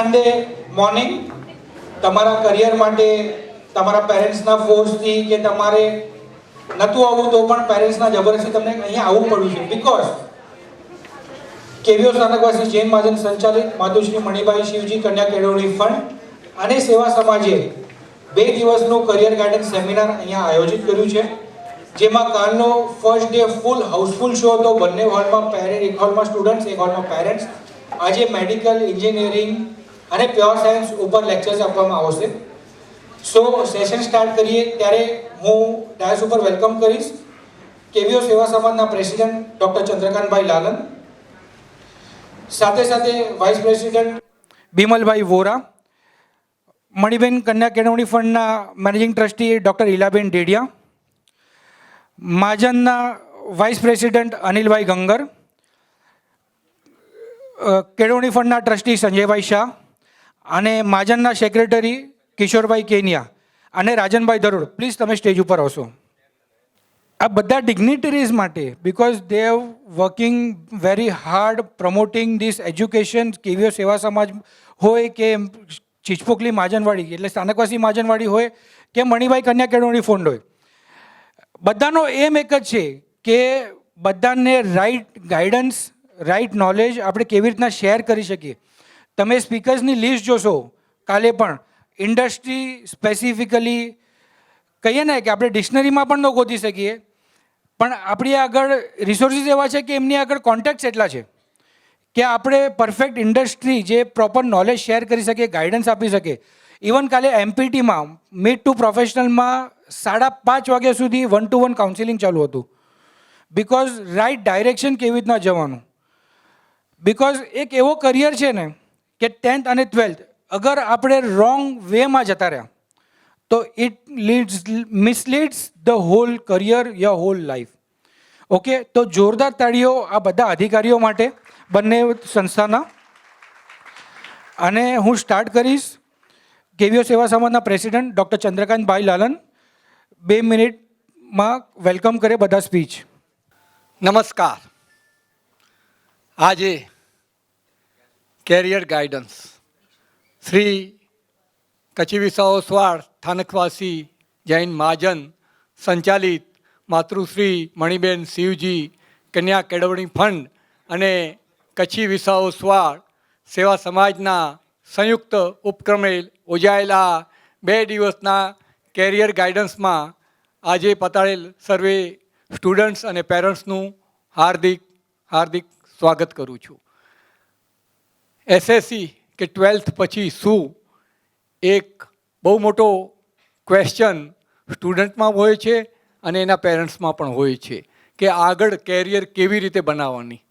Sunday morning તમારા career માટે તમારા પેરેન્ટ્સના ફોર્સથી કે તમારે નહોતું આવવું તો પણ પેરેન્ટ્સના જબરદસ્તી તમને અહીંયા આવવું પડ્યું છે. બીકોઝ કેવીઓ સ્થાનકવાસી જૈન મહાજન સંચાલિત માતુશ્રી મણિભાઈ શિવજી કન્યા કેળવણી ફંડ અને સેવા સમાજે 2 દિવસનું કરિયર ગાઈડન્સ સેમિનાર અહીંયા આયોજિત કર્યું છે, જેમાં કાલનો ફર્સ્ટ ડે ફૂલ હાઉસફુલ શો હતો. બંને હોલમાં એક હોલમાં સ્ટુડન્ટ્સ, એક હોલમાં પેરેન્ટ્સ. આજે મેડિકલ, એન્જિનિયરિંગ અને પ્યોર સાયન્સ ઉપર લેક્ચર્સ આપવામાં આવશે. સો સેશન સ્ટાર્ટ કરીએ ત્યારે હું ડાયસ ઉપર વેલકમ કરીશ કેવીઓ સેવા સમાજના પ્રેસિડેન્ટ ડૉક્ટર ચંદ્રકાંતભાઈ લાલન, સાથે સાથે વાઇસ પ્રેસિડેન્ટ બિમલભાઈ વોરા, મણિબેન કન્યા કેળવણી ફંડના managing trustee doctor Ilaben Dediya, મહાજનના vice president અનિલભાઈ ગંગર, કેળવણી ફંડના ટ્રસ્ટી સંજયભાઈ શાહ અને મહાજનના સેક્રેટરી કિશોરભાઈ કેનિયા અને રાજનભાઈ દરોડ. પ્લીઝ તમે સ્ટેજ ઉપર આવશો. આ બધા ડિગ્નિટરીઝ માટે, because they are working very hard promoting this education. KVO સેવા સમાજ હોય કે ચીચપોકલી મહાજનવાડી એટલે સ્થાનકવાસી મહાજનવાડી હોય કે મણિભાઈ કન્યા કેળવણી ફંડ હોય, બધાનો એમ એક જ છે કે બધાને રાઈટ ગાઈડન્સ, રાઈટ નોલેજ આપણે કેવી રીતના શેર કરી શકીએ. તમે સ્પીકર્સની લિસ્ટ જોશો કાલે પણ, ઇન્ડસ્ટ્રી સ્પેસિફિકલી કહીએ ને કે આપણે ડિક્શનરીમાં પણ ન ગોતી શકીએ, પણ આપણી આગળ રિસોર્સિસ એવા છે કે એમની આગળ કોન્ટેક્ટ્સ એટલા છે કે આપણે પરફેક્ટ ઇન્ડસ્ટ્રી જે પ્રોપર નોલેજ શેર કરી શકીએ, ગાઈડન્સ આપી શકીએ. ઇવન કાલે એમપીટીમાં મીડ ટુ પ્રોફેશનલમાં 5:30 વાગ્યા સુધી 1-to-1 કાઉન્સિલિંગ ચાલુ હતું. બિકોઝ રાઈટ ડાયરેક્શન કેવી રીતના જવાનું. બિકોઝ એક એવો કરિયર છે ને કે 10th અને 12th અગર આપણે રોંગ વેમાં જતા રહ્યા તો it misleads the whole career, your whole life. Okay, તો જોરદાર તાળીઓ આ બધા અધિકારીઓ માટે, બંને સંસ્થાના. અને હું સ્ટાર્ટ કરીશ. કેવીઓ સેવા સમાજના પ્રેસિડેન્ટ ડૉક્ટર ચંદ્રકાંતભાઈ લાલન 2 મિનિટમાં વેલકમ કરે બધા સ્પીચ. નમસ્કાર. આજે કેરિયર ગાઈડન્સ શ્રી કચ્છી વિસાવોસ્વાડ સ્થાનકવાસી જૈન મહાજન સંચાલિત માતૃશ્રી મણિબેન શિવજી કન્યા કેળવણી ફંડ અને કચ્છી વિસાવોસ્વાડ સેવા સમાજના સંયુક્ત ઉપક્રમે યોજાયેલા 2 દિવસના કેરિયર ગાઈડન્સમાં આજે પતાળેલ સર્વે સ્ટુડન્ટ્સ અને પેરેન્ટ્સનું હાર્દિક સ્વાગત કરું છું. એસએસસી કે 12th પછી શું, એક બહુ મોટો ક્વેશ્ચન સ્ટુડન્ટમાં હોય છે અને એના પેરેન્ટ્સમાં પણ હોય છે કે આગળ કેરિયર કેવી રીતે બનાવવાની.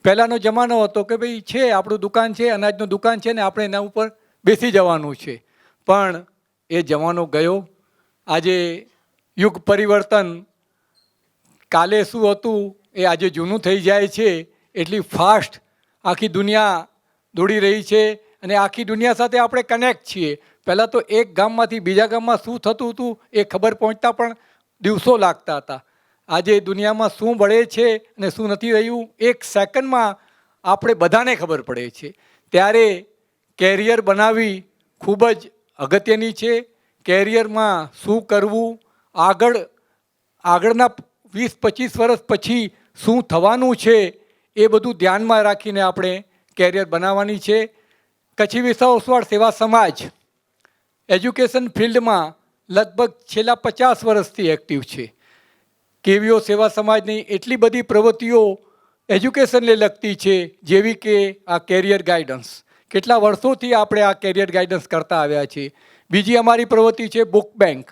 પહેલાંનો જમાનો હતો કે ભાઈ છે આપણું દુકાન છે, અનાજનું દુકાન છે ને આપણે એના ઉપર બેસી જવાનું છે. પણ એ જમાનો ગયો. આજે યુગ પરિવર્તન, કાલે શું હતું એ આજે જૂનું થઈ જાય છે. એટલી ફાસ્ટ આખી દુનિયા દોડી રહી છે અને આખી દુનિયા સાથે આપણે કનેક્ટ છીએ. પહેલાં તો એક ગામમાંથી બીજા ગામમાં શું થતું હતું એ ખબર પહોંચતા પણ દિવસો લાગતા હતા. આજે દુનિયામાં શું બળે છે અને શું નથી રહ્યું એક સેકન્ડમાં આપણે બધાને ખબર પડે છે. ત્યારે કેરિયર બનાવવી ખૂબ જ અગત્યની છે. કેરિયરમાં શું કરવું, આગળના 20-25 વર્ષ પછી શું થવાનું છે એ બધું ધ્યાનમાં રાખીને આપણે કેરિયર બનાવવાની છે. કચ્છી વિસાવોસ્વાડ સેવા સમાજ એજ્યુકેશન ફિલ્ડમાં લગભગ છેલ્લા 50 વર્ષથી એક્ટિવ છે. કેવીઓ સેવા સમાજની એટલી બધી પ્રવૃત્તિઓ એજ્યુકેશનને લગતી છે, જેવી કે આ કેરિયર ગાઈડન્સ. કેટલા વર્ષોથી આપણે આ કેરિયર ગાઈડન્સ કરતા આવ્યા છીએ. બીજી અમારી પ્રવૃત્તિ છે બુક બેંક.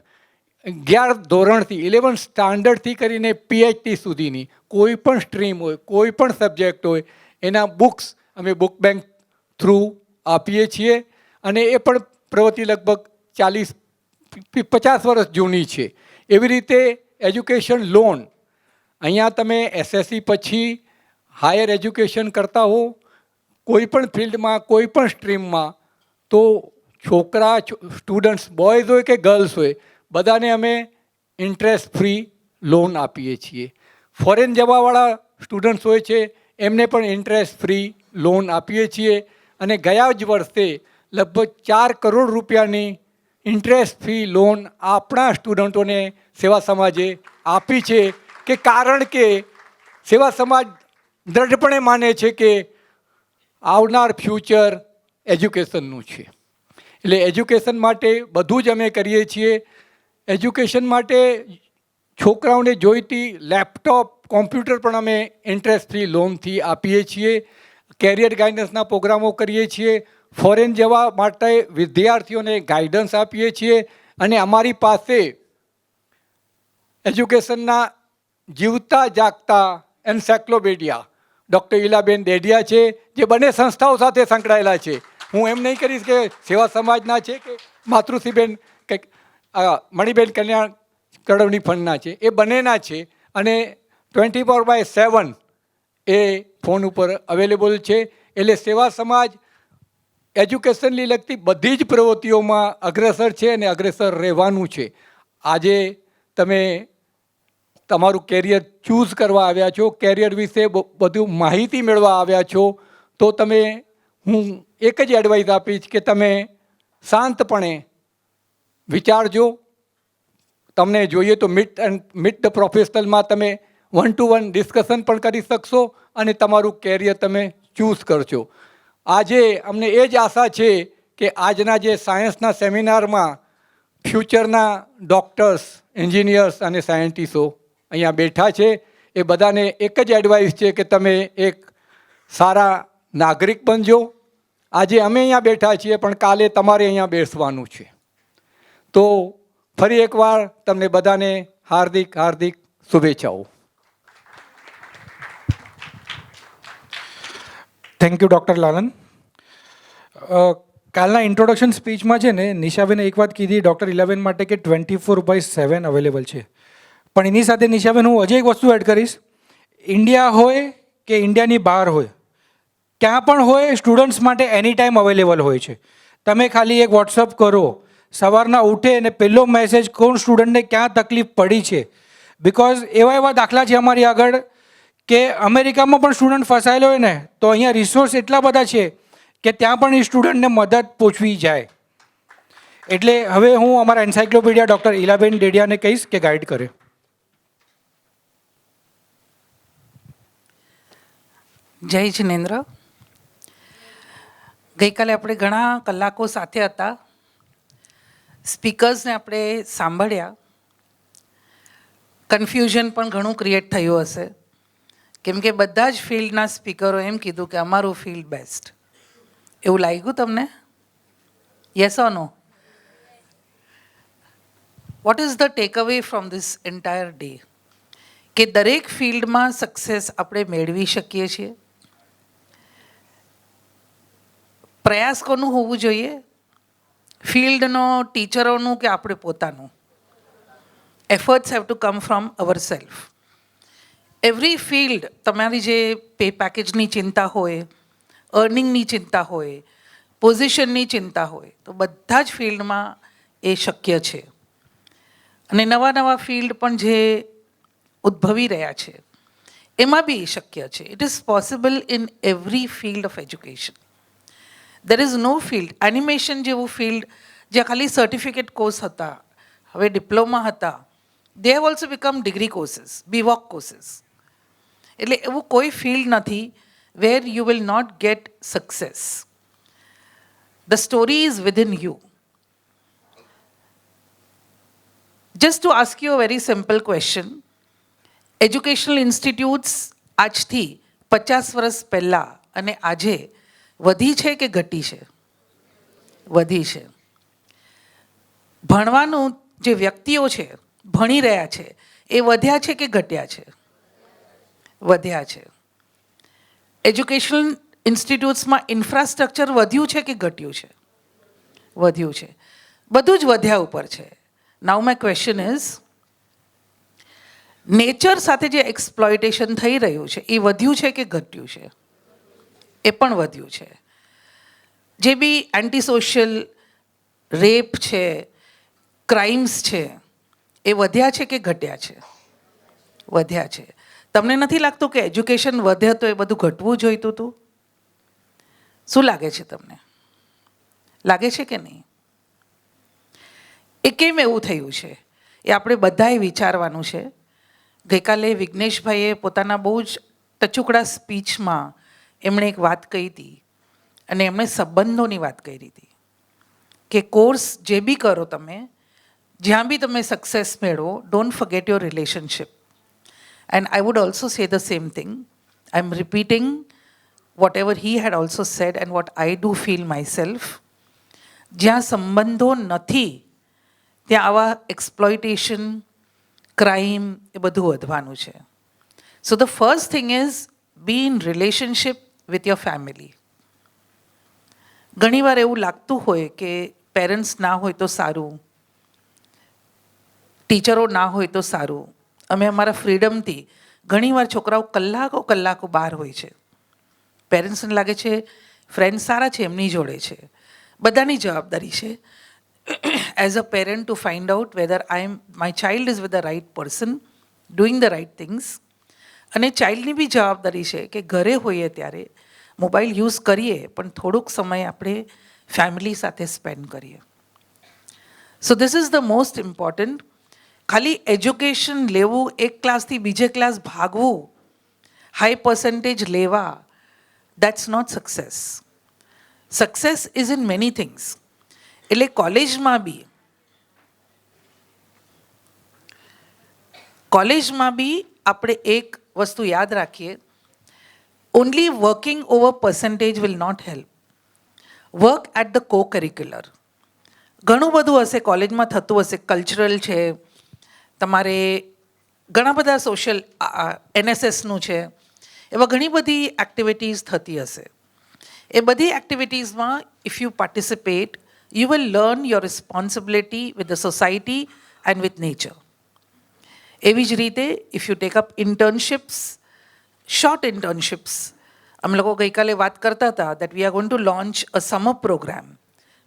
11 ધોરણથી 11 સ્ટાન્ડર્ડથી કરીને PhD સુધીની કોઈ પણ સ્ટ્રીમ હોય, કોઈ પણ સબ્જેક્ટ હોય, એના બુક્સ અમે બુક બેંક થ્રુ આપીએ છીએ. અને એ પણ પ્રવૃત્તિ લગભગ 40-50 વર્ષ જૂની છે. એવી રીતે એજ્યુકેશન લોન, અહીંયા તમે એસએસસી પછી હાયર એજ્યુકેશન કરતા હો કોઈ પણ ફિલ્ડમાં, કોઈ પણ સ્ટ્રીમમાં, તો છોકરા સ્ટુડન્ટ્સ, બોયઝ હોય કે ગર્લ્સ હોય, બધાને અમે ઇન્ટરેસ્ટ ફ્રી લોન આપીએ છીએ. ફોરેન જવાવાળા સ્ટુડન્ટ્સ હોય છે એમને પણ ઇન્ટરેસ્ટ ફ્રી લોન આપીએ છીએ. અને ગયા જ વર્ષે લગભગ 4 કરોડ રૂપિયાની ઇન્ટરેસ્ટ ફી લોન આપણા સ્ટુડન્ટોને સેવા સમાજે આપી છે, કે કારણ કે સેવા સમાજ દૃઢપણે માને છે કે આવનાર ફ્યુચર એજ્યુકેશનનું છે. એટલે એજ્યુકેશન માટે બધું જ અમે કરીએ છીએ. એજ્યુકેશન માટે છોકરાઓને જોઈતી લેપટોપ, કોમ્પ્યુટર પણ અમે ઇન્ટરેસ્ટ ફ્રી લોનથી આપીએ છીએ. કેરિયર ગાઈડન્સના પ્રોગ્રામો કરીએ છીએ. ફોરેન જવા માટે વિદ્યાર્થીઓને ગાઈડન્સ આપીએ છીએ. અને અમારી પાસે એજ્યુકેશનના જીવતા જાગતા એન્સાઇક્લોપીડિયા ડૉક્ટર ઈલાબેન દેડિયા છે, જે બંને સંસ્થાઓ સાથે સંકળાયેલા છે. હું એમ નહીં કરીશ કે સેવા સમાજના છે કે માતૃશ્રીબેન કંઈક મણિબેન કલ્યાણ કડવણી ફંડના છે, એ બંનેના છે. અને 24/7 એ ફોન ઉપર અવેલેબલ છે. એટલે સેવા સમાજ એજ્યુકેશનની લગતી બધી જ પ્રવૃત્તિઓમાં અગ્રેસર છે અને અગ્રેસર રહેવાનું છે. આજે તમે તમારું કેરિયર ચૂઝ કરવા આવ્યા છો, કેરિયર વિશે બધું માહિતી મેળવવા આવ્યા છો, તો તમે હું એક જ એડવાઇસ આપીશ કે તમે શાંતપણે વિચારજો. તમને જોઈએ તો મીટ ધ પ્રોફેશનલમાં તમે 1-to-1 ડિસ્કશન પણ કરી શકશો અને તમારું કેરિયર તમે ચૂઝ કરશો. આજે અમને એ જ આશા છે કે આજના જે સાયન્સના સેમિનારમાં ફ્યુચરના ડૉક્ટર્સ, એન્જિનિયર્સ અને સાયન્ટિસ્ટો અહીંયા બેઠા છે, એ બધાને એક જ એડવાઇસ છે કે તમે એક સારા નાગરિક બનજો. આજે અમે અહીંયા બેઠા છીએ, પણ કાલે તમારે અહીંયા બેસવાનું છે. તો ફરી એકવાર તમને બધાને હાર્દિક હાર્દિક શુભેચ્છાઓ. થેન્ક યુ ડૉક્ટર લાલન. કાલના ઇન્ટ્રોડક્શન સ્પીચમાં છે ને નિશાબેને એક વાત કીધી ડૉક્ટર ઇલેવન માટે કે 24/7 અવેલેબલ છે. પણ એની સાથે નિશાબેન હું હજી એક વસ્તુ એડ કરીશ. ઇન્ડિયા હોય કે ઇન્ડિયાની બહાર હોય, ક્યાં પણ હોય, સ્ટુડન્ટ્સ માટે એની ટાઈમ અવેલેબલ હોય છે. તમે ખાલી એક વોટ્સઅપ કરો, સવારના ઉઠે અને પહેલો મેસેજ કોણ સ્ટુડન્ટને ક્યાં તકલીફ પડી છે. બિકોઝ એવા એવા દાખલા છે અમારી આગળ કે અમેરિકામાં પણ સ્ટુડન્ટ ફસાયેલો હોય ને તો અહીંયા રિસોર્સ એટલા બધા છે કે ત્યાં પણ એ સ્ટુડન્ટને મદદ પહોંચવી જાય. એટલે હવે હું અમારા એન્સાઇક્લોપીડિયા ડૉક્ટર ઈલાબેન ડેડિયાને કહીશ કે ગાઈડ કરે. જય જિનેન્દ્ર. ગઈકાલે આપણે ઘણા કલાકો સાથે હતા. સ્પીકર્સને આપણે સાંભળ્યા. કન્ફ્યુઝન પણ ઘણું ક્રિએટ થયું હશે, કેમ કે બધા જ ફિલ્ડના સ્પીકરો એમ કીધું કે અમારું ફિલ્ડ બેસ્ટ. એવું લાગ્યું તમને? Yes or no? What is the take away from this entire day? કે દરેક ફિલ્ડમાં સક્સેસ આપણે મેળવી શકીએ છીએ. પ્રયાસ કોનું હોવું જોઈએ? ફિલ્ડનો, ટીચરોનું કે આપણે પોતાનું? Efforts have to come from our self. Every field, તમારી જે પે પેકેજની ચિંતા હોય, અર્નિંગની ચિંતા હોય, પોઝિશનની ચિંતા હોય, તો બધા જ ફિલ્ડમાં એ શક્ય છે. અને નવા નવા ફિલ્ડ પણ જે ઉદ્ભવી રહ્યા છે એમાં બી શક્ય છે. It is possible in every field of education. There is no field. Animation જેવું ફિલ્ડ જ્યાં ખાલી સર્ટિફિકેટ કોર્સ હતા, હવે ડિપ્લોમા હતા, they have also become degree courses, BVoc courses. એટલે એવું કોઈ ફિલ્ડ નથી where you will not get success. The story is within you. Just to ask you a very simple question. Educational institutes આજથી 50 વર્ષ પહેલાં અને આજે વધી છે કે ઘટી છે? વધી છે. ભણવાનું જે વ્યક્તિઓ છે, ભણી રહ્યા છે, એ વધ્યા છે કે ઘટ્યા છે? વધ્યા છે. એજ્યુકેશનલ ઇન્સ્ટિટ્યૂટ્સમાં ઇન્ફ્રાસ્ટ્રક્ચર વધ્યું છે કે ઘટ્યું છે? વધ્યું છે. બધું જ વધ્યા ઉપર છે. નાઉ માય ક્વેશ્ચન ઇઝ, નેચર સાથે જે એક્સપ્લોઇટેશન થઈ રહ્યું છે એ વધ્યું છે કે ઘટ્યું છે? એ પણ વધ્યું છે. જે બી એન્ટી સોશિયલ રેપ છે, ક્રાઇમ્સ છે, એ વધ્યા છે કે ઘટ્યા છે? વધ્યા છે. તમને નથી લાગતું કે એજ્યુકેશન વધે તો એ બધું ઘટવું જોઈતું હતું? શું લાગે છે તમને? લાગે છે કે નહીં? એ કેમ એવું થયું છે એ આપણે બધાએ વિચારવાનું છે. ગઈકાલે વિઘ્નેશભાઈએ પોતાના બહુ જ ટચુકડા સ્પીચમાં એમણે એક વાત કહી હતી અને એમણે સંબંધોની વાત કરી હતી કે કોર્સ જે બી કરો તમે, જ્યાં બી તમે સક્સેસ મેળવો, don't forget your relationship. And I would also say the same thing. I am repeating whatever he had also said and what I do feel myself. જ્યાં સંબંધો નથી ત્યાં આવા એક્સપ્લોઇટેશન, ક્રાઇમ એ બધું વધવાનું છે. So the first thing is be in relationship with your family. ઘણીવાર એવું લાગતું હોય કે પેરેન્ટ્સ ના હોય તો સારું, ટીચરો ના હોય તો સારું. અમે અમારા ફ્રીડમથી ઘણીવાર છોકરાઓ કલાકો કલાકો બહાર હોય છે. પેરેન્ટ્સને લાગે છે ફ્રેન્ડ્સ સારા છે એમની જોડે છે. બધાની જવાબદારી છે as a parent to find out whether my child is with the right person, doing the right things. અને ચાઇલ્ડની બી જવાબદારી છે કે ઘરે હોઈએ ત્યારે મોબાઈલ યુઝ કરીએ પણ થોડુંક સમય આપણે ફેમિલી સાથે સ્પેન્ડ કરીએ. So this is the most important. ખાલી એજ્યુકેશન લેવું, એક ક્લાસથી બીજે ક્લાસ ભાગવું, હાઈ પર્સન્ટેજ લેવા, that's not success. Success is in many things. એટલે કોલેજમાં બી આપણે એક વસ્તુ યાદ રાખીએ, only working over percentage will not help. Work at the co-curricular. ઘણું બધું હશે કોલેજમાં થતું હશે, કલ્ચરલ છે, તમારે ઘણા બધા સોશિયલ NSSનું છે, એવા ઘણી બધી એક્ટિવિટીઝ થતી હશે. એ બધી એક્ટિવિટીઝમાં if you participate, you will learn your responsibility with the society and with nature. એવી જ રીતે if you take up internships, short internships. અમે લોકો ગઈકાલે વાત કરતા હતા that we are going to launch a summer programme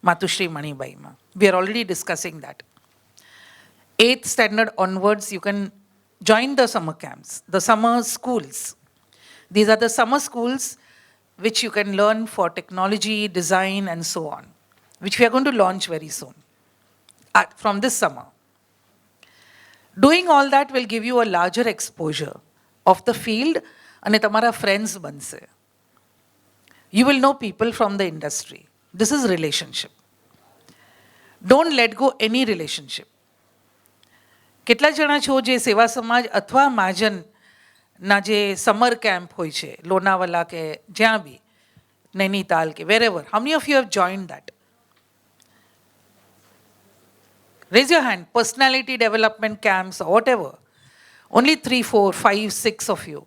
માતુશ્રી મણિબાઈમાં. We are already discussing that. 8th standard onwards you can join the summer camps, the summer schools. These are the summer schools which you can learn for technology, design and so on, which we are going to launch very soon from this summer. Doing all that will give you a larger exposure of the field and tamara friends banse. You will know people from the industry. This is relationship. Don't let go any relationship. કેટલા જણા છો જે સેવા સમાજ અથવા મહાજનના જે summer camp હોય છે, લોનાવાલા કે જ્યાં બી, નૈનીતાલ કે wherever, how many of you have joined that? Raise your hand. Personality development camps or whatever. Only 3, 4, 5, 6 of you.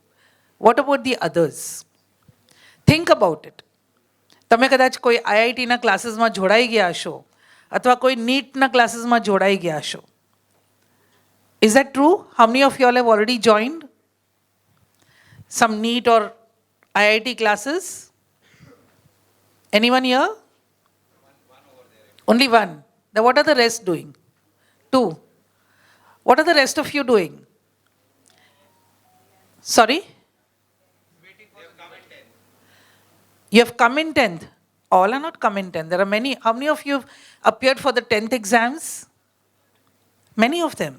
What about the others? Think about it. તમે કદાચ કોઈ IITના ક્લાસીસમાં જોડાઈ ગયા હશો અથવા કોઈ NEETના ક્લાસીસમાં જોડાઈ ગયા હશો. Is that true? How many of you all have already joined some NEET or IIT classes? Anyone here? Only one. Then what are the rest doing? 2. What are the rest of you doing? Sorry? You have come in 10th. All are not come in 10th. There are many. How many of you have appeared for the 10th exams? Many of them.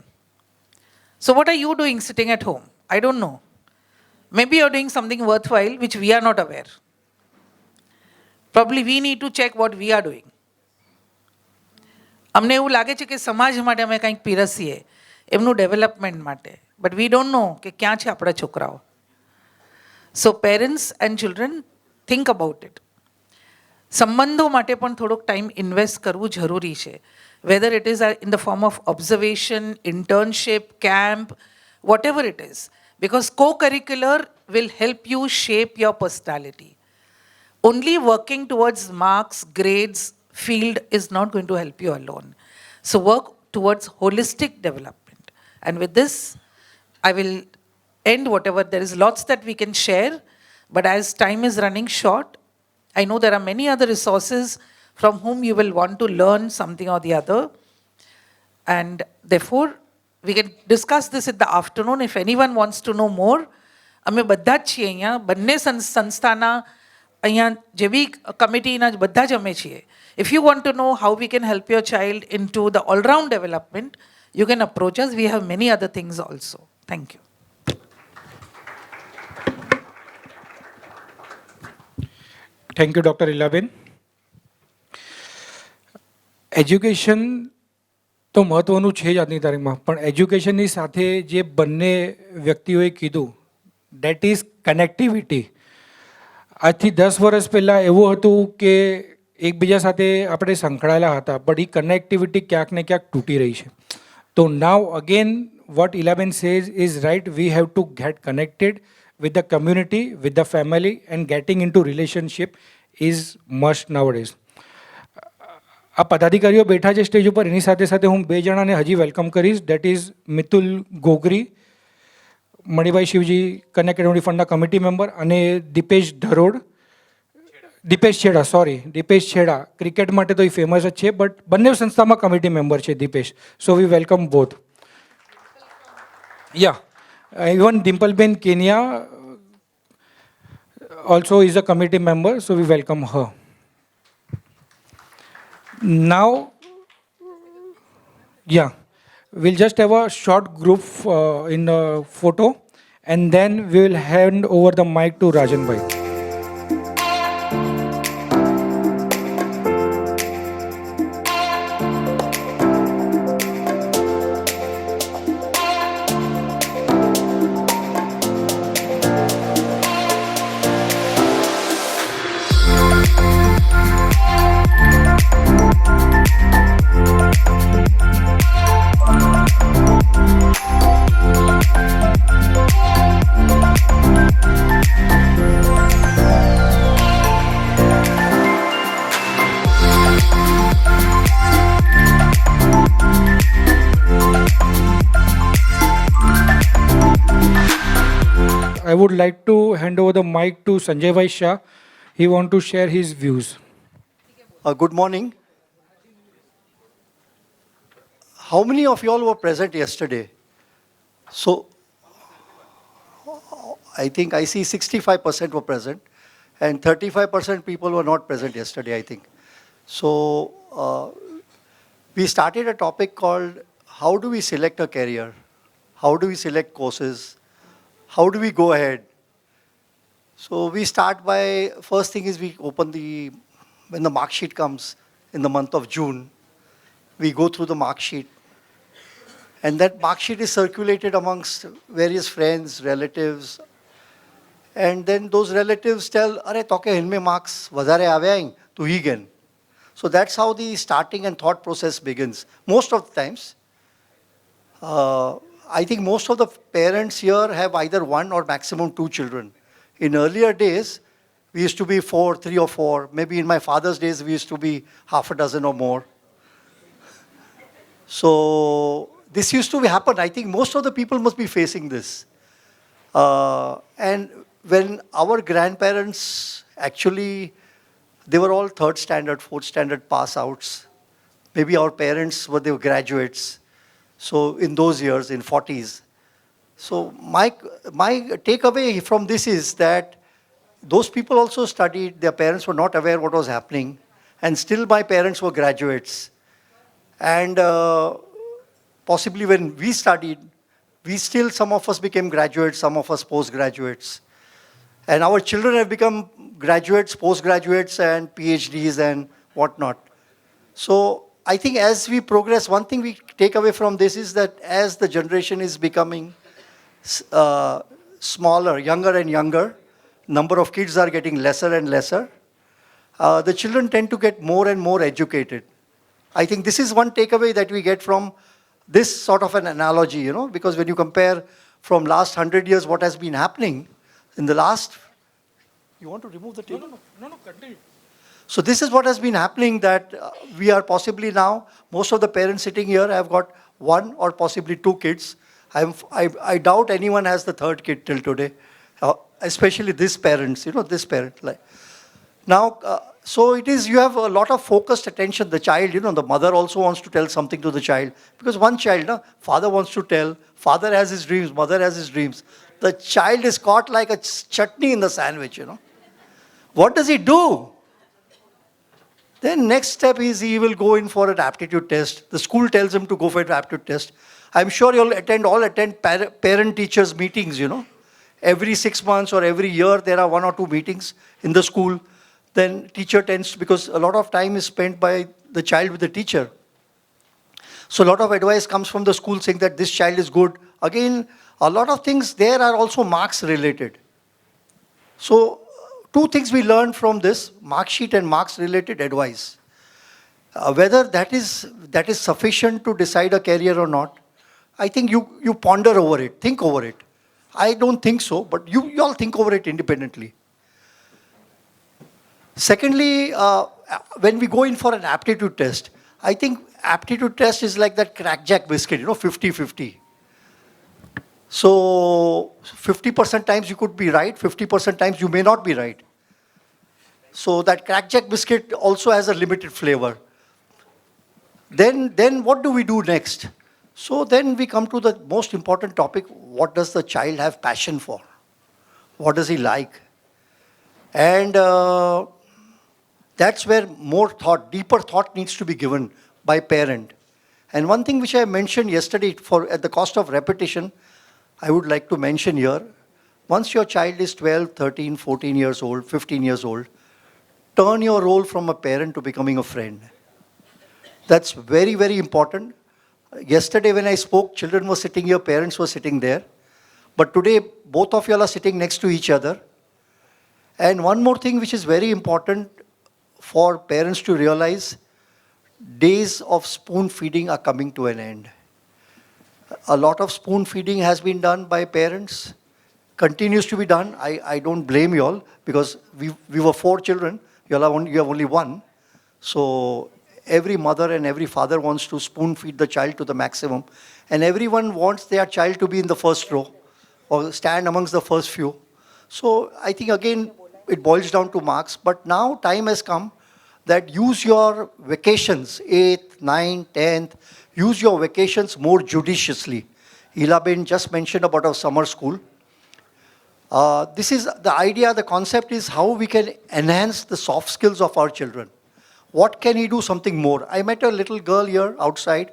So what are you doing sitting at home? I don't know. Maybe you're doing something worthwhile which we are not aware. Probably we need to check what we are doing. અમને એવું લાગે છે કે સમાજ માટે અમે કંઈક પીરસીએ, એમનું ડેવલપમેન્ટ માટે, બટ વી ડોન્ટ નો કે ક્યાં છે આપણા છોકરાઓ. So parents and children, think about it. સંબંધો માટે પણ થોડોક ટાઈમ ઇન્વેસ્ટ કરવું જરૂરી છે. Whether it is in the form of observation, internship, camp, whatever it is. Because co-curricular will help you shape your personality. Only working towards marks, grades, field is not going to help you alone. So work towards holistic development. And with this, I will end whatever. There is lots that we can share, but as time is running short, I know there are many other resources from whom you will want to learn something or the other. And therefore, we can discuss this in the afternoon. If anyone wants to know more, અમે બધા જ છીએ અહીંયા, બંને સંસ્થાના અહીંયા જે બી કમિટીના બધા જ અમે છીએ. If you want to know how we can help your child into the all-round development, you can approach us. We have many other things also. Thank you. Thank you doctor Ilaben. Education તો મહત્ત્વનું છે જ આજની તારીખમાં, પણ એજ્યુકેશનની સાથે જે બંને વ્યક્તિઓએ કીધું દેટ ઇઝ કનેક્ટિવિટી. આજથી 10 વર્ષ પહેલાં એવું હતું કે એકબીજા સાથે આપણે સંકળાયેલા હતા, બટ એ કનેક્ટિવિટી ક્યાંક ને ક્યાંક તૂટી રહી છે. તો નાવ again what Ilaben says is right. We have to get connected with the community, with the family, and getting into relationship is must nowadays. આ પદાધિકારીઓ બેઠા છે સ્ટેજ ઉપર, એની સાથે સાથે હું 2 જણાને હજી વેલકમ કરીશ. That is Mitul Gogri, Manibhai Shivji connect advocate ફંડના કમિટી મેમ્બર, અને દીપેશ છેડા ક્રિકેટ માટે તો એ ફેમસ જ છે, બટ બંને સંસ્થામાં કમિટી મેમ્બર છે Dipesh. So we welcome both. Yeah, even Dimpleben Kenya also is a committee member, so we welcome her. Now, yeah, we'll just have a short group in a photo, and then we will hand over the mic to Rajan Bhai. I would like to hand over the mic to Sanjay Bhai Shah. He want to share his views. Good morning. How many of you all were present yesterday? So, I think I see 65% were present and 35% people were not present yesterday, I think. So, we started a topic called how do we select a career? How do we select courses? How do we go ahead? So we start by, first thing is we open when the mark sheet comes in the month of June, we go through the mark sheet. And that mark sheet is circulated amongst various friends, relatives. And then those relatives tell, "Are toke inme marks vadare aave hain, tu hi gen." So that's how the starting and thought process begins. Most of the times, I think most of the parents here have either 1 or maximum 2 children. In earlier days, we used to be 4, 3 or 4. Maybe in my father's days, we used to be half a dozen or more. So this used to happen. I think most of the people must be facing this. And when our grandparents actually, they were all 3rd standard, 4th standard pass outs. Maybe our parents they were graduates. So in those years, in 40s. So my takeaway from this is that those people also studied, their parents were not aware what was happening, and still my parents were graduates. And possibly when we studied, some of us became graduates, some of us postgraduates. And our children have become graduates, postgraduates, and PhDs and whatnot. So I think as we progress, one thing we take away from this is that as the generation is becoming smaller, younger and younger, number of kids are getting lesser and lesser, the children tend to get more and more educated. I think this is one takeaway that we get from this sort of an analogy, because when you compare from last 100 years what has been happening in the last... You want to remove the table? No, continue. So this is what has been happening, that we are possibly now, most of the parents sitting here have got 1 or possibly 2 kids. I doubt anyone has the 3rd kid till today, especially this parents, this parent. Now, so it is, you have a lot of focused attention. The child, the mother also wants to tell something to the child. Because one child, father wants to tell, father has his dreams, mother has his dreams. The child is caught like a chutney in the sandwich, What does he do? Then next step is he will go in for an aptitude test. The school tells him to go for an aptitude test. I'm sure you'll attend parent-teachers meetings, you know. Every 6 months or every year, there are 1 or 2 meetings in the school. Then teacher tends, because a lot of time is spent by the child with the teacher. So a lot of advice comes from the school saying that this child is good. Again, a lot of things there are also marks related. So 2 things we learned from this, mark sheet and marks related advice. Whether that is sufficient to decide a career or not, I think you ponder over it, think over it. I don't think so, but you all think over it independently. Secondly, when we go in for an aptitude test, I think aptitude test is like that crackjack biscuit, you know, 50-50. So 50% times you could be right, 50% times you may not be right. So that crackjack biscuit also has a limited flavor. Then what do we do next? So then we come to the most important topic, what does the child have passion for? What does he like? And that's where more thought, deeper thought needs to be given by parent. And one thing which I mentioned yesterday, at the cost of repetition, I would like to mention here, once your child is 12, 13, 14 years old, 15 years old, turn your role from a parent to becoming a friend. That's very, very important. Yesterday when I spoke, children were sitting here, parents were sitting there. But today, both of you all are sitting next to each other. And one more thing which is very important for parents to realize, days of spoon feeding are coming to an end. A lot of spoon feeding has been done by parents, continues to be done. I don't blame you all, because we were 4 children, you have only 1. So every mother and every father wants to spoon feed the child to the maximum. And everyone wants their child to be in the first row or stand amongst the first few. So I think again, it boils down to marks. But now time has come that use your vacations, 8th, 9th, 10th, use your vacations more judiciously. Ilaben just mentioned about our summer school. This is the idea, the concept is how we can enhance the soft skills of our children. What can he do something more? I met a little girl here outside.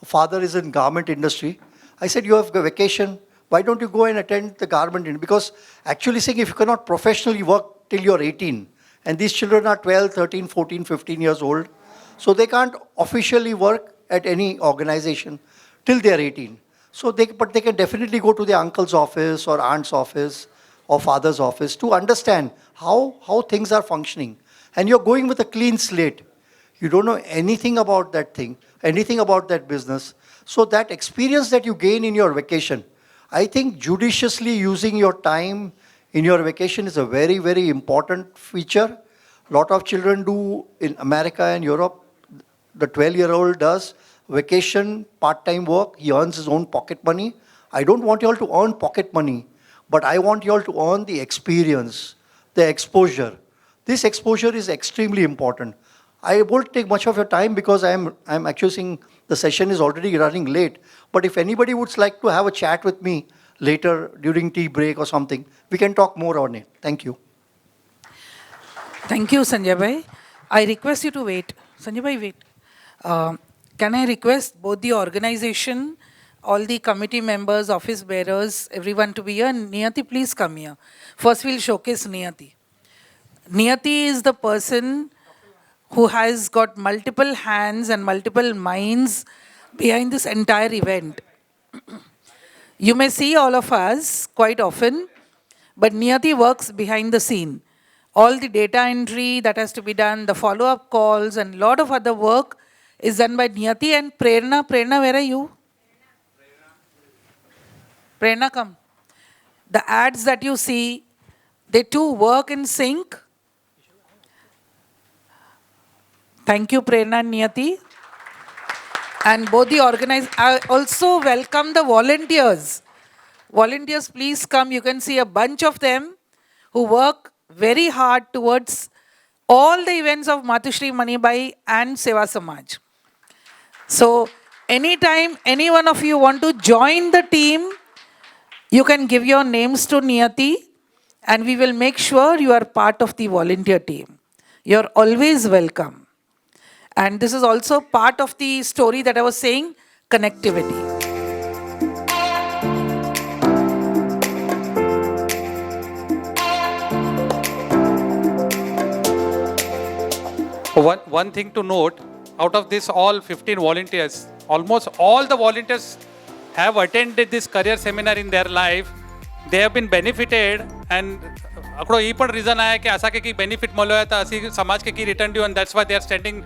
Her father is in garment industry. I said, you have a vacation. Why don't you go and attend the garment industry? Because actually saying if you cannot professionally work till you're 18, and these children are 12, 13, 14, 15 years old, so they can't officially work at any organization till they're 18. But they can definitely go to their uncle's office or aunt's office or father's office to understand how things are functioning. And you're going with a clean slate. You don't know anything about that thing, anything about that business. So that experience that you gain in your vacation, I think judiciously using your time in your vacation is a very, very important feature. A lot of children do in America and Europe. The 12-year-old does vacation, part-time work. He earns his own pocket money. I don't want you all to earn pocket money, but I want you all to earn the experience, the exposure. This exposure is extremely important. I won't take much of your time because I'm actually seeing the session is already running late. But if anybody would like to have a chat with me later during tea break or something, we can talk more on it. Thank you. Thank you, Sanjay Bhai. I request you to wait. Sanjay Bhai, wait. Can I request both the organization, all the committee members, office bearers, everyone to be here? Niyati, please come here. First, we'll showcase Niyati. Niyati is the person who has got multiple hands and multiple minds behind this entire event. You may see all of us quite often, but Niyati works behind the scene. All the data entry that has to be done, the follow-up calls, and a lot of other work is done by Niyati and Prerna. Prerna, where are you? Prerna, come. The ads that you see, they too work in sync. Thank you, Prerna and Niyati. And both the organizers. I also welcome the volunteers. Volunteers, please come. You can see a bunch of them who work very hard towards all the events of Matushri Manibai and Seva Samaj. So, anytime any one of you want to join the team, you can give your names to Niyati and we will make sure you are part of the volunteer team. You're always welcome. And this is also part of the story that I was saying, connectivity. One thing to note, out of this all 15 volunteers, almost all the volunteers have attended this career seminar in their life. They have been benefited and આપણો એ પણ reason આયા કે આશા કે benefit મળ્યો હતા અસી સમાજ કે return due and that's why they are standing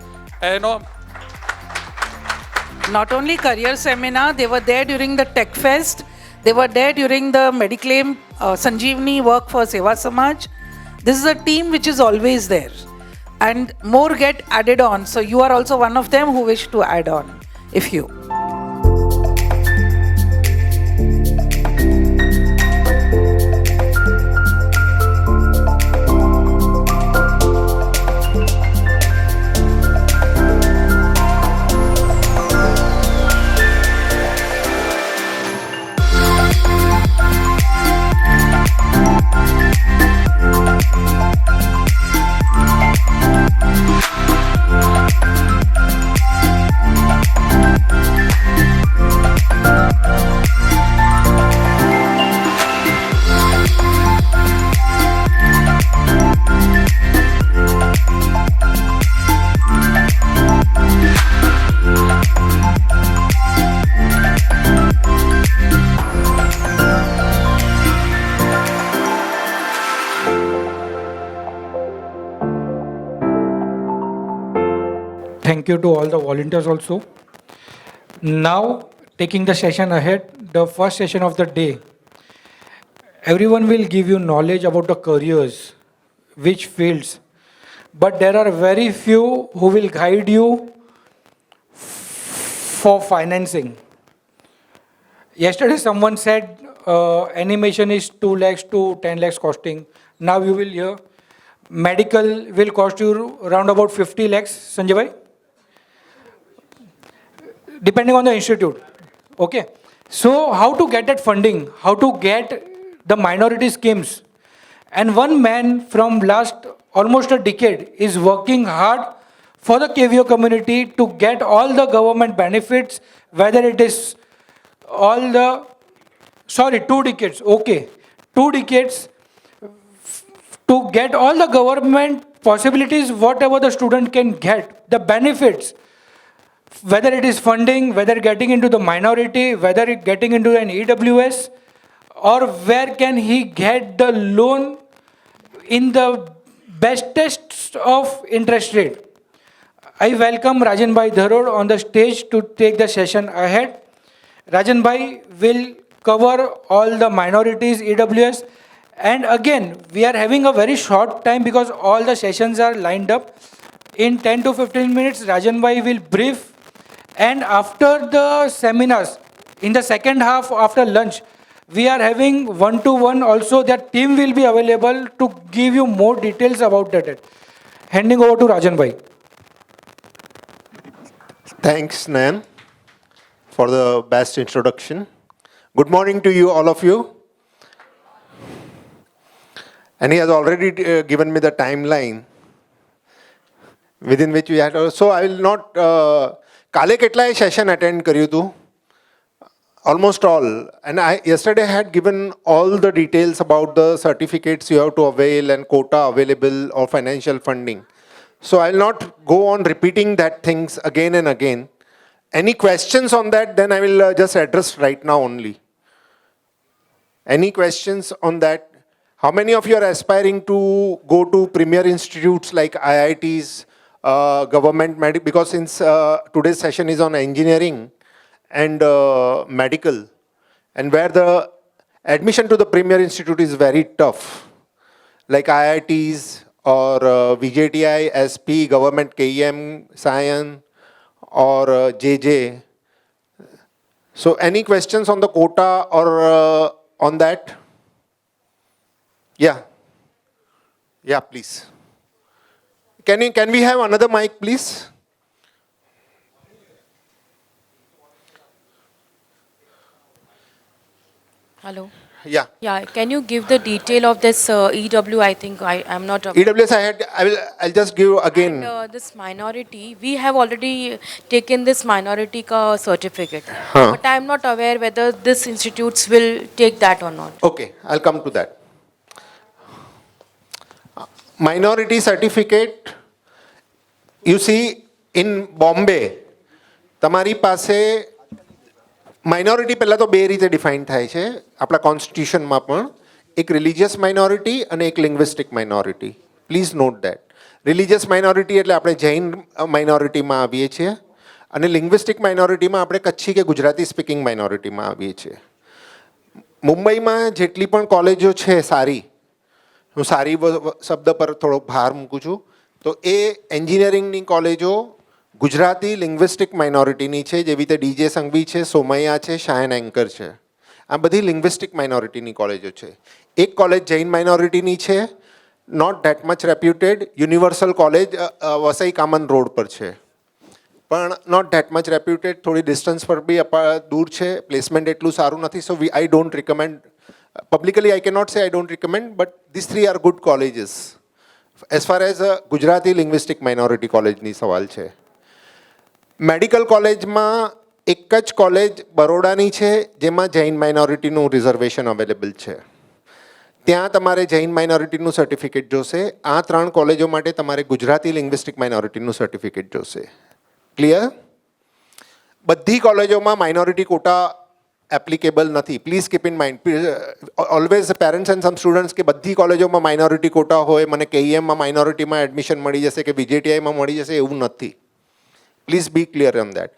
Not only career seminar, they were there during the Tech Fest. They were there during the Mediclaim Sanjeevani work for Seva Samaj. This is a team which is always there. And more get added on. So you are also one of them who wish to add on, if you. Thank you to all the volunteers also. Now, taking the session ahead, the first session of the day. Everyone will give you knowledge about the careers, which fields, but there are very few who will guide you for financing. Yesterday someone said animation is 2 lakhs to 10 lakhs costing. Now you will hear medical will cost you around about 50 lakhs, Sanjay bhai? Depending on the institute. Okay. So how to get that funding? How to get the minority schemes? And one man from last almost a decade is working hard for the KVO community to get all the government benefits, whether it is all the, 2 decades, okay. 2 decades to get all the government possibilities, whatever the student can get, the benefits, whether it is funding, whether getting into the minority, whether getting into an EWS, or where can he get the loan in the bestest of interest rate. I welcome Rajan Bhai Dharod on the stage to take the session ahead. Rajan Bhai will cover all the minorities, EWS, and again, we are having a very short time because all the sessions are lined up. In 10 to 15 minutes, Rajan Bhai will brief. And after the seminars, in the second half after lunch, we are having one-to-one also. That team will be available to give you more details about that. Handing over to Rajan Bhai. Thanks, Nan, for the best introduction. Good morning to you, all of you. And he has already given me the timeline within which we had. So I will not... કાલે કેટલાય session attend કર્યું હતું almost all, and I yesterday had given all the details about the certificates you have to avail and quota available or financial funding. So I'll not go on repeating that things again and again. Any questions on that? Then I will just address right now only. Any questions on that? How many of you are aspiring to go to premier institutes like IITs, government medical, because since today's session is on engineering and medical, and where the admission to the premier institute is very tough, like IITs or VJTI, SP, government KEM, Scion, or JJ. So any questions on the quota or on that? Yeah, please. Can we have another mic, please? Hello. Yeah. Yeah, can you give the detail of this EW? I think I'm not aware. EWS, I'll just give again. And this minority, we have already taken this minority ka certificate. Huh. But I'm not aware whether this institutes will take that or not. Okay, I'll come to that. Minority certificate, you see, in Bombay, તમારી પાસે minority પહેલાં તો બે રીતે define થાય છે આપણા કોન્સ્ટિટ્યુશનમાં પણ, એક રિલિજિયસ માઇનોરિટી અને એક linguistic minority. Please note that. Religious minority એટલે આપણે જૈન માઇનોરિટીમાં આવીએ છીએ, અને લિંગ્વિસ્ટિક માઇનોરિટીમાં આપણે કચ્છી કે ગુજરાતી સ્પીકિંગ માઇનોરિટીમાં આવીએ છીએ. મુંબઈમાં જેટલી પણ કોલેજો છે સારી, હું સારી શબ્દ પર થોડો ભાર મૂકું છું, તો એ એન્જિનિયરિંગની કોલેજો ગુજરાતી લિંગ્વિસ્ટિક માઇનોરિટીની છે, જેવી રીતે ડીજે સંઘવી છે, સોમૈયા છે, શાયન એન્કર છે. આ બધી લિંગ્વિસ્ટિક માઇનોરિટીની કોલેજો છે. એક કોલેજ જૈન માઇનોરિટીની છે, not that much reputed, universal college Vasai Kaman road પર છે, પણ નોટ ધેટ મચ રેપ્યુટેડ, થોડી ડિસ્ટન્સ પર બી દૂર છે, પ્લેસમેન્ટ એટલું સારું નથી. So I don't recommend publicly. I cannot say I don't recommend, but these three are good colleges as far as Gujarati linguistic minority college ની સવાલ છે. મેડિકલ કોલેજમાં એક જ કોલેજ બરોડાની છે જેમાં જૈન માઇનોરિટીનું રિઝર્વેશન અવેલેબલ છે. ત્યાં તમારે જૈન માઇનોરિટીનું સર્ટિફિકેટ જોશે. આ ત્રણ કોલેજો માટે તમારે ગુજરાતી લિંગ્વિસ્ટિક માઇનોરિટીનું સર્ટિફિકેટ જોશે. ક્લિયર? બધી કોલેજોમાં માઇનોરિટી કોટા એપ્લિકેબલ નથી. Please keep in mind, always parents and sum students કે બધી કોલેજોમાં માઇનોરિટી કોટા હોય, મને કેઈએમમાં માઇનોરિટીમાં એડમિશન મળી જશે કે VJTIમાં મળી જશે, એવું નથી. Please be clear on that.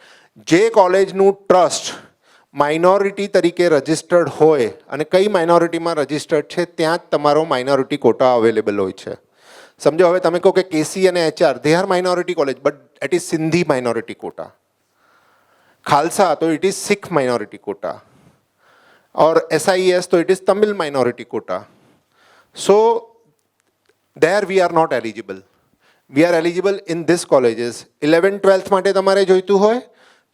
જે કોલેજનું ટ્રસ્ટ માઇનોરિટી તરીકે રજિસ્ટર્ડ હોય અને કઈ માઇનોરિટીમાં રજિસ્ટર્ડ છે ત્યાં જ તમારો માઇનોરિટી કોટા અવેલેબલ હોય છે. સમજો હવે તમે કહો કે KC અને HR, they are minority college, but it is Sindhi minority quota. Khalsa, so it is Sikh minority quota. Or SIES, so it is Tamil minority quota. So there we are not eligible. We are eligible in these colleges. 11th 12th માટે તમારે જોઈતું હોય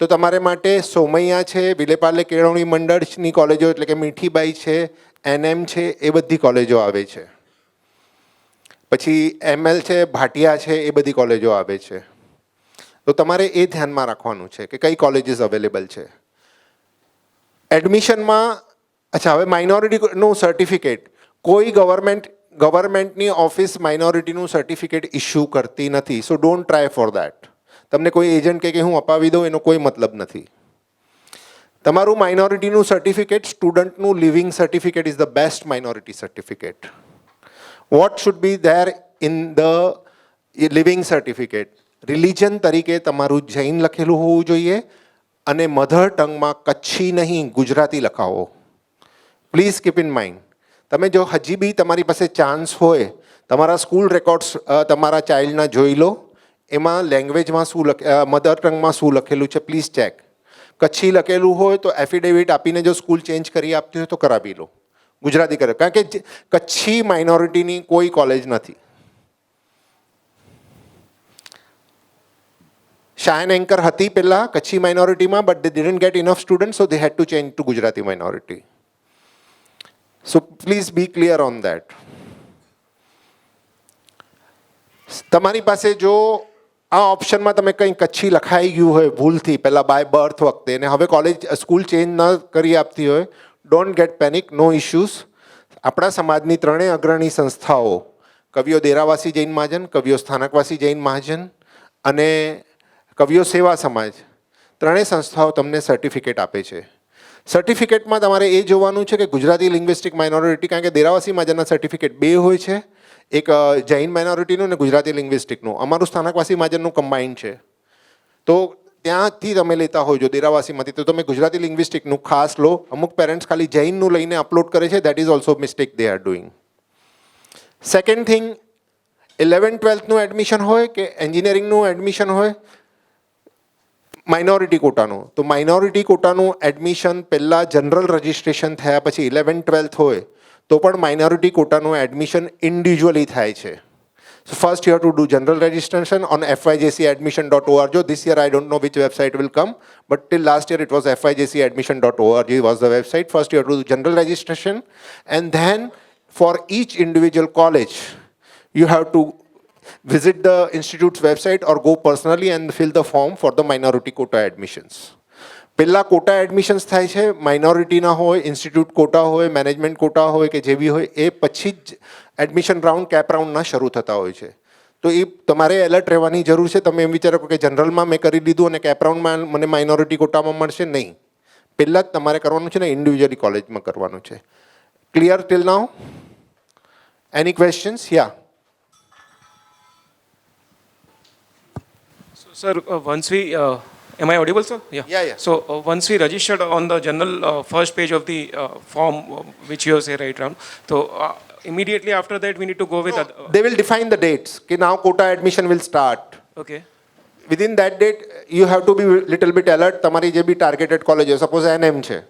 તો તમારે માટે સોમૈયા છે, વિલેપાર્લે કેળવણી મંડળની કોલેજો એટલે કે મીઠીબાઈ છે, NM છે, એ બધી કોલેજો આવે છે. પછી ML છે, ભાટિયા છે, એ બધી કોલેજો આવે છે. તો તમારે એ ધ્યાનમાં રાખવાનું છે કે કઈ કોલેજીસ અવેલેબલ છે. એડમિશનમાં અચ્છા, હવે માઇનોરિટીનું સર્ટિફિકેટ કોઈ ગવર્મેન્ટની ઓફિસ માઇનોરિટીનું સર્ટિફિકેટ ઇસ્યુ કરતી નથી. સો ડોન્ટ ટ્રાય ફોર દેટ. તમને કોઈ એજન્ટ કે હું અપાવી દઉં એનો કોઈ મતલબ નથી. તમારું માઇનોરિટીનું સર્ટિફિકેટ, સ્ટુડન્ટનું leaving certificate is the best minority certificate. What should be there in the leaving certificate? Religion તરીકે તમારું જૈન લખેલું હોવું જોઈએ અને મધર ટંગમાં કચ્છી નહીં ગુજરાતી લખાવો. Please keep in mind. તમે જો હજી બી તમારી પાસે ચાન્સ હોય, તમારા સ્કૂલ રેકોર્ડ્સ તમારા ચાઇલ્ડના જોઈ લો, એમાં લેંગ્વેજમાં શું મધર ટંગમાં શું લખેલું છે પ્લીઝ ચેક. કચ્છી લખેલું હોય તો એફિડેવિટ આપીને જો સ્કૂલ ચેન્જ કરી આપતી હોય તો કરાવી લો, ગુજરાતી કરે. કારણ કે કચ્છી માઇનોરિટીની કોઈ કોલેજ નથી. શાયન એન્કર હતી પહેલાં કચ્છી માઇનોરિટીમાં, but they didn't get enough student, so they had to change to Gujarati minority. So please be clear on that. તમારી પાસે જો આ ઓપ્શનમાં તમે કંઈ કચ્છી લખાઈ ગયું હોય ભૂલથી પહેલાં બાય બર્થ વખતે અને હવે કોલેજ સ્કૂલ ચેન્જ ન કરી આપતી હોય, don't get panic, no issues. આપણા સમાજની ત્રણેય અગ્રણી સંસ્થાઓ, કવિઓ દેરાવાસી જૈન મહાજન, કવિઓ સ્થાનકવાસી જૈન મહાજન અને કવિઓ સેવા સમાજ, ત્રણેય સંસ્થાઓ તમને સર્ટિફિકેટ આપે છે. સર્ટિફિકેટમાં તમારે એ જોવાનું છે કે ગુજરાતી લિંગ્વિસ્ટિક માઇનોરિટી, કારણ કે દેરાવાસી મહાજનના સર્ટિફિકેટ બે હોય છે, એક જૈન માઇનોરિટીનું અને ગુજરાતી લિંગ્વિસ્ટિકનું. અમારું સ્થાનકવાસી મહાજનનું કમ્બાઇન્ડ છે. તો ત્યાંથી તમે લેતા હોય જો દેરાવાસીમાંથી, તો તમે ગુજરાતી લિંગ્વિસ્ટિકનું ખાસ લો. અમુક પેરેન્ટ્સ ખાલી જૈનનું લઈને અપલોડ કરે છે, that is also mistake they are doing. Second thing, 11th 12thનું એડમિશન હોય કે એન્જિનિયરિંગનું એડમિશન હોય માઇનોરિટી કોટાનું, તો માઇનોરિટી કોટાનું એડમિશન પહેલાં જનરલ રજિસ્ટ્રેશન થયા પછી 11th 12th હોય તો પણ માઇનોરિટી કોટાનું એડમિશન ઇન્ડિવિજ્યુઅલી થાય છે. So first you have to do general registration on fyjcadmission.org. This year I don't know which website will come, but till last year it was fyjcadmission.org was the website. First you have to do general registration, and then for each individual college you have to visit the institute's website or go personally and fill the form for the minority quota admissions. પહેલાં quota admissions થાય છે, માઇનોરિટીના હોય, institute quota હોય, management quota હોય કે જે બી હોય એ પછી જ એડમિશન રાઉન્ડ કેપ રાઉન્ડના શરૂ થતા હોય છે. તો એ તમારે એલર્ટ રહેવાની જરૂર છે. તમે એમ વિચારો કે જનરલમાં મેં કરી લીધું અને કેપ રાઉન્ડમાં મને માઇનોરિટી કોટામાં મળશે, નહીં. પહેલાં જ તમારે કરવાનું છે ને ઇન્ડિવિજ્યુઅલી કોલેજમાં કરવાનું છે. Clear till now? Any questions? Yeah. Sir, once we, am I audible, sir? Yeah. So once we registered on the general first page of the form, which you say right around, so immediately after that we need to go with. They will define the dates. Okay, now quota admission will start. Okay. Within that date, you have to be little bit alert. તમારી જે બી targeted college હોય, suppose NM છે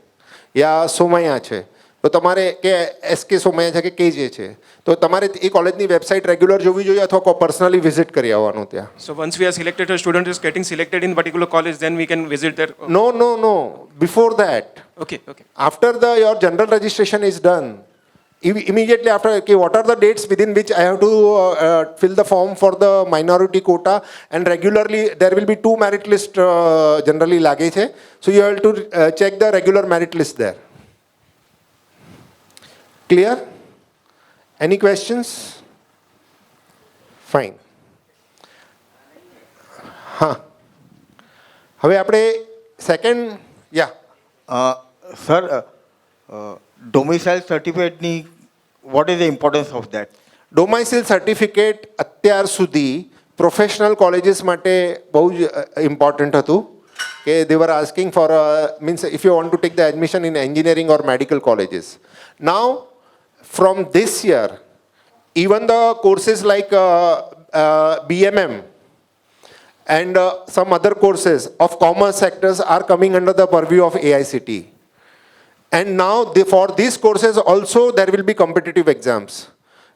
યા સોમૈયા છે, તો તમારે કે SK Somaiya છે કે KJ છે, તો તમારે એ કોલેજની વેબસાઇટ રેગ્યુલર જોવી જોઈએ અથવા પર્સનલી વિઝિટ કરી આવવાનું ત્યાં. So once we are selected, a student is getting selected in particular college, then we can visit there. No. Before that. Okay. After your general registration is done, immediately after, okay, what are the dates within which I have to fill the form for the minority quota, and regularly there will be 2 merit list generally લાગે છે, so you have to check the regular merit list there. Clear? Any questions? Fine. હા, હવે આપણે second. Yeah Sir, domicile certificate ni, what is the importance of that? Domicile certificate અત્યાર સુધી professional colleges માટે બહુ જ ઇમ્પોર્ટન્ટ હતું કે they were asking for means if you want to take the admission in engineering or medical colleges. Now from this year, even the courses like BMM and some other courses of commerce sectors are coming under the purview of AICT. And now for these courses also there will be competitive exams.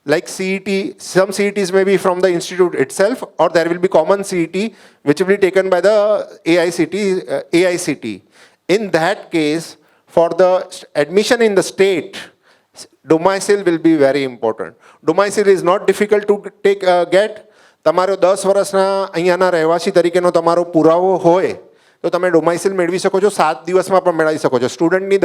Like CET, some CETs may be from the institute itself, or there will be common CET which will be taken by the AICT. In that case, for the admission in the state, domicile will be very important. Domicile is not difficult to get. તમારો 10 વર્ષના અહીંયાના રહેવાસી તરીકેનો તમારો પુરાવો હોય તો તમે ડોમાઇસિલ મેળવી શકો છો, 7 દિવસમાં પણ મેળવી શકો છો. સ્ટુડન્ટની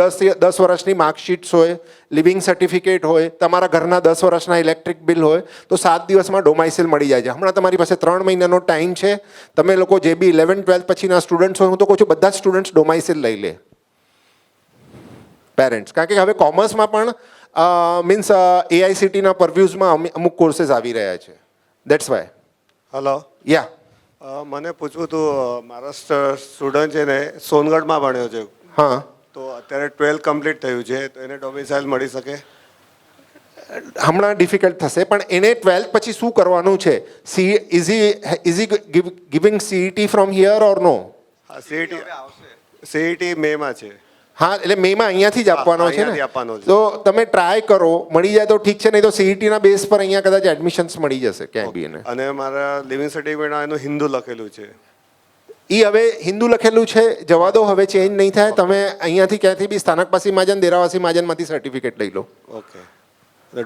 10 વર્ષની માર્કશીટ્સ હોય, લિવિંગ સર્ટિફિકેટ હોય, તમારા ઘરના 10 વર્ષના ઇલેક્ટ્રિક બિલ હોય, તો 7 દિવસમાં ડોમાઇસિલ મળી જાય છે. હમણાં તમારી પાસે 3 મહિનાનો ટાઈમ છે. તમે લોકો જે બી 11-12 પછીના સ્ટુડન્ટ્સ હોય, હું તો કહું છું બધા જ સ્ટુડન્ટ્સ ડોમાઇસિલ લઈ લે, પેરેન્ટ્સ. કારણ કે હવે કોમર્સમાં પણ મીન્સ AICTના પરવ્યુઝમાં અમુક કોર્सेस આવી રહ્યા છે. That's why. હલો. યા. મને પૂછવું હતું, મારા સ્ટુડન્ટ છે ને સોનગઢમાં ભણ્યો છે. હા. તો અત્યારે 12 કમ્પ્લીટ થયું છે, તો એને ડોમિસાઇલ મળી સકે? હમણાં ડિફિકલ્ટ થશે, પણ એને 12th પછી શું કરવાનું છે? Is he giving CET from here or no? CET મેમાં છે. હા, એટલે મેમાં અહીંયાથી જ આપવાનો છે ને, તો તમે ટ્રાય કરો, મળી જાય તો ઠીક છે, નહીં તો CETના બેઝ પર અહીંયા કદાચ એડમિશન્સ મળી જશે ક્યાંય બી. અને મારા લિવિંગ સર્ટિફિકેટમાં એનું હિન્દુ લખેલું છે. એ હવે હિન્દુ લખેલું છે, જવા દો, હવે ચેન્જ નહીં થાય. તમે અહીંયાથી ક્યાંથી બી સ્થાનકવાસી મહાજન, દેરાવાસી મહાજનમાંથી સર્ટિફિકેટ લઈ લો. Okay.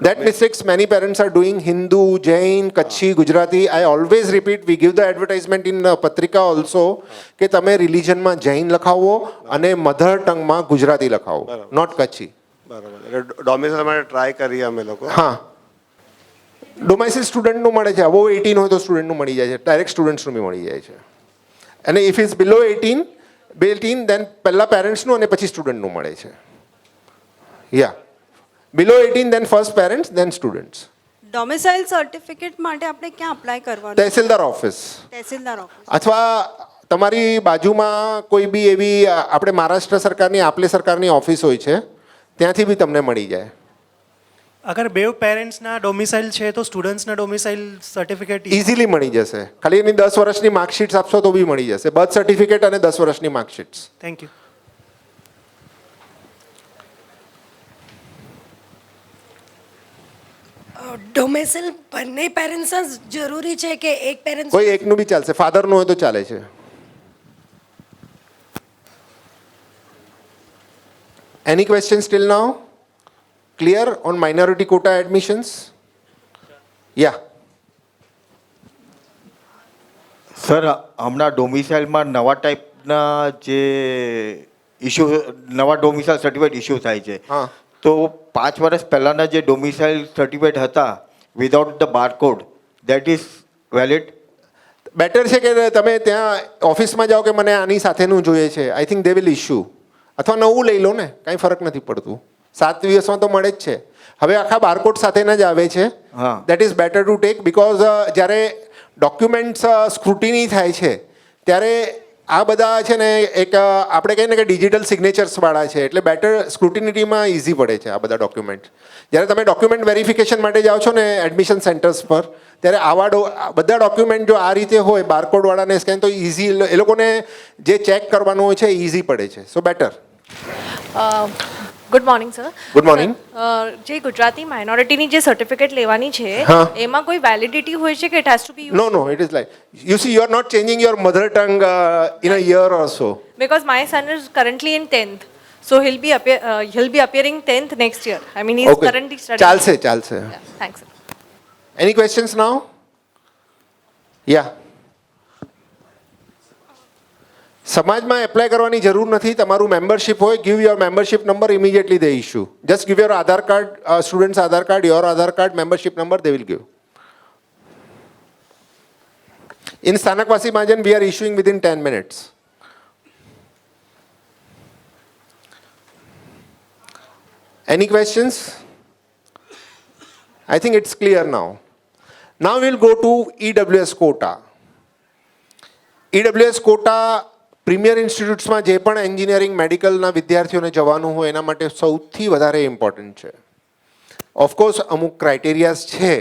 That mistakes many parents are doing. Hindu, Jain, Kachhi, Gujarati. I always repeat, we give the advertisement in Patrika also કે તમે રિલિજનમાં જૈન લખાવો અને મધર ટંગમાં ગુજરાતી લખાવો, નોટ કચ્છી. બરાબર. ડોમિસાઇલ માટે ટ્રાય કરીએ અમે લોકો. હા, ડોમાઇસિલ સ્ટુડન્ટનું મળે છે. અબોવ 18 હોય તો સ્ટુડન્ટનું મળી જાય છે, ડાયરેક્ટ સ્ટુડન્ટ્સનું બી મળી જાય છે. અને ઇફ ઇઝ બિલો 18 દેન પહેલાં પેરેન્ટ્સનું અને પછી સ્ટુડન્ટનું મળે છે. યા. Below 18, then first parents, then students. Domicile certificate માટે આપણે ક્યાં અપ્લાય કરવાનું? તહેસીલદાર ઓફિસ. તહેસીલદાર ઓફિસ અથવા તમારી બાજુમાં કોઈ બી એવી આપણે મહારાષ્ટ્ર સરકારની, આપલે સરકારની ઓફિસ હોય છે, ત્યાંથી બી તમને મળી જાય. અગર બે પેરેન્ટ્સના ડોમિસાઇલ છે તો સ્ટુડન્ટ્સના ડોમિસાઇલ સર્ટિફિકેટ ઇઝીલી મળી જશે. ખાલી એની 10 વર્ષની માર્કશીટ્સ આપશો તો બી મળી જશે. બર્થ સર્ટિફિકેટ અને 10 વર્ષની માર્કશીટ્સ. Thank you. ડોમેસિલ બંને પેરેન્ટ્સ જરૂરી છે કે એક પેરેન્ટ્સ કોઈ એકનું બી ચાલશે, ફાધરનું હોય તો ચાલે છે. Any questions till now? Clear on minority quota admissions? Yeah. Sir હમણાં ડોમિસાઇલમાં નવા ટાઈપના જે ઇસ્યુ, નવા ડોમિસાઇલ સર્ટિફિકેટ ઇસ્યુ થાય છે, હા. તો 5 વર્ષ પહેલાંના જે ડોમિસાઇલ સર્ટિફિકેટ હતા without the barcode, that is valid? Better છે કે તમે ત્યાં ઓફિસમાં જાઓ કે મને આની સાથેનું જોઈએ છે, I think they will issue, અથવા નવું લઈ લો ને, કાંઈ ફરક નથી પડતું. 7 દિવસમાં તો મળે જ છે. હવે આખા બારકોડ સાથેના જ આવે છે. હા. That is better to take, because જ્યારે ડોક્યુમેન્ટ્સ સ્ક્રુટિની થાય છે ત્યારે આ બધા છે ને એક આપણે કહીએ ને કે ડિજિટલ સિગ્નેચર્સવાળા છે, એટલે બેટર સ્ક્રુટિનિટીમાં ઇઝી પડે છે આ બધા ડોક્યુમેન્ટ. જ્યારે તમે ડોક્યુમેન્ટ વેરિફિકેશન માટે જાઓ છો ને એડમિશન સેન્ટર્સ પર, ત્યારે આવા બધા ડોક્યુમેન્ટ જો આ રીતે હોય બારકોડવાળાને સ્કેન, તો ઇઝી એ લોકોને જે ચેક કરવાનું હોય છે ઇઝી પડે છે. So better. Good morning sir. Good morning. જે ગુજરાતી માઇનોરિટીની જે સર્ટિફિકેટ લેવાની છે હા. એમાં કોઈ વેલિડિટી હોય છે કે it has to be No, it is like, you see, you are not changing your mother tongue in a year or so. because my son is currently in 10th, so he'll be appearing 10th next year. I mean he's Okay. currently studying. ચાલશે. Yeah, thanks sir. Any questions now? Yeah. સમાજમાં apply કરવાની જરૂર નથી. તમારું membership હોય, give your membership number, immediately they issue. Just give your Aadhaar card, students Aadhaar card, your Aadhaar card, membership number, they will give. In Stanakvasi Majan, we are issuing within 10 minutes. Any questions? I think it's clear now. Now we'll go to EWS quota. EWS quota premier ઇન્સ્ટિટ્યૂટ્સમાં જે પણ engineering મેડિકલના વિદ્યાર્થીઓને જવાનું હોય એના માટે સૌથી વધારે ઇમ્પોર્ટન્ટ છે. ઓફકોર્સ અમુક ક્રાઇટેરિયાઝ છે,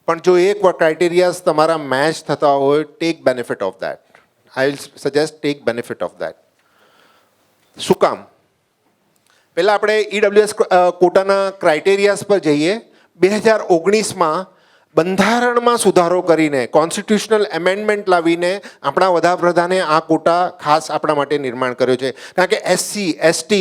પણ જો એક ક્રાઇટેરિયાઝ તમારા મેચ થતા હોય, take benefit of that. I will suggest take benefit of that. શું કામ? પહેલાં આપણે EWS કોટાના ક્રાઇટેરિયાઝ પર જઈએ. 2019માં બંધારણમાં સુધારો કરીને, કોન્સ્ટિટ્યુશનલ એમેન્ડમેન્ટ લાવીને આપણા વડાપ્રધાને આ કોટા ખાસ આપણા માટે નિર્માણ કર્યો છે. કારણ કે SC, ST,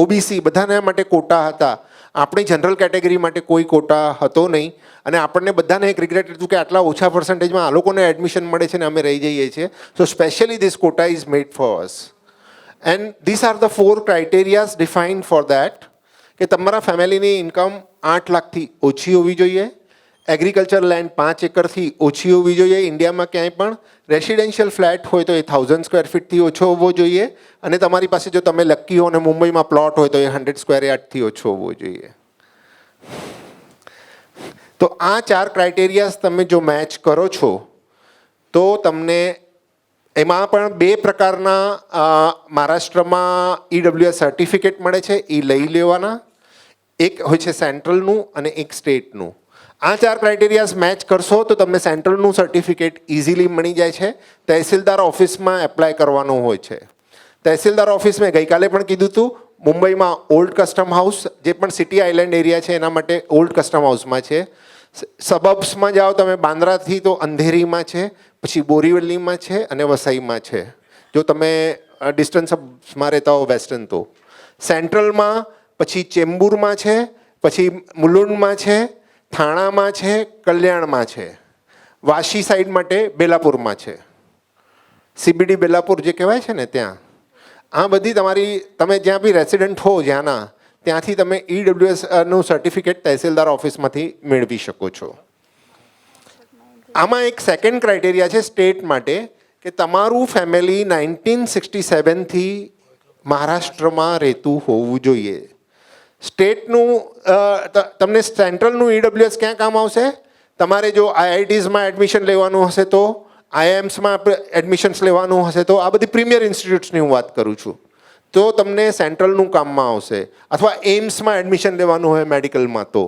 OBC બધાના માટે કોટા હતા. આપણી જનરલ કેટેગરી માટે કોઈ કોટા હતો નહીં, અને આપણને બધાને એક રિગ્રેટ હતું કે આટલા ઓછા પર્સન્ટેજમાં આ લોકોને એડમિશન મળે છે ને અમે રહી જઈએ છીએ. So specially this quota is made for us. And this are the 4 criterias defined for that, કે તમારા ફેમિલીની ઇન્કમ 8 લાખથી ઓછી હોવી જોઈએ, એગ્રીકલ્ચર લેન્ડ 5 એકરથી ઓછી હોવી જોઈએ ઇન્ડિયામાં ક્યાંય પણ, રેસિડેન્શિયલ ફ્લેટ હોય તો એ 1000 સ્ક્વેર ફીટથી ઓછો હોવો જોઈએ, અને તમારી પાસે જો તમે લકી હો અને મુંબઈમાં પ્લોટ હોય તો એ 100 સ્ક્વેર યાર્ડથી ઓછો હોવો જોઈએ. તો આ 4 ક્રાઇટેરિયાઝ તમે જો મેચ કરો છો તો તમને એમાં પણ 2 પ્રકારના મહારાષ્ટ્રમાં EWS સર્ટિફિકેટ મળે છે, એ લઈ લેવાના. એક હોય છે સેન્ટ્રલનું અને એક સ્ટેટનું. આ 4 ક્રાઇટેરિયાઝ મેચ કરશો તો તમને સેન્ટ્રલનું સર્ટિફિકેટ ઇઝીલી મળી જાય છે. તહેસીલદાર ઓફિસમાં એપ્લાય કરવાનું હોય છે. તહેસીલદાર ઓફિસ મેં ગઈકાલે પણ કીધું હતું, મુંબઈમાં ઓલ્ડ કસ્ટમ હાઉસ, જે પણ સિટી આઇલેન્ડ એરિયા છે એના માટે ઓલ્ડ કસ્ટમ હાઉસમાં છે. સબબ્સમાં જાઓ તમે બાંદ્રાથી તો અંધેરીમાં છે, પછી બોરીવલીમાં છે અને વસઈમાં છે, જો તમે ડિસ્ટન્સ સબમાં રહેતા હો વેસ્ટર્ન તો. સેન્ટ્રલમાં પછી ચેમ્બુરમાં છે, પછી મુલુંડમાં છે, થાણામાં છે, કલ્યાણમાં છે. વાશી સાઈડ માટે બેલાપુરમાં છે, CBD બેલાપુર જે કહેવાય છે ને ત્યાં. આ બધી તમારી, તમે જ્યાં બી રેસિડન્ટ હો જ્યાંના, ત્યાંથી તમે EWSનું સર્ટિફિકેટ તહેસીલદાર ઓફિસમાંથી મેળવી શકો છો. આમાં એક સેકન્ડ ક્રાઇટેરિયા છે સ્ટેટ માટે, કે તમારું ફેમિલી 1967થી મહારાષ્ટ્રમાં રહેતું હોવું જોઈએ. સ્ટેટનું તમને સેન્ટ્રલનું EWS ક્યાં કામ આવશે? તમારે જો IITsમાં એડમિશન લેવાનું હશે તો, IIMsમાં એડમિશન્સ લેવાનું હશે તો, આ બધી પ્રીમિયર ઇન્સ્ટિટ્યૂટ્સની હું વાત કરું છું, તો તમને સેન્ટ્રલનું કામમાં આવશે. અથવા એમ્સમાં એડમિશન લેવાનું હોય મેડિકલમાં તો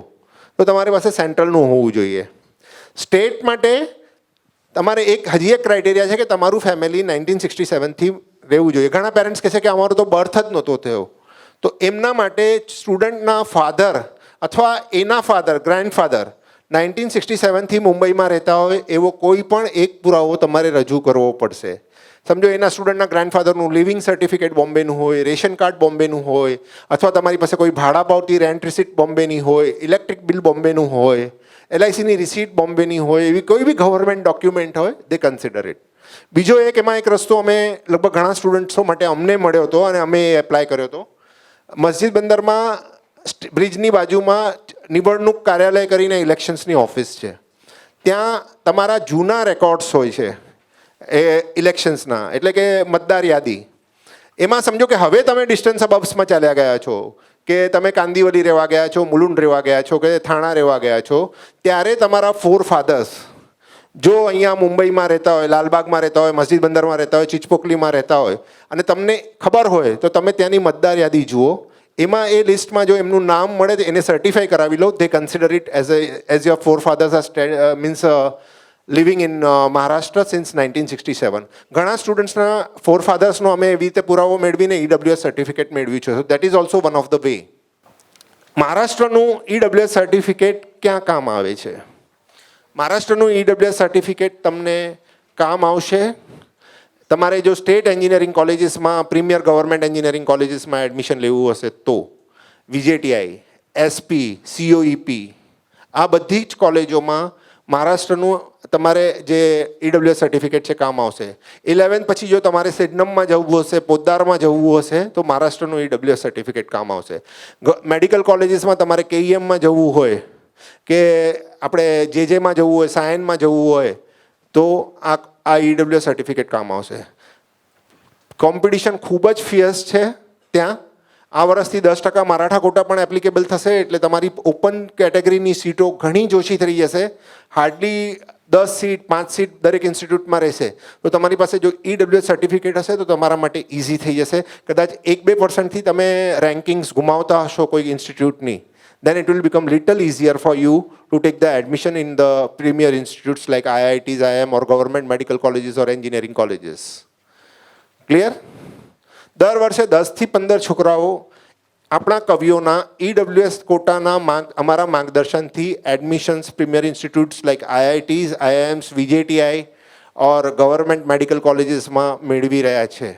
તમારી પાસે સેન્ટ્રલનું હોવું જોઈએ. સ્ટેટ માટે તમારે હજી એક ક્રાઇટેરિયા છે કે તમારું ફેમિલી 1967થી રહેવું જોઈએ. ઘણા પેરેન્ટ્સ કહે છે કે અમારો તો બર્થ જ નહોતો થયો, તો એમના માટે સ્ટુડન્ટના ફાધર અથવા એના ફાધર, ગ્રેન્ડફાધર 1967થી મુંબઈમાં રહેતા હોય એવો કોઈ પણ એક પુરાવો તમારે રજૂ કરવો પડશે. સમજો એના સ્ટુડન્ટના ગ્રાન્ડફાધરનું લિવિંગ સર્ટિફિકેટ બોમ્બેનું હોય, રેશન કાર્ડ બોમ્બેનું હોય, અથવા તમારી પાસે કોઈ ભાડા પાવતી રેન્ટ રિસીટ બોમ્બેની હોય, ઇલેક્ટ્રિક બિલ બોમ્બેનું હોય, LICની રિસીટ બોમ્બેની હોય, એવી કોઈ બી ગવર્મેન્ટ ડોક્યુમેન્ટ હોય, દે કન્સિડર ઇટ. બીજો એમાં એક રસ્તો અમે લગભગ ઘણા સ્ટુડન્ટ્સો માટે અમને મળ્યો હતો અને અમે એ એપ્લાય કર્યો હતો. મસ્જિદ બંદરમાં બ્રિજની બાજુમાં નિવડણૂક કાર્યાલય કરીને ઇલેક્શન્સની ઓફિસ છે. ત્યાં તમારા જૂના રેકોર્ડ્સ હોય છે એ ઇલેક્શન્સના, એટલે કે મતદાર યાદી. એમાં સમજો કે હવે તમે ડિસ્ટન્સ અબબ્સમાં ચાલ્યા ગયા છો, કે તમે કાંદીવલી રહેવા ગયા છો, મુલુંડ રહેવા ગયા છો, કે થાણા રહેવા ગયા છો, ત્યારે તમારા ફોર ફાધર્સ જો અહીંયા મુંબઈમાં રહેતા હોય, લાલબાગમાં રહેતા હોય, મસ્જિદ બંદરમાં રહેતા હોય, ચીચપોકલીમાં રહેતા હોય અને તમને ખબર હોય તો તમે ત્યાંની મતદાર યાદી જુઓ. એમાં એ લિસ્ટમાં જો એમનું નામ મળે તો એને સર્ટિફાઈ કરાવી લો. They consider it as your forefathers are means living in Maharashtra since 1967. ઘણા સ્ટુડન્ટ્સના ફોર ફાધર્સનો અમે એવી રીતે પુરાવો મેળવીને EWS સર્ટિફિકેટ મેળવ્યું છે. So that is also one of the way. મહારાષ્ટ્રનું EWS સર્ટિફિકેટ ક્યાં કામ આવે છે? મહારાષ્ટ્રનું EWS સર્ટિફિકેટ તમને કામ આવશે તમારે જો સ્ટેટ એન્જિનિયરિંગ કોલેજીસમાં, પ્રીમિયર ગવર્મેન્ટ એન્જિનિયરિંગ કોલેજીસમાં એડમિશન લેવું હશે તો. VJTI, SP, COEP આ બધી જ કોલેજોમાં મહારાષ્ટ્રનું તમારે જે EWS સર્ટિફિકેટ છે કામ આવશે. 11th પછી જો તમારે સિડનમમાં જવું હશે, પોદ્દારમાં જવું હશે તો મહારાષ્ટ્રનું EWS સર્ટિફિકેટ કામ આવશે. મેડિકલ કોલેજીસમાં તમારે KEMમાં જવું હોય કે આપણે JJમાં જવું હોય, સાયન્સમાં જવું હોય તો આ EWS સર્ટિફિકેટ કામ આવશે. કોમ્પિટિશન ખૂબ જ ફિયર્સ છે ત્યાં. આ વર્ષથી 10% મરાઠા કોટા પણ એપ્લિકેબલ થશે, એટલે તમારી ઓપન કેટેગરીની સીટો ઘણી જ ઓછી થઈ જશે. હાર્ડલી 10 સીટ, 5 સીટ દરેક ઇન્સ્ટિટ્યૂટમાં રહેશે. તો તમારી પાસે જો EWS સર્ટિફિકેટ હશે તો તમારા માટે ઇઝી થઈ જશે. કદાચ 1-2%થી તમે રેન્કિંગ્સ ગુમાવતા હશો કોઈ ઇન્સ્ટિટ્યૂટની, then it will become little easier for you to take the admission in the premier institutes like IITs, IIM or government medical colleges or engineering colleges. Clear? દર વર્ષે 10થી 15 છોકરાઓ આપણા કવિઓના EWS કોટાના અમારા માર્ગદર્શનથી admissions premier institutes like IITs, IIMs, VJTI or government medical કોલેજીસમાં મેળવી રહ્યા છે.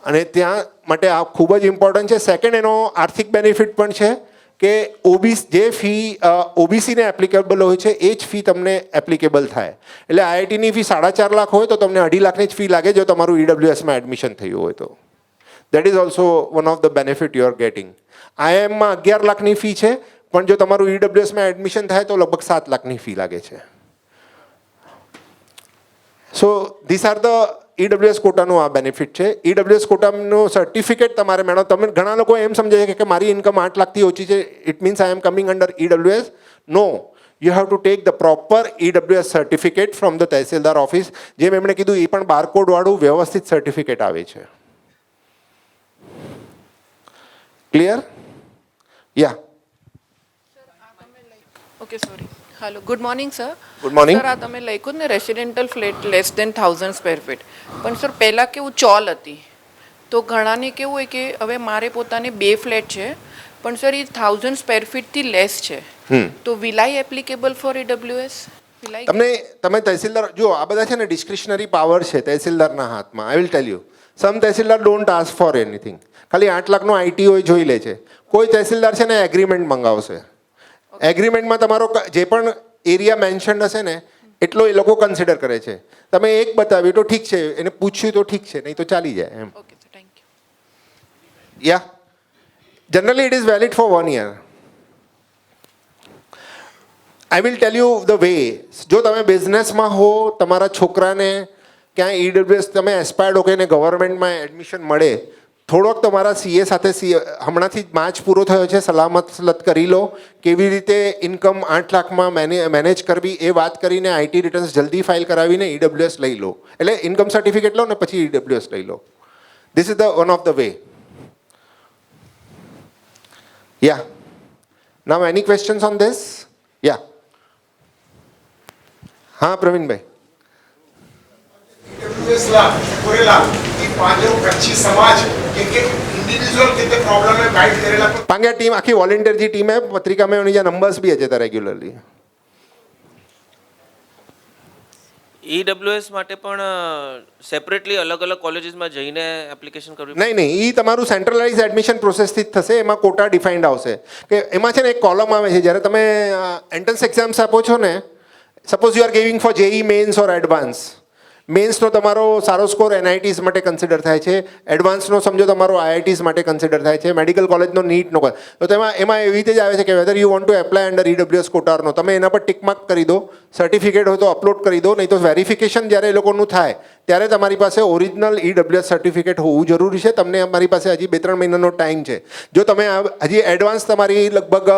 અને ત્યાં માટે આ ખૂબ જ ઇમ્પોર્ટન્ટ છે. સેકન્ડ, એનો આર્થિક બેનિફિટ પણ છે કે જે ફી OBCને એપ્લિકેબલ હોય છે એ જ ફી તમને એપ્લિકેબલ થાય. એટલે IITની ફી 4.5 લાખ હોય તો તમને 2.5 લાખની જ ફી લાગે જો તમારું EWSમાં એડમિશન થયું હોય તો. That is also one of the benefit you are getting. IIMમાં 11 લાખની ફી છે, પણ જો તમારું EWSમાં એડમિશન થાય તો લગભગ 7 લાખની ફી લાગે છે. So this are the EWS કોટાનું આ બેનિફિટ છે. EWS કોટાનું સર્ટિફિકેટ તમારે મેળવો. તમે ઘણા લોકો એમ સમજે છે કે મારી ઇન્કમ 8 લાખથી ઓછી છે, it means I am coming under EWS. No, you have to take the proper EWS certificate from the tahsildar office. જેમ એમણે કીધું એ પણ બારકોડવાળું વ્યવસ્થિત સર્ટિફિકેટ આવે છે. Clear? Yeah. Okay, sorry. Hello, good morning sir. Good morning. Sir, આ તમે લખ્યું ને residential flat less than 1000 square feet, પણ સર પહેલાં કેવું ચોલ હતી, તો ઘણાને કેવું હોય કે હવે મારે પોતાને 2 ફ્લેટ છે પણ સર એ 1000 સ્ક્વેર ફીટથી લેસ છે, તો will I applicable for EWS? તમે તહેસીલદાર જો આ બધા છે ને ડિસ્ક્રિશનરી પાવર છે તહેસીલદારના હાથમાં. I will tell you, some tahsildar don't ask for anything. ખાલી 8 લાખનો ITO જોઈ લે છે. કોઈ તહેસીલદાર છે ને એગ્રીમેન્ટ મંગાવશે. એગ્રીમેન્ટમાં તમારો જે પણ એરિયા મેન્શન હશે ને એટલો એ લોકો કન્સિડર કરે છે. તમે એક બતાવ્યું તો ઠીક છે, એને પૂછ્યું તો ઠીક છે, નહીં તો ચાલી જાય એમ. Okay sir, thank you. Yeah, generally it is valid for 1 year. I will tell you the way. જો તમે બિઝનેસમાં હો, તમારા છોકરાને ક્યાંય EWS તમે એસ્પાયર્ડ હો કે એને ગવર્મેન્ટમાં એડમિશન મળે, થોડોક તમારા CA સાથે હમણાંથી જ માર્ચ પૂરો થયો છે, સલામત કરી લો. કેવી રીતે ઇન્કમ 8 લાખમાં મેનેજ કરવી એ વાત કરીને IT રિટર્ન્સ જલ્દી ફાઇલ કરાવીને EWS લઈ લો. એટલે ઇન્કમ સર્ટિફિકેટ લો ને પછી EWS લઈ લો. This is the one of the way. Yeah, now any questions on this? Yeah. હા પ્રવીણભાઈ. પાંગ્યા ટીમ આખી વોલેंटियर जी टीम है. पत्रिका में उन्हें नंबर्स भी अचे था रेगुलरली. EWS માટે પણ સેપરેટલી અલગ અલગ કોલેજીસમાં જઈને એપ્લિકેશન કરવી? નહીં નહીં, એ તમારું સેન્ટ્રલાઇઝ એડમિશન પ્રોસેસથી જ થશે. એમાં કોટા ડિફાઇન્ડ આવશે કે એમાં છે ને એક કોલમ આવે છે જ્યારે તમે એન્ટ્રન્સ એક્ઝામ્સ આપો છો ને, suppose you are giving for JEE Mains or Advance. મેન્સનો તમારો સારો સ્કોર NITs માટે કન્સિડર થાય છે, એડવાન્સનો સમજો તમારો IITs માટે કન્સિડર થાય છે, મેડિકલ કોલેજનો નીટનો. તો એમાં એવી રીતે જ આવે છે કે whether you want to apply under EWS કોટાનો, તમે એના પર ટિક માર્ક કરી દો, સર્ટિફિકેટ હોય તો અપલોડ કરી દો, નહીં તો વેરિફિકેશન જ્યારે એ લોકોનું થાય ત્યારે તમારી પાસે ઓરિજિનલ EWS સર્ટિફિકેટ હોવું જરૂરી છે. તમને અમારી પાસે હજી 2-3 મહિનાનો ટાઈમ છે. જો તમે હજી એડવાન્સ તમારી લગભગ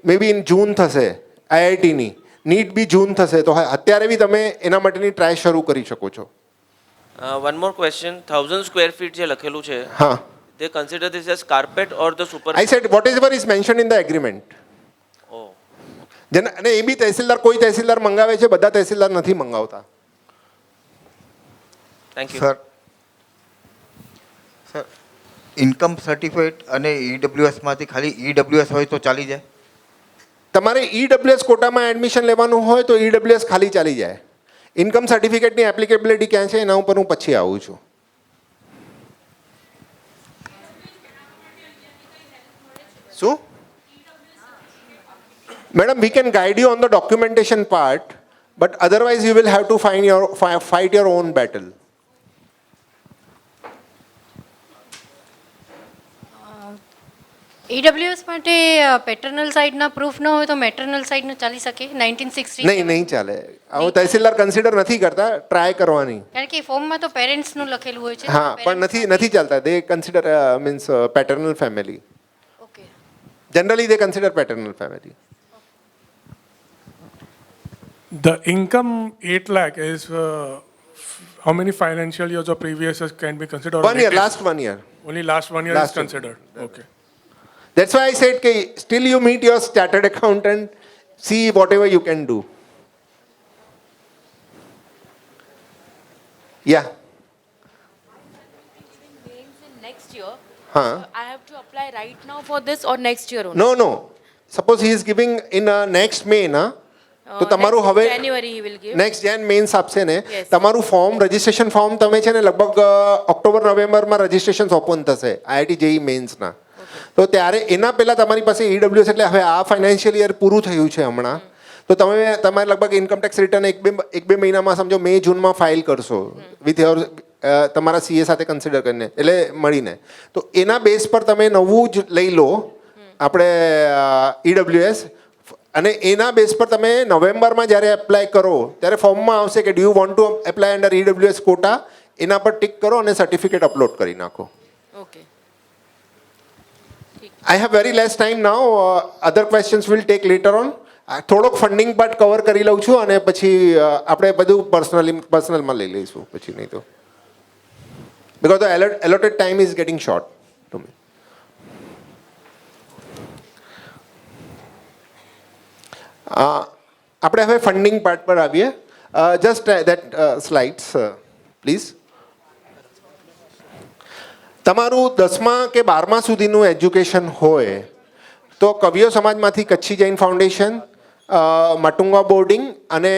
મે બી ઇન જૂન થશે, IITની નીટ બી જૂન થશે, તો અત્યારે બી તમે એના માટેની ટ્રાય શરૂ કરી શકો છો. One more question, 1000 square fit જે લખેલું છે, હા, they consider this as carpet or the super? I said whatever is mentioned in the agreement. Oh. અને એ બી તહેસીલદાર, કોઈ તહેસીલદાર મંગાવે છે, બધા તહેસીલદાર નથી મંગાવતા. Thank you. Sir income certificate અને EWS માંથી ખાલી EWS હોય તો ચાલી જાય? તમારે EWS કોટામાં એડમિશન લેવાનું હોય તો EWS ખાલી ચાલી જાય. ઇન્કમ સર્ટિફિકેટની એપ્લિકેબિલિટી ક્યાં છે એના ઉપર હું પછી આવું છું. શું madam, we can guide you on the documentation part, but otherwise you will have to fight your own battle. EWS માટે પેટર્નલ સાઇડના પ્રૂફ ન હોય તો મેટર્નલ સાઇડનું ચાલી શકે? 1960 નહીં ચાલે. આવું તહેસીલદાર કન્સિડર નથી કરતા, ટ્રાય કરવાની. કારણ કે ફોર્મમાં તો પેરેન્ટ્સનું લખેલું હોય છે. હા, પણ નથી ચાલતા. They consider means paternal family. Okay. Generally they consider paternal family. The income 8 lakh is how many financial years or previous years can be considered? 1 year, last 1 year. Only last 1 year Last is considered. Okay. That's why I said कि still you meet your chartered accountant, see whatever you can do. Yeah. Next year. Huh? I have to apply right now for this or next year only? No. Suppose he is giving in next May na. તો તમારું હવે January he will give. Next જેન મેન્સ આપશે ને, Yes. તમારું form registration form તમે છે ને લગભગ ઓક્ટોબર નવેમ્બરમાં રજિસ્ટ્રેશન ઓપન થશે IIT JEE મેન્સના. તો ત્યારે એના પહેલાં તમારી પાસે EWS, એટલે હવે આ ફાઇનાન્શિયલ યર પૂરું થયું છે હમણાં, તો તમારે લગભગ ઇન્કમટેક્સ રિટર્ન એક બે મહિનામાં સમજો મે જૂનમાં ફાઇલ કરશો વિથ યોર તમારા CA સાથે કન્સિડર કરીને, એટલે મળીને. તો એના બેઝ પર તમે નવું જ લઈ લો આપણે EWS, અને એના બેઝ પર તમે નવેમ્બરમાં જ્યારે એપ્લાય કરો ત્યારે ફોર્મમાં આવશે કે do you want to apply under EWS quota, એના પર ટિક કરો અને સર્ટિફિકેટ અપલોડ કરી નાખો. Okay. I have very less time now. Other questions will take later on. થોડોક ફંડિંગ પાર્ટ કવર કરી લઉં છું અને પછી આપણે બધું પર્સનલમાં લઈ લઈશું પછી, નહીં તો because the allotted time is getting short to me. આપણે હવે ફંડિંગ પાર્ટ પર આવીએ. Just that slides please. તમારું 10મા કે 12મા સુધીનું એજ્યુકેશન હોય તો કવિઓ સમાજમાંથી કચ્છી જૈન ફાઉન્ડેશન, માટુંગા બોર્ડિંગ અને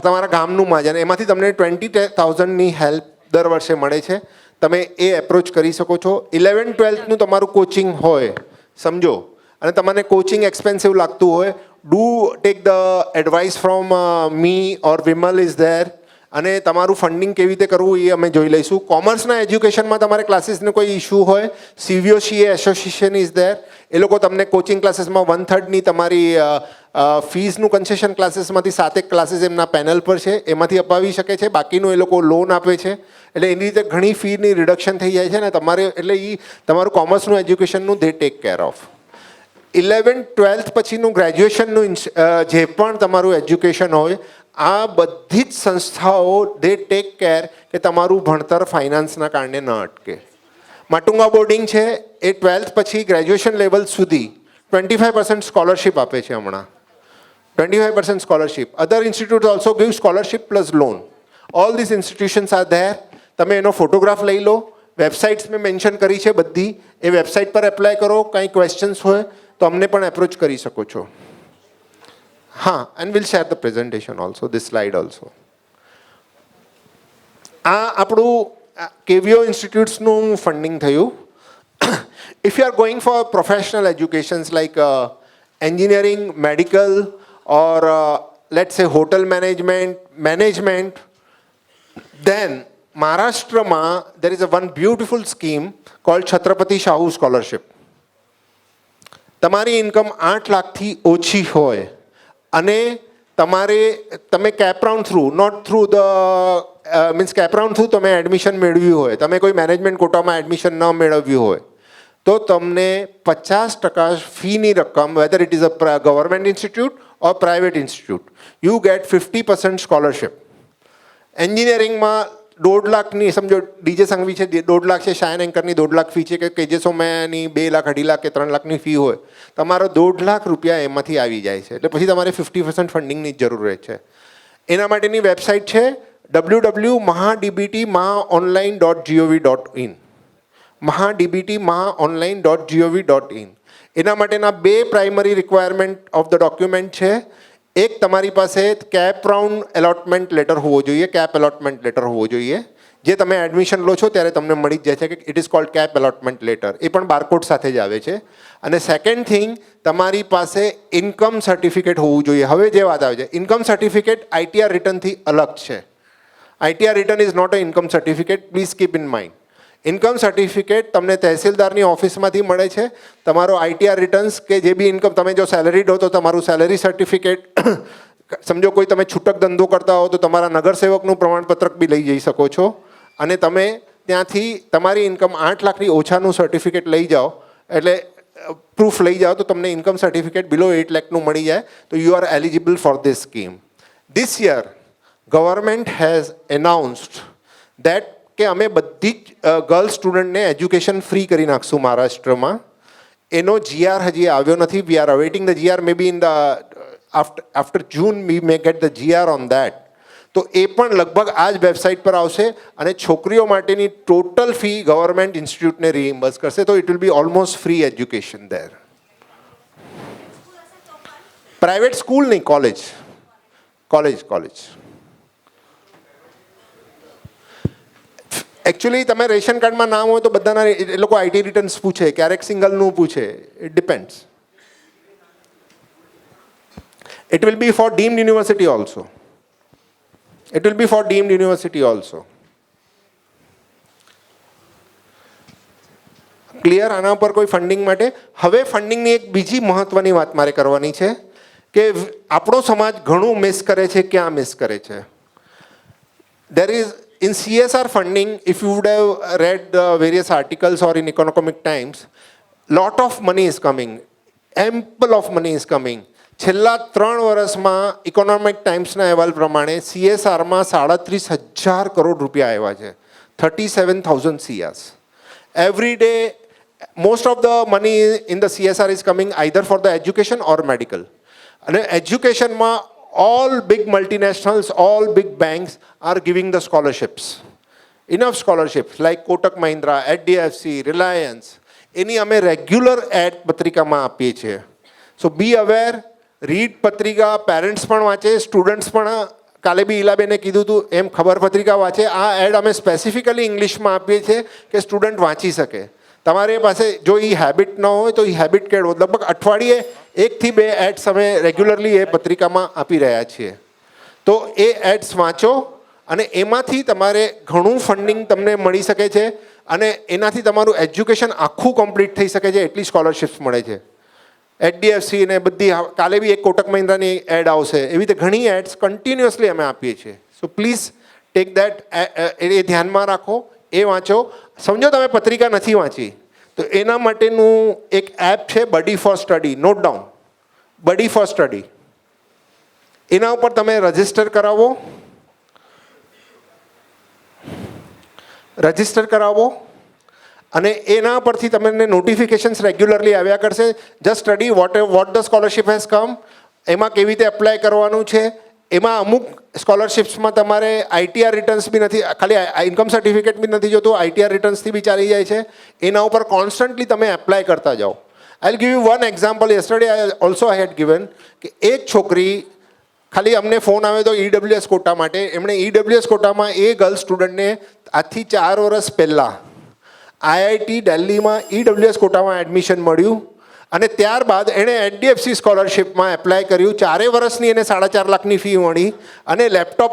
તમારા ગામનું મહાજન, એમાંથી તમને 20,000ની હેલ્પ દર વર્ષે મળે છે. તમે એ એપ્રોચ કરી શકો છો. 11-12નું તમારું કોચિંગ હોય સમજો, અને તમને કોચિંગ એક્સપેન્સિવ લાગતું હોય, do take the advice from me or Vimal is there. અને તમારું ફંડિંગ કેવી રીતે કરવું એ અમે જોઈ લઈશું. કોમર્સના એજ્યુકેશનમાં તમારે ક્લાસીસનો કોઈ ઇશ્યુ હોય, CVOCA એસોસિએશન ઇઝ ધેર, એ લોકો તમને કોચિંગ ક્લાસીસમાં 1/3ની તમારી ફીઝનું કન્સેશન ક્લાસીસમાંથી 7 ક્લાસીસ એમના પેનલ પર છે એમાંથી અપાવી શકે છે, બાકીનું એ લોકો લોન આપે છે. એટલે એની રીતે ઘણી ફીની રિડક્શન થઈ જાય છે ને તમારે, એટલે એ તમારું કોમર્સનું એજ્યુકેશનનું દે ટેક કેર ઓફ. 11-12 પછીનું ગ્રેજ્યુએશનનું જે પણ તમારું એજ્યુકેશન હોય, આ બધી જ સંસ્થાઓ દે ટેક કેર કે તમારું ભણતર ફાઇનાન્સના કારણે ન અટકે. માટુંગા બોર્ડિંગ છે એ 12th પછી ગ્રેજ્યુએશન લેવલ સુધી 25% સ્કોલરશિપ આપે છે હમણાં, 25% scholarship. Other institute also give scholarship plus loan. All this institutions are there. તમે એનો ફોટોગ્રાફ લઈ લો. વેબસાઇટ્સ મેં મેન્શન કરી છે બધી, એ વેબસાઇટ પર એપ્લાય કરો. કંઈ ક્વેશ્ચન્સ હોય તો અમને પણ એપ્રોચ કરી શકો છો. હા, and will share the presentation also, this slide also. આ આપણું KVO ઇન્સ્ટિટ્યૂટ્સનું ફંડિંગ થયું. If you are going for professional educations like engineering, medical, or let's say hotel management, then Maharashtra there is one beautiful scheme called Chhatrapati Shahu Scholarship. તમારી income 8 લાખથી ઓછી હોય અને તમે CAP round through not through the means CAP round through તમે admission મેળવ્યું હોય, તમે કોઈ મેનેજમેન્ટ કોટામાં એડમિશન ન મેળવ્યું હોય, તો તમને 50% ફીની રકમ, weather it is a government institute or private institute, you get 50% scholarship. એન્જિનિયરિંગમાં 1.5 લાખની, સમજો ડીજે સંઘવી છે 1.5 લાખ છે, શાયન એન્કરની 1.5 લાખ ફી છે, કે કેજે સોમયાની 2 લાખ, 2.5 લાખ કે 3 લાખની ફી હોય, તમારો 1.5 લાખ રૂપિયા એમાંથી આવી જાય છે. એટલે પછી તમારે 50% ફંડિંગની જરૂર રહે છે. એના માટેની વેબસાઇટ છે www.mahadbt.mahaonline.gov.in. mahadbt.mahaonline.gov.in. એના માટેના 2 primary requirement of the document છે. એક, તમારી પાસે કેપ રાઉન્ડ એલોટમેન્ટ લેટર હોવો જોઈએ, કેપ એલોટમેન્ટ લેટર હોવો જોઈએ, જે તમે એડમિશન લો છો ત્યારે તમને મળી જ જાય છે, કે it is called CAP allotment letter. એ પણ બારકોડ સાથે જ આવે છે. અને સેકન્ડ થિંગ, તમારી પાસે ઇન્કમ સર્ટિફિકેટ હોવું જોઈએ. હવે જે વાત આવે છે, ઇન્કમ સર્ટિફિકેટ ITR રિટર્નથી અલગ છે. ITR return is not a income certificate, please keep in mind. Income certificate તમને તહેસીલદારની ઓફિસમાંથી મળે છે. તમારો ITR રિટર્ન્સ કે જે બી ઇન્કમ, તમે જો સેલરીડ હો તો તમારું સેલરી સર્ટિફિકેટ, સમજો કોઈ તમે છૂટક ધંધો કરતા હો તો તમારા નગરસેવકનું પ્રમાણપત્રક બી લઈ જઈ શકો છો. અને તમે ત્યાંથી તમારી ઇન્કમ 8 લાખની ઓછાનું સર્ટિફિકેટ લઈ જાઓ, એટલે પ્રૂફ લઈ જાઓ, તો તમને ઇન્કમ સર્ટિફિકેટ બિલો 8 લાખનું મળી જાય, તો you are eligible for this scheme. This year government has announced that કે અમે બધી જ ગર્લ્સ સ્ટુડન્ટને એજ્યુકેશન ફ્રી કરી નાખશું મહારાષ્ટ્રમાં. એનો GR હજી આવ્યો નથી. We are awaiting the GR. May be in the after June we may get the GR on that. તો એ પણ લગભગ આ જ વેબસાઇટ પર આવશે, અને છોકરીઓ માટેની ટોટલ ફી ગવર્મેન્ટ ઇન્સ્ટિટ્યૂટને રીઇમ્બર્સ કરશે. તો it will B almost free education there. Private school નહીં, કોલેજ. એકચ્યુઅલી તમે રેશન કાર્ડમાં નામ હોય તો બધાના એ લોકો IT રિટર્ન્સ પૂછે, ક્યારેક સિંગલનું પૂછે. It depends. It will be for deemed university also. Clear? આના ઉપર કોઈ ફંડિંગ માટે. હવે ફંડિંગની એક બીજી મહત્વની વાત મારે કરવાની છે, કે આપણો સમાજ ઘણું મિસ કરે છે. ક્યાં મિસ કરે છે? There is in CSR funding, if you would have read the various articles or in Economic Times, lot of money is coming, ample of money is coming. છેલ્લા 3 વર્ષમાં ઇકોનોમિક ટાઈમ્સના અહેવાલ પ્રમાણે CSRમાં 37,000 કરોડ રૂપિયા આવ્યા છે. 37,000 CRs. Every day, most of the money in the CSR is coming either for the education or medical. અને એજ્યુકેશનમાં all big multinationals, all big banks are giving the scholarships. Enough scholarships like Kotak Mahindra, HDFC, Reliance. એની અમે regular add પત્રિકામાં આપીએ છીએ. સો બી aware, read પત્રિકા. Parents પણ વાંચે, students પણ. કાલે બી ઈલાબેને કીધું હતું એમ ખબર પત્રિકા વાંચે. આ એડ અમે સ્પેસિફિકલી ઇંગ્લિશમાં આપીએ છીએ કે સ્ટુડન્ટ વાંચી શકે. તમારે પાસે જો એ હેબિટ ન હોય તો એ હેબિટ કેળવો. લગભગ અઠવાડિયે 1 થી 2 એડ્સ અમે રેગ્યુલરલી એ પત્રિકામાં આપી રહ્યા છીએ. તો એ એડ્સ વાંચો, અને એમાંથી તમારે ઘણું ફંડિંગ તમને મળી શકે છે, અને એનાથી તમારું એજ્યુકેશન આખું કમ્પ્લીટ થઈ શકે છે. એટલી સ્કોલરશિપ્સ મળે છે. HDFC ને બધી, કાલે બી એક કોટક મહિન્દ્રાની એડ આવશે. એવી રીતે ઘણી એડ્સ કન્ટિન્યુઅસલી અમે આપીએ છીએ. સો પ્લીઝ ટેક દેટ, એ ધ્યાનમાં રાખો, એ વાંચો. સમજો તમે પત્રિકા નથી વાંચી, તો એના માટેનું એક એપ છે બડી ફોર સ્ટડી. નોટ ડાઉન, બડી ફોર સ્ટડી. એના ઉપર તમે રજિસ્ટર કરાવો, અને એના પરથી તમને નોટિફિકેશન્સ રેગ્યુલરલી આવ્યા કરશે. Just study what the scholarship has come, એમાં કેવી રીતે એપ્લાય કરવાનું છે. એમાં અમુક સ્કોલરશિપ્સમાં તમારે ITR રિટર્ન્સ બી નથી, ખાલી ઇન્કમ સર્ટિફિકેટ બી નથી જોતું, ITR રિટર્ન્સથી બી ચાલી જાય છે. એના ઉપર કોન્સ્ટન્ટલી તમે એપ્લાય કરતા જાઓ. I will give you one example. Yesterday also I head given કે એક છોકરી ખાલી અમને ફોન આવ્યો હતો EWS કોટા માટે. એમણે EWS કોટામાં એ ગર્લ સ્ટુડન્ટને આજથી 4 વર્ષ પહેલાં IIT દિલ્હીમાં EWS કોટામાં એડમિશન મળ્યું અને ત્યારબાદ એણે HDFC સ્કોલરશિપમાં એપ્લાય કર્યું. 4 વર્ષની એને 4.5 લાખની ફી મળી અને લેપટોપ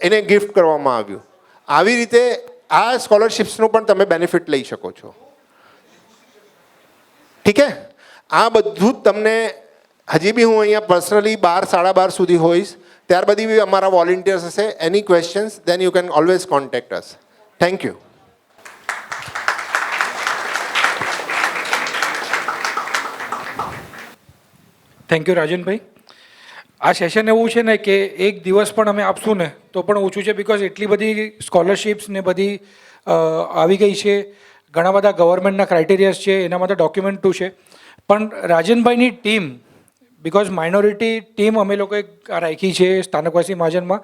એને ગિફ્ટ કરવામાં આવ્યું. આવી રીતે આ સ્કોલરશિપ્સનું પણ તમે બેનિફિટ લઈ શકો છો. ઠીક હે? આ બધું જ તમને હજી બી હું અહીંયા પર્સનલી 12-12:30 સુધી હોઈશ. ત્યાર બધી બી અમારા વોલેન્ટિયર્સ હશે. Any questions then you can always contact us. Thank you. Thank you Rajanbhai. આ સેશન એવું છે ને કે એક દિવસ પણ અમે આપશું ને તો પણ ઓછું છે, બિકોઝ એટલી બધી સ્કોલરશિપ્સ ને બધી આવી ગઈ છે, ઘણા બધા ગવર્મેન્ટના ક્રાઇટેરિયાસ છે, એના માટે ડોક્યુમેન્ટો છે. પણ રાજનભાઈની ટીમ, બિકોઝ માઇનોરિટી ટીમ અમે લોકોએ રાખી છે સ્થાનકવાસી મહાજનમાં,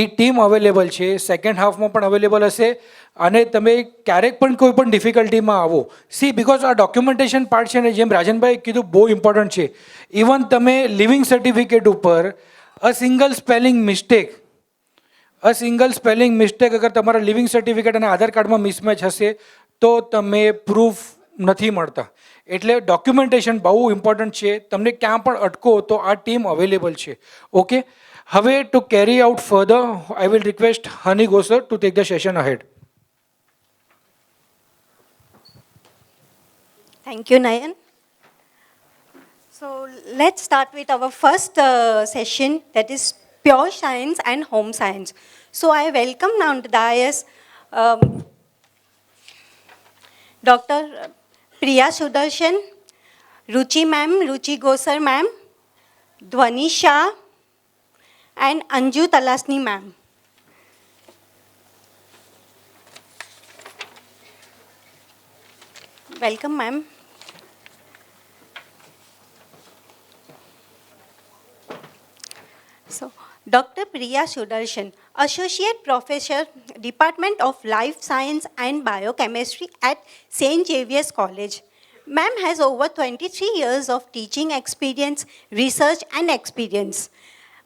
એ ટીમ અવેલેબલ છે, સેકન્ડ હાફમાં પણ અવેલેબલ હશે. અને તમે ક્યારેક પણ કોઈ પણ ડિફિકલ્ટીમાં આવો, સી બિકોઝ આ ડોક્યુમેન્ટેશન પાર્ટ છે ને, જેમ રાજનભાઈ કીધું બહુ ઇમ્પોર્ટન્ટ છે. ઇવન તમે લિવિંગ સર્ટિફિકેટ ઉપર અ સિંગલ સ્પેલિંગ મિસ્ટેક અગર તમારા લિવિંગ સર્ટિફિકેટ અને આધાર કાર્ડમાં મિસમેચ હશે તો તમે પ્રૂફ નથી મળતા. એટલે ડોક્યુમેન્ટેશન બહુ ઇમ્પોર્ટન્ટ છે. તમને ક્યાં પણ અટકો તો આ ટીમ અવેલેબલ છે. ઓકે, હવે to carry out further I will request Honey Gosar to take the session ahead. Thank you, Nayan. So let's start with our first session, that is pure science and home science. So I welcome now to the dais Dr. Priya Sudarshan, Ruchi ma'am, Ruchi Gosar ma'am, Dhwani Shah, and Anju Talasni ma'am. Welcome, ma'am. So, Dr. Priya Sudarshan, Associate Professor, Department of Life Science and Biochemistry at St. Xavier's College. Ma'am has over 23 years of teaching experience, research and experience.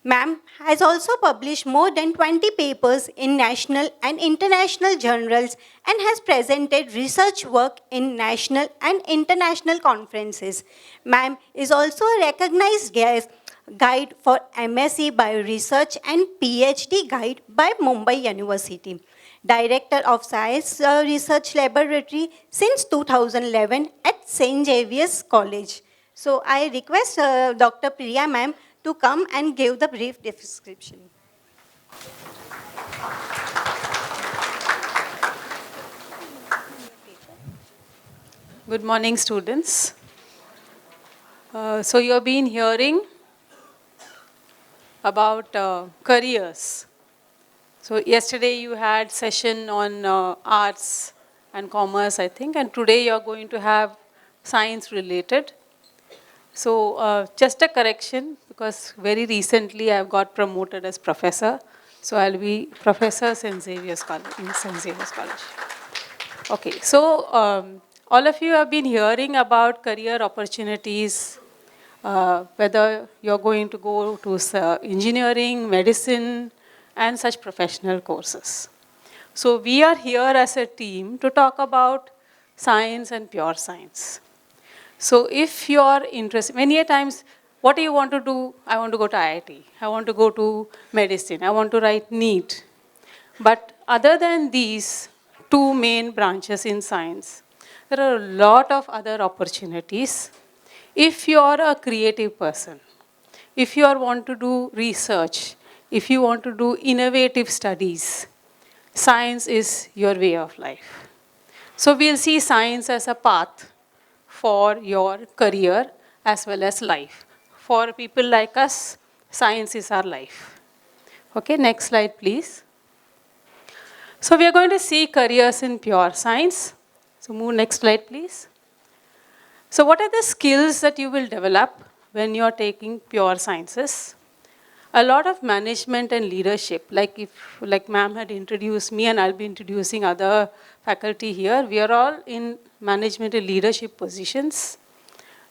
Ma'am has also published more than 20 papers in national and international journals and has presented research work in national and international conferences. Ma'am is also a recognized guide for MSc Bioresearch and PhD guide by Mumbai University. Director of Science Research Laboratory since 2011 at St. Xavier's College. So I request Dr. Priya ma'am to come and give the brief description. Good morning, students. So you have been hearing about careers. So yesterday you had session on arts and commerce, I think, and today you are going to have science related. So just a correction, because very recently I have got promoted as professor. So I'll be Professor St. Xavier's College, in St. Xavier's College. Okay, so all of you have been hearing about career opportunities, whether you're going to go to engineering, medicine, and such professional courses. So we are here as a team to talk about science and pure science. So if you're interested, many a times, what do you want to do? I want to go to IIT. I want to go to medicine. I want to write NEET. But other than these two main branches in science, there are a lot of other opportunities. If you are a creative person, if you want to do research, if you want to do innovative studies, science is your way of life. So we'll see science as a path for your career as well as life. For people like us, science is our life. Okay, next slide, please. So we are going to see careers in pure science. So move next slide, please. So what are the skills that you will develop when you are taking pure sciences? A lot of management and leadership, like ma'am had introduced me and I'll be introducing other faculty here. We are all in management and leadership positions.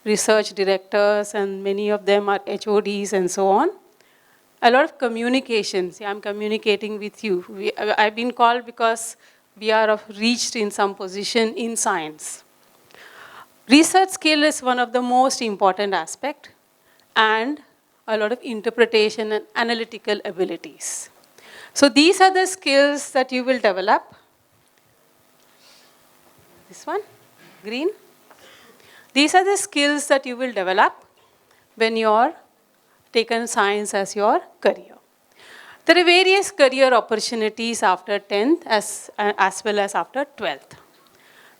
research directors, and many of them are HODs and so on. A lot of communication. See, I'm communicating with you. I've been called because we are reached in some position in science. Research skill is one of the most important aspect, and a lot of interpretation and analytical abilities. So these are the skills that you will develop. This one, green. These are the skills that you will develop when you're taken science as your career. There are various career opportunities after 10th as well as after 12th.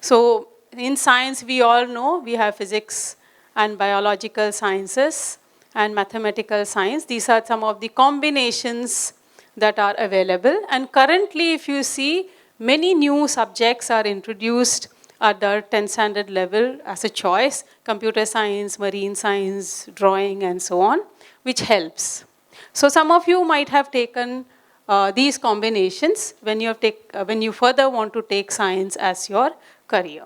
So in science, we all know we have physics and biological sciences and mathematical science. These are some of the combinations that are available. And currently, if you see, many new subjects are introduced at the 10th standard level as a choice: computer science, marine science, drawing, and so on, which helps. So some of you might have taken these combinations when you further want to take science as your career.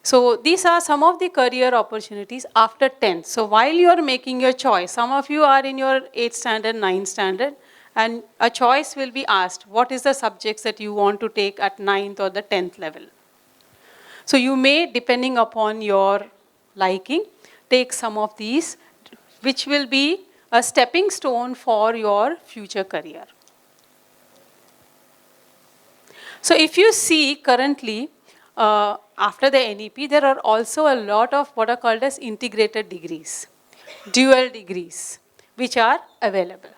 So these are some of the career opportunities after 10th. So while you are making your choice, some of you are in your 8th standard, 9th standard, and a choice will be asked, what is the subjects that you want to take at 9th or the 10th level? So you may, depending upon your liking, take some of these, which will be a stepping stone for your future career. So if you see currently, after the NEP, there are also a lot of what are called as integrated degrees, dual degrees, which are available.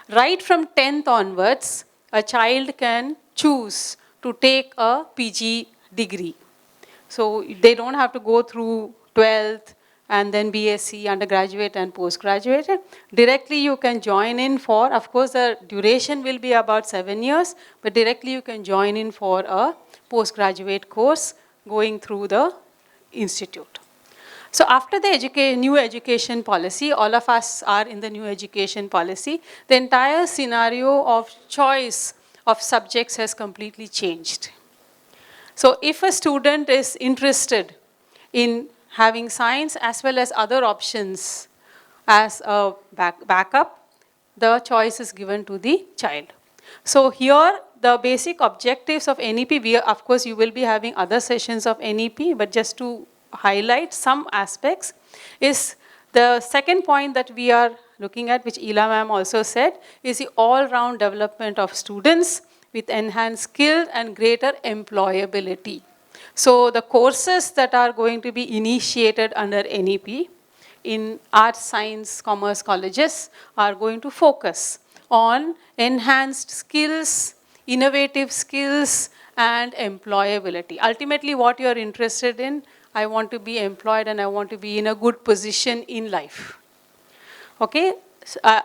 Right from 10th onwards, a child can choose to take a PG degree. So they don't have to go through 12th and then BSc, undergraduate and postgraduate. Directly you can join in for, of course the duration will be about 7 years, but directly you can join in for a postgraduate course going through the institute. So after the new education policy, all of us are in the new education policy, the entire scenario of choice of subjects has completely changed. So if a student is interested in having science as well as other options as a backup, the choice is given to the child. So here, the basic objectives of NEP, of course you will be having other sessions of NEP, but just to highlight some aspects, is the second point that we are looking at, which Ila ma'am also said, is the all-round development of students with enhanced skill and greater employability. So the courses that are going to be initiated under NEP in arts, science, commerce colleges are going to focus on enhanced skills, innovative skills, and employability. Ultimately, what you're interested in, I want to be employed and I want to be in a good position in life. Okay?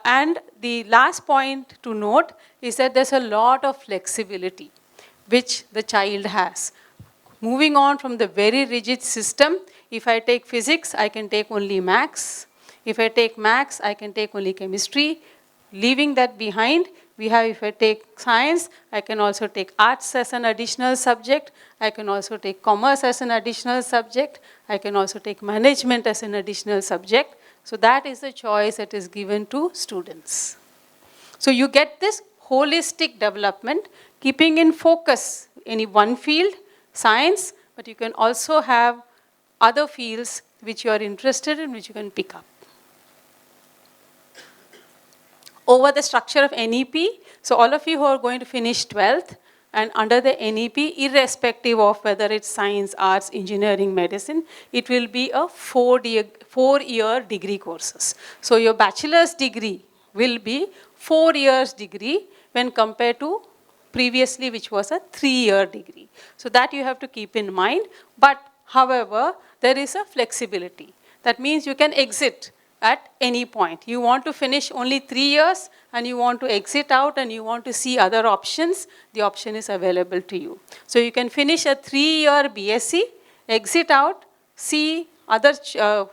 And the last point to note is that there's a lot of flexibility which the child has. Moving on from the very rigid system, if I take physics, I can take only maths. If I take maths, I can take only chemistry. Leaving that behind, we have, if I take science, I can also take arts as an additional subject. I can also take commerce as an additional subject. I can also take management as an additional subject. So that is the choice that is given to students. So you get this holistic development, keeping in focus any one field, science, but you can also have other fields which you are interested in, which you can pick up. Over the structure of NEP, so all of you who are going to finish 12th and under the NEP, irrespective of whether it's science, arts, engineering, medicine, it will be a 4-year degree courses. So your bachelor's degree will be 4 years degree when compared to previously which was a 3-year degree. So that you have to keep in mind. But however, there is a flexibility. That means you can exit at any point. You want to finish only 3 years and you want to exit out and you want to see other options, the option is available to you. So you can finish a 3-year BSc, exit out, see other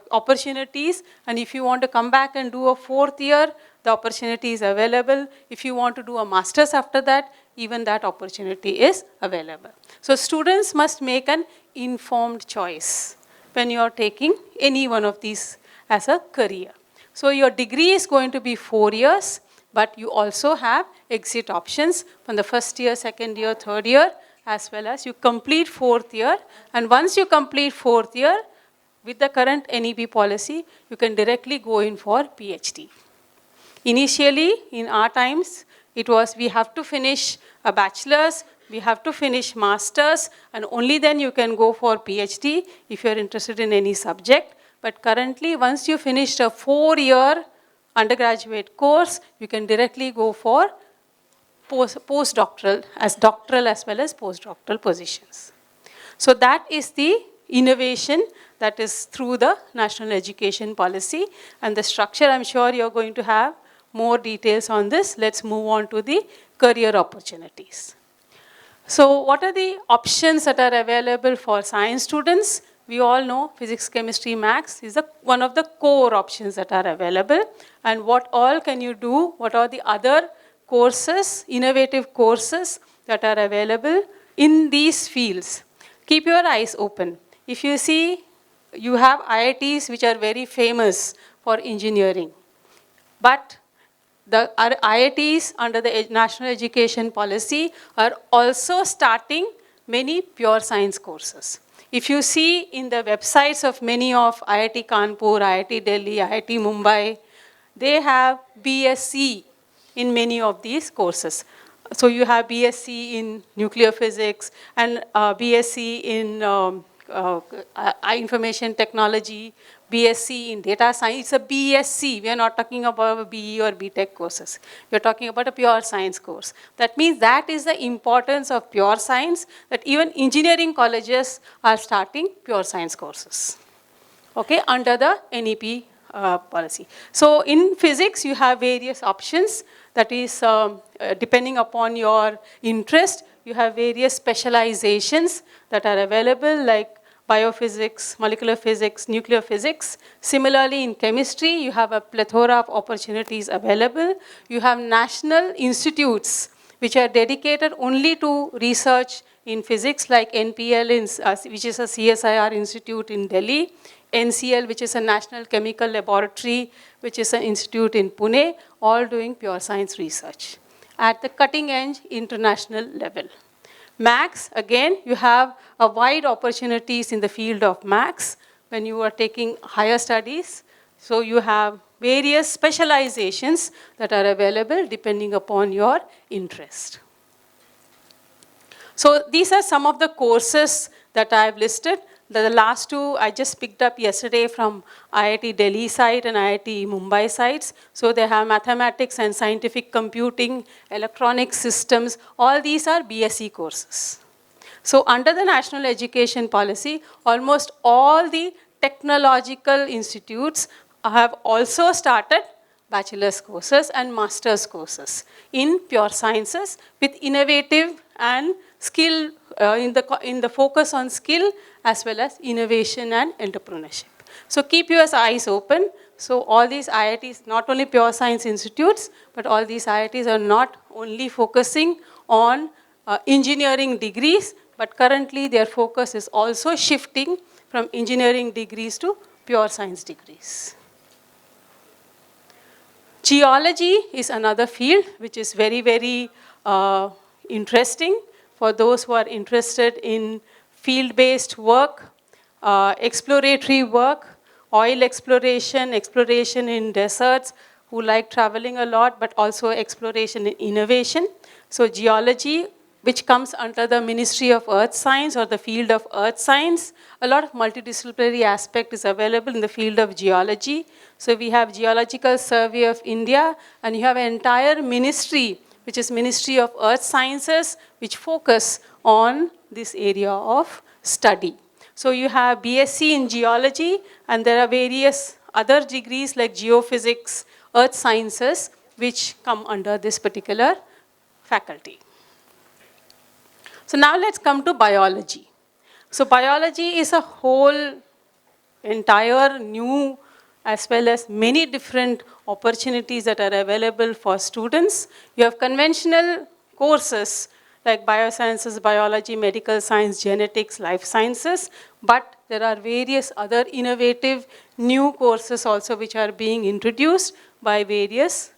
opportunities, and if you want to come back and do a 4th year, the opportunity is available. If you want to do a master's after that, even that opportunity is available. So students must make an informed choice when you are taking any one of these as a career. So your degree is going to be 4 years, but you also have exit options from the first year, second year, third year, as well as you complete 4th year. And once you complete 4th year, with the current NEP policy, you can directly go in for PhD. Initially, in our times, it was we have to finish a bachelor's, we have to finish master's, and only then you can go for PhD if you're interested in any subject. But currently, once you finished a 4-year undergraduate course, you can directly go for postdoctoral, as doctoral as well as postdoctoral positions. So that is the innovation that is through the National Education Policy. And the structure, I'm sure you're going to have more details on this. Let's move on to the career opportunities. So what are the options that are available for science students? We all know physics, chemistry, maths is one of the core options that are available. And what all can you do? What are the other courses, innovative courses that are available in these fields? Keep your eyes open. If you see, you have IITs which are very famous for engineering. But the IITs under the National Education Policy are also starting many pure science courses. If you see in the websites of many of IIT Kanpur, IIT Delhi, IIT Mumbai, they have BSc in many of these courses. So you have BSc in nuclear physics and BSc in information technology, BSc in data science. It's a BSc. We are not talking about a BE or BTech courses. We are talking about a pure science course. That means that is the importance of pure science, that even engineering colleges are starting pure science courses, okay, under the NEP policy. So in physics, you have various options. That is, depending upon your interest, you have various specializations that are available, like biophysics, molecular physics, nuclear physics. Similarly, in chemistry, you have a plethora of opportunities available. You have national institutes which are dedicated only to research in physics, like NPL, which is a CSIR institute in Delhi, NCL, which is a National Chemical Laboratory, which is an institute in Pune, all doing pure science research at the cutting edge international level. Max, again, you have a wide opportunities in the field of Max when you are taking higher studies. So you have various specializations that are available depending upon your interest. So these are some of the courses that I have listed. The last two I just picked up yesterday from IIT Delhi site and IIT Mumbai sites. So they have mathematics and scientific computing, electronic systems. All these are BSc courses. So under the National Education Policy, almost all the technological institutes have also started bachelor's courses and master's courses in pure sciences with innovative and skill, in the focus on skill as well as innovation and entrepreneurship. So keep your eyes open. So all these IITs, not only pure science institutes, but all these IITs are not only focusing on engineering degrees, but currently their focus is also shifting from engineering degrees to pure science degrees. Geology is another field which is very, very interesting for those who are interested in field-based work, exploratory work, oil exploration, exploration in deserts, who like traveling a lot, but also exploration in innovation. So geology, which comes under the Ministry of Earth Science or the field of Earth Science, a lot of multidisciplinary aspect is available in the field of geology. So we have Geological Survey of India, and you have an entire ministry, which is Ministry of Earth Sciences, which focus on this area of study. So you have BSc in geology, and there are various other degrees like geophysics, earth sciences, which come under this particular faculty. So now let's come to biology. So biology is a whole entire new, as well as many different opportunities that are available for students. You have conventional courses like biosciences, biology, medical science, genetics, life sciences, but there are various other innovative new courses also which are being introduced by various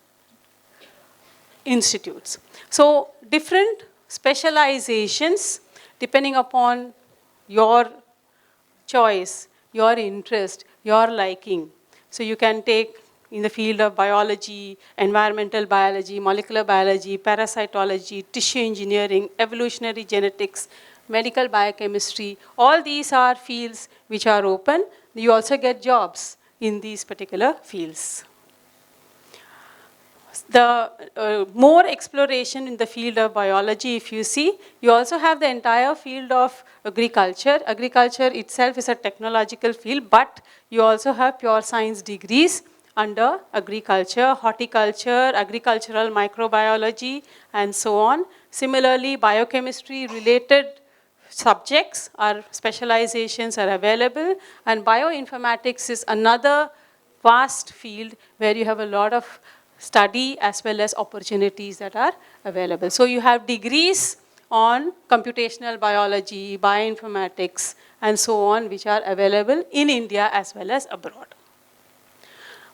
institutes. So different specializations depending upon your choice, your interest, your liking. So you can take in the field of biology, environmental biology, molecular biology, parasitology, tissue engineering, evolutionary genetics, medical biochemistry. All these are fields which are open. You also get jobs in these particular fields. The more exploration in the field of biology, if you see, you also have the entire field of agriculture. Agriculture itself is a technological field, but you also have pure science degrees under agriculture, horticulture, agricultural microbiology, and so on. Similarly, biochemistry related subjects or specializations are available, and bioinformatics is another vast field where you have a lot of study as well as opportunities that are available. So you have degrees on computational biology, bioinformatics, and so on, which are available in India as well as abroad.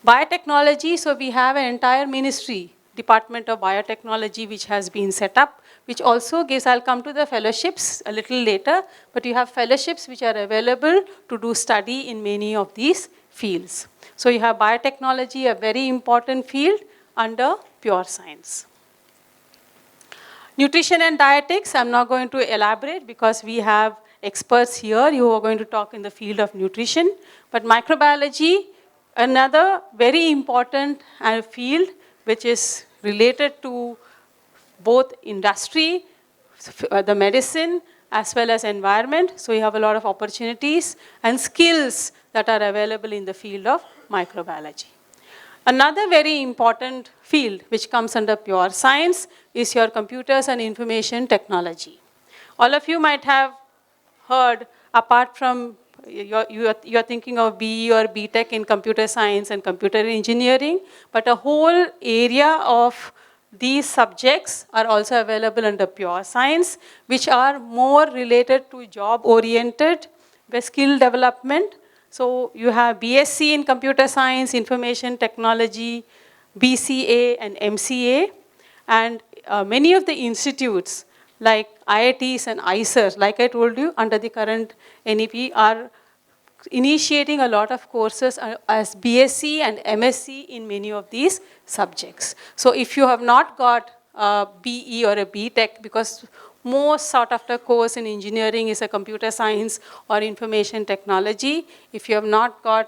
Biotechnology, so we have an entire ministry, Department of Biotechnology, which has been set up, which also gives, I'll come to the fellowships a little later, but you have fellowships which are available to do study in many of these fields. So you have biotechnology, a very important field under pure science. Nutrition and dietetics, I'm not going to elaborate because we have experts here who are going to talk in the field of nutrition. But microbiology, another very important field which is related to both industry, the medicine, as well as environment. So you have a lot of opportunities and skills that are available in the field of microbiology. Another very important field which comes under pure science is your computers and information technology. All of you might have heard, apart from you're thinking of BE or BTech in computer science and computer engineering, but a whole area of these subjects are also available under pure science, which are more related to job-oriented skill development. So you have BSc in computer science, information technology, BCA and MCA, and many of the institutes like IITs and ICERs, like I told you, under the current NEP are initiating a lot of courses as BSc and MSc in many of these subjects. So if you have not got a BE or a BTech, because most sought after course in engineering is a computer science or information technology. If you have not got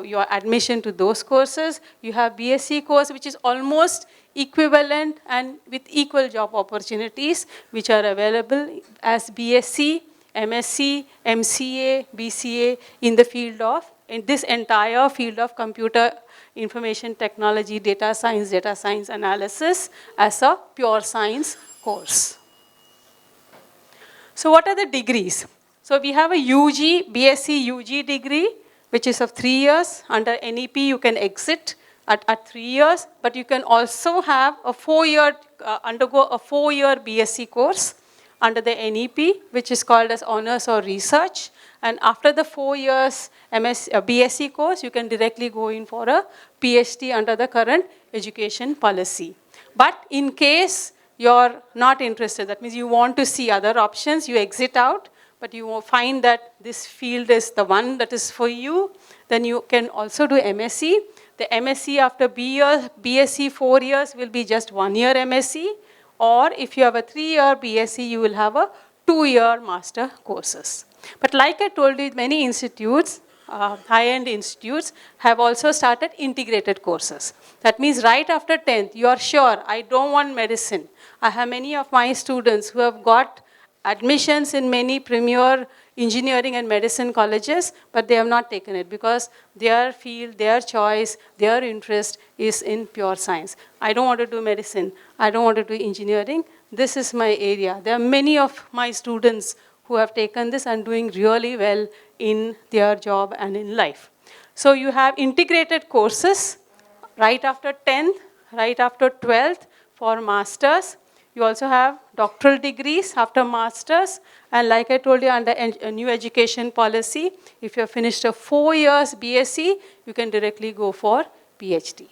your admission to those courses, you have BSc course which is almost equivalent and with equal job opportunities which are available as BSc, MSc, MCA, BCA in the field of, in this entire field of computer information technology, data science analysis as a pure science course. So what are the degrees? So we have a UG, BSc UG degree, which is of 3 years. Under NEP, you can exit at 3 years, but you can also have a 4-year, undergo a 4-year BSc course under the NEP, which is called as honors or research. And after the 4 years BSc course, you can directly go in for a PhD under the current education policy. But in case you're not interested, that means you want to see other options, you exit out, but you will find that this field is the one that is for you, then you can also do MSc. The MSc after BSc 4 years will be just 1 year MSc, or if you have a 3-year BSc, you will have a 2-year master courses. But like I told you, many institutes, high-end institutes, have also started integrated courses. That means right after 10th, you are sure, I don't want medicine. I have many of my students who have got admissions in many premier engineering and medicine colleges, but they have not taken it because their field, their choice, their interest is in pure science. I don't want to do medicine. I don't want to do engineering. This is my area. There are many of my students who have taken this and doing really well in their job and in life. So you have integrated courses right after 10th, right after 12th for masters. You also have doctoral degrees after masters. And like I told you, under a new education policy, if you have finished a 4 years BSc, you can directly go for PhD.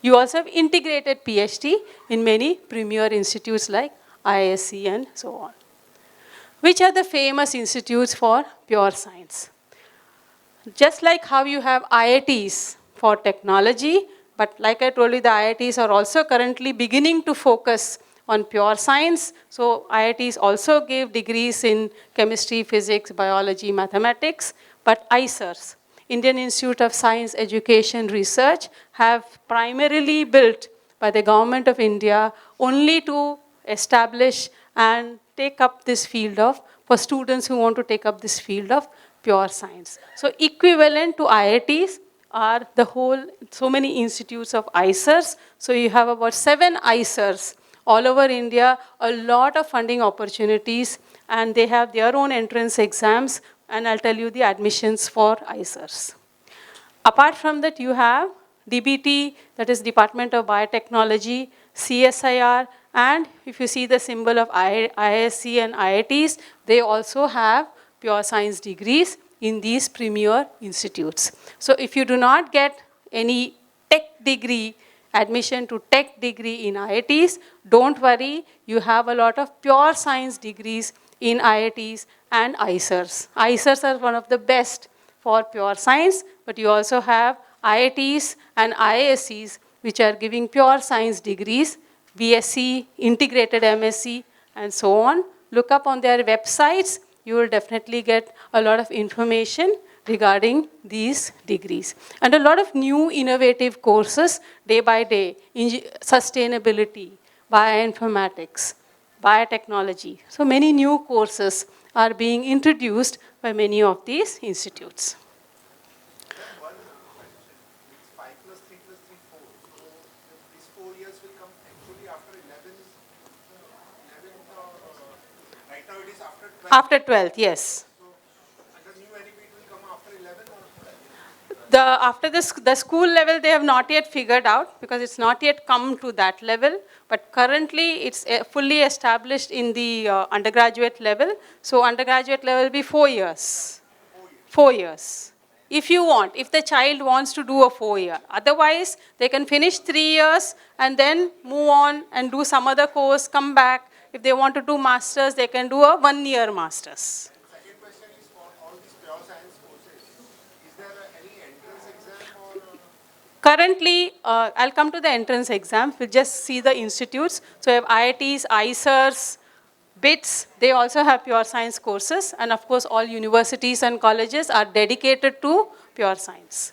You also have integrated PhD in many premier institutes like IISc and so on. Which are the famous institutes for pure science? Just like how you have IITs for technology, but like I told you, the IITs are also currently beginning to focus on pure science. So IITs also give degrees in chemistry, physics, biology, mathematics, but ISERs, Indian Institute of Science Education Research, have primarily built by the government of India only to establish and take up this field of, for students who want to take up this field of pure science. So equivalent to IITs are the whole, so many institutes of ISERs. So you have about 7 ISERs all over India, a lot of funding opportunities, and they have their own entrance exams, and I'll tell you the admissions for ISERs. Apart from that, you have DBT, that is Department of Biotechnology, CSIR, and if you see the symbol of IISc and IITs, they also have pure science degrees in these premier institutes. So if you do not get any tech degree, admission to tech degree in IITs, don't worry, you have a lot of pure science degrees in IITs and ISERs. ISERs are one of the best for pure science, but you also have IITs and IIScs which are giving pure science degrees, BSc, integrated MSc, and so on. Look up on their websites. You will definitely get a lot of information regarding these degrees. And a lot of new innovative courses day by day, sustainability, bioinformatics, biotechnology. So many new courses are being introduced by many of these institutes. After 12th, yes. After the school level, they have not yet figured out because it's not yet come to that level. But currently, it's fully established in the undergraduate level. So undergraduate level will be 4 years. 4 years. If you want, if the child wants to do a 4-year. Otherwise, they can finish 3 years and then move on and do some other course, come back. If they want to do masters, they can do a 1-year masters. Second question is for all these pure science courses, is there any entrance exam or? Currently, I'll come to the entrance exam. We'll just see the institutes. So you have IITs, ISERs, BITS. They also have pure science courses. And of course, all universities and colleges are dedicated to pure science.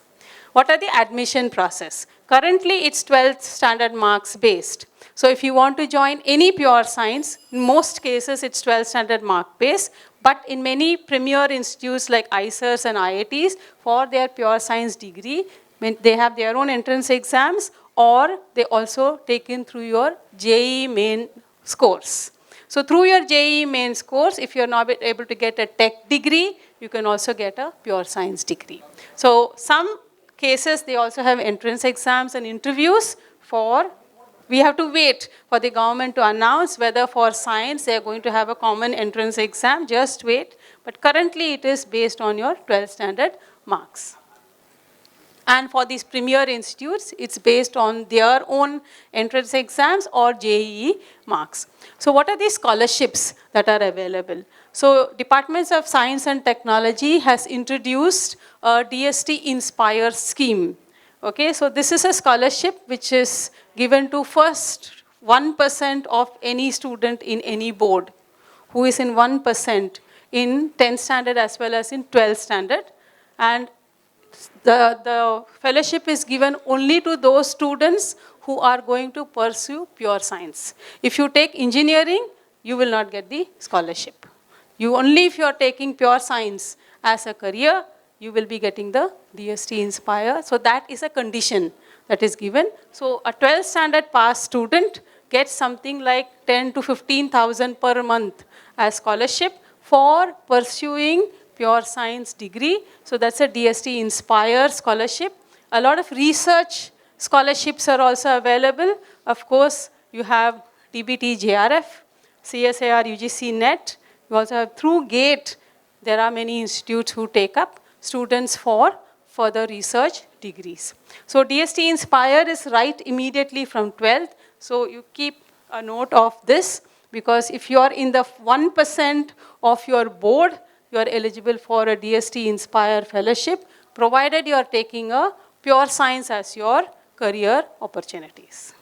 What are the admission process? Currently, it's 12th standard marks based. So if you want to join any pure science, in most cases, it's 12th standard mark based. But in many premier institutes like ISERs and IITs, for their pure science degree, they have their own entrance exams, or they also take in through your JEE main scores. So through your JEE main scores, if you're not able to get a tech degree, you can also get a pure science degree. So some cases, they also have entrance exams and interviews for, we have to wait for the government to announce whether for science they are going to have a common entrance exam, just wait. But currently it is based on your 12th standard marks. And for these premier institutes, it's based on their own entrance exams or JEE marks. So what are the scholarships that are available? So Departments of Science and Technology has introduced a DST Inspire scheme. Okay, so this is a scholarship which is given to first 1% of any student in any board who is in 1% in 10th standard as well as in 12th standard. And the fellowship is given only to those students who are going to pursue pure science. If you take engineering, you will not get the scholarship. Only if you are taking pure science as a career, you will be getting the DST Inspire. So that is a condition that is given. So a 12th standard pass student gets something like 10 to 15,000 per month as scholarship for pursuing pure science degree. So that's a DST Inspire scholarship. A lot of research scholarships are also available. Of course, you have TBT JRF, CSIR UGC NET. We also have through GATE, there are many institutes who take up students for further research degrees. So DST Inspire is right immediately from 12th. So you keep a note of this, because if you are in the 1% of your board, you are eligible for a DST Inspire fellowship, provided you are taking a pure science as your career opportunities.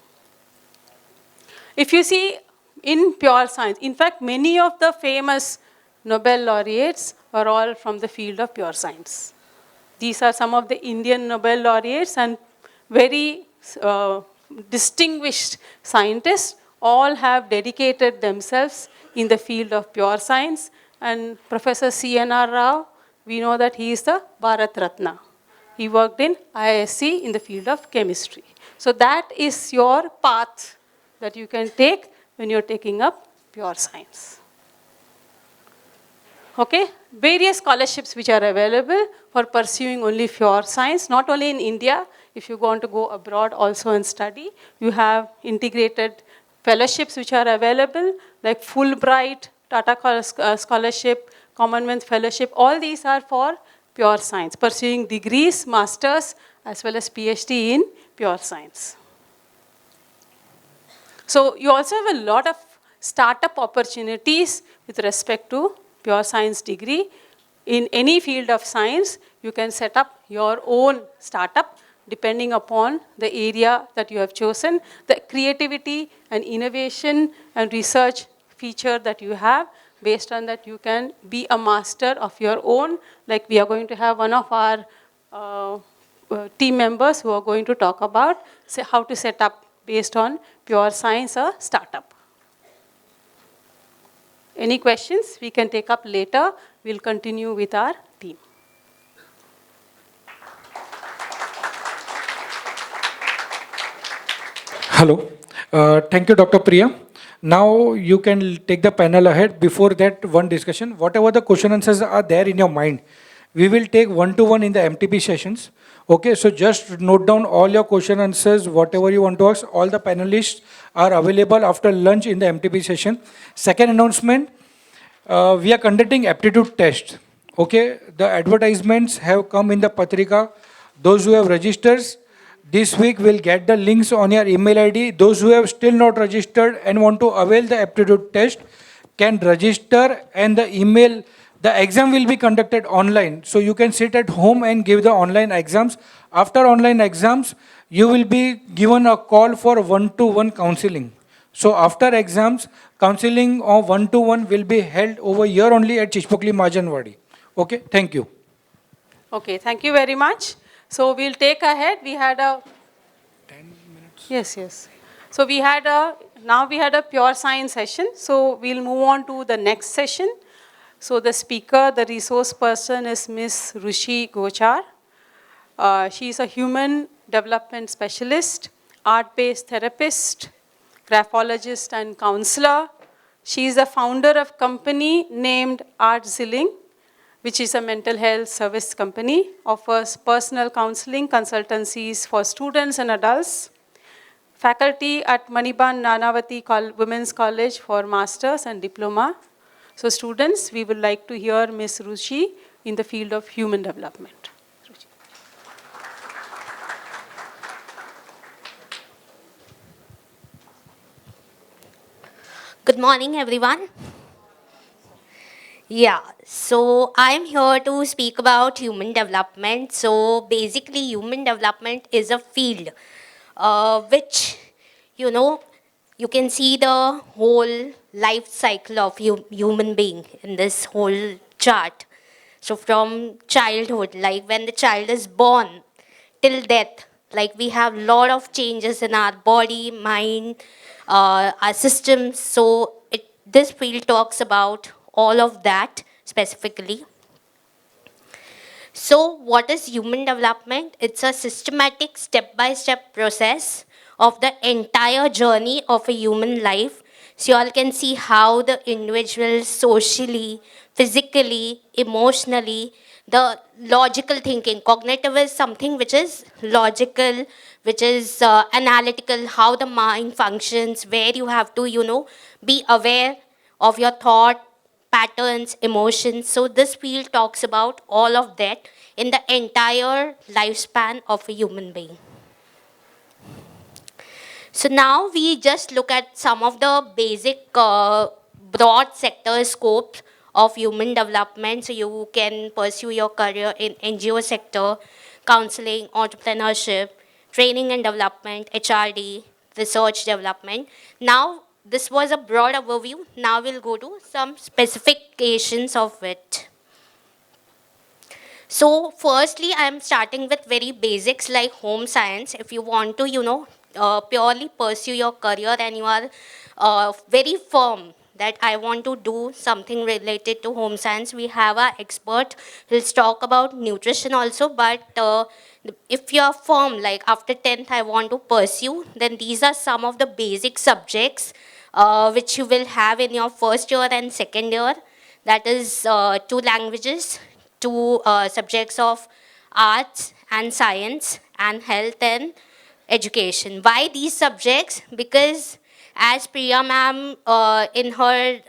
If you see in pure science, in fact, many of the famous Nobel laureates are all from the field of pure science. These are some of the Indian Nobel laureates and very distinguished scientists, all have dedicated themselves in the field of pure science. And Professor C.N.R. Rao, we know that he is the Bharat Ratna. He worked in IISc in the field of chemistry. So that is your path that you can take when you're taking up pure science. Okay, various scholarships which are available for pursuing only pure science, not only in India. If you want to go abroad also and study, you have integrated fellowships which are available, like Fulbright, Tata Scholarship, Commonwealth Fellowship. All these are for pure science, pursuing degrees, masters, as well as PhD in pure science. So you also have a lot of startup opportunities with respect to pure science degree. In any field of science, you can set up your own startup depending upon the area that you have chosen, the creativity and innovation and research feature that you have. Based on that, you can be a master of your own. Like we are going to have one of our team members who are going to talk about how to set up based on pure science a startup. Any questions we can take up later. We'll continue with our team. Hello. Thank you, Dr. Priya. Now you can take the panel ahead. Before that, one discussion. Whatever the question answers are there in your mind, we will take one-to-one in the MTP sessions. Okay, so just note down all your question answers, whatever you want to ask. All the panelists are available after lunch in the MTP session. Second announcement, we are conducting aptitude test. Okay, the advertisements have come in the Patrika. Those who have registered this week will get the links on your email ID. Those who have still not registered and want to avail the aptitude test can register, and the exam will be conducted online. So you can sit at home and give the online exams. After online exams, you will be given a call for one-to-one counseling. So after exams, counseling of one-to-one will be held over here only at Chichpokli Majanwadi. Okay, thank you. Okay, thank you very much. So we'll take ahead. We had a 10 minutes. Yes. So now we had a pure science session. So we'll move on to the next session. So the speaker, the resource person is Miss Rushi Gochar. She is a human development specialist, art-based therapist, graphologist and counselor. She is the founder of company named Art Zilling, which is a mental health service company, offers personal counseling consultancies for students and adults. Faculty at Maniban Nanavati Women's College for Masters and Diploma. So students, we would like to hear Ms. Ruchi in the field of human development. Good morning, everyone. Yeah, so I'm here to speak about human development. So basically, human development is a field which, you can see the whole life cycle of human being in this whole chart. So from childhood, like when the child is born till death, like we have a lot of changes in our body, mind, our systems. So this field talks about all of that specifically. So what is human development? It's a systematic step-by-step process of the entire journey of a human life. So you all can see how the individual socially, physically, emotionally, the logical thinking. Cognitive is something which is logical, which is analytical, how the mind functions, where you have to, be aware of your thought patterns, emotions. So this field talks about all of that in the entire lifespan of a human being. So now we just look at some of the basic broad sector scopes of human development. So you can pursue your career in NGO sector, counseling, entrepreneurship, training and development, HRD, research development. Now this was a broad overview. Now we'll go to some specifications of it. So firstly, I'm starting with very basics like home science. If you want to, purely pursue your career and you are very firm that I want to do something related to home science, we have our expert who'll talk about nutrition also. But if you're firm, like after 10th I want to pursue, then these are some of the basic subjects which you will have in your first year and second year. That is 2 languages, 2 subjects of arts and science and health and education. Why these subjects? Because as Priya ma'am in her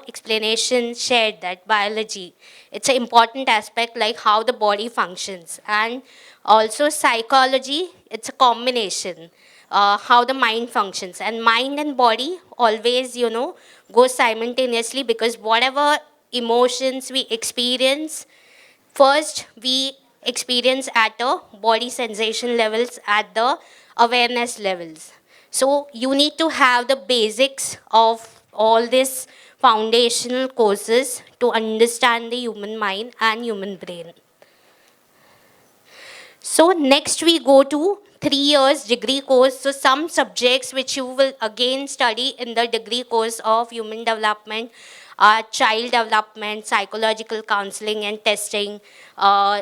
explanation shared that biology, it's an important aspect like how the body functions, and also psychology, it's a combination, how the mind functions, and mind and body always go simultaneously, because whatever emotions we experience, first we experience at the body sensation levels, at the awareness levels. So you need to have the basics of all these foundational courses to understand the human mind and human brain. So next we go to 3 years degree course. So some subjects which you will again study in the degree course of human development are child development, psychological counseling and testing,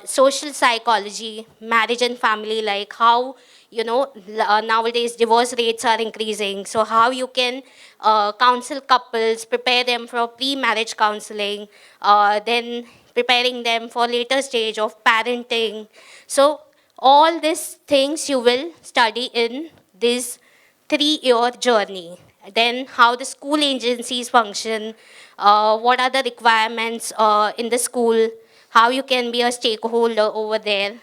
social psychology, marriage and family, like how, nowadays divorce rates are increasing. So how you can counsel couples, prepare them for pre-marriage counseling, then preparing them for later stage of parenting. So all these things you will study in this 3-year journey. Then how the school agencies function, what are the requirements in the school, how you can be a stakeholder over there.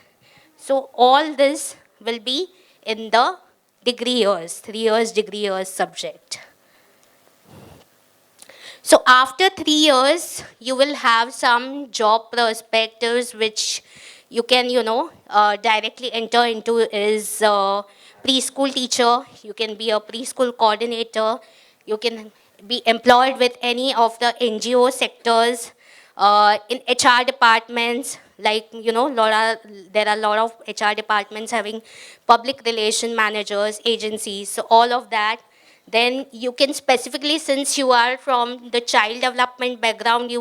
So all this will be in the degree years, 3 years degree years subject. So after 3 years, you will have some job prospects which you can, directly enter into is preschool teacher. You can be a preschool coordinator. You can be employed with any of the NGO sectors, in HR departments, like, there are a lot of HR departments having public relation managers, agencies, so all of that. Then you can specifically, since you are from the child development background,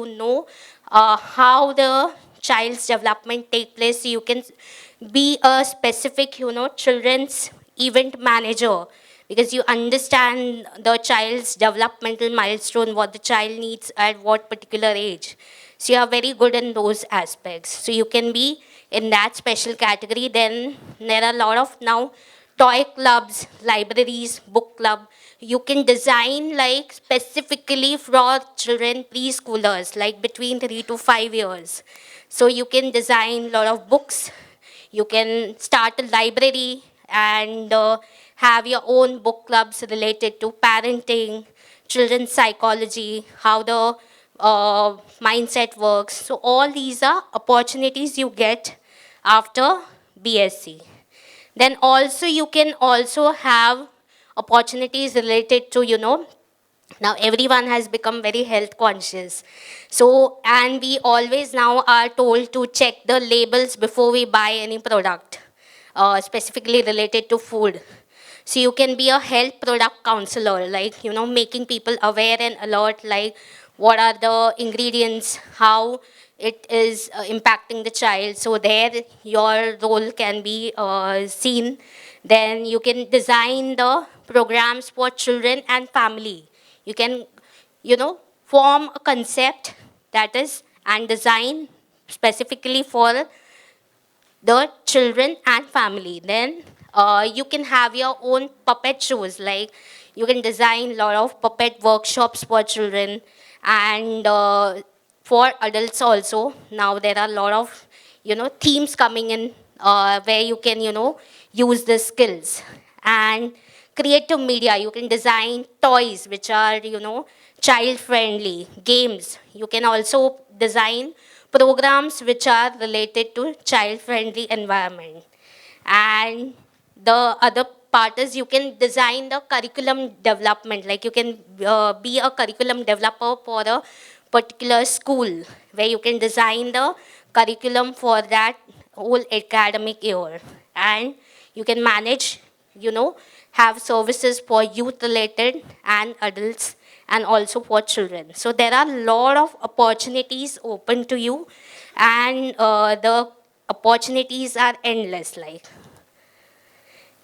how the child's development take place. So you can be a specific, children's event manager, because you understand the child's developmental milestone, what the child needs at what particular age. So you are very good in those aspects. So you can be in that special category. Then there are a lot of now toy clubs, libraries, book club. You can design like specifically for children, preschoolers, like between 3 to 5 years. So you can design a lot of books. You can start a library and have your own book clubs related to parenting, children's psychology, how the mindset works. So all these are opportunities you get after BSc. Then also you can also have opportunities related to, now everyone has become very health conscious. So, and we always now are told to check the labels before we buy any product, specifically related to food. So you can be a health product counselor, like, making people aware and alert, like what are the ingredients, how it is impacting the child. So there your role can be seen. Then you can design the programs for children and family. You can, form a concept that is and design specifically for the children and family. Then You can have your own puppet shows, like you can design a lot of puppet workshops for children and for adults also. Now there are a lot of, themes coming in where you can, use the skills. And creative media, you can design toys which are, child friendly, games. You can also design programs which are related to child friendly environment. And the other part is you can design the curriculum development, like you can be a curriculum developer for a particular school where you can design the curriculum for that whole academic year. And you can manage, have services for youth related and adults and also for children. So there are a lot of opportunities open to you, and the opportunities are endless. Like,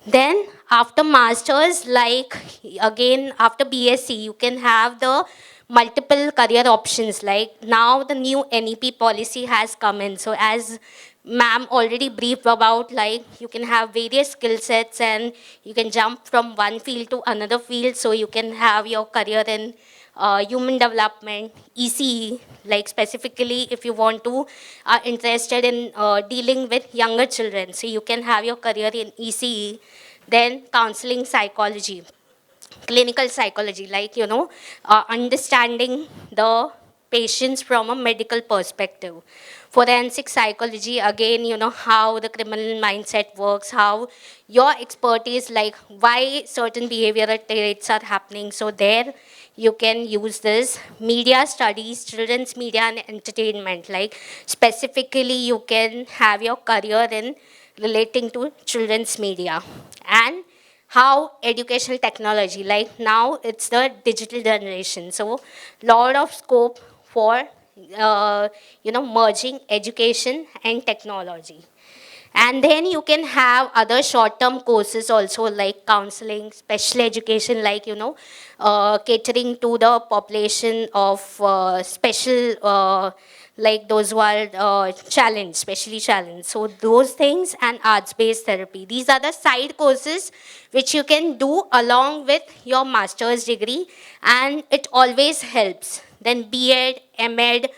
then after masters, like again after BSc, you can have the multiple career options. Like now the new NEP policy has come in. So as ma'am already briefed about, like you can have various skill sets and you can jump from one field to another field. So you can have your career in human development, ECE, like specifically if you want to, are interested in dealing with younger children. So you can have your career in ECE, then counseling psychology, clinical psychology, like, understanding the patients from a medical perspective. Forensic psychology, again, how the criminal mindset works, how your expertise, like why certain behavioral traits are happening. So there you can use this. Media studies, children's media and entertainment, like specifically you can have your career in relating to children's media. And how educational technology, like now it's the digital generation, so lot of scope for merging education and technology. And then you can have other short-term courses also, like counseling, special education, like, catering to the population of special, like those who are challenged, specially challenged. So those things, and arts-based therapy. These are the side courses which you can do along with your master's degree, and it always helps. Then B.Ed, M.Ed,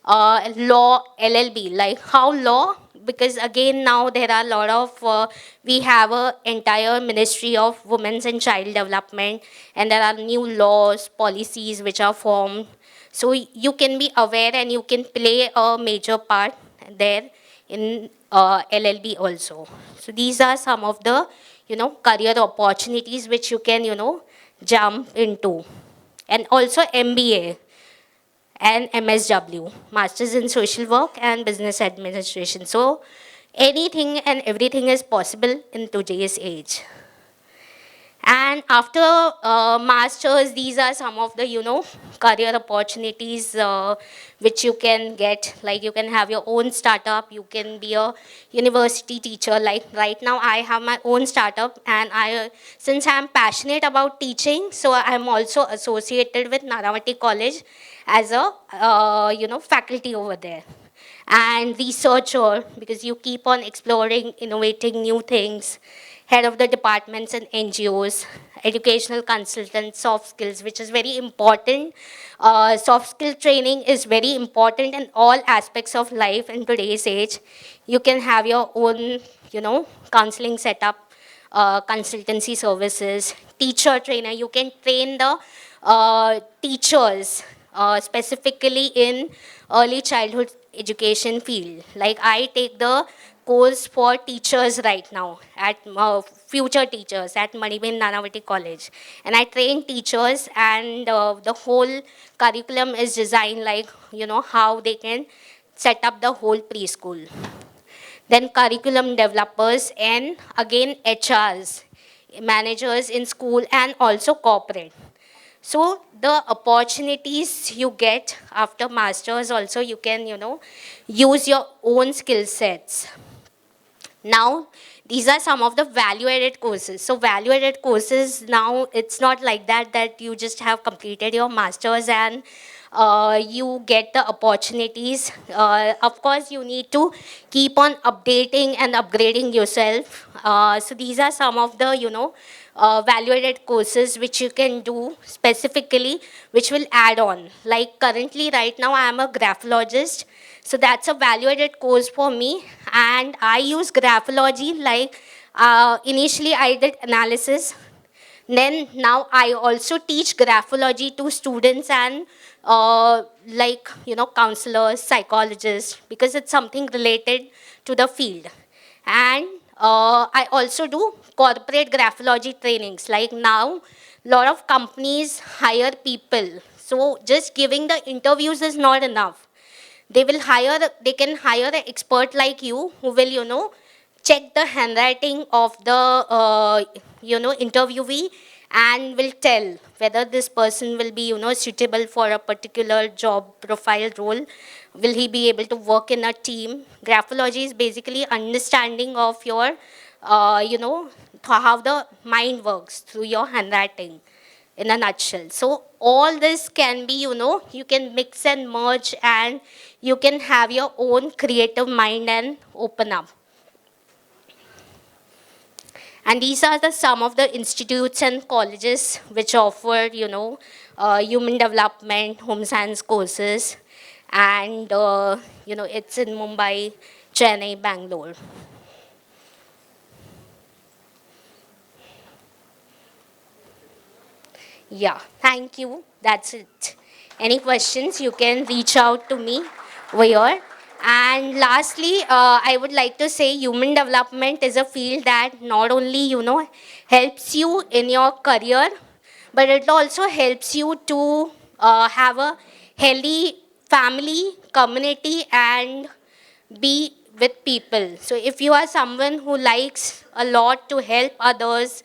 law, LLB, like how law, because again now there are a lot of, we have a entire Ministry of Women's and Child Development, and there are new laws, policies which are formed. So you can be aware and you can play a major part there in LLB also. So these are some of the, career opportunities which you can, jump into. And also MBA and MSW, Masters in Social Work and Business Administration. So anything and everything is possible in today's age. And after masters, these are some of the, career opportunities which you can get. Like you can have your own startup, you can be a university teacher. Like right now I have my own startup, and since I'm passionate about teaching, so I'm also associated with Naravati College as a, faculty over there. And researcher, because you keep on exploring, innovating new things. Head of the departments and NGOs, educational consultant, soft skills, which is very important. Soft skill training is very important in all aspects of life in today's age. You can have your own, counseling setup, consultancy services, teacher trainer. You can train the teachers specifically in early childhood education field. Like I take the course for teachers right now, at future teachers at Manibin Nanavati College. And I train teachers, and the whole curriculum is designed like, how they can set up the whole preschool. Then curriculum developers, and again HRs, managers in school and also corporate. So the opportunities you get after masters also, you can, use your own skill sets. Now, these are some of the value-added courses. So value-added courses, now it's not like that you just have completed your masters and you get the opportunities. Of course, you need to keep on updating and upgrading yourself. So these are some of the, value-added courses which you can do specifically, which will add on. Like currently, right now, I am a graphologist. So that's a value-added course for me. And I use graphology like initially I did analysis. Then now I also teach graphology to students and counselors, psychologists, because it's something related to the field. And I also do corporate graphology trainings. Like now, a lot of companies hire people. So just giving the interviews is not enough. They can hire an expert like you who will, check the handwriting of the, interviewee and will tell whether this person will be, suitable for a particular job profile role. Will he be able to work in a team? Graphology is basically understanding of your, how the mind works through your handwriting in a nutshell. So all this can be, you can mix and merge and you can have your own creative mind and open up. And these are some of the institutes and colleges which offer, human development, home science courses. And, it's in Mumbai, Chennai, Bangalore. Yeah, thank you. That's it. Any questions, you can reach out to me over here. And lastly, I would like to say human development is a field that not only, helps you in your career, but it also helps you to have a healthy family, community, and be with people. So if you are someone who likes a lot to help others,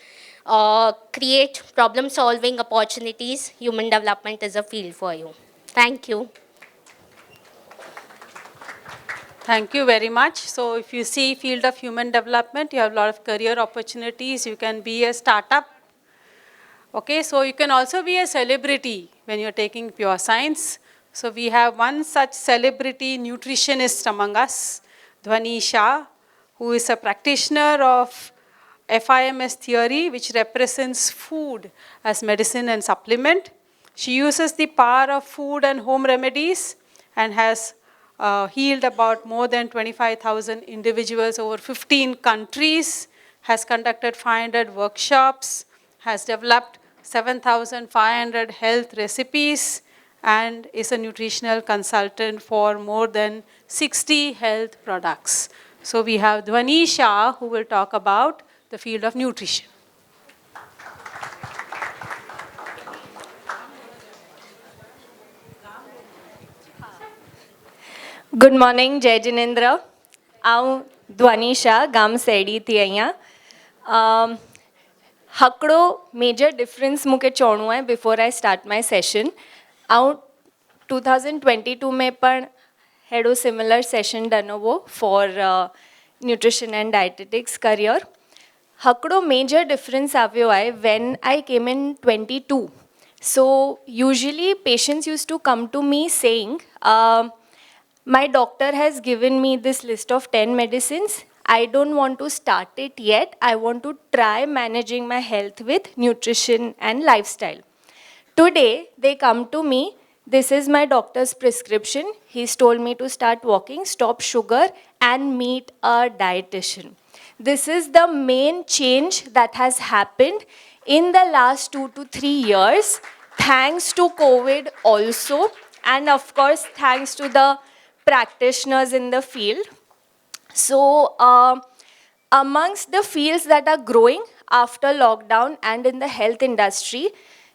create problem-solving opportunities, human development is a field for you. Thank you. Thank you very much. So if you see field of human development, you have a lot of career opportunities. You can be a startup. Okay, so you can also be a celebrity when you're taking pure science. So we have one such celebrity nutritionist among us, Dhwani Shah, who is a practitioner of FIMS theory, which represents food as medicine and supplement. She uses the power of food and home remedies and has healed about more than 25,000 individuals over 15 countries, has conducted 500 workshops, has developed 7,500 health recipes, and is a nutritional consultant for more than 60 health products. So we have Dhwani Shah, who will talk about the field of nutrition. Good morning જય જિનેન્દ્ર. હું ધ્વની શાહ ગામ સેડીથી અહીંયા. હકડો major difference મૂકે ચોણું आहे before I start my session. હું 2022 में પણ हेड़ो सिमिलर सेशन डनो वो for nutrition and dietetics career. हकड़ो मेजर डिफरेंस આવ્યો आहे when I came in 22. So usually patients used to come to me saying, my doctor has given me this list of 10 medicines. I don't want to start it yet. I want to try managing my health with nutrition and lifestyle. Today, they come to me. This is my doctor's prescription. He's told me to start walking, stop sugar, and meet a dietitian. This is the main change that has happened in the last 2 to 3 years, thanks to COVID also, and of course, thanks to the practitioners in the field. So, amongst the fields that are growing after lockdown and in the health industry,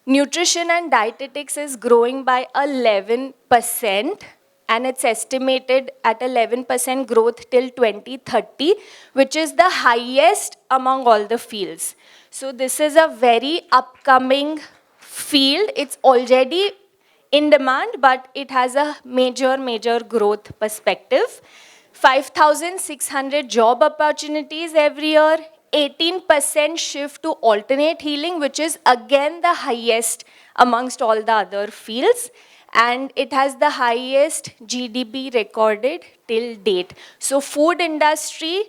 nutrition and dietetics is growing by 11%, and it's estimated at 11% growth till 2030, which is the highest among all the fields. So this is a very upcoming field. It's already in demand, but it has a major growth perspective. 5,600 job opportunities every year, 18% shift to alternate healing, which is again the highest amongst all the other fields. and it has the highest GDP recorded till date. So food industry,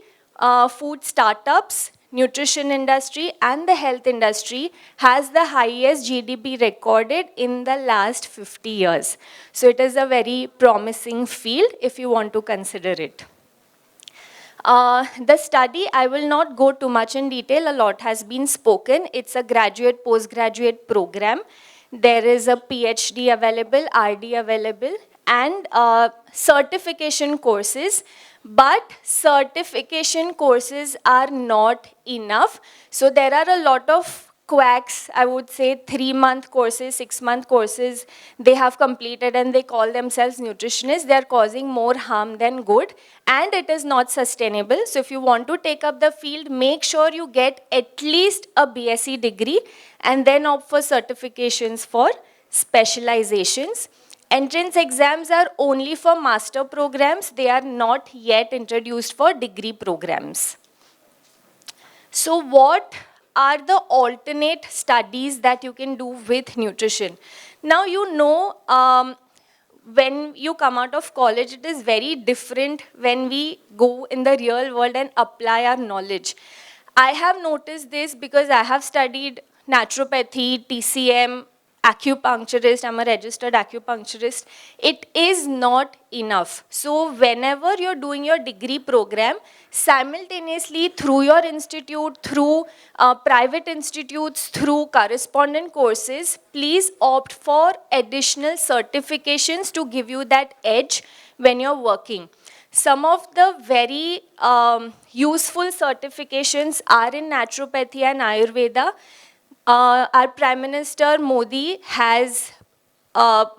food startups, nutrition industry and the health industry has the highest GDP recorded in the last 50 years. So it is a very promising field if you want to consider it. The study, I will not go too much in detail, a lot has been spoken. It's a graduate, postgraduate program. There is a PhD available, RD available, and certification courses. But certification courses are not enough. So there are a lot of quacks, I would say 3-month courses, 6-month courses they have completed and they call themselves nutritionists. They are causing more harm than good and it is not sustainable. So if you want to take up the field, make sure you get at least a BSc degree and then opt for certifications for specializations. Entrance exams are only for master programs. They are not yet introduced for degree programs. So what are the alternate studies that you can do with nutrition? Now you know when you come out of college, it is very different when we go in the real world and apply our knowledge. I have noticed this because I have studied naturopathy, TCM, acupuncturist, I'm a registered acupuncturist. It is not enough. So whenever you're doing your degree program, simultaneously through your institute, through private institutes, through correspondent courses, please opt for additional certifications to give you that edge when you're working. Some of the very useful certifications are in naturopathy and Ayurveda. Our Prime Minister Modi has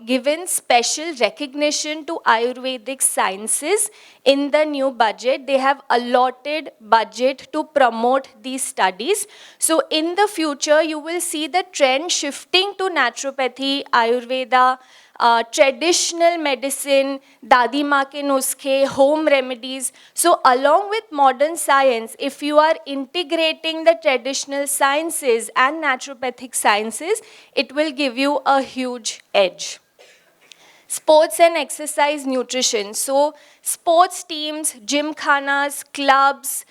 given special recognition to Ayurvedic sciences in the new budget. They have allotted budget to promote these studies. So in the future, you will see the trend shifting to naturopathy, Ayurveda, traditional medicine, dadi maa ke nuskhe, home remedies. So along with modern science, if you are integrating the traditional sciences and naturopathic sciences, it will give you a huge edge. Sports and exercise nutrition. So sports teams, gymkhanas, clubs,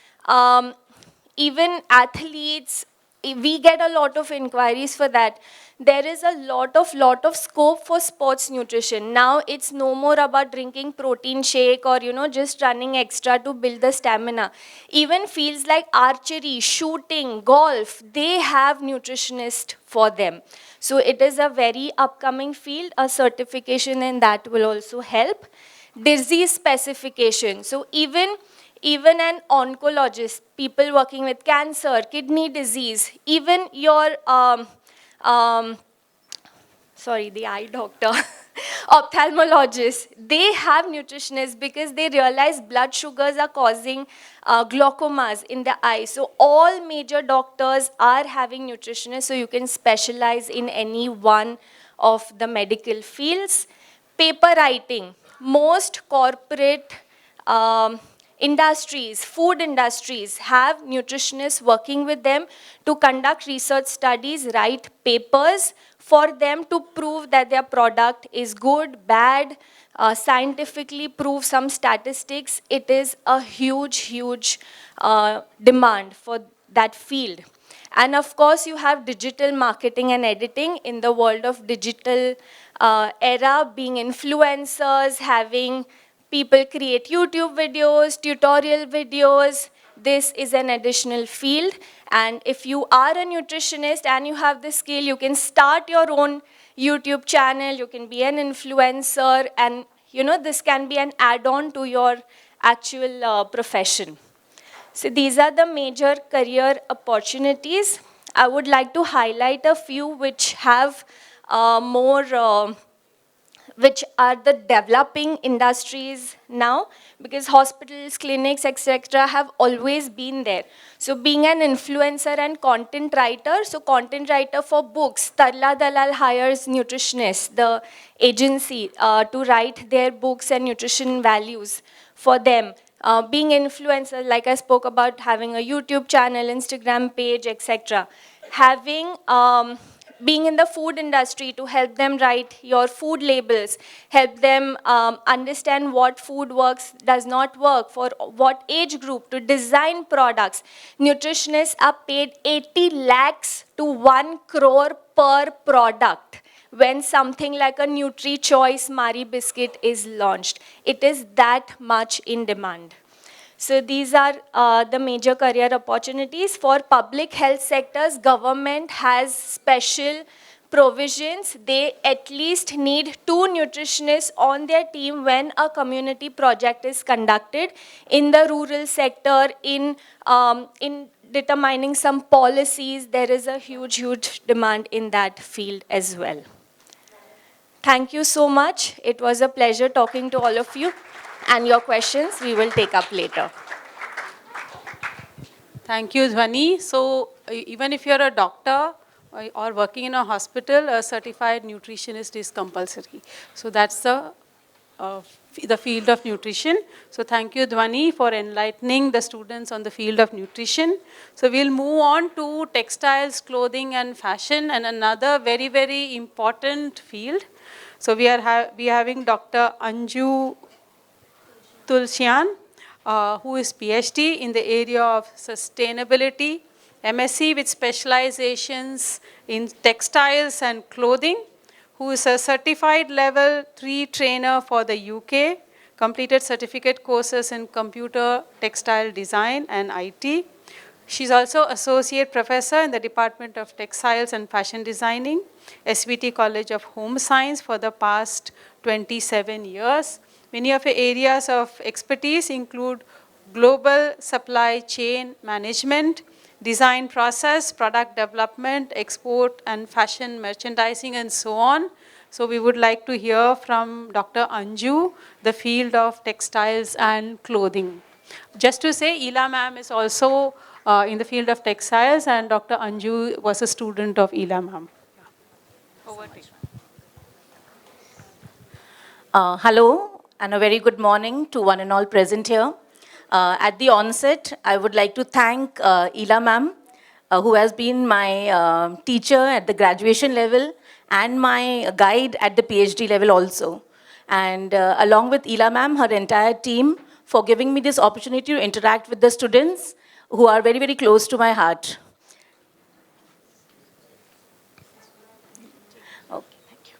even athletes, we get a lot of inquiries for that. There is a lot of scope for sports nutrition. Now it's no more about drinking protein shake or just running extra to build the stamina. Even fields like archery, shooting, golf, they have nutritionists for them. So it is a very upcoming field. A certification in that will also help. Disease specification. So even an oncologist, people working with cancer, kidney disease, even your the eye doctor, ophthalmologist, they have nutritionists because they realize blood sugars are causing glaucomas in the eye. So all major doctors are having nutritionists, so you can specialize in any one of the medical fields. Paper writing. Most corporate industries, food industries have nutritionists working with them to conduct research studies, write papers for them to prove that their product is good, bad, scientifically prove some statistics. It is a huge demand for that field. And of course, you have digital marketing and editing in the world of digital era, being influencers, having people create YouTube videos, tutorial videos. This is an additional field. And if you are a nutritionist and you have the skill, you can start your own YouTube channel, you can be an influencer, and this can be an add-on to your actual profession. So these are the major career opportunities. I would like to highlight a few which have which are the developing industries now, because hospitals, clinics, etc. have always been there. So being an influencer and content writer, so content writer for books, Tarla Dalal hires nutritionists, the agency, to write their books and nutrition values for them. Being influencer, like I spoke about, having a YouTube channel, Instagram page, etc. Having being in the food industry, to help them write your food labels, help them understand what food works, does not work, for what age group, to design products. Nutritionists are paid 80 lakhs to 1 crore per product when something like a Nutri-Choice Marie biscuit is launched. It is that much in demand. So these are the major career opportunities. For public health sectors, government has special provisions. They at least need 2 nutritionists on their team when a community project is conducted. In the rural sector, in determining some policies, there is a huge demand in that field as well. Thank you so much. It was a pleasure talking to all of you. And your questions we will take up later. Thank you, Dhwani. So even if you're a doctor or working in a hospital, a certified nutritionist is compulsory. So that's the field of nutrition. So thank you, Dhwani, for enlightening the students on the field of nutrition. So we'll move on to textiles, clothing, and fashion, and another very important field. So we are having Dr. Anju Tulsian, who is PhD in the area of sustainability, MSc with specializations in textiles and clothing, who is a certified level 3 trainer for the UK, completed certificate courses in computer, textile design and IT. She's also associate professor in the Department of Textiles and Fashion Designing, SVT College of Home Science for the past 27 years. Many of her areas of expertise include global supply chain management, design process, product development, export and fashion merchandising, and so on. So we would like to hear from Dr. Anju, the field of textiles and clothing. Just to say, Ela ma'am is also in the field of textiles, and Dr. Anju was a student of Ela ma'am. Over to you. Hello, and a very good morning to one and all present here. At the onset, I would like to thank Ela ma'am, who has been my teacher at the graduation level and my guide at the PhD level also. And along with Ela ma'am, her entire team, for giving me this opportunity to interact with the students who are very close to my heart. Okay, thank you.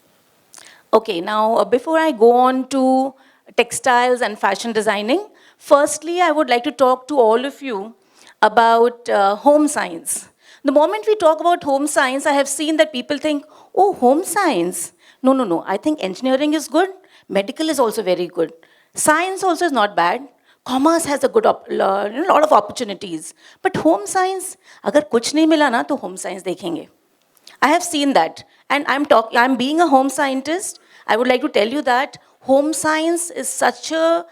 Okay, now before I go on to textiles and fashion designing, firstly, I would like to talk to all of you about home science. The moment we talk about home science, I have seen that people think, oh, home science. No. I think engineering is good. Medical is also very good. Science also is not bad. Commerce has a good lot of opportunities. But home science, agar kuch nahi mila na, to home science dekhenge. I have seen that. And I'm being a home scientist. I would like to tell you that home science is such a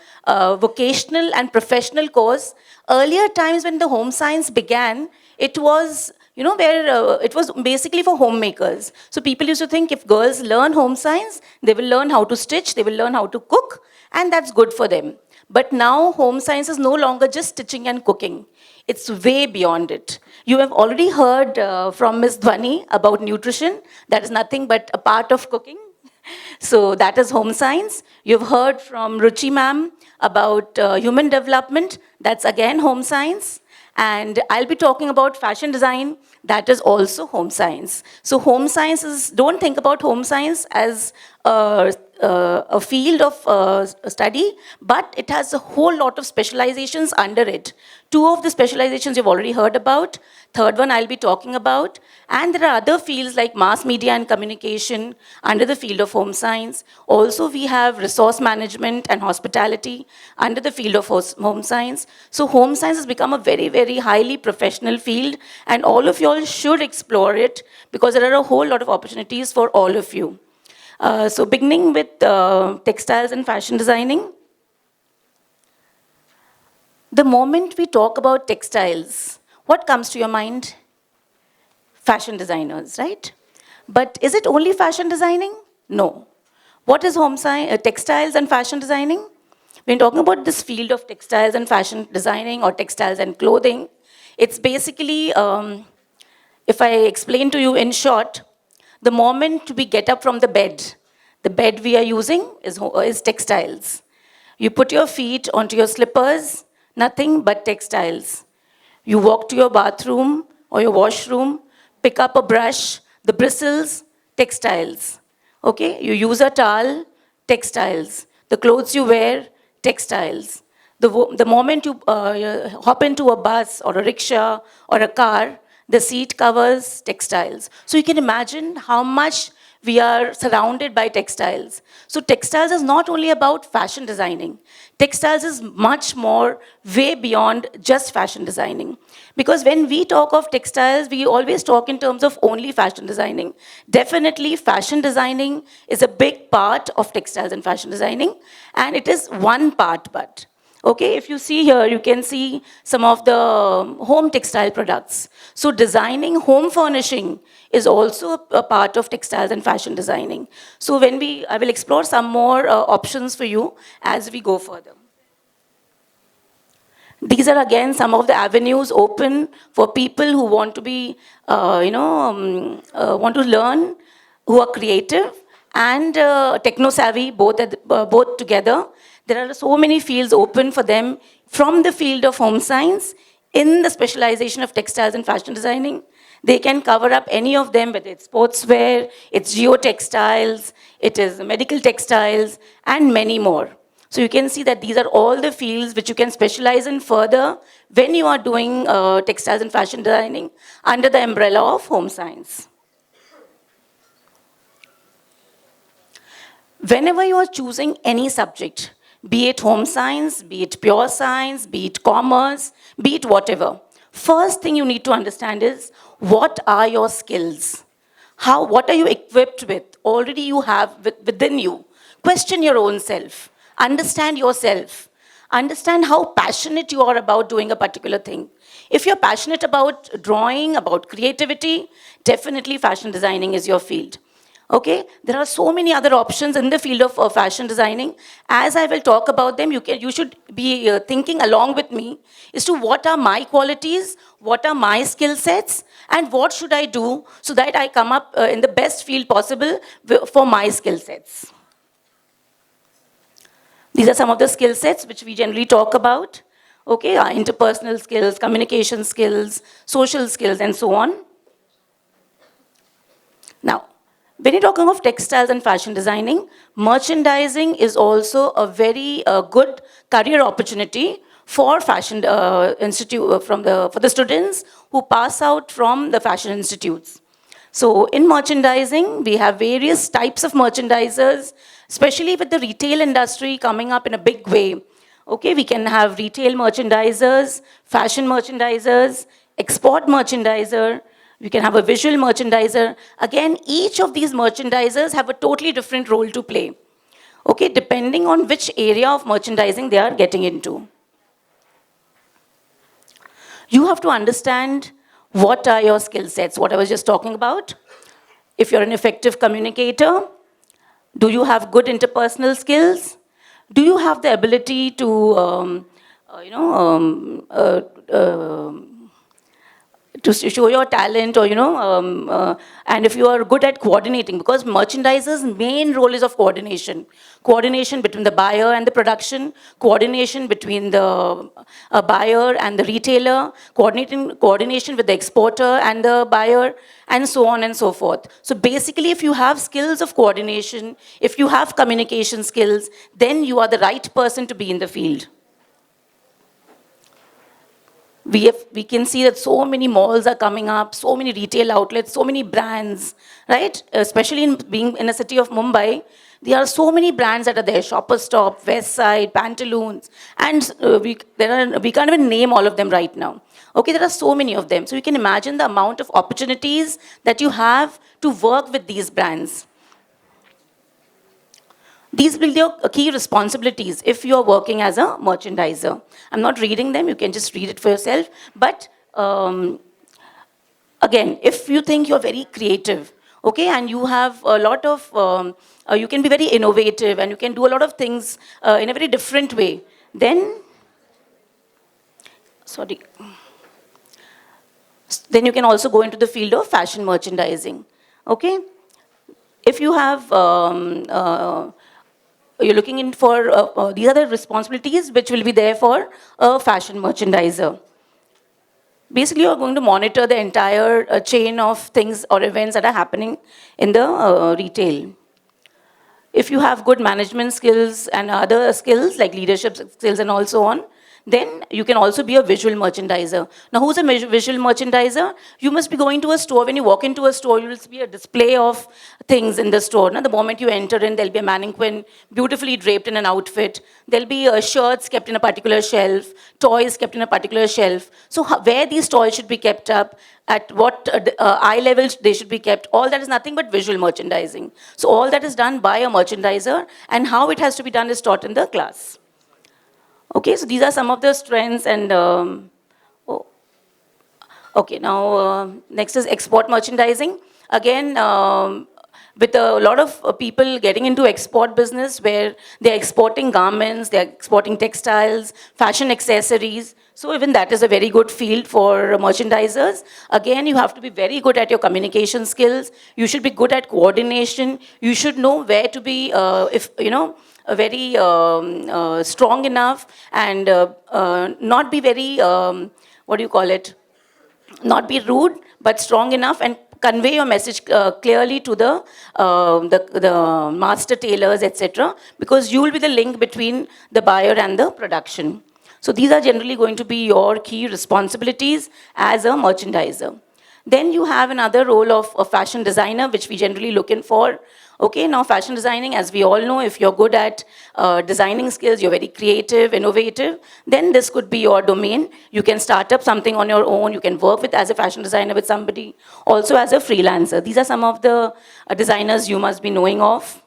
vocational and professional course. Earlier times when the home science began, it was, it was basically for homemakers. So people used to think if girls learn home science, they will learn how to stitch, they will learn how to cook, and that's good for them. But now home science is no longer just stitching and cooking. It's way beyond it. You have already heard from Ms. Dhwani about nutrition. That is nothing but a part of cooking. So that is home science. You've heard from Ruchi ma'am about human development. That's again home science. And I'll be talking about fashion design. That is also home science. So home science is, don't think about home science as a field of study, but it has a whole lot of specializations under it. 2 of the specializations you've already heard about. 3rd one I'll be talking about. And there are other fields like mass media and communication under the field of home science. Also, we have resource management and hospitality under the field of home science. So home science has become a very highly professional field, and all of you all should explore it because there are a whole lot of opportunities for all of you. So beginning with textiles and fashion designing. The moment we talk about textiles, what comes to your mind? Fashion designers, right? But is it only fashion designing? No. What is textiles and fashion designing? When talking about this field of textiles and fashion designing or textiles and clothing, it's basically, if I explain to you in short, The moment we get up from the bed we are using is textiles. You put your feet onto your slippers, nothing but textiles. You walk to your bathroom or your washroom, pick up a brush, the bristles, textiles. Okay, you use a towel, textiles. The clothes you wear, textiles. The moment you hop into a bus or a rickshaw or a car, the seat covers, textiles. So you can imagine how much we are surrounded by textiles. So textiles is not only about fashion designing. Textiles is much more, way beyond just fashion designing. Because when we talk of textiles, we always talk in terms of only fashion designing. Definitely fashion designing is a big part of textiles and fashion designing, and it is one part but. Okay, if you see here, you can see some of the home textile products. So designing home furnishing is also a part of textiles and fashion designing. So I will explore some more options for you as we go further. These are again some of the avenues open for people who want to be, want to learn, who are creative and techno-savvy, both together. There are so many fields open for them from the field of home science in the specialization of textiles and fashion designing. They can cover up any of them, whether it's sportswear, it's geotextiles, it is medical textiles, and many more. So you can see that these are all the fields which you can specialize in further when you are doing textiles and fashion designing under the umbrella of home science. Whenever you are choosing any subject, be it home science, be it pure science, be it commerce, be it whatever, first thing you need to understand is what are your skills? What are you equipped with? Already you have within you. Question your own self. Understand yourself. Understand how passionate you are about doing a particular thing. If you're passionate about drawing, about creativity, definitely fashion designing is your field. Okay, there are so many other options in the field of fashion designing. As I will talk about them, you should be thinking along with me as to what are my qualities, what are my skill sets, and what should I do so that I come up in the best field possible for my skill sets. These are some of the skill sets which we generally talk about. Okay, interpersonal skills, communication skills, social skills, and so on. Now, when you're talking of textiles and fashion designing, merchandising is also a very good career opportunity for fashion institute for the students who pass out from the fashion institutes. So in merchandising, we have various types of merchandisers, especially with the retail industry coming up in a big way. Okay, we can have retail merchandisers, fashion merchandisers, export merchandiser, we can have a visual merchandiser. Again, each of these merchandisers have a totally different role to play. Okay, depending on which area of merchandising they are getting into. You have to understand what are your skill sets, what I was just talking about. If you're an effective communicator, do you have good interpersonal skills? Do you have the ability to, to show your talent, or and if you are good at coordinating, because merchandisers' main role is of coordination between the buyer and the production, coordination between the buyer and the retailer, coordination with the exporter and the buyer, and so on and so forth. So basically, if you have skills of coordination, if you have communication skills, then you are the right person to be in the field. We can see that so many malls are coming up, so many retail outlets, so many brands, right? Especially in being in a city of Mumbai, there are so many brands that are there: Shoppers Stop, West Side, Pantaloons, and we can't even name all of them right now. Okay, there are so many of them. So you can imagine the amount of opportunities that you have to work with these brands. These will be your key responsibilities if you are working as a merchandiser. I'm not reading them, you can just read it for yourself. But again, if you think you're very creative, okay, and you have a lot of, you can be very innovative and you can do a lot of things in a very different way, then you can also go into the field of fashion merchandising, okay? if you have, you're looking in for, these are the responsibilities which will be there for a fashion merchandiser. Basically, you're going to monitor the entire chain of things or events that are happening in the retail. If you have good management skills and other skills like leadership skills and also on, then you can also be a visual merchandiser. Now, who's a visual merchandiser? You must be going to a store. When you walk into a store, you will see a display of things in the store. Now, the moment you enter in, there'll be a mannequin beautifully draped in an outfit. There'll be shirts kept in a particular shelf, toys kept in a particular shelf. So where these toys should be kept up, at what eye level they should be kept, all that is nothing but visual merchandising. So all that is done by a merchandiser, and how it has to be done is taught in the class. Okay, so these are some of the strengths and, okay, now next is export merchandising. Again, with a lot of people getting into export business where they're exporting garments, they're exporting textiles, fashion accessories. So even that is a very good field for merchandisers. Again, you have to be very good at your communication skills. You should be good at coordination. You should know where to be, very strong enough and not be very, not be rude, but strong enough and convey your message clearly to the master tailors, etc. Because you will be the link between the buyer and the production. So these are generally going to be your key responsibilities as a merchandiser. Then you have another role of a fashion designer, which we generally look in for. Okay, now fashion designing, as we all know, if you're good at designing skills, you're very creative, innovative, then this could be your domain. You can start up something on your own. You can work with as a fashion designer with somebody, also as a freelancer. These are some of the designers you must be knowing of.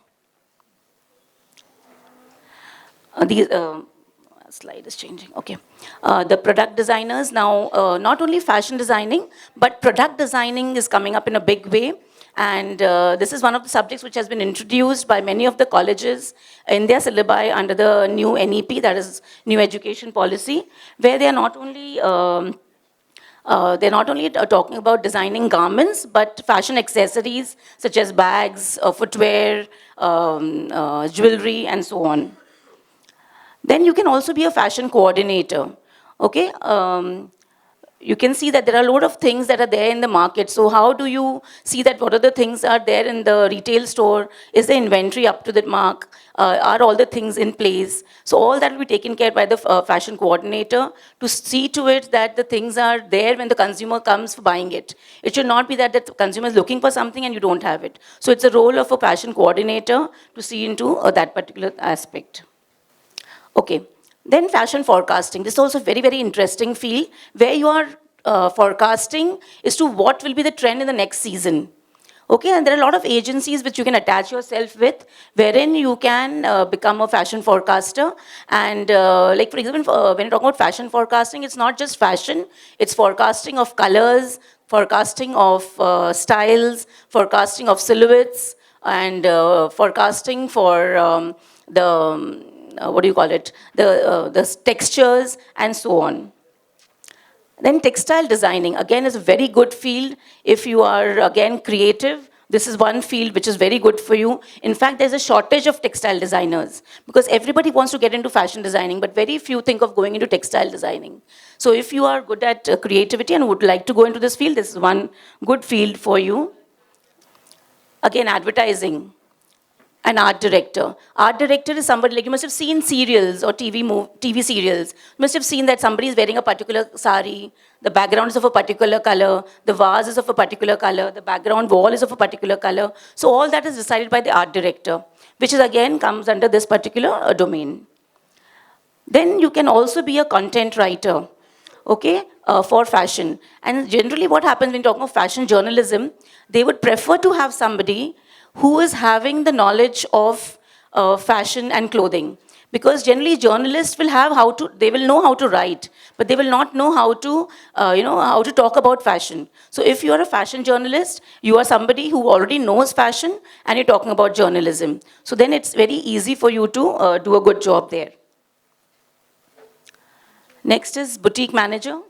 Slide is changing, okay. The product designers, now not only fashion designing, but product designing is coming up in a big way. And this is one of the subjects which has been introduced by many of the colleges in their syllabi under the new NEP, that is New Education Policy, where they are not only talking about designing garments, but fashion accessories such as bags, footwear, jewelry, and so on. Then you can also be a fashion coordinator, okay? You can see that there are a lot of things that are there in the market. So how do you see that what are the things are there in the retail store? Is the inventory up to the mark? Are all the things in place? So all that will be taken care by the fashion coordinator to see to it that the things are there when the consumer comes for buying it. It should not be that the consumer is looking for something and you don't have it. So it's a role of a fashion coordinator to see into that particular aspect. Okay, then fashion forecasting. This is also a very, very interesting field where you are forecasting as to what will be the trend in the next season. Okay, and there are a lot of agencies which you can attach yourself with, wherein you can become a fashion forecaster. And like for example, when you talk about fashion forecasting, it's not just fashion, it's forecasting of colors, forecasting of styles, forecasting of silhouettes, and forecasting for the textures and so on. Then textile designing, again, is a very good field if you are, again, creative. This is one field which is very good for you. In fact, there's a shortage of textile designers because everybody wants to get into fashion designing, but very few think of going into textile designing. So if you are good at creativity and would like to go into this field, this is one good field for you. Again, advertising. An art director. Art director is somebody, like you must have seen serials or TV serials. You must have seen that somebody is wearing a particular sari, the background is of a particular color, the vase is of a particular color, the background wall is of a particular color. So all that is decided by the art director, which is again comes under this particular domain. Then you can also be a content writer, okay, for fashion. And generally what happens when you talk of fashion journalism, they would prefer to have somebody who is having the knowledge of fashion and clothing. Because generally journalists will have they will know how to write, but they will not know how to, how to talk about fashion. So if you are a fashion journalist, you are somebody who already knows fashion and you're talking about journalism. So then it's very easy for you to do a good job there. Next is boutique manager.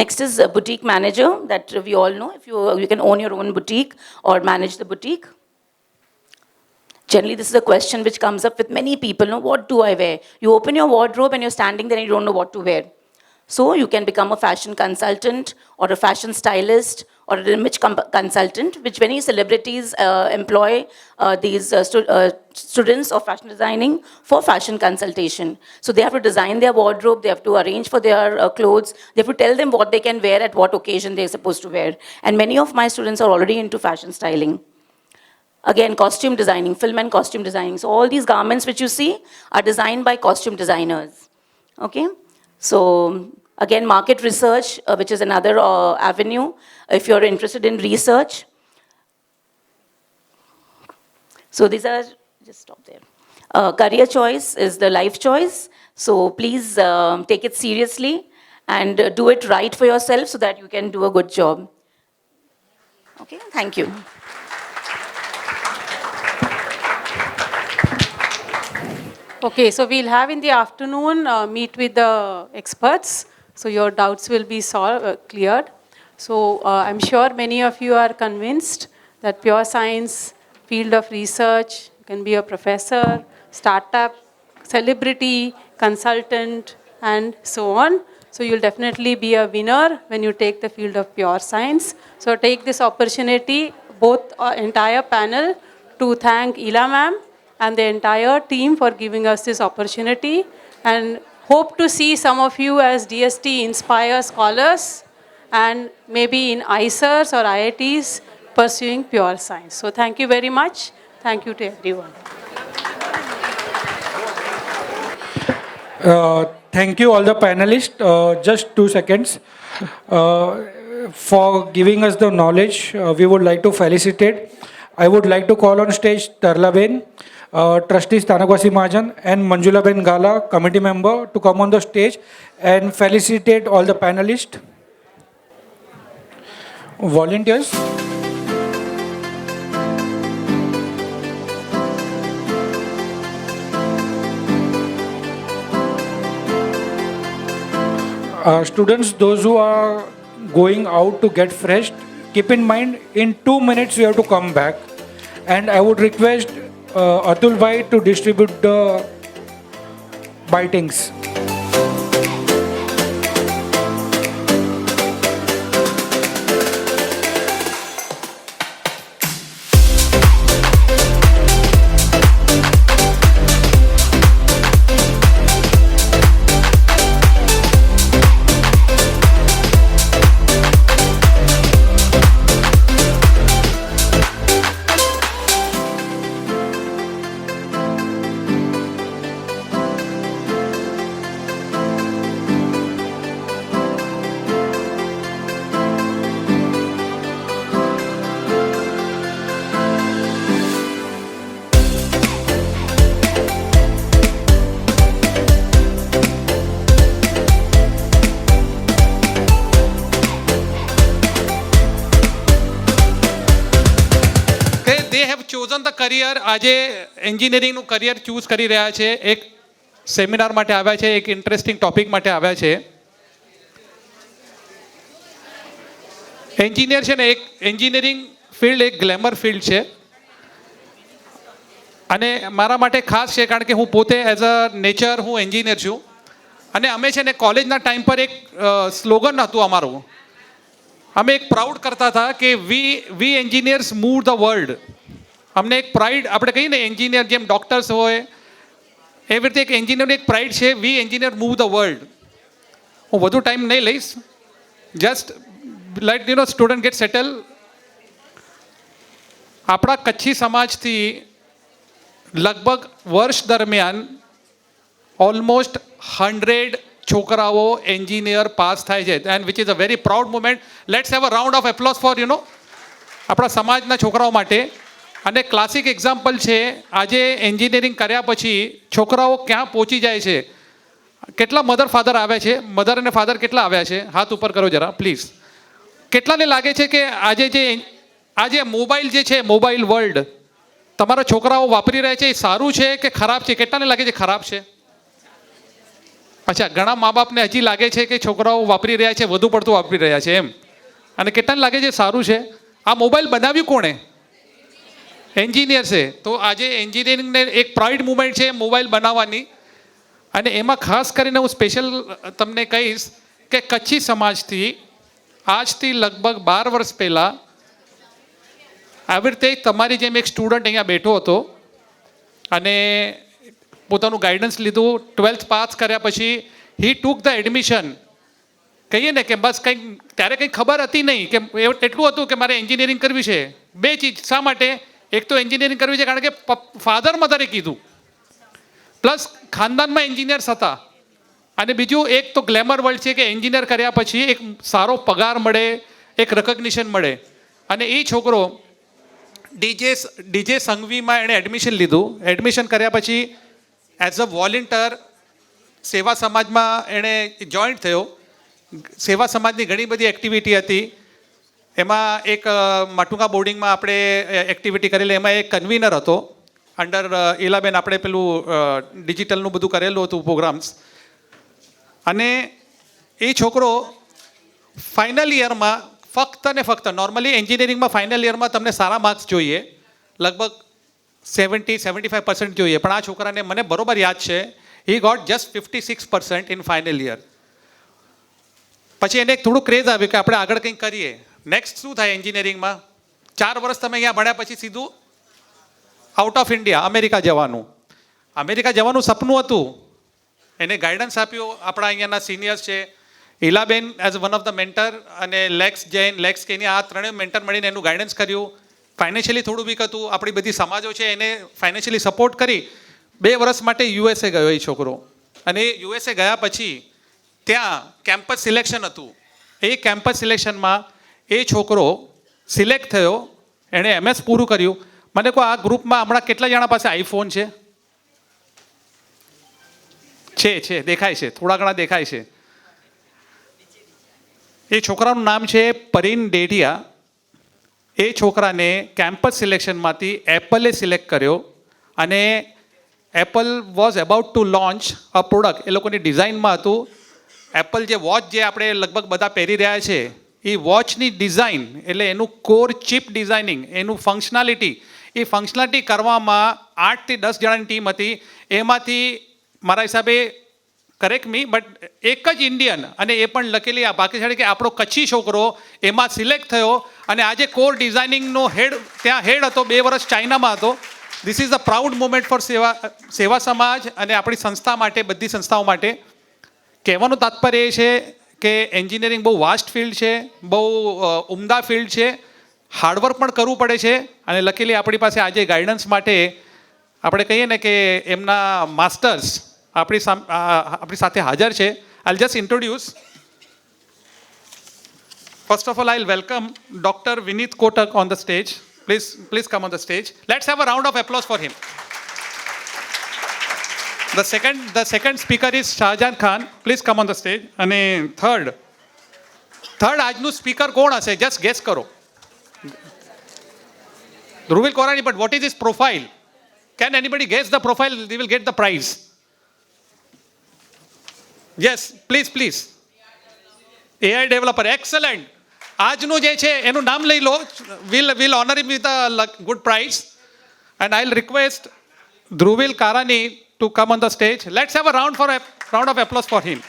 Next is a boutique manager, that we all know. If you can own your own boutique or manage the boutique. Generally, this is a question which comes up with many people. No, what do I wear? You open your wardrobe and you're standing there and you don't know what to wear. So you can become a fashion consultant or a fashion stylist or an image consultant, which many celebrities employ these students of fashion designing for fashion consultation. So they have to design their wardrobe, they have to arrange for their clothes, they have to tell them what they can wear at what occasion they're supposed to wear. And many of my students are already into fashion styling. Again, costume designing, film and costume designing. So all these garments which you see are designed by costume designers. Okay? So again, market research, which is another avenue, if you're interested in research. So these are, just stop there. Career choice is the life choice. So please take it seriously and do it right for yourself so that you can do a good job. Okay, thank you. Okay, so we'll have in the afternoon meet with the experts, so your doubts will be cleared. So I'm sure many of you are convinced that pure science, field of research, you can be a professor, startup, celebrity, consultant, and so on. So you'll definitely be a winner when you take the field of pure science. So take this opportunity, both entire panel, to thank Ila ma'am and the entire team for giving us this opportunity, and hope to see some of you as DST Inspire scholars and maybe in ICERs or IITs pursuing pure science. So thank you very much. Thank you to everyone. Thank you all the panelists. Just 2 seconds. For giving us the knowledge, we would like to felicitate. I would like to call on stage Tarlaben, Trustees Tanagwasi Mahajan and Manjula Ben Gala, committee member, to come on the stage and felicitate all the panelists. Volunteers. Students, those who are going out to get fresh, keep in mind in 2 minutes you have to come back. And I would request Atul Bhai to distribute the bitings. chosen the career, આજે એન્જિનિયરિંગનું career choose કરી રહ્યા છે, એક seminar માટે આવ્યા છે, એક interesting topic માટે આવ્યા છે. એન્જિનિયર છે ને, એક એન્જિનિયરિંગ ફિલ્ડ એક ગ્લેમર ફિલ્ડ છે અને મારા માટે ખાસ છે કારણ કે હું પોતે એઝ અ નેચર હું એન્જિનિયર છું અને અમે છે ને કોલેજના ટાઈમ પર એક સ્લોગન હતું અમારું. અમે એક પ્રાઉડ કરતા હતા કે વી એન્જિનિયર્સ મૂવ ધ વર્લ્ડ. અમને એક પ્રાઇડ, આપણે કહીએ ને એન્જિનિયર જેમ ડૉક્ટર્સ હોય એવી રીતે એક એન્જિનિયરનું એક પ્રાઇડ છે, we engineer move the world. હું વધુ ટાઈમ નહીં લઈશ, just let you know student get settle. આપણા કચ્છી સમાજથી લગભગ વર્ષ દરમિયાન ઓલમોસ્ટ 100 છોકરાઓ એન્જિનિયર પાસ થાય છે, and which is a very proud moment. Let's have a round of applause for you know આપણા સમાજના છોકરાઓ માટે. અને ક્લાસિક એક્ઝામ્પલ છે, આજે એન્જિનિયરિંગ કર્યા પછી છોકરાઓ ક્યાં પહોંચી જાય છે. કેટલા મધર ફાધર આવ્યા છે? મધર અને ફાધર કેટલા આવ્યા છે? હાથ ઉપર કરો જરા પ્લીઝ. કેટલાને લાગે છે કે આજે મોબાઈલ જે છે, મોબાઈલ વર્લ્ડ તમારા છોકરાઓ વાપરી રહ્યા છે, એ સારું છે કે ખરાબ છે? કેટલાને લાગે છે ખરાબ છે? અચ્છા, ઘણા મા બાપને હજી લાગે છે કે છોકરાઓ વાપરી રહ્યા છે, વધુ પડતું વાપરી રહ્યા છે એમ. અને કેટલાને લાગે છે સારું છે. આ મોબાઈલ બનાવ્યું કોણે? એન્જિનિયર છે. તો આજે એન્જિનિયરિંગને એક પ્રાઇડ મુમેન્ટ છે મોબાઈલ બનાવવાની. અને એમાં ખાસ કરીને હું સ્પેશિયલ તમને કહીશ કે કચ્છી સમાજથી આજથી લગભગ 12 વર્ષ પહેલાં આવી રીતે તમારી જેમ એક સ્ટુડન્ટ અહીંયા બેઠો હતો અને પોતાનું ગાઈડન્સ લીધું. 12th પાસ કર્યા પછી હી ટુક ધ એડમિશન. કહીએ ને કે બસ કંઈક ત્યારે કંઈ ખબર હતી નહીં, કે એટલું હતું કે મારે એન્જિનિયરિંગ કરવી છે. બે ચીજ. શા માટે? એક તો એન્જિનિયરિંગ કરવી છે કારણ કે ફાધર મધરે કીધું, પ્લસ ખાનદાનમાં એન્જિનિયર્સ હતા. અને બીજું એક તો ગ્લેમર વર્લ્ડ છે કે એન્જિનિયર કર્યા પછી એક સારો પગાર મળે, એક રેકગ્નિશન મળે. અને એ છોકરો ડીજે સંઘવીમાં એણે એડમિશન લીધું. એડમિશન કર્યા પછી એઝ અ વોલેન્ટિયર સેવા સમાજમાં એણે જોઈન્ટ થયો. સેવા સમાજની ઘણી બધી એક્ટિવિટી હતી. એમાં એક માટુંગા બોર્ડિંગમાં આપણે એક્ટિવિટી કરેલી, એમાં એક કન્વીનર હતો અંડર ઇલાબેન. આપણે પેલું ડિજિટલનું બધું કરેલું હતું પ્રોગ્રામ્સ. અને એ છોકરો ફાઇનલ યરમાં ફક્ત ને ફક્ત, નોર્મલી એન્જિનિયરિંગમાં ફાઇનલ યરમાં તમને સારા માર્ક્સ જોઈએ, લગભગ 70-75% જોઈએ. પણ આ છોકરાને મને બરોબર યાદ છે, he got just 56% in final year. પછી એને થોડું ક્રેઝ આવ્યું કે આપણે આગળ કંઈક કરીએ. નેક્સ્ટ શું થાય એન્જિનિયરિંગમાં? 4 વર્ષ તમે અહીંયા ભણ્યા પછી સીધું આઉટ ઓફ ઇન્ડિયા અમેરિકા જવાનું. અમેરિકા જવાનું સપનું હતું. એને ગાઈડન્સ આપ્યું આપણા અહીંયાના સિનિયર્સ છે, Ilaben as one of the mentor, અને લેક્સ જૈન, લેક્સ કેનિયા, આ ત્રણેય મેન્ટર મળીને એનું ગાઈડન્સ કર્યું. ફાઇનાન્શિયલી થોડું વીક હતું. આપણી બધી સમાજો છે એને ફાઇનાન્શિયલી સપોર્ટ કરી 2 વર્ષ માટે યુએસએ ગયો એ છોકરો. અને એ યુએસએ ગયા પછી ત્યાં કેમ્પસ સિલેક્શન હતું. એ કેમ્પસ સિલેક્શનમાં એ છોકરો સિલેક્ટ થયો. એણે MS પૂરું કર્યું. મને કહો, આ ગ્રુપમાં હમણાં કેટલા જણા પાસે આઈફોન છે? છે, દેખાય છે, થોડા ઘણા દેખાય છે. એ છોકરાનું નામ છે પરીન ડેઢિયા. એ છોકરાને કેમ્પસ સિલેક્શનમાંથી એપલે સિલેક્ટ કર્યો. અને Apple was about to launch a product. એ લોકોની ડિઝાઇનમાં હતું એપલ જે વોચ જે આપણે લગભગ બધા પહેરી રહ્યા છે, એ વોચની ડિઝાઇન, એટલે એનું કોર ચિપ ડિઝાઇનિંગ, એનું ફંક્શનાલિટી, એ ફંક્શનાલિટી કરવામાં 8 થી 10 જણાની ટીમ હતી. એમાંથી મારા હિસાબે, કરેક્ટ મી, બટ એક જ ઇન્ડિયન, અને એ પણ લખેલી આ ભાગ્યશાળી કે આપણો કચ્છી છોકરો એમાં સિલેક્ટ થયો. અને આજે કોર ડિઝાઇનિંગનો હેડ ત્યાં હેડ હતો, 2 વર્ષ ચાઇનામાં હતો. This is a proud moment for Seva Samaj અને આપણી સંસ્થા માટે, બધી સંસ્થાઓ માટે. કહેવાનું તાત્પર્ય એ છે કે એન્જિનિયરિંગ બહુ વાસ્ટ ફિલ્ડ છે, બહુ ઉમદા ફિલ્ડ છે, હાર્ડવર્ક પણ કરવું પડે છે. અને લખેલી આપણી પાસે આજે ગાઈડન્સ માટે આપણે કહીએ ને કે એમના માસ્ટર્સ આપણી સાથે હાજર છે. I'll just introduce. First of all I'll welcome doctor Vineet Kotak on the stage. Please come on the stage. Let's have a round of applause for him. The second speaker is Shahjahan Khan. Please come on the stage. અને third આજનું speaker કોણ હશે? Just gas કરો. Dhruvil કોરાની, but what is his profile? Can anybody guess the profile? They will get the prize. Yes, please. AI developer. Excellent. આજનું જે છે એનું નામ લઈ લો. We'll honor him with a good prize. And I'll request Dhruvil Karani to come on the stage. Let's have a round of applause for him.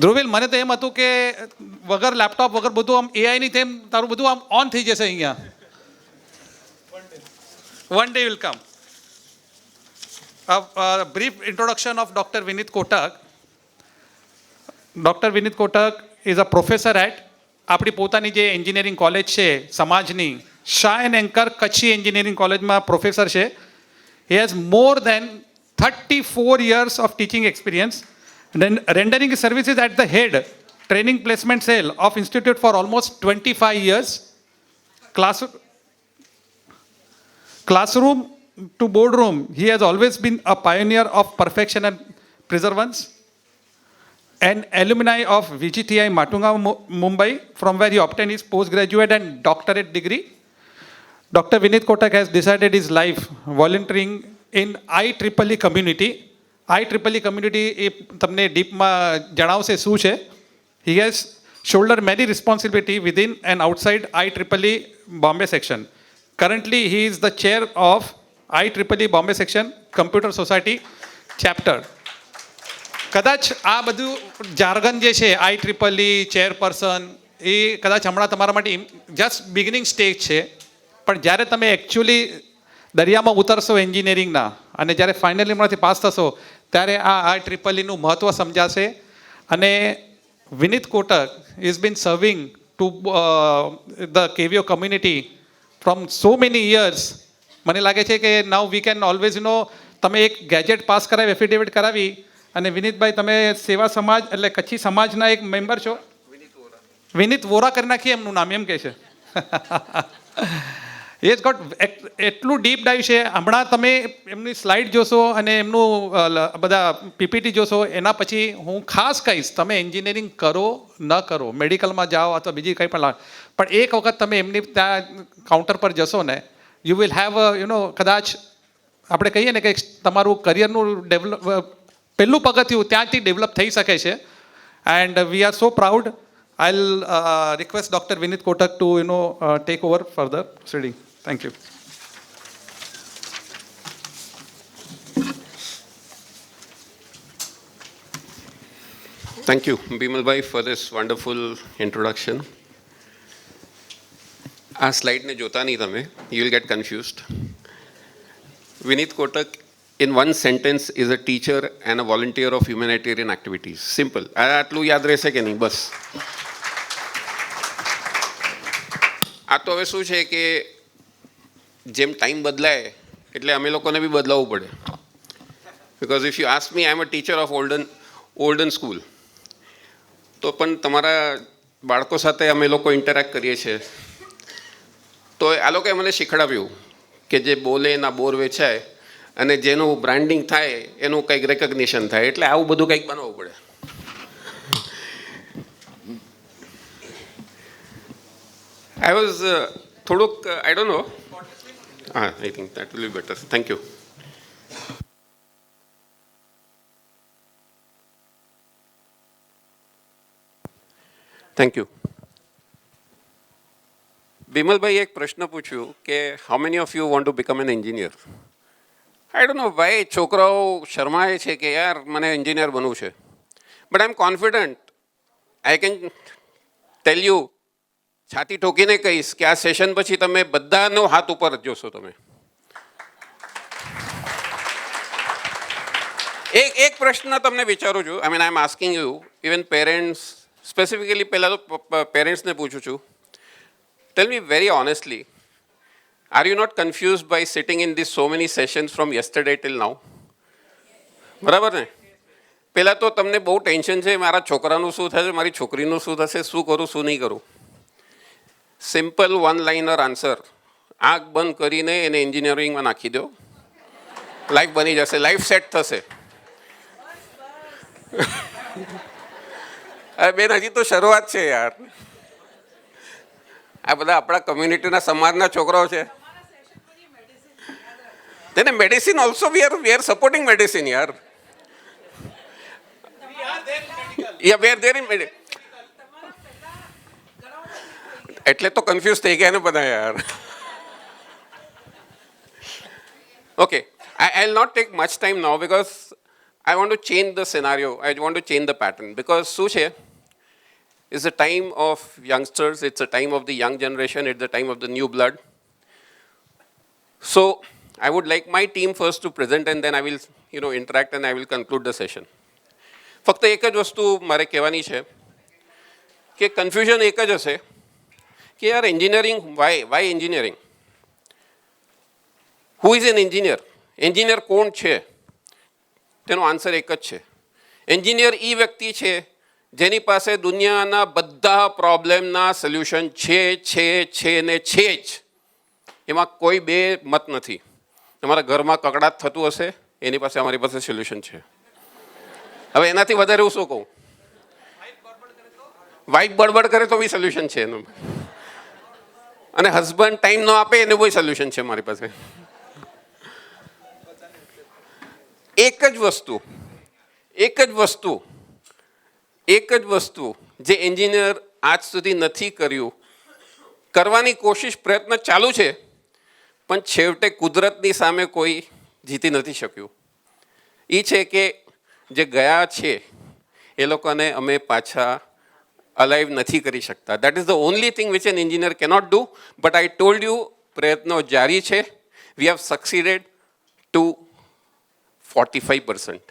Dhruvil, મને તો એમ હતું કે વગર લેપટોપ વગર બધું આમ એઆઈની તેમ તારું બધું આમ ઓન થઈ જશે અહીંયા. One day will come. A brief introduction of Dr. Vineet Kotak. Dr. Vineet Kotak is a professor at આપણી પોતાની જે એન્જિનિયરિંગ કોલેજ છે સમાજની, Shah and anchor Kutchi engineering કોલેજમાં પ્રોફેસર છે. He has more than 34 years of teaching experience, rendering his services at the head training placement cell of institute for almost 25 years. Classroom to boardroom, he has always been a pioneer of perfection and preservance. An alumni of VGTI Matunga, Mumbai, from where he obtained his postgraduate and doctorate degree. Dr. Vinit Kotak has decided his life volunteering in IEEE community. IEEE community એ તમને ડીપમાં જણાવશે શું છે. He has shouldered many responsibility within and outside IEEE Bombay section. Currently, he is the chair of IEEE Bombay section Computer Society chapter. કદાચ આ બધું jargon જે છે IEEE chairperson એ કદાચ હમણાં તમારા માટે જસ્ટ બિગિનિંગ સ્ટેજ છે, પણ જ્યારે તમે એકચ્યુઅલી દરિયામાં ઉતરશો એન્જિનિયરિંગના અને જ્યારે ફાઇનલી હમણાંથી પાસ થશો ત્યારે આ IEEEનું મહત્ત્વ સમજાશે. અને Vineet Kotak is been serving to the KVO community from so many years. મને લાગે છે કે નાઉ વી કેન ઓલવેઝ તમે એક ગેજેટ પાસ કરાવી, એફિડેવિટ કરાવી, અને વિનીતભાઈ તમે સેવા સમાજ એટલે કચ્છી સમાજના એક મેમ્બર છો. વિનીત વોરા કરી નાખીએ એમનું નામ, એમ કહે છે. એ ગોટ એટલું ડીપ ડાઈવ છે. હમણાં તમે એમની સ્લાઇડ જોશો અને એમનું બધા પીપીટી જોશો, એના પછી હું ખાસ કહીશ તમે એન્જિનિયરિંગ કરો ન કરો, મેડિકલમાં જાઓ અથવા બીજી કંઈ પણ, પણ એક વખત તમે એમની ત્યાં કાઉન્ટર પર જશો ને, યુ વિલ હેવ કદાચ આપણે કહીએ ને કે તમારું કરિયરનું પહેલું પગથિયું ત્યાંથી ડેવલપ થઈ શકે છે. And we are so proud. I'll request Dr. Vinit Kotak to take over further proceeding. Thank you. Thank you, Bimal bhai, for this wonderful introduction. આ સ્લાઇડને જોતા નહીં તમે, you will get confused. Vinit Kotak, in one sentence, is a teacher and a volunteer of humanitarian activities. Simple. આટલું યાદ રહેશે કે નહીં? બસ. આ તો હવે શું છે કે જેમ ટાઈમ બદલાય એટલે અમે લોકોને બી બદલાવવું પડે. Because if you ask me, I am a teacher of olden school. તો પણ તમારા બાળકો સાથે અમે લોકો ઇન્ટરેક્ટ કરીએ છીએ, તો આ લોકોએ મને શીખડાવ્યું કે જે બોલે એના બોર વેચાય અને જેનું બ્રાન્ડિંગ થાય એનું કંઈક રેકગ્નિશન થાય. એટલે આવું બધું કંઈક બનાવવું પડે. I was થોડુંક I don't know. I think that will be better. Thank you. Thank you. બિમલભાઈ એક પ્રશ્ન પૂછ્યું કે how many of you want to become an engineer? I don't know why છોકરાઓ શરમાય છે કે યાર મને એન્જિનિયર બનવું છે. But I'm confident. I can tell you, છાતી ઠોકીને કહીશ કે આ સેશન પછી તમે બધાનો હાથ ઉપર જોશો. તમે એક પ્રશ્ન તમને વિચારું છું. I am asking you, even parents, specifically પહેલાં તો પેરેન્ટ્સને પૂછું છું. Tell me very honestly, are you not confused by sitting in this so many sessions from yesterday till now? બરાબર ને? પહેલાં તો તમને બહુ ટેન્શન છે, મારા છોકરાનું શું થશે, મારી છોકરીનું શું થશે, શું કરું શું નહીં કરું. સિમ્પલ વન લાઇનર આન્સર, આંખ બંધ કરીને એને એન્જિનિયરિંગમાં નાખી દો, લાઈફ બની જશે, લાઈફ સેટ થશે. અરે બેન, હજી તો શરૂઆત છે યાર. આ બધા આપણા કમ્યુનિટીના સમાજના છોકરાઓ છે. તેને medicine also we are supporting medicine યાર. Yeah we are there in medicine. એટલે તો કન્ફ્યુઝ થઈ ગયા ને બધા યાર. Okay, I will not take much time now because I want to change the scenario. I want to change the pattern because શું છે, it's a time of youngsters, it's a time of the young generation, it's the time of the new blood. So I would like my team first to present and then I will interact and I will conclude the session. ફક્ત એક જ વસ્તુ મારે કહેવાની છે કે confusion એક જ હશે કે યાર engineering, why engineering? Who is an engineer? Engineer કોણ છે? તેનો આન્સર એક જ છે. એન્જિનિયર એ વ્યક્તિ છે જેની પાસે દુનિયાના બધા પ્રોબ્લેમના સોલ્યુશન છે ને છે જ. એમાં કોઈ બે મત નથી. તમારા ઘરમાં કકડાટ થતું હશે, એની પાસે અમારી પાસે સોલ્યુશન છે. હવે એનાથી વધારે હું શું કહું? વાઇફ બડબડ કરે તો બી સોલ્યુશન છે એનું. અને હસબન્ડ ટાઈમ ન આપે એનું કોઈ સોલ્યુશન છે મારી પાસે. એક જ વસ્તુ જે એન્જિનિયર આજ સુધી નથી કર્યું, કરવાની કોશિશ પ્રયત્ન ચાલુ છે, પણ છેવટે કુદરતની સામે કોઈ જીતી નથી શક્યું. એ છે કે જે ગયા છે એ લોકોને અમે પાછા અલાઇવ નથી કરી શકતા. That is the only thing which an engineer cannot do. But I told you, પ્રયત્નો જારી છે. We have succeeded to 45%.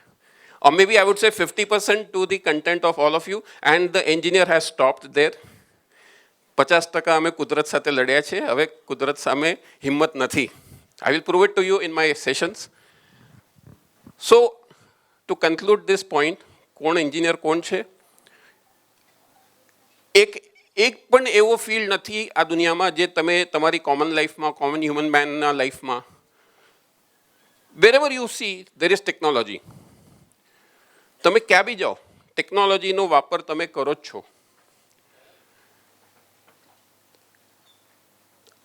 Or maybe I would say 50% to the content of all of you, and the engineer has stopped there. 50% અમે કુદરત સાથે લડ્યા છે, હવે કુદરત સામે હિંમત નથી. I will prove it to you in my sessions. So, to conclude this point, કોણ એન્જિનિયર કોણ છે? એક પણ એવો ફિલ્ડ નથી આ દુનિયામાં જે તમે તમારી કોમન લાઈફમાં, કોમન હ્યુમન મેનના લાઈફમાં, wherever you see there is technology. તમે ક્યાં બી જાઓ, ટેકનોલોજીનો વાપર તમે કરો જ છો.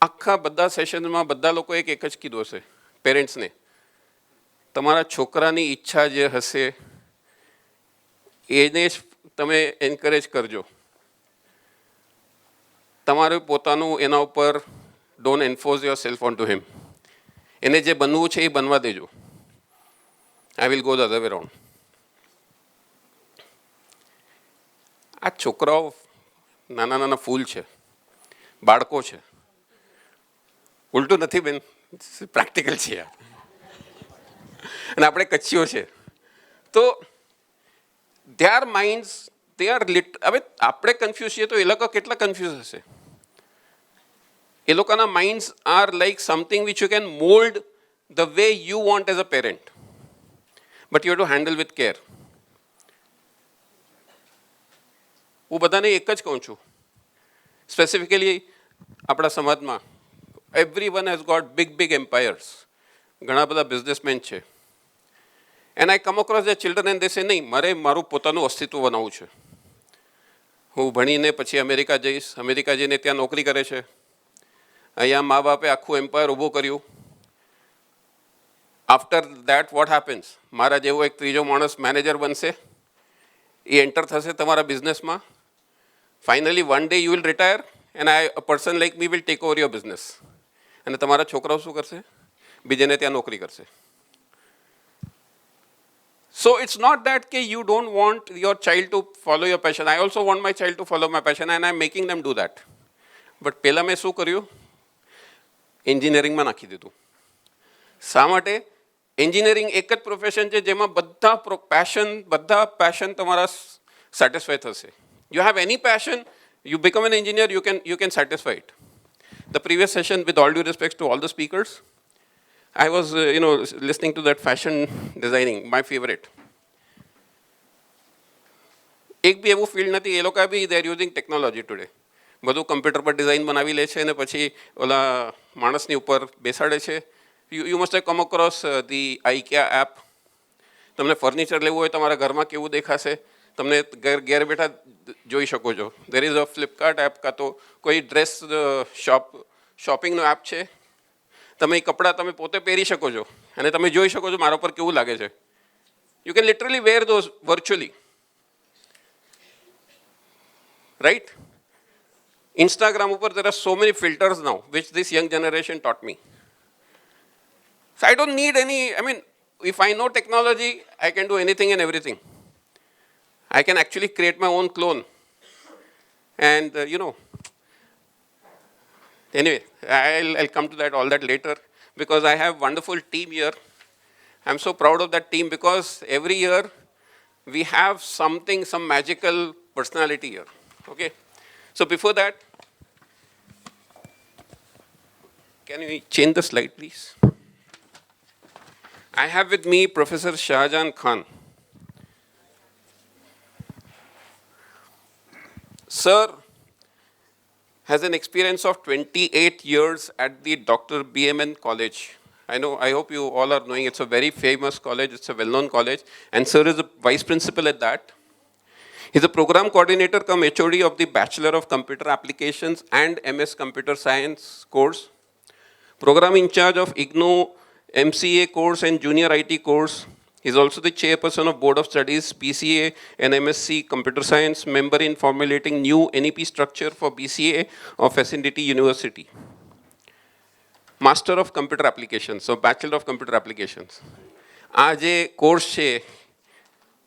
આખા બધા સેશનમાં બધા લોકો એક જ કીધું હશે પેરેન્ટ્સને, તમારા છોકરાની ઈચ્છા જે હશે એને જ તમે એન્કરેજ કરજો. તમારે પોતાનું એના ઉપર don't enforce your self on to him. એને જે બનવું છે એ બનવા દેજો. I will go the other way round. આ છોકરાઓ નાના નાના ફૂલ છે, બાળકો છે. ઉલટું નથી બેન, પ્રેક્ટિકલ છે આ. અને આપણે કચ્છીઓ છે. તો ધેર માઇન્ડ્સ દે આર હવે આપણે કન્ફ્યુઝ છીએ તો એ લોકો કેટલા કન્ફ્યુઝ હશે. એ લોકોના minds are like something which you can mould the way you want as a parent, but you have two handle with care. હું બધાને એક જ કહું છું, સ્પેસિફિકલી આપણા સમાજમાં everyone has got big empires. ઘણા બધા બિઝનેસમેન છે. And I come across their children and they say, નહીં, મારે મારું પોતાનું અસ્તિત્વ બનાવવું છે. હું ભણીને પછી અમેરિકા જઈશ, અમેરિકા જઈને ત્યાં નોકરી કરે છે. અહીંયા મા બાપે આખું એમ્પાયર ઊભું કર્યું. After that what happens? મારા જેવો એક ત્રીજો માણસ મેનેજર બનશે, એ એન્ટર થશે તમારા બિઝનેસમાં. Finally one day you will retire and a person like me will take over your business. અને તમારા છોકરાઓ શું કરશે? બીજાને ત્યાં નોકરી કરશે. So it's not that કે you don't want your child to follow your passion. I also want my child to follow my passion and I'm making them do that. But પહેલાં મેં શું કર્યું? એન્જિનિયરિંગમાં નાખી દીધું. શા માટે? એન્જિનિયરિંગ એક જ પ્રોફેશન છે જેમાં બધા પેશન તમારા સેટિસ્ફાય થશે. You have any passion, you become an engineer, you can satisfy it. The previous session, with all due respect to all the speakers, I was listening to that fashion designing, my favorite. એક બી એવું field નથી, એ લોકો બી they are using technology today. બધું computer પર design બનાવી લે છે અને પછી ઓલા માણસની ઉપર બેસાડે છે. You must have come across the IKEA app. તમને ફર્નિચર લેવું હોય તમારા ઘરમાં કેવું દેખાશે તમને ઘેર બેઠા જોઈ શકો છો. There is a Flipkart app, કાં તો કોઈ ડ્રેસ શોપિંગનો એપ છે. તમે એ કપડાં તમે પોતે પહેરી શકો છો અને તમે જોઈ શકો છો મારા પર કેવું લાગે છે. You can literally wear those virtually, right? Instagram ઉપર there are so many filters now which this young generation taught me. So I don't need any, if I know technology, I can do anything and everything. I can actually create my own clone. And anyway, I'll come to all that later, because I have wonderful team here. I'm so proud of that team because every year we have some magical personality here. Okay. So before that, can you change the slide, please? I have with me Professor Shahjahan Khan. Sir has an experience of 28 years at the Dr. BMN College. I hope you all are knowing it's a very famous college, it's a well-known college, and sir is a vice principal at that. He's a program coordinator cum HOD of the Bachelor of Computer Applications and MS Computer Science course. Program in charge of IGNOU MCA course and Junior IT course. He's also the chairperson of Board of Studies, BCA and MSc Computer Science, member in formulating new NEP structure for BCA of Vicinity University. Master of Computer Applications, so Bachelor of Computer Applications. Aaj course che,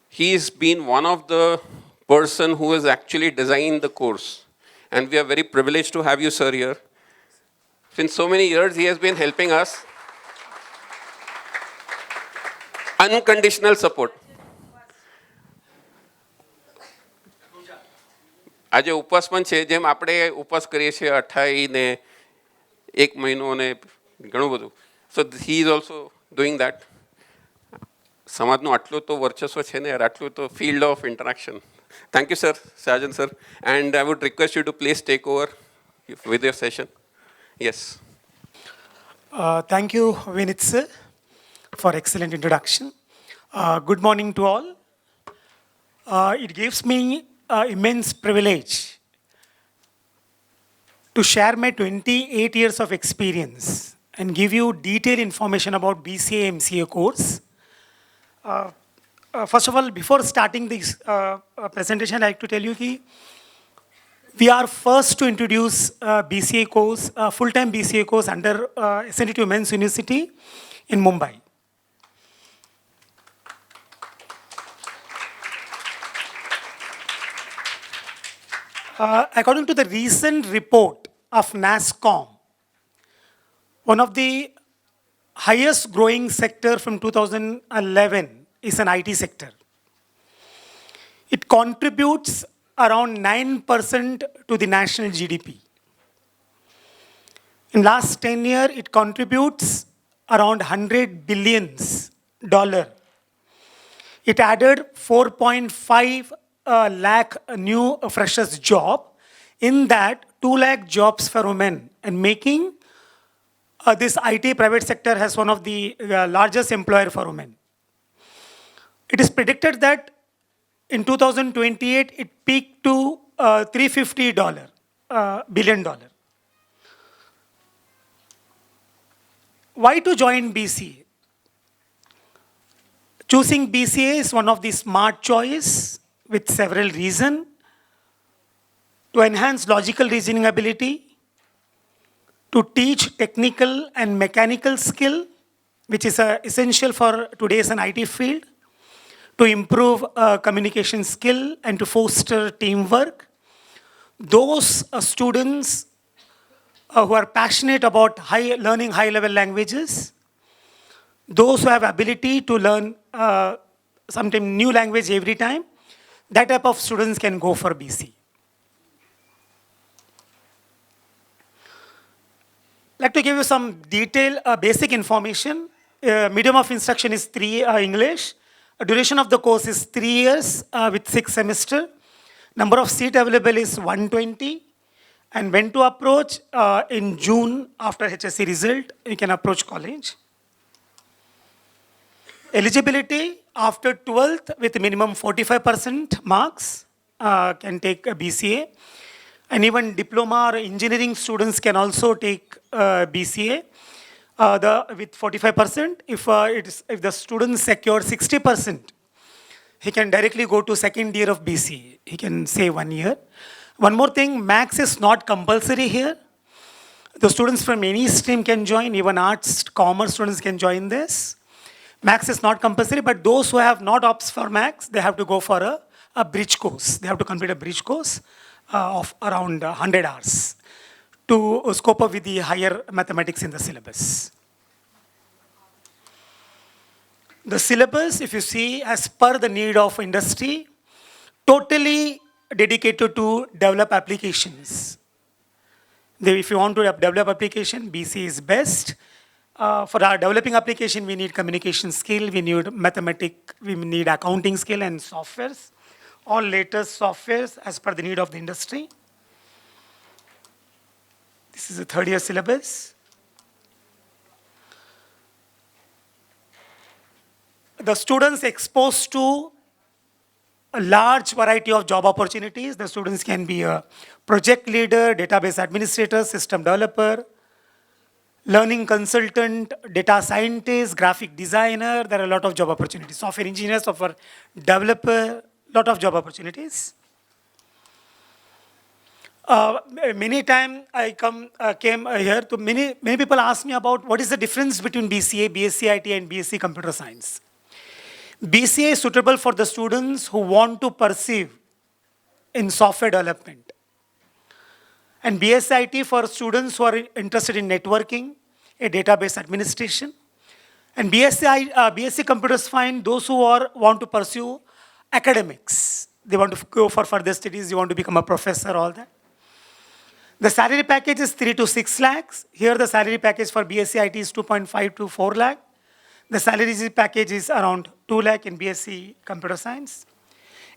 he's been one of the person who has actually designed the course. And we are very privileged to have you, sir, here. Since so many years, he has been helping us. Unconditional support. આજે ઉપવાસ પણ છે, જેમ આપણે ઉપવાસ કરીએ છીએ 28 ને 1 મહિનો ને ઘણું બધું. So he is also doing that. સમાજનું આટલું તો વર્ચસ્વ છે ને યાર, આટલું તો field of interaction. Thank you sir, Sajan sir. And I would request you to please take over with your session. Yes. Thank you, Vinit sir, for excellent introduction. Good morning to all. It gives me immense privilege to share my 28 years of experience and give you detailed information about BCA MCA course. First of all, before starting this presentation, I'd like to tell you that we are first to introduce BCA course, full-time BCA course under SNT Women's University in Mumbai. According to the recent report of NASSCOM, one of the highest growing sector from 2011 is an IT sector. It contributes around 9% to the national GDP. In last 10 years, it contributes around $100 billion. It added 4.5 lakh new freshers job. In that, 2 lakh jobs for women, and making this IT private sector has one of the largest employer for women. It is predicted that in 2028, it peaked to $350 billion. Why to join BCA? Choosing BCA is one of the smart choice with several reasons. To enhance logical reasoning ability, to teach technical and mechanical skill, which is essential for today's IT field, to improve communication skill and to foster teamwork. Those students who are passionate about learning high-level languages, those who have ability to learn sometimes new language every time, that type of students can go for BC. I'd like to give you some detailed basic information. Medium of instruction is English. Duration of the course is 3 years with 6 semesters. Number of seats available is 120. And when to approach? In June, after HSC result, you can approach college. Eligibility, after 12th with minimum 45% marks, can take a BCA. And even diploma or engineering students can also take BCA with 45%. If the student secures 60%, he can directly go to second year of BCA. He can save 1 year. One more thing, maths is not compulsory here. The students from any stream can join, even arts, commerce students can join this. Maths is not compulsory, but those who have not opts for maths, they have to go for a bridge course. They have to complete a bridge course of around 100 hours to scope up with the higher mathematics in the syllabus. The syllabus, if you see, as per the need of industry, totally dedicated to develop applications. If you want to develop application, BC is best. For our developing application, we need communication skill, we need mathematics, we need accounting skill and softwares. All latest softwares as per the need of the industry. This is the third year syllabus. The students exposed to a large variety of job opportunities. The students can be a project leader, database administrator, system developer, learning consultant, data scientist, graphic designer. There are a lot of job opportunities. Software engineer, software developer, lot of job opportunities. Many times I came here to many people ask me about what is the difference between BCA, BSc IT and BSc Computer Science. BCA is suitable for the students who want to pursue in software development. And BSc IT for students who are interested in networking, a database administration. And BSc Computer Science, those who want to pursue academics. They want to go for further studies, they want to become a professor, all that. The salary package is 3 to 6 lakhs. Here the salary package for BSc IT is 2.5 to 4 lakh. The salary package is around 2 lakh in BSc Computer Science.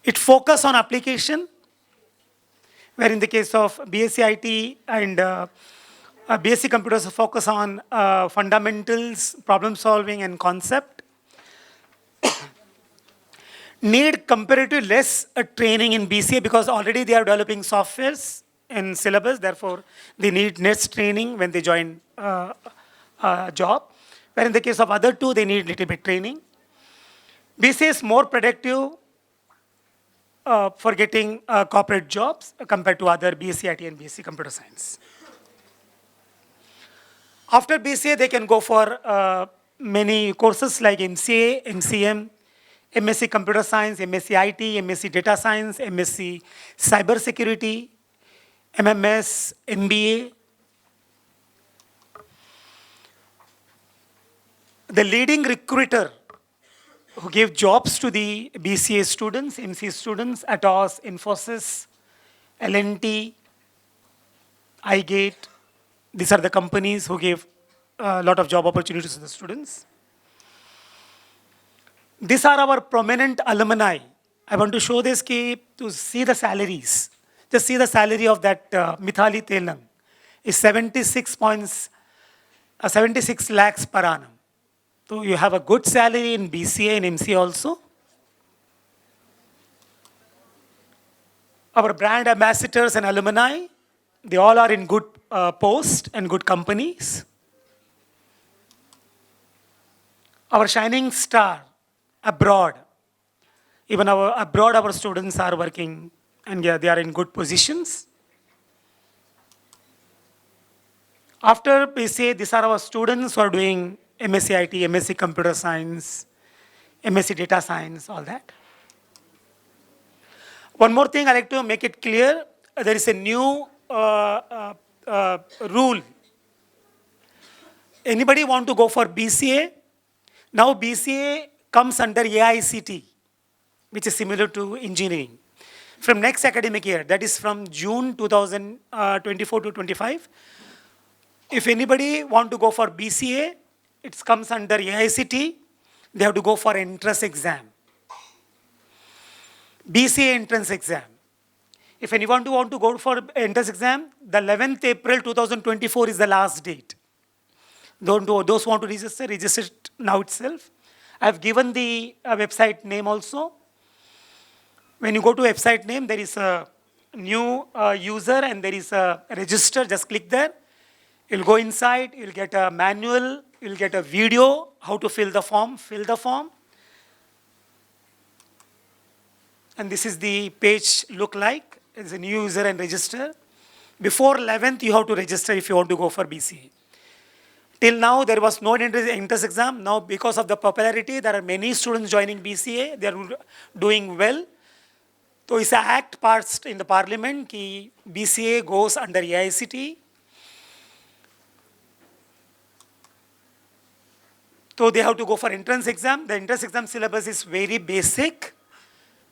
It focuses on application, where in the case of BSc IT and BSc Computers focus on fundamentals, problem solving and concept. Need comparatively less training in BCA because already they are developing softwares in syllabus, therefore they need less training when they join a job. Where in the case of other two, they need little bit training. BCA is more productive for getting corporate jobs compared to other BSc IT and BSc Computer Science. After BCA, they can go for many courses like MCA, MCM, MSc Computer Science, MSc IT, MSc Data Science, MSc Cyber Security, MMS, MBA. The leading recruiter who gave jobs to the BCA students, MC students, Atos, Infosys, L&T, iGate. These are the companies who gave a lot of job opportunities to the students. These are our prominent alumni. I want to show this to see the salaries. Just see the salary of that Mithali Telang is 76 lakhs per annum. So you have a good salary in BCA and MCA also. Our brand ambassadors and alumni, they all are in good posts and good companies. Our shining star abroad, even abroad our students are working and they are in good positions. After BCA, these are our students who are doing MSc IT, MSc Computer Science, MSc Data Science, all that. One more thing I like to make it clear, there is a new rule. Anybody want to go for BCA? Now BCA comes under AICT, which is similar to engineering. From next academic year, that is from June 2024 to 25, if anybody want to go for BCA, it comes under AICT, they have to go for entrance exam. BCA entrance exam. If anyone want to go for entrance exam, the 11th April 2024 is the last date. Those who want to register it now itself. I have given the website name also. When you go to website name, there is a new user and there is a register, just click there. You'll go inside, you'll get a manual, you'll get a video, how to fill the form, And this is the page look like. It's a new user and register. Before 11th, you have to register if you want to go for BCA. Till now, there was no entrance exam. Now, because of the popularity, there are many students joining BCA. They are doing well. So, it's an act passed in the parliament that BCA goes under AICT. So, they have to go for entrance exam. The entrance exam syllabus is very basic.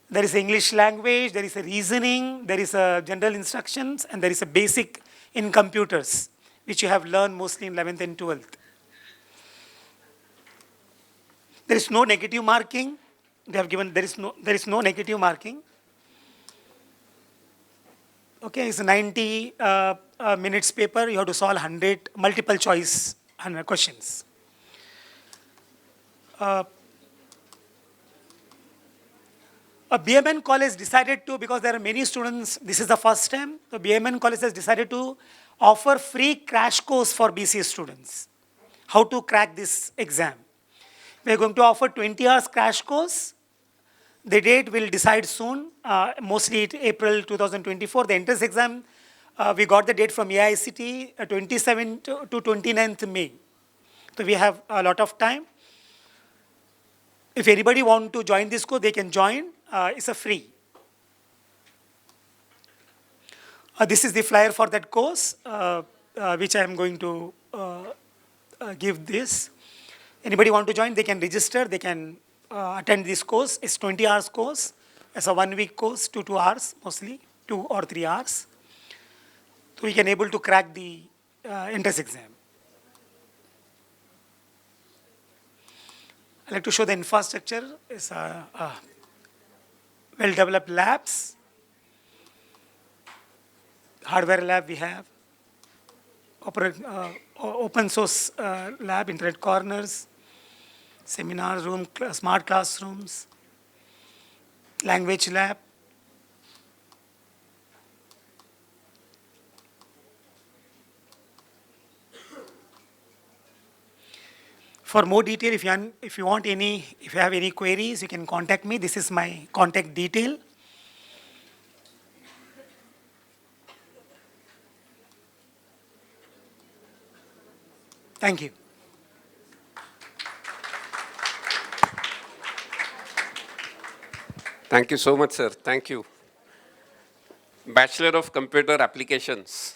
There is English language, there is a reasoning, there is a general instructions, and there is a basic in computers, which you have learned mostly in 11th and 12th. There is no negative marking. They have given, there is no negative marking. Okay, it's a 90 minutes paper. You have to solve 100 multiple choice questions. BMN college decided to, because there are many students, this is the first time, the BMN college has decided to offer free crash course for BCA students. How to crack this exam. We are going to offer 20 hours crash course. The date will decide soon, mostly April 2024. The entrance exam, we got the date from AICT, 27th to 29th May. So we have a lot of time. If anybody want to join this course, they can join. It's a free. This is the flyer for that course, which I am going to give this. Anybody want to join, they can register, they can attend this course. It's 20 hours course. It's a 1 week course, 2 hours mostly, 2 or 3 hours. So we can able to crack the entrance exam. I'd like to show the infrastructure. It's well-developed labs. Hardware lab we have. Open source lab, internet corners, seminar room, smart classrooms, language lab. For more detail, if you have any queries, you can contact me. This is my contact detail. Thank you. Thank you so much, sir. Thank you. Bachelor of Computer Applications.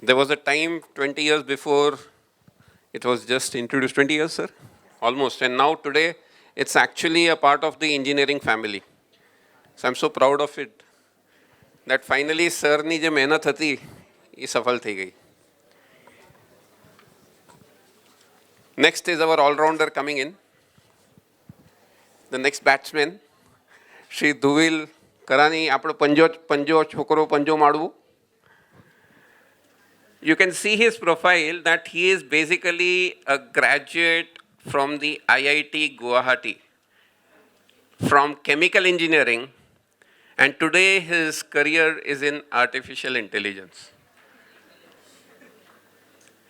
There was a time 20 years before it was just introduced. 20 years, sir? Almost. And now today, it's actually a part of the engineering family. So I'm so proud of it. That finally, sir ni je mehnat hati, ye safal thi gayi. Next is our all-rounder coming in. The next batsman, Shri Dhuvil Karani, apno panjo chokro panjo maadvu. You can see his profile that he is basically a graduate from the IIT Guwahati, from chemical engineering, and today his career is in artificial intelligence.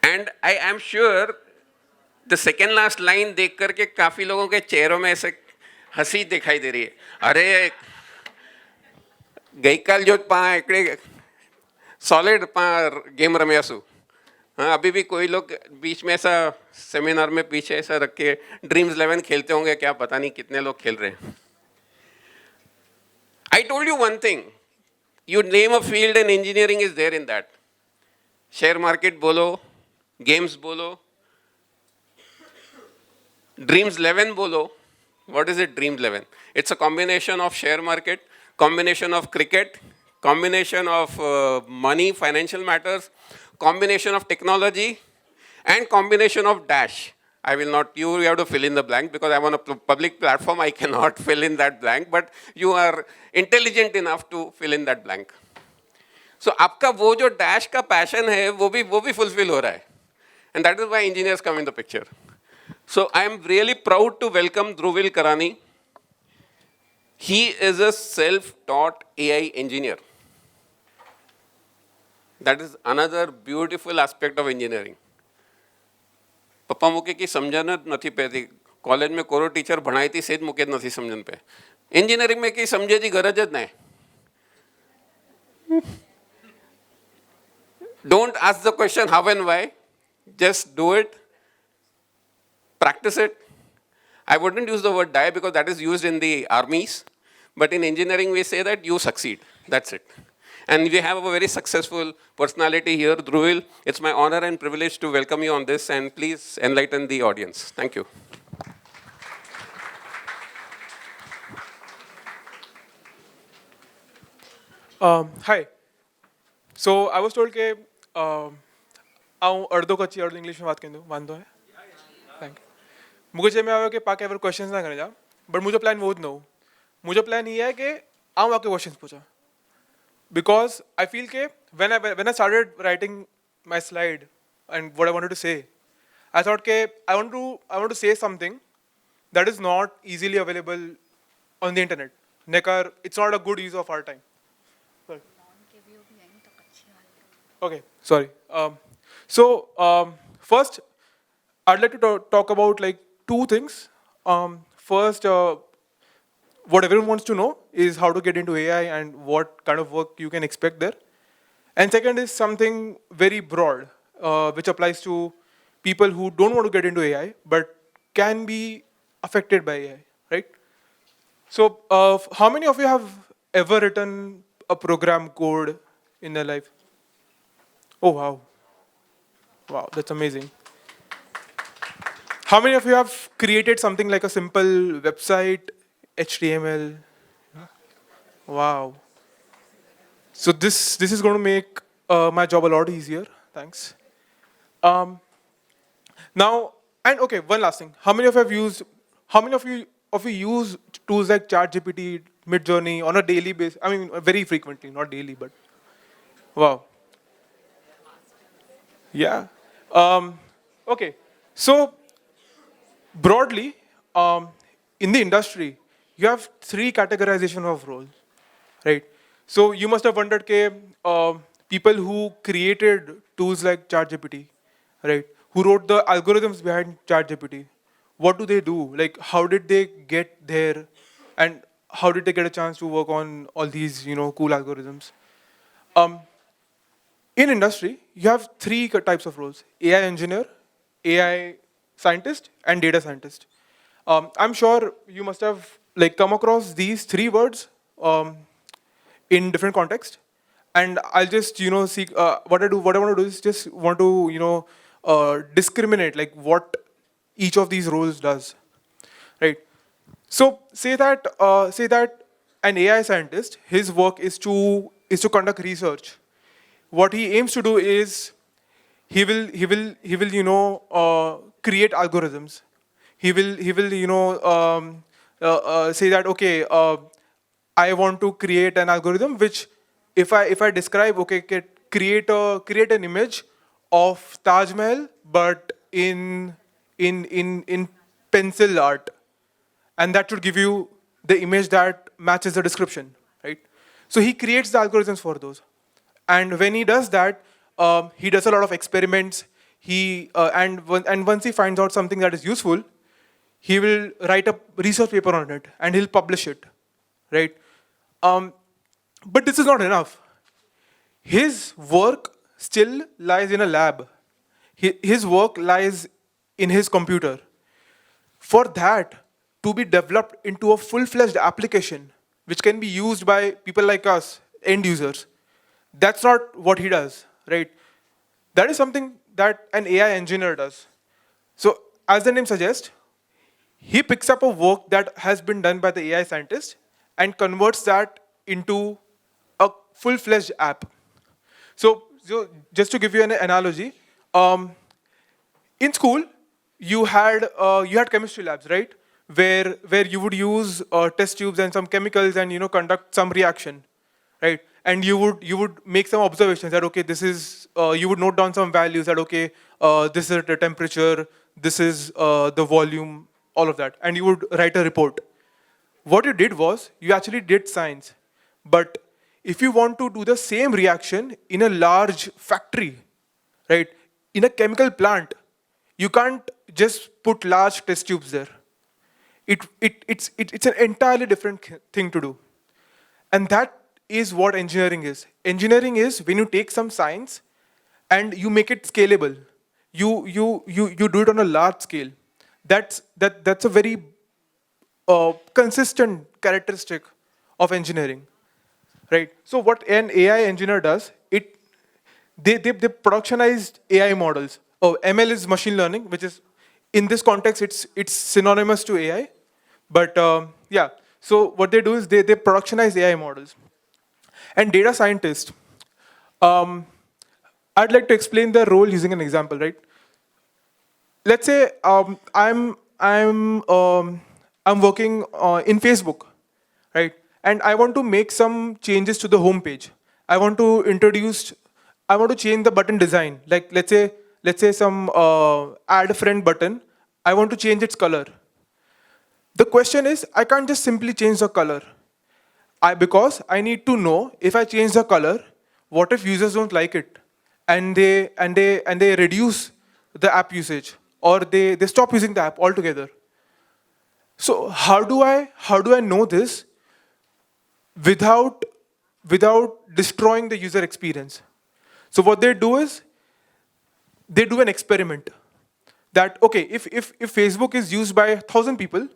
And I am sure the second last line देख करके काफी लोगों के चेहरों में ऐसे हंसी दिखाई दे रही है. अरे गईकाल जो पा एकड़े सॉलिड पा गेम रम्यासु. हाँ अभी भी कोई लोग बीच में ऐसा सेमिनार में पीछे ऐसा रख के ड्रीम्स 11 खेलते होंगे क्या पता नहीं कितने लोग खेल रहे हैं. I told you one thing. You name a field and engineering is there in that. Share market bolo, games bolo, Dreams 11 bolo. What is it, Dreams 11? It's a combination of share market, combination of cricket, combination of money, financial matters, combination of technology, and combination of dash. I will not, you have to fill in the blank because I'm on a public platform, I cannot fill in that blank, but you are intelligent enough to fill in that blank. So आपका वो जो dash का passion है, वो भी fulfill हो रहा है. And that is why engineers come in the picture. So I am really proud to welcome Dhruvil Karani. He is a self-taught AI engineer. That is another beautiful aspect of engineering. पप्पा मुके की समझन नहीं पैती. College में कोरो teacher भणाई थी says मुके नहीं समझन पे. इंजीनियरिंग में की समझे जी गरज ज नहीं. Don't ask the question how and why. Just do it. Practice it. I wouldn't use the word die because that is used in the armies. But in engineering, we say that you succeed. That's it. And we have a very successful personality here, Dhruvil. It's my honor and privilege to welcome you on this, and please enlighten the audience. Thank you. Hi. So I was told that આવું અડધો કચ્છી અડધો ઇંગ્લિશમાં વાત કરી દઉં વાંધો હે thank you મુझे જે में आयो कि पाके एवर क्वेश्चंस ना करे जा बट मुझे प्लान बहुत नौ मुझे प्लान ये है कि आऊँ आके क्वेश्चंस पूछा because I feel कि when I started writing my slide and what I wanted to say I thought कि I want to say something that is not easily available on the internet. Nekar, it's not a good use of our time. Sorry. Okay, sorry. First, I'd like to talk about like two things. First, what everyone wants to know is how to get into AI and what kind of work you can expect there. And second is something very broad, which applies to people who don't want to get into AI but can be affected by AI, right? So, how many of you have ever written a program code in their life? Oh, wow. Wow, that's amazing. How many of you have created something like a simple website, HTML? Wow. So this is going to make my job a lot easier. Thanks. Now, and okay, one last thing. How many of you have used? How many of you use tools like ChatGPT, Midjourney on a daily basis? I mean, very frequently, not daily, but wow. Yeah. Okay. So broadly, in the industry, you have three categorization of roles, right? So you must have wondered, people who created tools like ChatGPT, right? Who wrote the algorithms behind ChatGPT? What do they do? Like, how did they get there, and how did they get a chance to work on all these, cool algorithms? In industry, you have three types of roles: AI engineer, AI scientist, and data scientist. I'm sure you must have like come across these three words in different contexts. And I'll just see what I do. What I want to do is just want to discriminate like what each of these roles does, right? So say that an AI scientist, his work is to conduct research. What he aims to do is he will create algorithms. He will say that, okay, I want to create an algorithm which, if I describe, okay, create an image of Taj Mahal but in pencil art, and that should give you the image that matches the description, right? So he creates the algorithms for those. And when he does that, he does a lot of experiments. And once he finds out something that is useful, he will write a research paper on it and he'll publish it, right? But this is not enough. His work still lies in a lab. His work lies in his computer. For that to be developed into a full-fledged application, which can be used by people like us, end users, that's not what he does, right? That is something that an AI engineer does. So, as the name suggests, he picks up a work that has been done by the AI scientist and converts that into a full-fledged app. So just to give you an analogy, in school, you had chemistry labs, right? Where you would use test tubes and some chemicals and conduct some reaction, right? And you would make some observations that, okay, this is you would note down some values that, okay, this is the temperature, this is the volume, all of that, and you would write a report. What you did was you actually did science, but if you want to do the same reaction in a large factory, right, in a chemical plant, you can't just put large test tubes there. It's an entirely different thing to do. And that is what engineering is. Engineering is when you take some science and you make it scalable. You do it on a large scale. That's a very consistent characteristic of engineering, right? So what an AI engineer does, they productionized AI models. Oh, ML is machine learning, which is, in this context, it's synonymous to AI. But yeah, so what they do is they productionize AI models. And data scientists, I'd like to explain their role using an example, right? Let's say I'm working in Facebook, right? And I want to make some changes to the home page. I want to change the button design. Like let's say some add a friend button. I want to change its color. The question is, I can't just simply change the color. Because I need to know if I change the color, what if users don't like it, and they reduce the app usage, or they stop using the app altogether. So how do I know this without destroying the user experience? So what they do is they do an experiment that, okay, if Facebook is used by 1,000 people,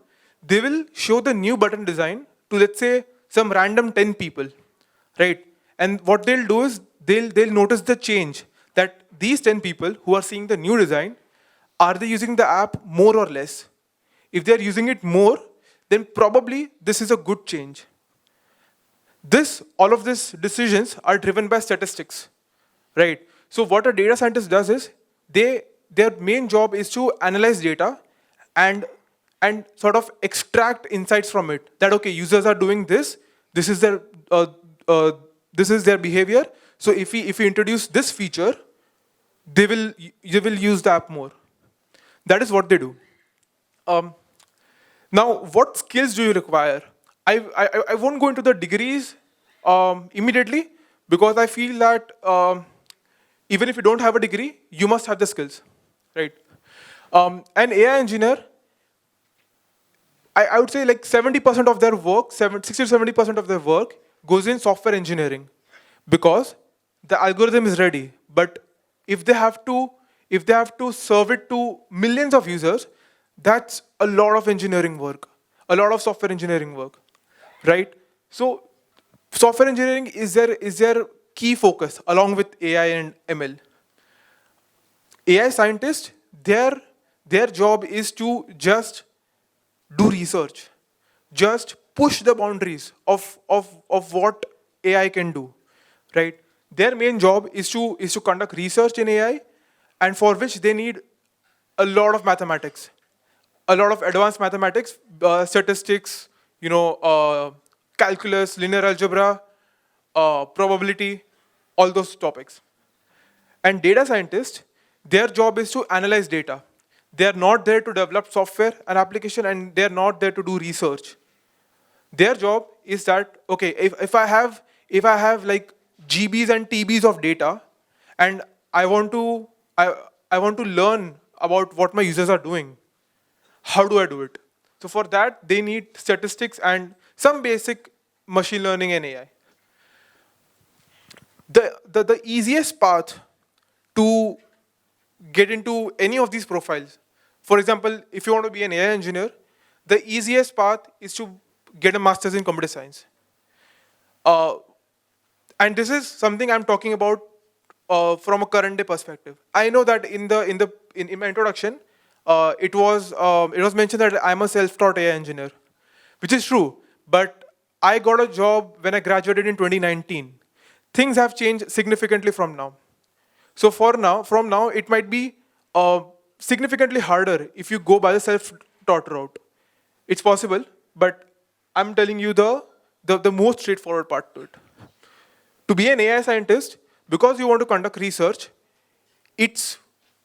they will show the new button design to, let's say, some random 10 people, right? And what they'll do is they'll notice the change, that these 10 people who are seeing the new design, are they using the app more or less? If they're using it more, then probably this is a good change. All of these decisions are driven by statistics, right? So what a data scientist does is, their main job is to analyze data and sort of extract insights from it. That, okay, users are doing this. This is their behavior. So if we introduce this feature, they will use the app more. That is what they do. Now, what skills do you require? I won't go into the degrees immediately, because I feel that even if you don't have a degree, you must have the skills, right? An AI engineer, I would say like 70% of their work, 60 to 70% of their work goes in software engineering, because the algorithm is ready. But if they have to serve it to millions of users, that's a lot of engineering work, a lot of software engineering work, right? So software engineering is their key focus, along with AI and ML. AI scientists, their job is to just do research, just push the boundaries of what AI can do, right? Their main job is to conduct research in AI, and for which they need a lot of mathematics, a lot of advanced mathematics, statistics, calculus, linear algebra, probability, all those topics. And data scientists, their job is to analyze data. They are not there to develop software and application, and they are not there to do research. Their job is that, okay, if I have like GBs and TBs of data, and I want to learn about what my users are doing, how do I do it? So for that, they need statistics and some basic machine learning and AI. The easiest path to get into any of these profiles, for example, if you want to be an AI engineer, the easiest path is to get a master's in computer science. And this is something I'm talking about from a current day perspective. I know that in my introduction, it was mentioned that I'm a self-taught AI engineer, which is true. But I got a job when I graduated in 2019. Things have changed significantly from now. So from now, it might be significantly harder if you go by the self-taught route. It's possible, but I'm telling you the most straightforward part to it. To be an AI scientist, because you want to conduct research, it's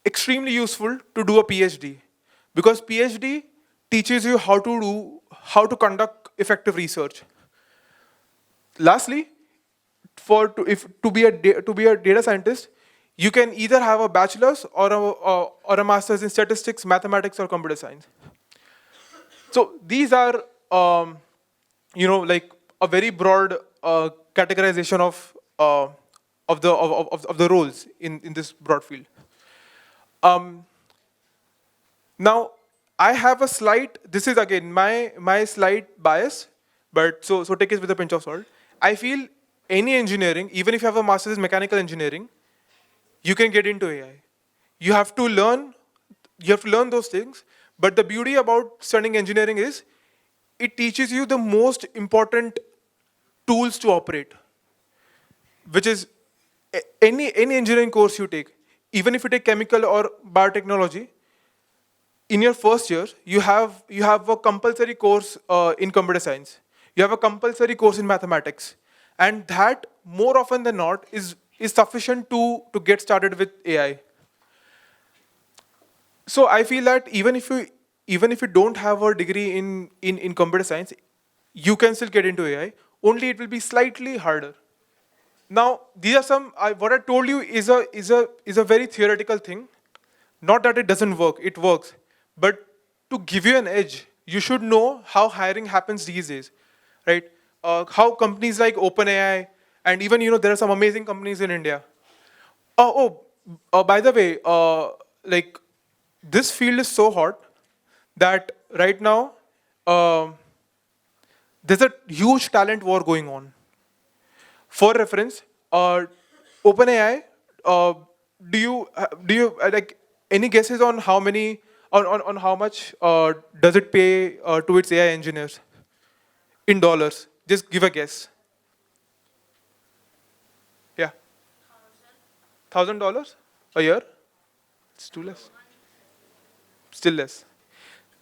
extremely useful to do a PhD, because PhD teaches you how to conduct effective research. Lastly, to be a data scientist, you can either have a bachelor's or a master's in statistics, mathematics, or computer science. So these are like a very broad categorization of the roles in this broad field. Now, I have a slight, this is again my slight bias, but so take it with a pinch of salt. I feel any engineering, even if you have a master's in mechanical engineering, you can get into AI. You have to learn those things, but the beauty about studying engineering is it teaches you the most important tools to operate, which is any engineering course you take, even if you take chemical or biotechnology. In your first year, you have a compulsory course in computer science. You have a compulsory course in mathematics, and that more often than not is sufficient to get started with AI. So I feel that even if even if you don't have a degree in computer science, you can still get into AI, only it will be slightly harder. Now, these are some, what I told you is a very theoretical thing. Not that it doesn't work, it works. But to give you an edge, you should know how hiring happens these days, right? How companies like OpenAI, and even, there are some amazing companies in India. By the way, like, this field is so hot that right now, there's a huge talent war going on. For reference, OpenAI, do you like any guesses on how many on how much does it pay to its AI engineers in dollars? Just give a guess. Yeah, $1,000 a year. It's too less. Still less.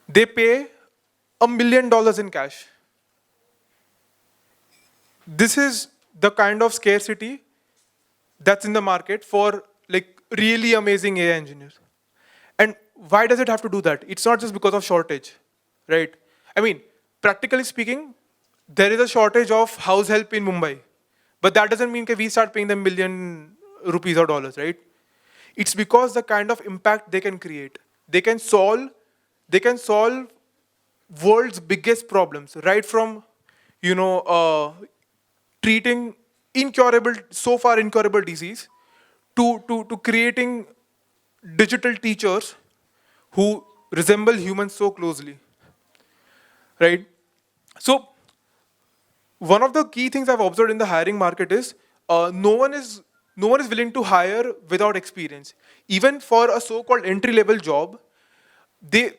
They pay $1 million in cash. This is the kind of scarcity that's in the market for like really amazing AI engineers. And why does it have to do that? It's not just because of shortage, right? I mean, practically speaking, there is a shortage of house help in Mumbai. But that doesn't mean that we start paying them million rupees or dollars, right? It's because the kind of impact they can create. They can solve world's biggest problems, right from, treating so far incurable disease, to creating digital teachers who resemble humans so closely, right? So one of the key things I've observed in the hiring market is no one is willing to hire without experience. Even for a so-called entry-level job, they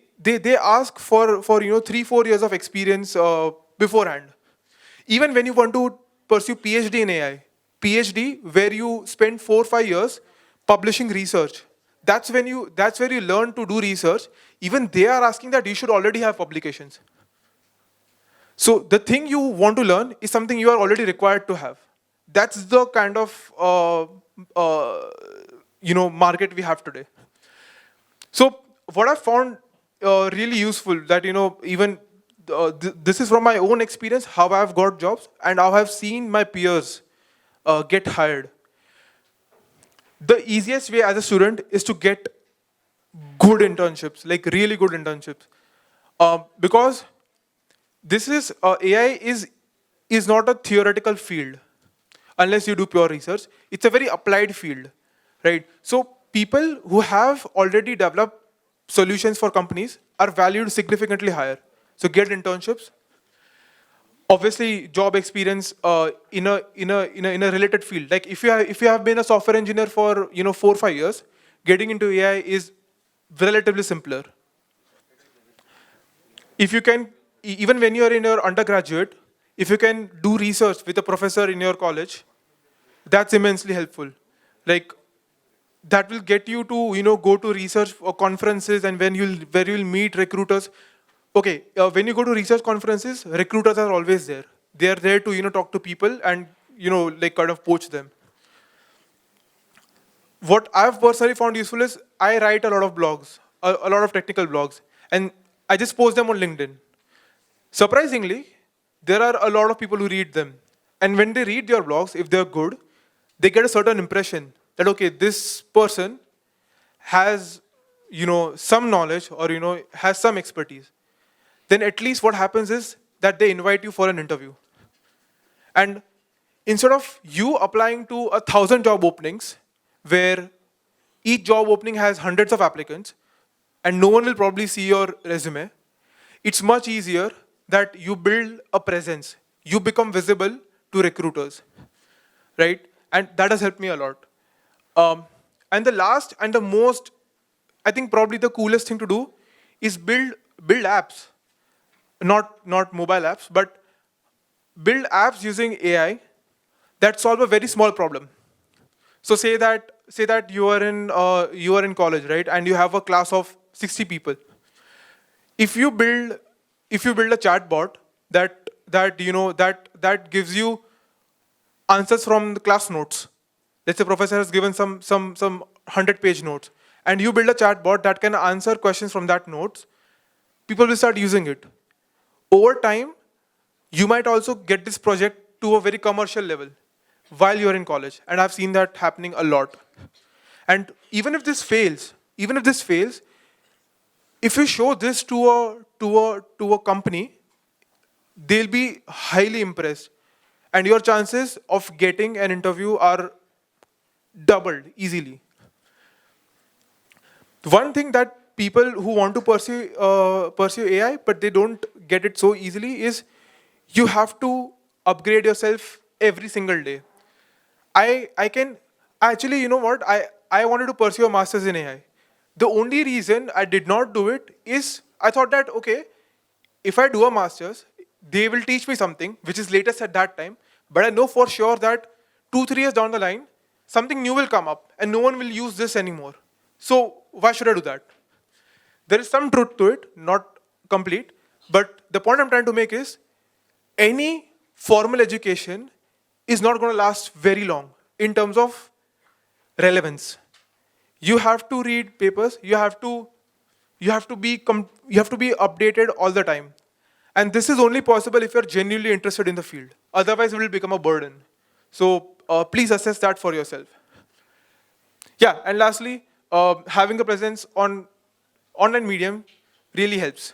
ask for 3-4 years of experience beforehand. Even when you want to pursue PhD in AI, PhD where you spend 4-5 years publishing research, that's where you learn to do research. Even they are asking that you should already have publications. So the thing you want to learn is something you are already required to have. That's the kind of market we have today. So what I found really useful that even this is from my own experience, how I've got jobs and how I've seen my peers get hired. The easiest way as a student is to get good internships, like really good internships, because this is AI is not a theoretical field unless you do pure research. It's a very applied field, right? So people who have already developed solutions for companies are valued significantly higher. So get internships. Obviously, job experience in a related field. Like if you have been a software engineer for 4-5 years, getting into AI is relatively simpler. If you can, even when you are in your undergraduate, if you can do research with a professor in your college, that's immensely helpful. Like that will get you to go to research conferences, and where you'll meet recruiters. Okay, when you go to research conferences, recruiters are always there. They are there to talk to people and like kind of poach them. What I've personally found useful is I write a lot of blogs, a lot of technical blogs, and I just post them on LinkedIn. Surprisingly, there are a lot of people who read them. And when they read your blogs, if they're good, they get a certain impression that, okay, this person has, some knowledge or, has some expertise. Then at least what happens is that they invite you for an interview. And instead of you applying to 1,000 job openings, where each job opening has hundreds of applicants, and no one will probably see your resume, it's much easier that you build a presence. You become visible to recruiters, right? And that has helped me a lot. And the last and the most, I think probably the coolest thing to do is build apps. Not mobile apps, but build apps using AI that solve a very small problem. So say that you are in college, right? And you have a class of 60 people. If you build a chatbot that gives you answers from the class notes. Let's say professor has given some 100-page notes, and you build a chatbot that can answer questions from that notes, people will start using it. Over time, you might also get this project to a very commercial level while you're in college. And I've seen that happening a lot. And even if this fails, if you show this to a company, they'll be highly impressed. And your chances of getting an interview are doubled easily. One thing that people who want to pursue AI, but they don't get it so easily, is you have to upgrade yourself every single day. I can actually, you know what? I wanted to pursue a master's in AI. The only reason I did not do it is I thought that, okay, if I do a master's, they will teach me something which is latest at that time, but I know for sure that 2-3 years down the line, something new will come up and no one will use this anymore. So why should I do that? There is some truth to it, not complete, but the point I'm trying to make is any formal education is not going to last very long in terms of relevance. You have to read papers, you have to be updated all the time. And this is only possible if you're genuinely interested in the field. Otherwise, it will become a burden. So please assess that for yourself. Yeah, and lastly, having a presence on online medium really helps.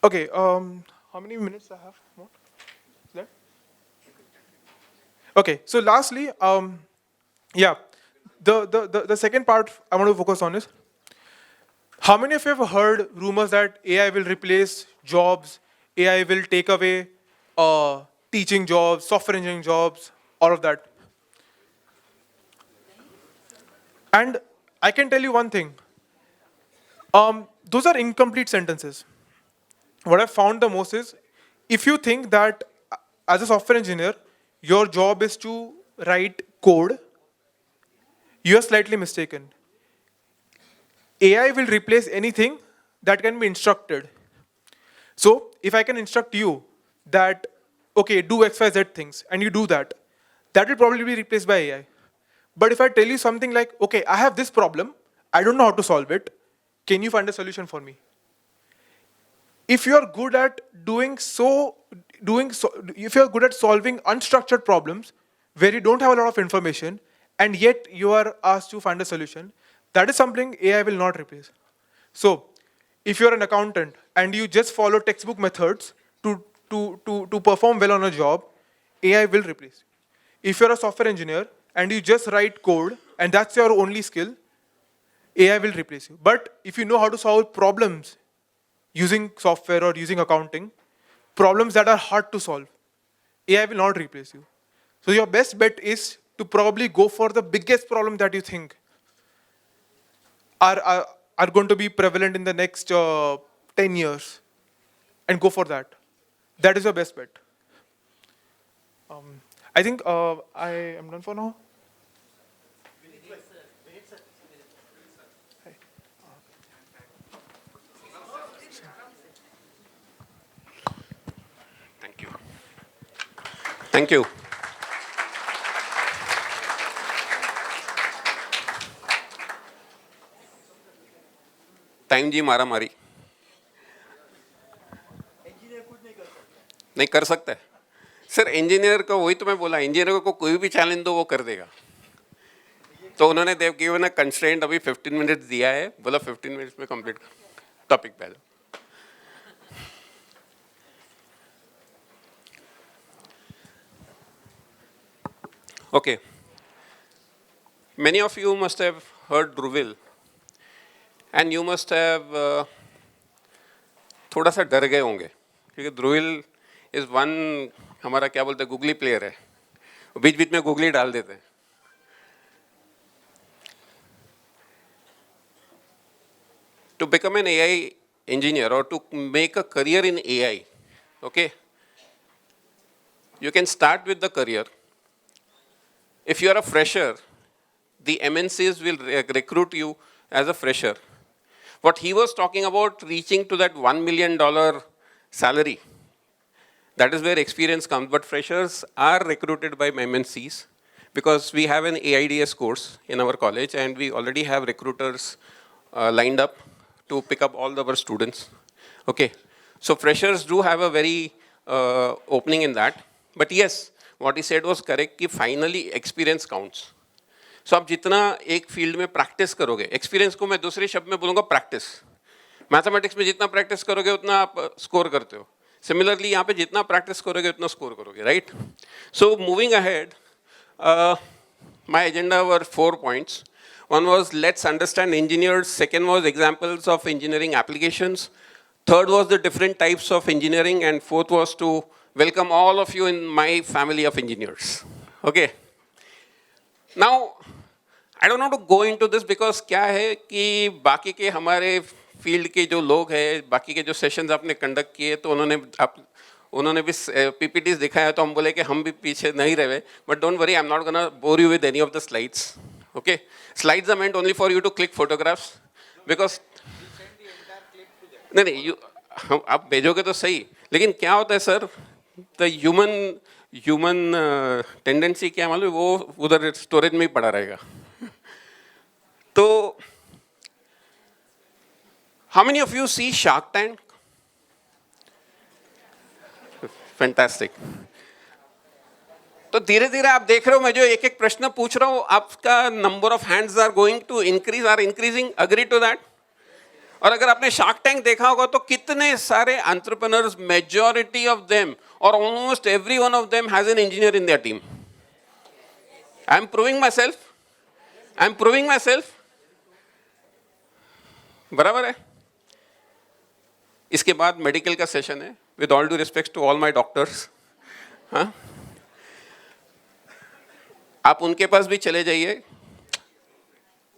Okay, how many minutes I have more? Left? Okay, so lastly, yeah, the second part I want to focus on is, how many of you have heard rumors that AI will replace jobs, AI will take away teaching jobs, software engineering jobs, all of that? And I can tell you one thing. Those are incomplete sentences. What I've found the most is, if you think that as a software engineer, your job is to write code, you are slightly mistaken. AI will replace anything that can be instructed. So if I can instruct you that, okay, do XYZ things, and you do that, that will probably be replaced by AI. But if I tell you something like, okay, I have this problem, I don't know how to solve it, can you find a solution for me? If you're good at if you're good at solving unstructured problems where you don't have a lot of information and yet you are asked to find a solution, that is something AI will not replace. So if you're an accountant and you just follow textbook methods to perform well on a job, AI will replace you. If you're a software engineer and you just write code and that's your only skill, AI will replace you. But if you know how to solve problems using software or using accounting, problems that are hard to solve, AI will not replace you. So your best bet is to probably go for the biggest problem that you think are going to be prevalent in the next 10 years and go for that. That is your best bet. I think I am done for now. Thank you. Time जी मारा मारी नहीं कर सकता है sir. Engineer का वही तो मैं बोला, इंजीनियर को कोई भी चैलेंज दो वो कर देगा। तो उन्होंने देव गिवन अ कंस्ट्रेंट, अभी 15 मिनट्स दिया है, बोला 15 मिनट्स में कंप्लीट टॉपिक पे आ जाओ। Okay, many of you must have heard Druvil, and you must have थोड़ा सा डर गए होंगे क्योंकि ध्रुविल इज वन, हमारा क्या बोलते हैं, गूगली प्लेयर है, बीच बीच में गूगली डाल देते हैं। To become an AI engineer or to make a career in AI, okay, you can start with the career. If you are a fresher, the MNCs will recruit you as a fresher. What he was talking about, reaching to that $1 million salary, that is where experience comes. But freshers are recruited by MNCs because we have an AIDS course in our college and we already have recruiters lined up to pick up all our students. Okay, so freshers do have a very opening in that. But yes, what he said was correct कि finally experience counts. So आप जितना एक field में practice करोगे, experience को मैं दूसरे शब्द में बोलूँगा प्रैक्टिस. मैथमेटिक्स में जितना प्रैक्टिस करोगे उतना आप स्कोर करते हो. सिमिलरली यहाँ पे जितना प्रैक्टिस करोगे उतना स्कोर करोगे, right? So moving ahead, my agenda were 4 points. One was let's understand engineers. Second was examples of engineering applications. Third was the different types of engineering. And fourth was to welcome all of you in my family of engineers. Okay. Now, I don't want to go into this because क्या है कि बाकी के हमारे field के जो लोग हैं, बाकी के जो सेशंस आपने कंडक्ट किए तो उन्होंने भी PPTs दिखाया तो हम बोले कि हम भी पीछे नहीं रहे. But don't worry, I'm not gonna bore you with any of the slides. Okay, slides are meant only for you to click photographs because नहीं आप भेजोगे तो सही, लेकिन क्या होता है सर, the human tendency क्या मालूम है, वो उधर स्टोरेज में ही पड़ा रहेगा. तो how many of you see Shark Tank? Fantastic. तो धीरे धीरे आप देख रहे हो, मैं जो एक एक प्रश्न पूछ रहा हूँ, आपका number of hands are going to increase, are increasing. Agree to that? और अगर आपने शार्क टैंक देखा होगा तो कितने सारे एंटरप्रेन्योर्स, मेजॉरिटी ऑफ देम और almost every one of them has an engineer in their team. I am proving my self. बराबर है. इसके बाद मेडिकल का सेशन है. With all due respect to all my doctors, हाँ, आप उनके पास भी चले जाइए,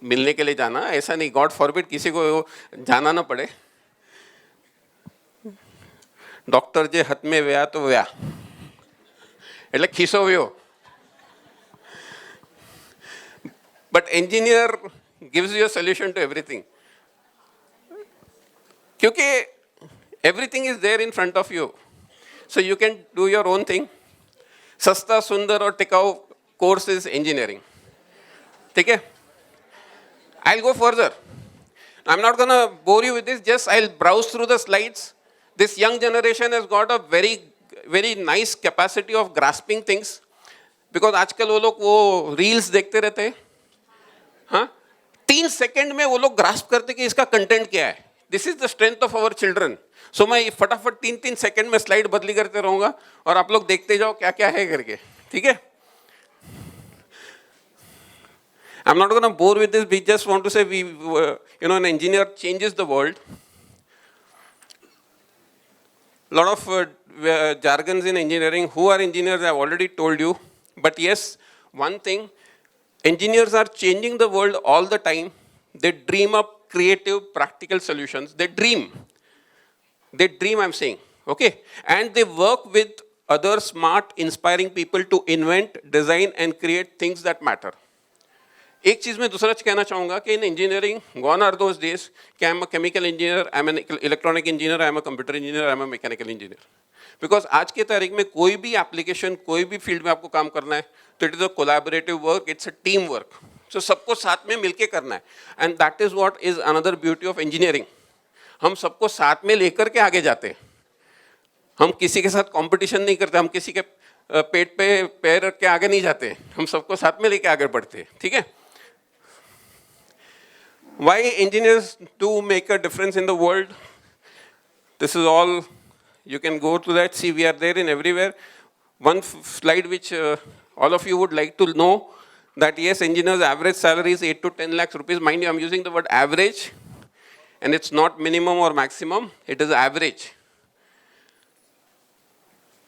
मिलने के लिए जाना, ऐसा नहीं, गॉड फॉरबिड किसी को जाना ना पड़े. डॉक्टर जे हाथ में व्या तो व्या એટલે ખિસોવ્યો. But engineer gives you a solution to everything. क्योंकि everything is there in front of you, so you can do your own thing. सस्ता, सुंदर और टिकाऊ course is engineering. ठीक है? I'll go further. I'm not gonna bore you with this. Just I'll browse through the slides. This young generation has got a very nice capacity of grasping things, because आजकल वो लोग वो reels देखते रहते हैं. हाँ? 3 सेकंड में वो लोग grasp करते कि इसका कंटेंट क्या है. This is the strength of our children. So मैं फटाफट 3 सेकंड में स्लाइड बदली करते रहूंगा और आप लोग देखते जाओ क्या क्या है करके. ठीक है? I'm not going to bore with this. We just want to say an engineer changes the world. Lot of jargons in engineering. Who are engineers? I've already told you. But yes, one thing, engineers are changing the world all the time. They dream up creative, practical solutions. They dream, I'm saying. Okay? And they work with other smart, inspiring people to invent, design, and create things that matter. एक चीज़ मैं दूसरा कहना चाहूँगा कि in engineering gone are those days कि I am a chemical engineer, I am an electronic engineer, I am a computer engineer, I am a mechanical engineer. Because आज के तारीख में कोई भी एप्लीकेशन, कोई भी फील्ड में आपको काम करना है तो it is a collaborative work, it's a team work. So सबको साथ में मिलके करना है. And that is what is another beauty of engineering. हम सबको साथ में लेकर के आगे जाते हैं. हम किसी के साथ कॉम्पिटिशन नहीं करते, हम किसी के पेट पे पैर रख के आगे नहीं जाते, हम सबको साथ में लेके आगे बढ़ते हैं. ठीक है? Why engineers do make a difference in the world? This is all, you can go to that, see we are there in everywhere. One slide which all of you would like to know, that yes, engineers average salary is 8 to 10 lakhs rupees. Mind you, I'm using the word average, and it's not minimum or maximum, it is average.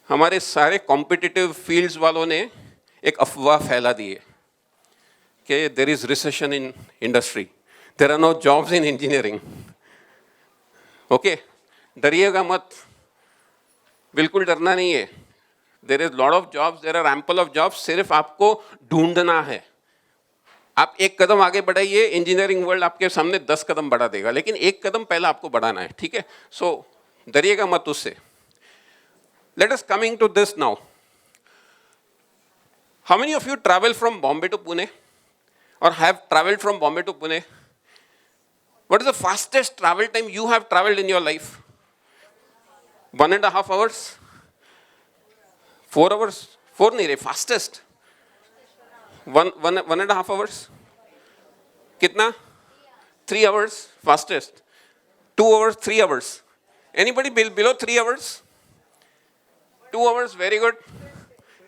हमारे सारे competitive fields वालों ने एक अफवाह फैला दी है कि there is recession in industry. There are no jobs in engineering. Okay? डरिएगा मत, बिल्कुल डरना नहीं है. There is lot of jobs, there are ample of jobs. सिर्फ आपको ढूंढना है. आप एक कदम आगे बढ़ाइए, इंजीनियरिंग वर्ल्ड आपके सामने 10 कदम बढ़ा देगा, लेकिन एक कदम पहले आपको बढ़ाना है. ठीक है? So डरिएगा मत उससे. Let us coming to this now. How many of you travel from Bombay to Pune or have traveled from Bombay to Pune? What is the fastest travel time you have traveled in your life? 1.5 hours? 4 hours? 4 नहीं रे, fastest. 1.5 hours? Kitna? 3 hours, fastest. 2 hours, 3 hours. Anybody below 3 hours? 2 hours, very good.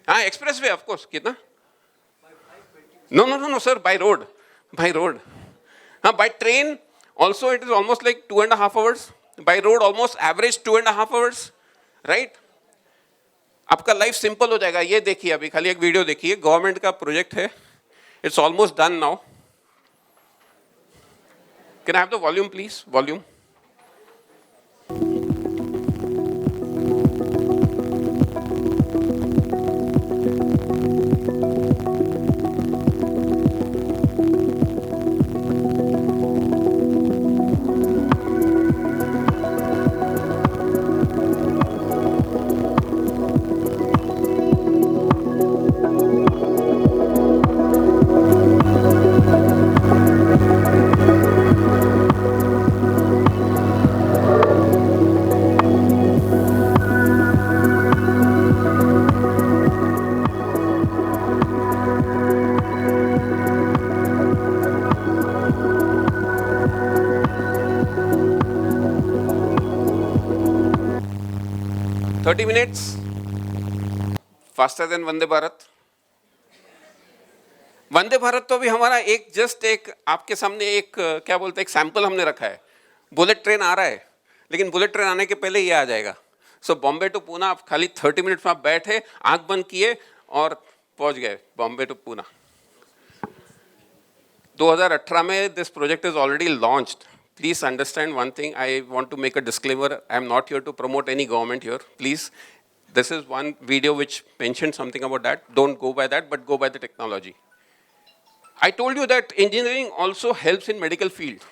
Expressway, of course. Kitna? No, sir, by road. By road. By train, also it is almost like 2.5 hours. By road, almost average 2.5 hours. Right? आपका life simple हो जाएगा. ये देखिए अभी खाली एक video देखिए. Government का प्रोजेक्ट है. It's almost done now. Can I have the volume, please? Volume. minutes faster than Vande Bharat. Vande Bharat तो भी हमारा एक जस्ट एक आपके सामने एक क्या बोलते हैं एक सैंपल हमने रखा है. बुलेट ट्रेन आ रहा है लेकिन बुलेट ट्रेन आने के पहले ये आ जाएगा. सो बॉम्बे टू पूना आप खाली 30 मिनट्स में आप बैठे आंख बंद किए और पहुंच गए बॉम्बे टू पूना. 2018 में this project is already launched. Please understand one thing. I want to make a disclaimer. I am not here to promote any government here. Please, this is one video which mentioned something about that. Don't go by that, but go by the technology. I told you that engineering also helps in medical field.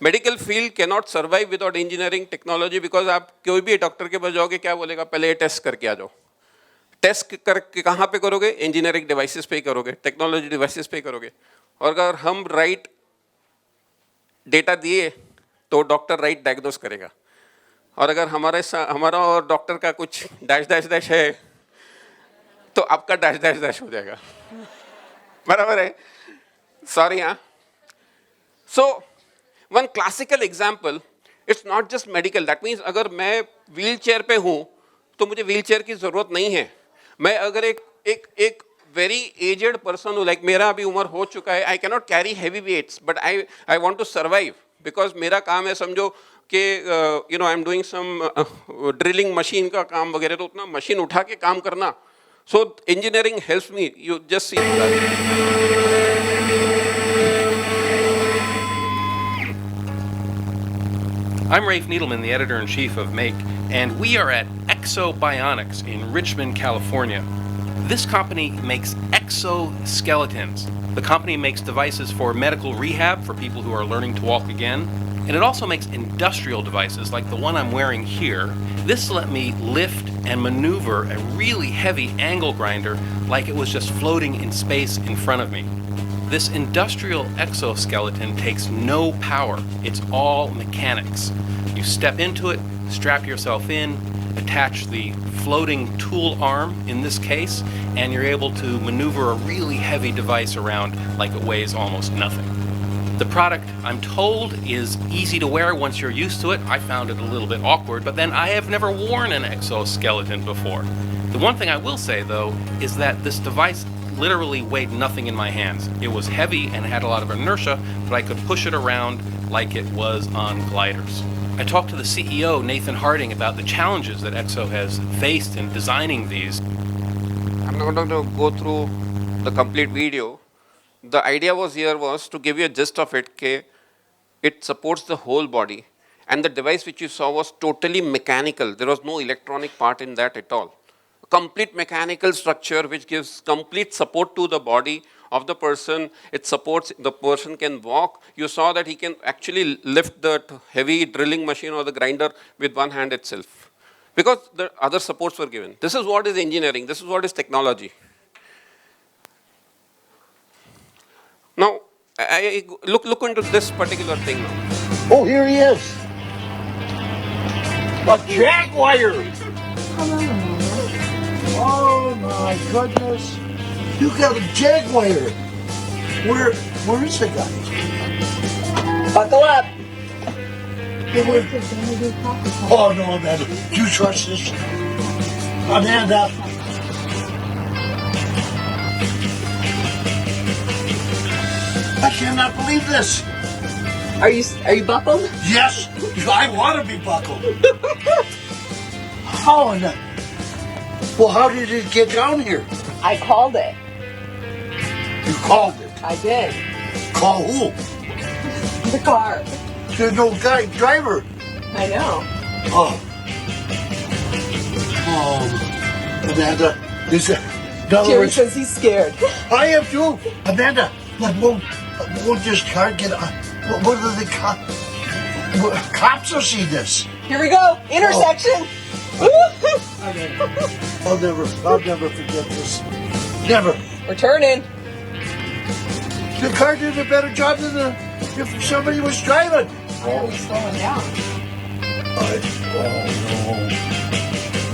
Medical field cannot survive without engineering technology because आप कोई भी doctor के पास जाओगे क्या बोलेगा पहले ये test करके आ जाओ. टेस्ट करके कहाँ पे करोगे? इंजीनियरिंग डिवाइसेस पे करोगे, टेक्नोलॉजी डिवाइसेस पे करोगे. और अगर हम राइट डेटा दिए तो डॉक्टर राइट डायग्नोस करेगा. और अगर हमारा और डॉक्टर का कुछ डैश डैश डैश है तो आपका डैश डैश डैश हो जाएगा. बराबर है? सॉरी. हाँ. So one classical example, it's not just medical. That means अगर मैं व्हील चेयर पे हूँ तो मुझे व्हील चेयर की जरूरत नहीं है. मैं अगर एक very aged person who like मेरा अभी उम्र हो चुका है, I cannot carry heavy weights, but I want to survive because मेरा काम है समझो कि you know I am doing some drilling machine का काम वगैरह तो उतना मशीन उठा के काम करना. So engineering helps me. You just see that. I'm Rafe Needleman, the editor-in-chief of Make, and we are at Exobionics in Richmond, California. This company makes exoskeletons. The company makes devices for medical rehab for people who are learning to walk again. And it also makes industrial devices like the one I'm wearing here. This let me lift and maneuver a really heavy angle grinder like it was just floating in space in front of me. This industrial exoskeleton takes no power. It's all mechanics. You step into it, strap yourself in, attach the floating tool arm in this case, and you're able to maneuver a really heavy device around like it weighs almost nothing. The product, I'm told, is easy to wear once you're used to it. I found it a little bit awkward, but then I have never worn an exoskeleton before. The one thing I will say, though, is that this device literally weighed nothing in my hands. It was heavy and had a lot of inertia, but I could push it around like it was on gliders. I talked to the CEO, Nathan Harding, about the challenges that EXO has faced in designing these. I'm not going to go through the complete video. The idea was to give you a gist of it. It supports the whole body. And the device which you saw was totally mechanical. There was no electronic part in that at all. A complete mechanical structure which gives complete support to the body of the person. It supports, the person can walk. You saw that he can actually lift the heavy drilling machine or the grinder with one hand itself. Because the other supports were given. This is what is engineering. This is what is technology. Now, Look into this particular thing now. Oh, here he is. A jaguar. Oh my goodness. You got a jaguar. Where is the guy? Buckle up. Oh no, Amanda. Do you trust this? Amanda. I cannot believe this. Are you buckled? Yes, I want to be buckled. How in the... Well, how did it get down here? I called it. You called it? I did. Call who? The car. There's no driver. I know. Oh. Amanda, is it... Jerry says he's scared. I am too. Amanda, but won't this car get on? What are the cops will see this? Here we go. Intersection. I'll never forget this. Never. We're turning. The car did a better job than if somebody was driving. Oh, he's slowing down. Oh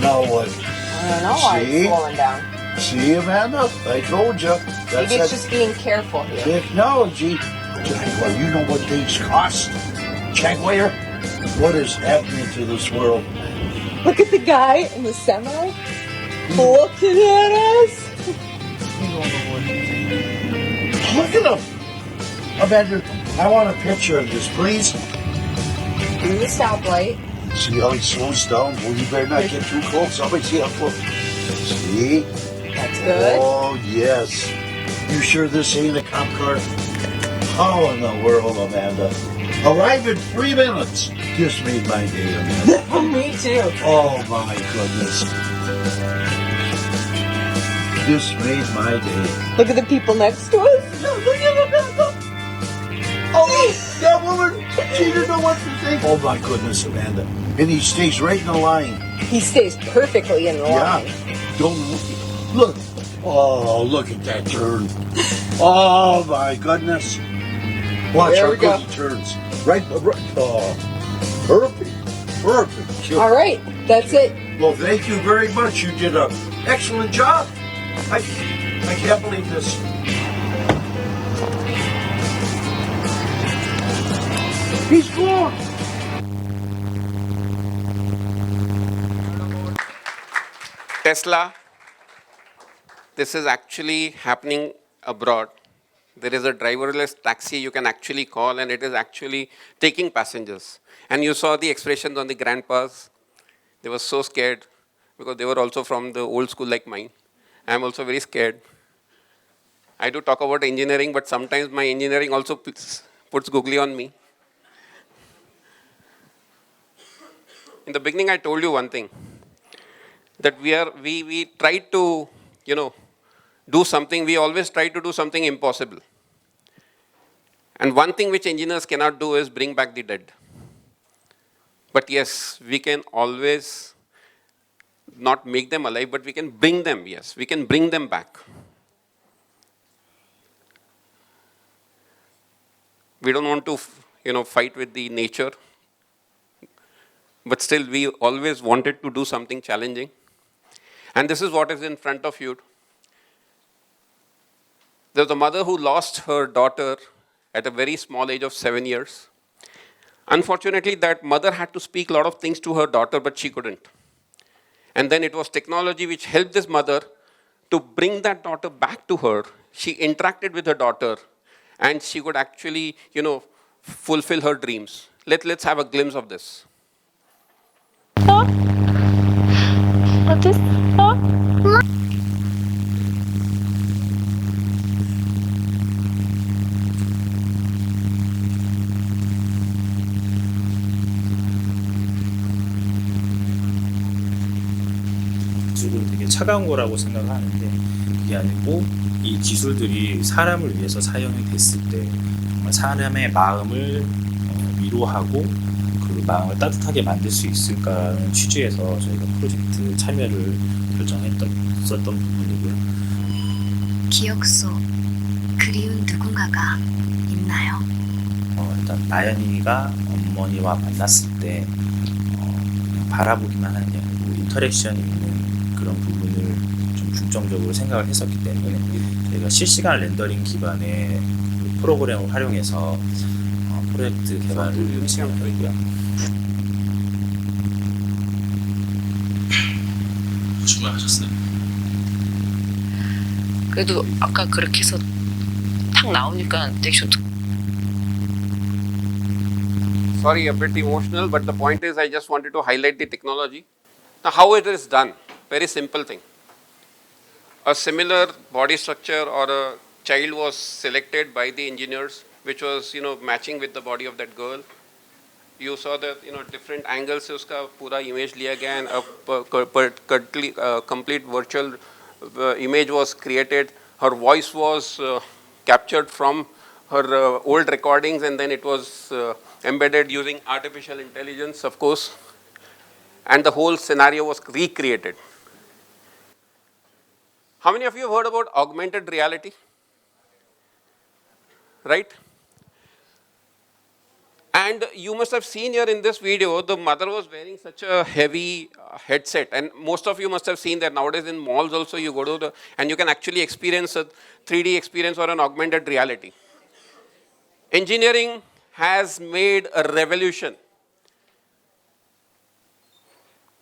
no. Now what? I don't know why he's slowing down. See, Amanda? I told you. Maybe it's just being careful here. Technology. Jaguar, you know what things cost? Jaguar? What is happening to this world? Look at the guy in the semi. Looking at us. Look at him. Amanda, I want a picture of this, please. Do the stoplight. See how he slows down? Well, you better not get too close. Somebody see how close. See? That's good. Oh, yes. You sure this ain't a cop car? How in the world, Amanda? Arrive in 3 minutes. Just made my day, Amanda. Me too. Oh, my goodness. This made my day. Look at the people next to us. Look at Amanda. Oh, that woman. She didn't know what to think. Oh, my goodness, Amanda. And he stays right in the line. He stays perfectly in the line. Don't look. Oh, look at that turn. Oh, my goodness. Watch how good he turns. Right. Oh, perfect. All right, that's it. Well, thank you very much. You did an excellent job. I can't believe this. He's gone. Tesla, this is actually happening abroad. There is a driverless taxi you can actually call, and it is actually taking passengers. And you saw the expressions on the grandpas. They were so scared because they were also from the old school like mine. I'm also very scared. I do talk about engineering, but sometimes my engineering also puts googly on me. In the beginning, I told you one thing, that we try to, do something. We always try to do something impossible. And one thing which engineers cannot do is bring back the dead. But yes, we can always not make them alive, but we can bring them, yes, we can bring them back. We don't want to, fight with the nature, but still we always wanted to do something challenging. And this is what is in front of you. There was a mother who lost her daughter at a very small age of 7 years. Unfortunately, that mother had to speak a lot of things to her daughter, but she couldn't. And then it was technology which helped this mother to bring that daughter back to her. She interacted with her daughter, and she could actually, fulfill her dreams. Let's have a glimpse of this. 기술은 되게 차가운 거라고 생각하는데 그게 아니고 이 기술들이 사람을 위해서 사용이 됐을 때 정말 사람의 마음을 위로하고 그 마음을 따뜻하게 만들 수 있을까라는 취지에서 저희가 프로젝트 참여를 결정했었던 부분이고요. 기억 속 그리운 누군가가 있는 있나요? 일단 나연이가 어머니와 만났을 때 그냥 바라보기만 하는 게 아니고 인터랙션이 있는 그런 부분을 좀 중점적으로 생각을 했었기 때문에 저희가 실시간 렌더링 기반의 프로그램을 활용해서 프로젝트 개발을 진행하고 있고요. 주문하셨어요? 그래도 아까 그렇게 해서 탁 나오니까 되게 좋다. Sorry, a bit emotional, but the point is I just wanted to highlight the technology. Now, how it is done? Very simple thing. A similar body structure or a child was selected by the engineers, which was, matching with the body of that girl. You saw that, different angles से उसका पूरा image लिया गया and a complete virtual image was created. Her voice was captured from her old recordings, and then it was embedded using artificial intelligence, of course, and the whole scenario was recreated. How many of you have heard about augmented reality? Right? And you must have seen here in this video, the mother was wearing such a heavy headset, and most of you must have seen that nowadays in malls also you go to and you can actually experience a 3D experience or an augmented reality. Engineering has made a revolution.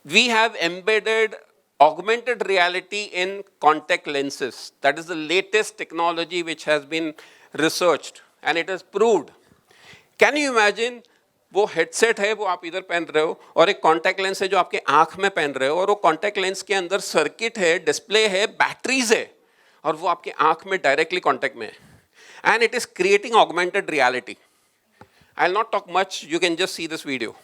We have embedded augmented reality in contact lenses. That is the latest technology which has been researched and it has proved. Can you imagine, वो headset है वो आप इधर पहन रहे हो और एक कॉन्टैक्ट लेंस है जो आपके आंख में पहन रहे हो और वो कॉन्टैक्ट लेंस के अंदर सर्किट है, डिस्प्ले है, बैटरीज है और वो आपके आंख में डायरेक्टली कॉन्टैक्ट में है and it is creating augmented reality. I will not talk much, you can just see this video.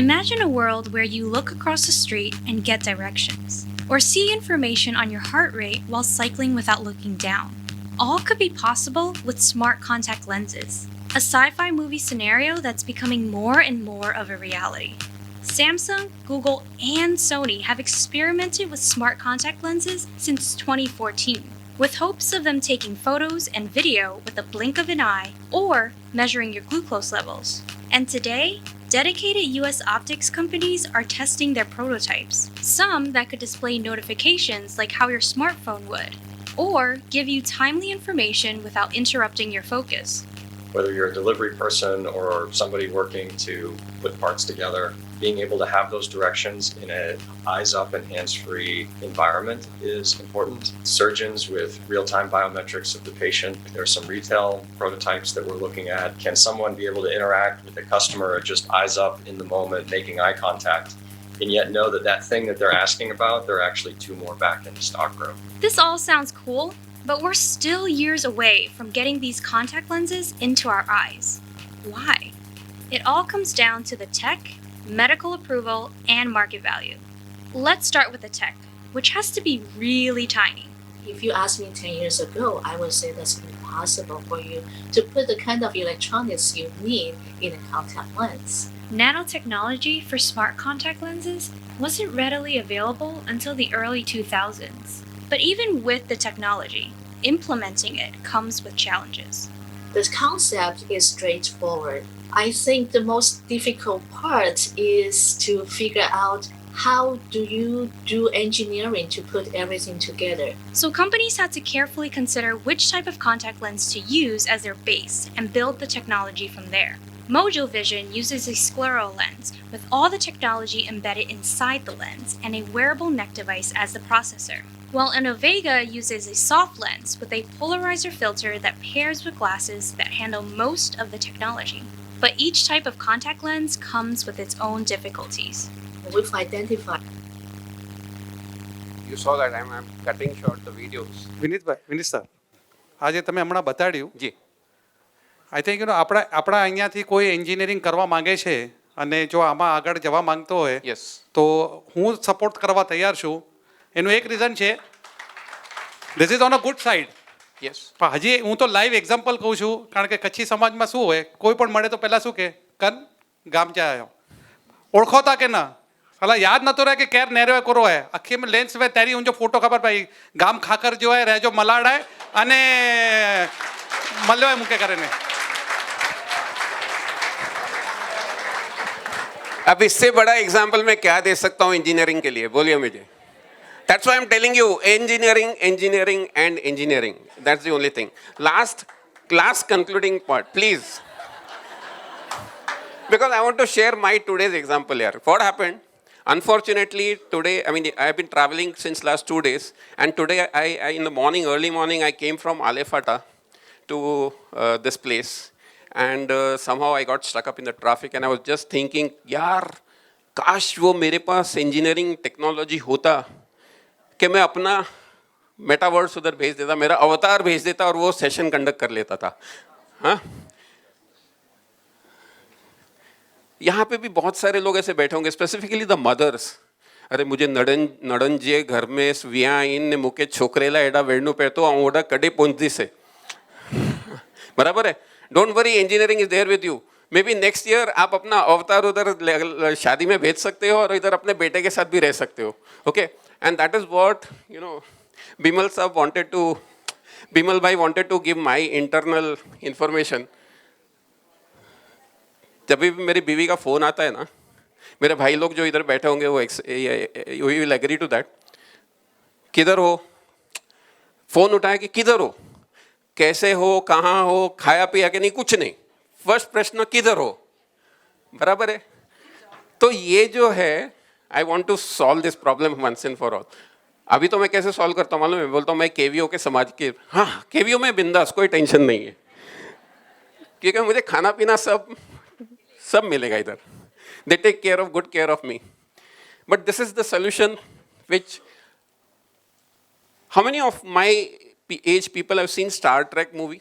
Imagine a world where you look across the street and get directions, or see information on your heart rate while cycling without looking down. All could be possible with smart contact lenses, a sci-fi movie scenario that's becoming more and more of a reality. Samsung, Google, and Sony have experimented with smart contact lenses since 2014, with hopes of them taking photos and video with a blink of an eye or measuring your glucose levels. And today, dedicated US optics companies are testing their prototypes, some that could display notifications like how your smartphone would, or give you timely information without interrupting your focus. Whether you're a delivery person or somebody working to put parts together, being able to have those directions in an eyes-up and hands-free environment is important. Surgeons with real-time biometrics of the patient. There are some retail prototypes that we're looking at. Can someone be able to interact with the customer just eyes up in the moment, making eye contact, and yet know that that thing that they're asking about, they're actually 2 more back in the stockroom? This all sounds cool, but we're still years away from getting these contact lenses into our eyes. Why? It all comes down to the tech, medical approval, and market value. Let's start with the tech, which has to be really tiny. If you asked me 10 years ago, I would say that's impossible for you to put the kind of electronics you need in a contact lens. Nanotechnology for smart contact lenses wasn't readily available until the early 2000s. But even with the technology, implementing it comes with challenges. The concept is straightforward. I think the most difficult part is to figure out how do you do engineering to put everything together. So companies had to carefully consider which type of contact lens to use as their base and build the technology from there. Mojo Vision uses a scleral lens with all the technology embedded inside the lens and a wearable neck device as the processor, while Innovega uses a soft lens with a polarizer filter that pairs with glasses that handle most of the technology. But each type of contact lens comes with its own difficulties. We've identified. You saw that I'm cutting short the videos. Vineet sir, આજે તમે હમણાં બતાડ્યું જી. I think આપણા અહીંયાથી કોઈ engineering કરવા માંગે છે અને જો આમાં આગળ જવા માંગતો હોય તો હું સપોર્ટ કરવા તૈયાર છું. એનું એક રીઝન છે, this is on a good side. પણ હજી હું તો લાઈવ એક્ઝામ્પલ કહું છું, કારણ કે કચ્છી સમાજમાં શું હોય, કોઈ પણ મળે તો પહેલાં શું કહે, કન ગામ ચા આવ્યો, ઓળખો તા કે ના, साला याद न तो रहे कि कैर नेरो करो है अखी में लेंस वे तेरी उन जो फोटो खबर पाई गाम खाकर जो है रह जो मलाड़ है अने मल्लभाई मुख्य करेंगे. अब इससे बड़ा एग्जाम्पल मैं क्या दे सकता हूँ इंजीनियरिंग के लिए, बोलिए मुझे. That's why I'm telling you, engineering, engineering and engineering. That's the only thing. Last concluding part, please. Because I want to share my today's example here. What happened? Unfortunately, today, I mean, I've been traveling since last 2 days, and today, I in the morning, early morning, I came from Alefata to this place, and somehow I got stuck up in the traffic, and I was just thinking, यार, काश वो मेरे पास engineering technology होता, कि मैं अपना metaverse उधर भेज देता, मेरा अवतार भेज देता और वो सेशन कंडक्ट कर लेता था. हाँ, यहाँ पे भी बहुत सारे लोग ऐसे बैठे होंगे, स्पेसिफिकली द मदर्स. अरे मुझे नड़न जे घर में स्विया इन ने मुके छोकरेला एडा वेड़नू पेतो ओडा कड़े पहुंचती से. बराबर है. Don't worry, engineering is there with you. Maybe next year आप अपना अवतार उधर शादी में भेज सकते हो और इधर अपने बेटे के साथ भी रह सकते हो. Okay, and that is what Bimal bhai wanted to give my internal information. जब भी मेरी बीवी का फोन आता है ना, मेरे भाई लोग जो इधर बैठे होंगे वो will agree to that. किधर हो? फोन उठाया कि किधर हो, कैसे हो, कहाँ हो, खाया पिया कि नहीं, कुछ नहीं. फर्स्ट प्रश्न किधर हो. बराबर है. तो ये जो है, I want to solve this problem once and for all. अभी तो मैं कैसे सॉल्व करता हूँ मालूम है? मैं बोलता हूँ मैं केवीओ के समाज के, हाँ केवीओ में बिंदास, कोई टेंशन नहीं है, क्योंकि मुझे खाना पीना सब मिलेगा इधर. They take care of, good care of me. But this is the solution which, how many of my age people have seen Star Trek movie?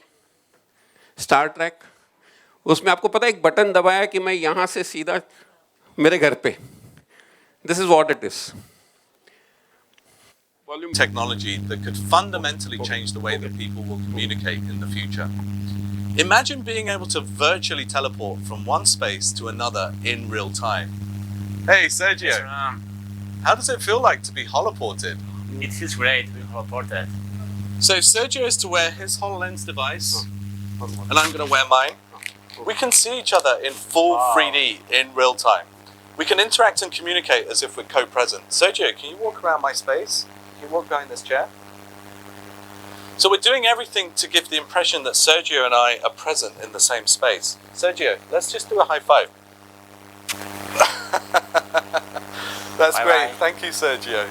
Star Trek, उसमें आपको पता है एक बटन दबाया कि मैं यहाँ से सीधा मेरे घर पे. This is what it is. Technology that could fundamentally change the way that people will communicate in the future. Imagine being able to virtually teleport from one space to another in real time. Hey Sergio, how does it feel like to be holoported? It feels great to be holoported. So if Sergio is to wear his HoloLens device, and I'm going to wear mine, we can see each other in full 3D in real time. We can interact and communicate as if we're co-present. Sergio, can you walk around my space? Can you walk behind this chair? So we're doing everything to give the impression that Sergio and I are present in the same space. Sergio, let's just do a high five. That's great. Thank you, Sergio.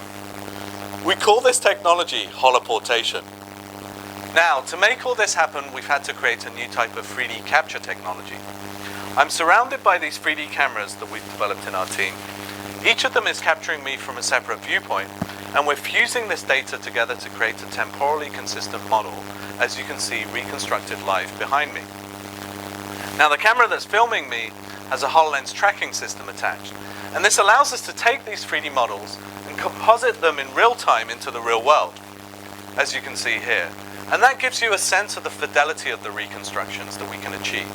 We call this technology holoportation. Now, to make all this happen, we've had to create a new type of 3D capture technology. I'm surrounded by these 3D cameras that we've developed in our team. Each of them is capturing me from a separate viewpoint, and we're fusing this data together to create a temporally consistent model, as you can see reconstructed live behind me. Now, the camera that's filming me has a HoloLens tracking system attached, and this allows us to take these 3D models and composite them in real time into the real world, as you can see here. And that gives you a sense of the fidelity of the reconstructions that we can achieve.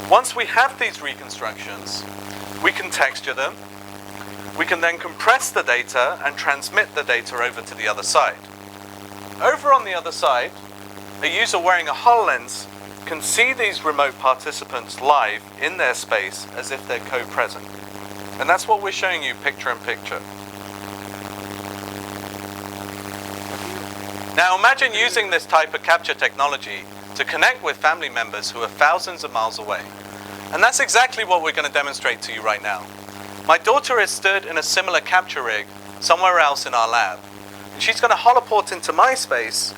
Once we have these reconstructions, we can texture them. We can then compress the data and transmit the data over to the other side. Over on the other side, a user wearing a HoloLens can see these remote participants live in their space as if they're co-present. And that's what we're showing you picture in picture. Now imagine using this type of capture technology to connect with family members who are thousands of miles away. And that's exactly what we're going to demonstrate to you right now. My daughter is stood in a similar capture rig somewhere else in our lab. And she's going to holoport into my space,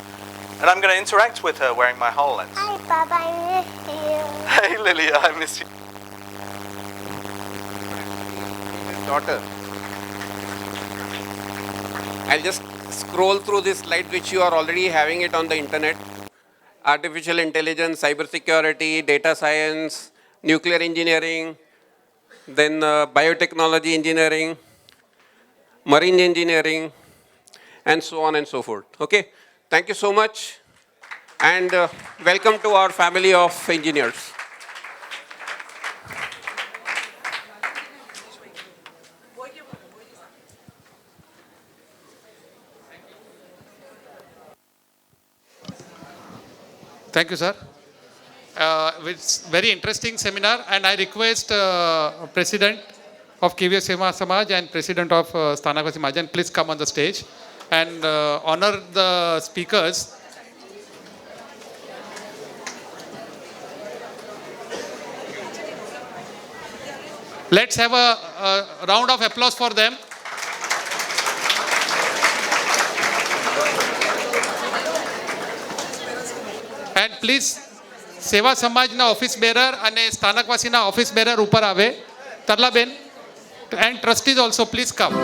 and I'm going to interact with her wearing my HoloLens. Hi, Papa, I miss you. Hey, Lilia, I miss you. Daughter, I'll just scroll through this slide which you are already having it on the internet. Artificial intelligence, cybersecurity, data science, nuclear engineering, then biotechnology engineering, marine engineering, and so on and so forth. Okay, thank you so much, and welcome to our family of engineers. Thank you, sir. It's very interesting seminar, and I request President of KVO Samaj and President of Sthanakvasi Majan, please come on the stage and honor the speakers. Let's have a round of applause for them. And please, Seva Samajના office bearer અને સ્થાનકવાસીના office bearer ઉપર આવે. તરલાબેન and trustees also, please come.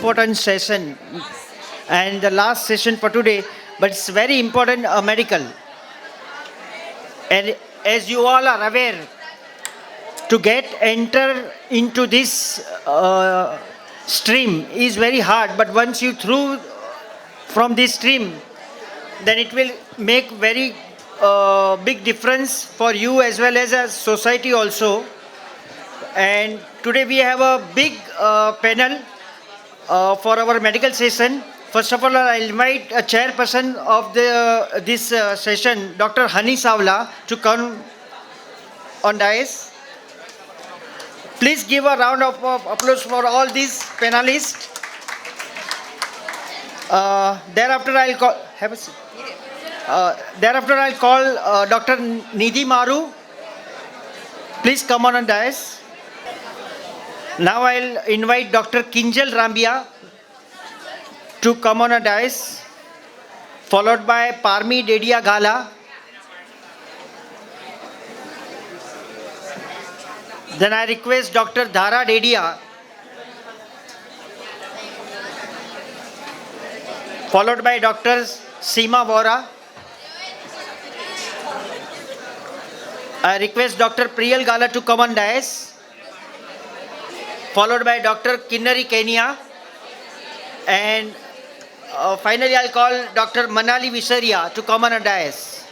Important session and the last session for today, but it's very important medical. And as you all are aware, to enter into this stream is very hard, but once you through from this stream, then it will make very big difference for you as well as a society also. And today we have a big panel for our medical session. First of all, I'll invite a chairperson of this session, Dr. Hani Savla, to come on dais. Please give a round of applause for all these panelists. Thereafter, I'll call. Have a seat. Thereafter, I'll call Dr. Nidhi Maru. Please come on dais. Now I'll invite Dr. Kinjal Rambia to come on a dais, followed by Parmi Dedia Gala. Then I request Dr. Dhara Dedia, followed by Dr. Seema Vora. I request Dr. Priyal Gala to come on dais, followed by Dr. Kinnari Kenya, and finally I'll call Dr. Manali Visaria to come on a dais.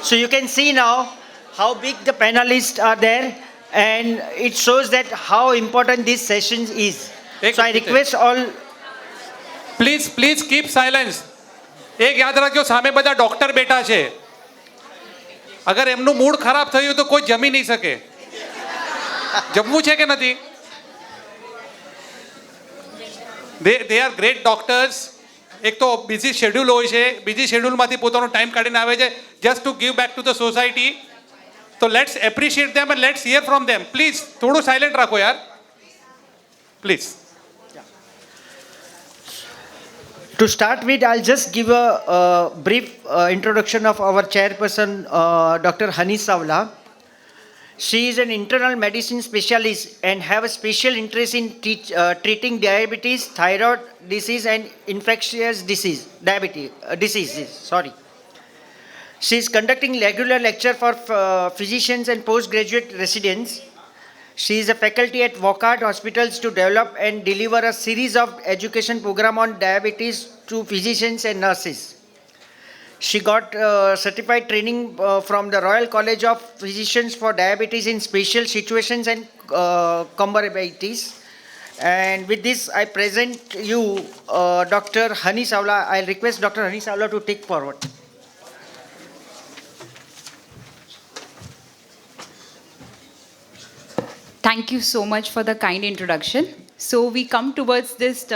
So you can see now how big the panelists are there, and it shows that how important this session is. So I request all. Please keep silence. એક યાદ રાખજો, સામે બધા doctor બેઠા છે. અગર એમનું mood ખરાબ થયું તો કોઈ જમી નહીં શકે. જમવું છે કે નથી? They are great doctors. એક તો બિઝી શેડ્યુલ હોય છે, બિઝી શેડ્યુલમાંથી પોતાનો ટાઈમ કાઢીને આવે છે just to give back to the society. So let's appreciate them and let's hear from them. Please, થોડું સાયલેન્ટ રાખો યાર. Please. To start with, I'll just give a brief introduction of our chairperson, Dr. Hani Savla. She is an internal medicine specialist and have a special interest in treating diabetes, thyroid disease and infectious diseases. She is conducting regular lecture for physicians and postgraduate residents. She is a faculty at Wockhardt Hospitals to develop and deliver a series of education program on diabetes to physicians and nurses. She got certified training from the Royal College of Physicians for Diabetes in Special Situations and Comorbidities. And with this, I present you Dr. Hani Savla. I'll request Dr. Hani Savla to take forward. Thank you so much for the kind introduction. So we come towards this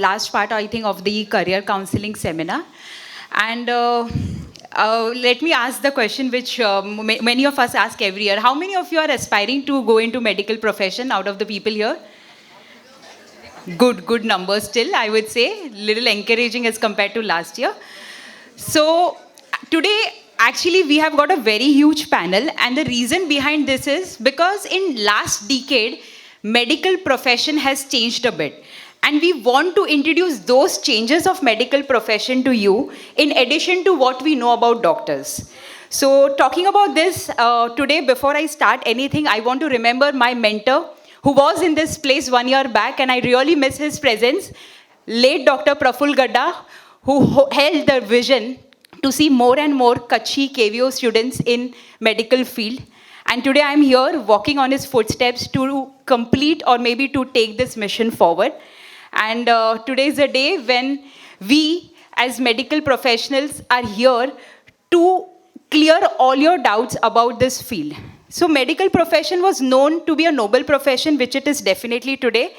last part, I think, of the career counseling seminar. And let me ask the question which many of us ask every year. How many of you are aspiring to go into medical profession out of the people here? Good numbers still, I would say. Little encouraging as compared to last year. So today actually we have got a very huge panel, and the reason behind this is because in last decade, medical profession has changed a bit. And we want to introduce those changes of medical profession to you in addition to what we know about doctors. So talking about this today, before I start anything, I want to remember my mentor who was in this place 1 year back, and I really miss his presence, late Dr. Praful Gadda, who held the vision to see more and more Kutchi KVO students in medical field. And today I'm here walking on his footsteps to complete or maybe to take this mission forward. And today is a day when we as medical professionals are here to clear all your doubts about this field. So medical profession was known to be a noble profession, which it is definitely today,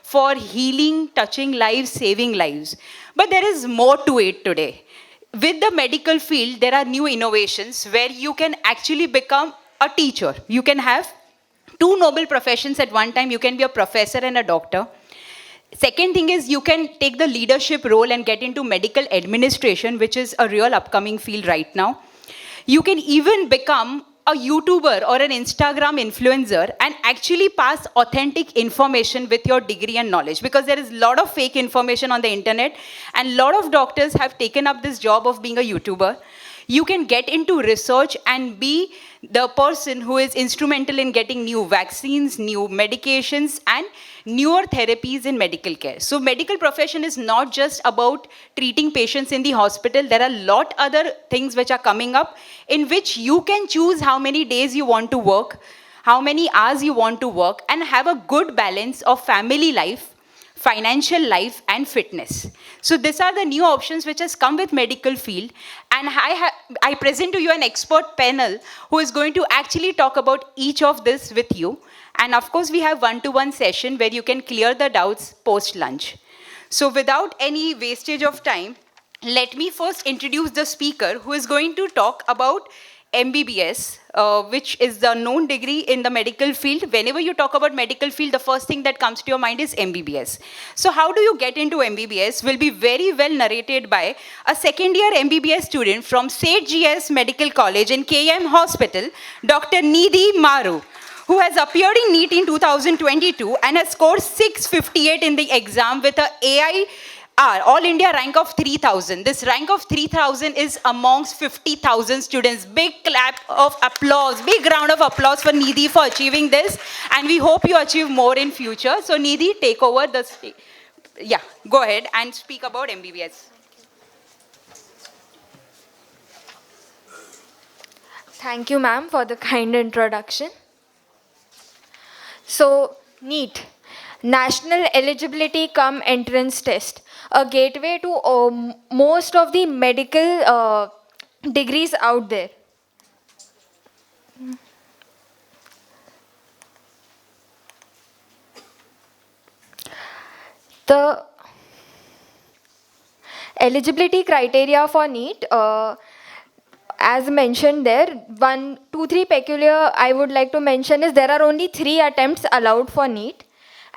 for healing, touching lives, saving lives. But there is more to it today. With the medical field, there are new innovations where you can actually become a teacher. You can have two noble professions at one time. You can be a professor and a doctor. Second thing is you can take the leadership role and get into medical administration, which is a real upcoming field right now. You can even become a YouTuber or an Instagram influencer and actually pass authentic information with your degree and knowledge, because there is a lot of fake information on the internet and a lot of doctors have taken up this job of being a YouTuber. You can get into research and be the person who is instrumental in getting new vaccines, new medications, and newer therapies in medical care. So medical profession is not just about treating patients in the hospital. There are a lot other things which are coming up in which you can choose how many days you want to work, how many hours you want to work, and have a good balance of family life, financial life, and fitness. So these are the new options which has come with medical field, and I present to you an expert panel who is going to actually talk about each of this with you. And of course, we have one-to-one session where you can clear the doubts post-lunch. So without any wastage of time, let me first introduce the speaker who is going to talk about MBBS, which is the known degree in the medical field. Whenever you talk about medical field, the first thing that comes to your mind is MBBS. So how do you get into MBBS will be very well narrated by a second-year MBBS student from St. GS Medical College in KM Hospital, Dr. Nidhi Maru, who has appeared in NEET in 2022 and has scored 658 in the exam with a AIR, All India rank of 3000. This rank of 3000 is amongst 50,000 students. Big clap of applause, big round of applause for Nidhi for achieving this. And we hope you achieve more in future. So Nidhi, take over the stage. Yeah, go ahead and speak about MBBS. Thank you, ma'am, for the kind introduction. So, NEET, National Eligibility Cum Entrance Test, a gateway to most of the medical degrees out there. The eligibility criteria for NEET, as mentioned there, 1, 2, 3 peculiar I would like to mention is there are only 3 attempts allowed for NEET,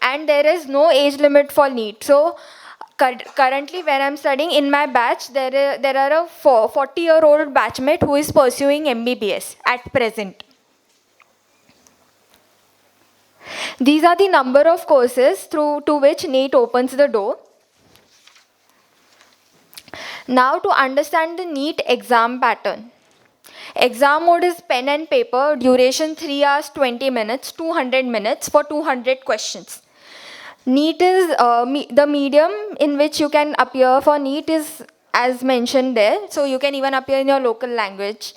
and there is no age limit for NEET. So currently when I'm studying in my batch, there are a 40-year-old batchmate who is pursuing MBBS at present. These are the number of courses to which NEET opens the door. Now to understand the NEET exam pattern. Exam mode is pen and paper, duration 3 hours 20 minutes, 200 minutes for 200 questions. NEET is the medium in which you can appear for NEET is as mentioned there, so you can even appear in your local language.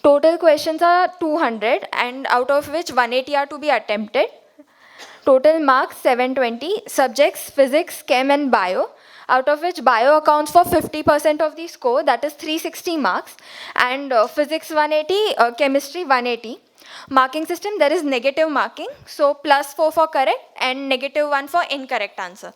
Total questions are 200 and out of which 180 are to be attempted. Total marks 720, subjects physics, chem and bio, out of which bio accounts for 50% of the score, that is 360 marks, and physics 180, chemistry 180. Marking system, there is negative marking, so +4 for correct and -1 for incorrect answer.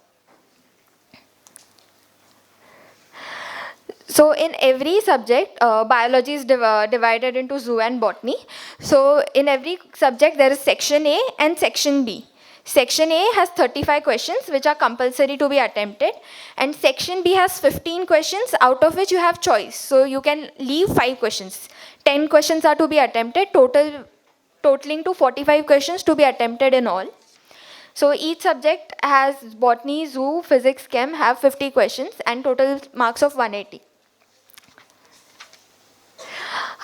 So in every subject, biology is divided into zoo and botany. So in every subject, there is section A and section B. Section A has 35 questions which are compulsory to be attempted, and section B has 15 questions out of which you have choice. So you can leave 5 questions. 10 questions are to be attempted, totaling to 45 questions to be attempted in all. So each subject has botany, zoo, physics, chem have 50 questions and total marks of 180.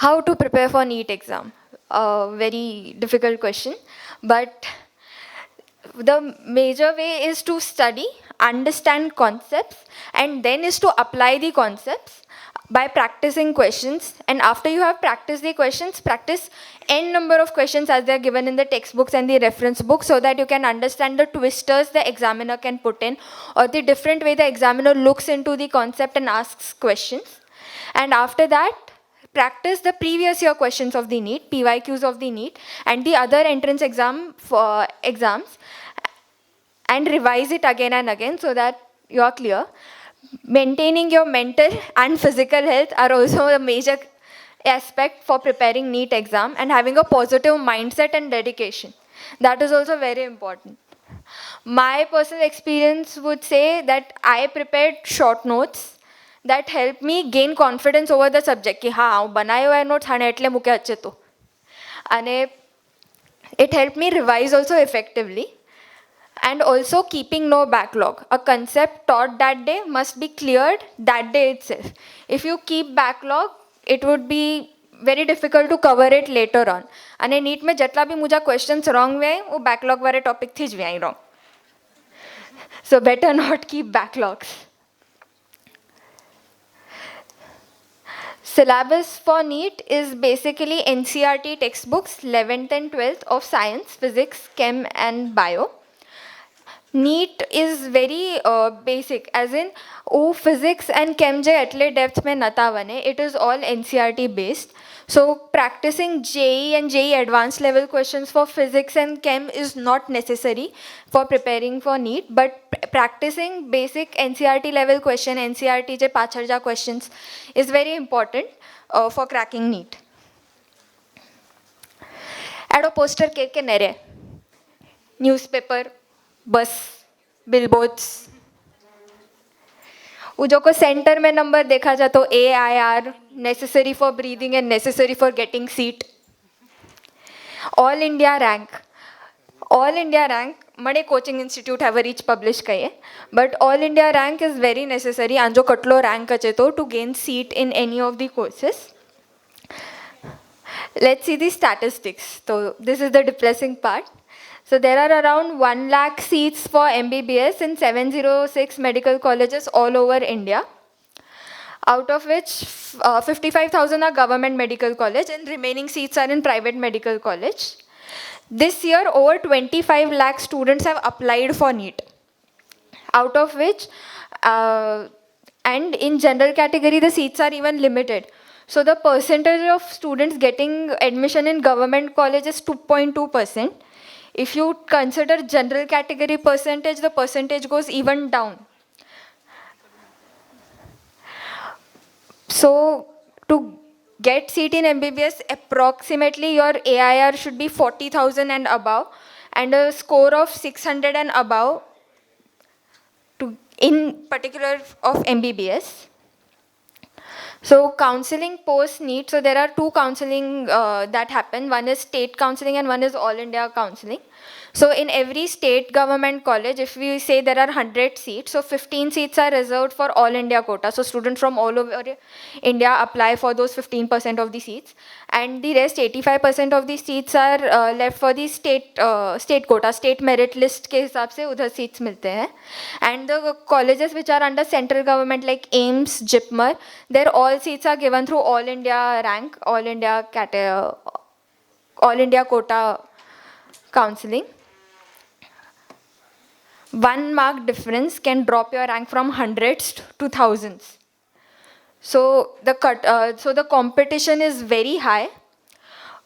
How to prepare for NEET exam? A very difficult question, but the major way is to study, understand concepts, and then is to apply the concepts by practicing questions. And after you have practiced the questions, practice n number of questions as they are given in the textbooks and the reference books, so that you can understand the twisters the examiner can put in, or the different way the examiner looks into the concept and asks questions. And after that, practice the previous year questions of the NEET, PYQs of the NEET, and the other entrance exams, and revise it again and again so that you are clear. Maintaining your mental and physical health are also a major aspect for preparing NEET exam, and having a positive mindset and dedication. That is also very important. My personal experience would say that I prepared short notes that helped me gain confidence over the subject. कि हाँ હું બનાયો है notes અને એટલે મુકે अच्छे तो. અને it helped me revise also effectively. And also keeping no backlog. A concept taught that day must be cleared that day itself. If you keep backlog, it would be very difficult to cover it later on. અને NEET में જેટલા બી મુજા questions wrong way वो backlog વાળે topic થી જ વ્યાય wrong. So better not keep backlogs. Syllabus for NEET is basically NCERT textbooks 11th and 12th of science, physics, chem and bio. NEET is very basic, as in physics and chem je atle depth mein nata bane. It is all NCERT based. So practicing JEE and JEE advanced level questions for physics and chem is not necessary for preparing for NEET, but practicing basic NCERT level question, NCERT je pacharja questions is very important for cracking NEET. Add a poster ke nere. Newspaper, बस billboards वो जो को centre में number देखा जाए तो AIR necessary for breathing and necessary for getting seat. All India rank मणे coaching institute have reach publish कहिए, but all India rank is very necessary. आंजो कटलो रैंक अचे तो to gain seat in any of the courses. Let's see the statistics. So this is the depressing part. So there are around 1 lakh seats for MBBS in 706 medical colleges all over India, out of which 55,000 are government medical college and remaining seats are in private medical college. This year, over 25 lakh students have applied for NEET, out of which, and in general category, the seats are even limited. So the percentage of students getting admission in government college is 2.2%. If you consider general category percentage, the percentage goes even down. So to get seat in MBBS, approximately your AIR should be 40,000 and above, and a score of 600 and above to, in particular of MBBS. So counseling post NEET, so there are two counseling that happen. One is state counseling and one is all India counseling. So in every state government college, if we say there are 100 seats, so 15 seats are reserved for all India quota. So students from all over India apply for those 15% of the seats, and the rest 85% of the seats are left for the state quota, state merit list के हिसाब से उधर seats मिलते हैं. And the colleges which are under central government like AIMS, JIPMER, their all seats are given through all India rank, all India quota counseling. 1 mark difference can drop your rank from hundreds to thousands. So the competition is very high.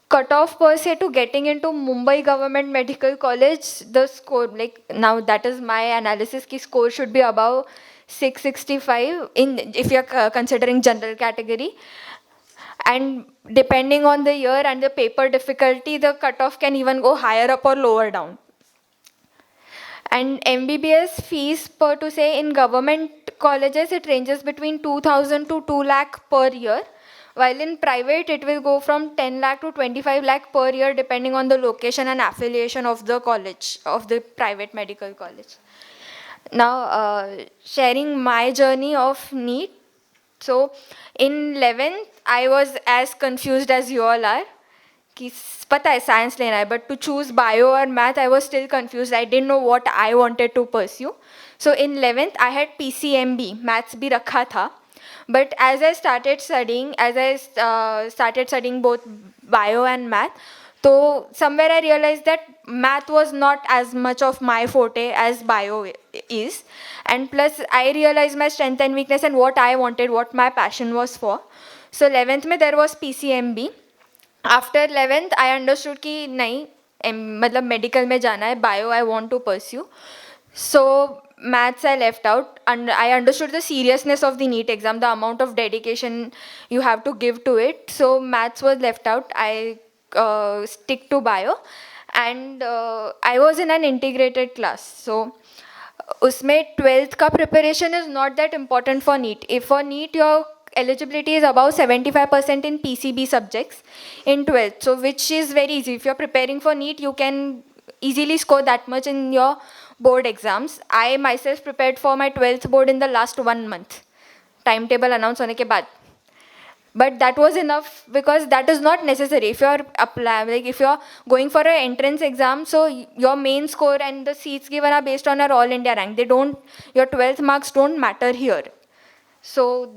Cutoff per se to getting into Mumbai Government Medical College, the score, like now that is my analysis, ki score should be above 665 if you are considering general category. And depending on the year and the paper difficulty, the cutoff can even go higher up or lower down. And MBBS fees per to say in government colleges, it ranges between 2,000 to 2 lakh per year, while in private it will go from 10 lakh to 25 lakh per year depending on the location and affiliation of the college, of the private medical college. Now, sharing my journey of NEET. So, in 11th, I was as confused as you all are. कि पता है science लेना है, but to choose bio or math, I was still confused. I didn't know what I wanted to pursue. So, in 11th, I had PCMB, maths भी रखा था. But as I started studying, started studying both bio and math, so somewhere I realized that math was not as much of my forte as bio is. And plus I realized my strength and weakness and what I wanted, what my passion was for. So 11th mein there was PCMB. After 11th I understood कि नहीं, मतलब medical में जाना है, bio I want to pursue. So maths I left out, and I understood the seriousness of the NEET exam, the amount of dedication you have to give to it. So maths was left out. I stick to bio, and I was in an integrated class. So उसमें 12th का preparation is not that important for NEET. If for NEET your eligibility is above 75% in PCB subjects in 12th, so which is very easy. If you're preparing for NEET, you can easily score that much in your board exams. I myself prepared for my 12th board in the last 1 month, timetable announced होने के बाद. But that was enough because that is not necessary. If you're if you're going for an entrance exam, so your main score and the seats given are based on your all India rank. Your 12th marks don't matter here. So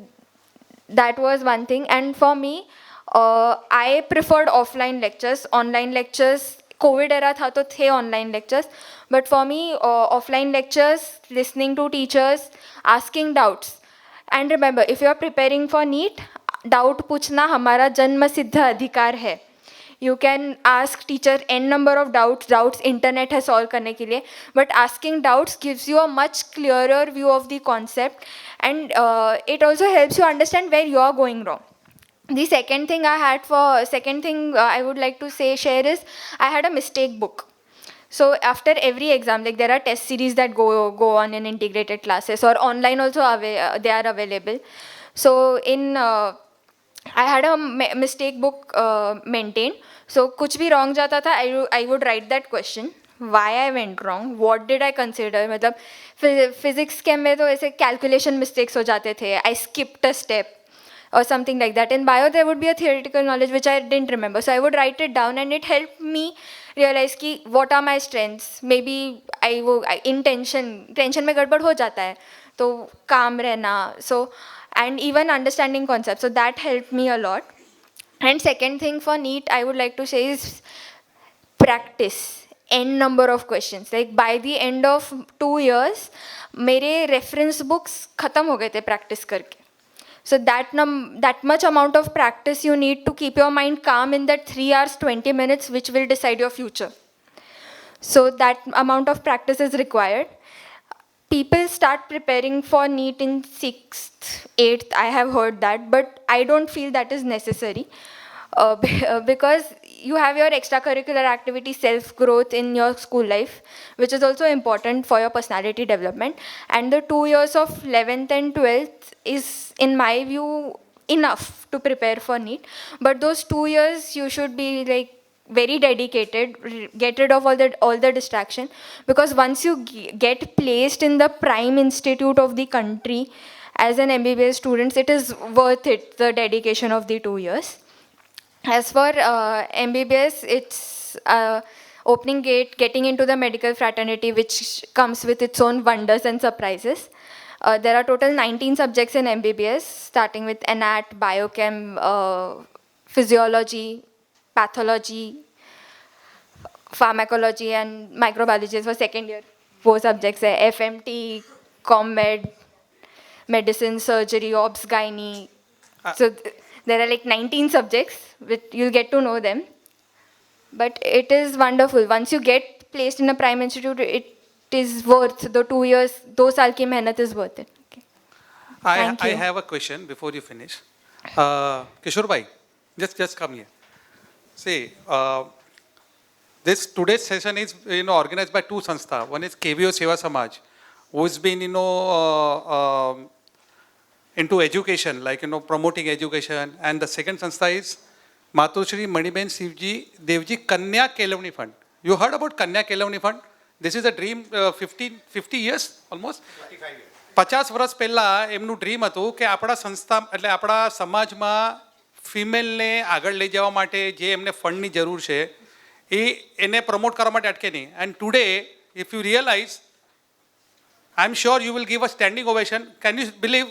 that was one thing. And for me, I preferred offline lectures. Online lectures, COVID era tha to the online lectures. But for me, offline lectures, listening to teachers, asking doubts. And remember, if you are preparing for NEET, doubt पूछना हमारा जन्म सिद्ध अधिकार है. You can ask teacher n number of doubts internet है solve करने के लिए, but asking doubts gives you a much clearer view of the concept, and it also helps you understand where you are going wrong. The second thing I would like to share is I had a mistake book. So after every exam, like there are test series that go on in integrated classes, or online also they are available. So I had a mistake book maintained. So कुछ भी wrong जाता था, I would write that question. Why I went wrong? What did I consider? मतलब physics के में तो ऐसे calculation mistakes हो जाते थे. I skipped a step or something like that. In bio, there would be a theoretical knowledge which I didn't remember. So I would write it down, and it helped me realize कि what are my strengths. Maybe tension में गड़बड़ हो जाता है, तो calm रहना. So and even understanding concepts. So that helped me a lot. And second thing for NEET, I would like to say is practice n number of questions. Like by the end of 2 years, मेरे reference books खत्म हो गए थे practice करके. So that much amount of practice you need to keep your mind calm in that 3 hours 20 minutes, which will decide your future. So that amount of practice is required. People start preparing for NEET in 6th, 8th, I have heard that, but I don't feel that is necessary because you have your extracurricular activity, self-growth in your school life, which is also important for your personality development. And the 2 years of 11th and 12th is, in my view, enough to prepare for NEET. But those 2 years, you should be like very dedicated, get rid of all the distraction, because once you get placed in the prime institute of the country as an MBBS student, it is worth it, the dedication of the 2 years. As for MBBS, it's opening gate, getting into the medical fraternity, which comes with its own wonders and surprises. There are total 19 subjects in MBBS, starting with ANAT, Biochem, Physiology, Pathology, Pharmacology, and Microbiology for second year. 4 subjects hai: FMT, ComMed, Medicine, Surgery, Obs, Gynae. So there are like 19 subjects, which you'll get to know them. But it is wonderful. Once you get placed in a prime institute, it is worth the 2 years, 2 saal ki mehnat is worth it. Okay. I have a question before you finish. Kishore bhai, just come here. See, this today's session is organized by 2 sanstha. One is KVO Seva Samaj, who has been into education, like, promoting education. And the second sanstha is Matushri Maniben Sivji Devji Kanya Kelavni Fund. You heard about Kanya Kelavni Fund? This is a dream, 50 years almost? 50 વર્ષ પહેલાં એમનું dream હતું કે આપણા સંસ્થા એટલે આપણા સમાજમાં ફિમેલને આગળ લઈ જવા માટે જે એમને ફંડની જરૂર છે એને પ્રમોટ કરવા માટે અટકે નહીં. And today if you realise, I am sure you will give a standing ovation. Can you believe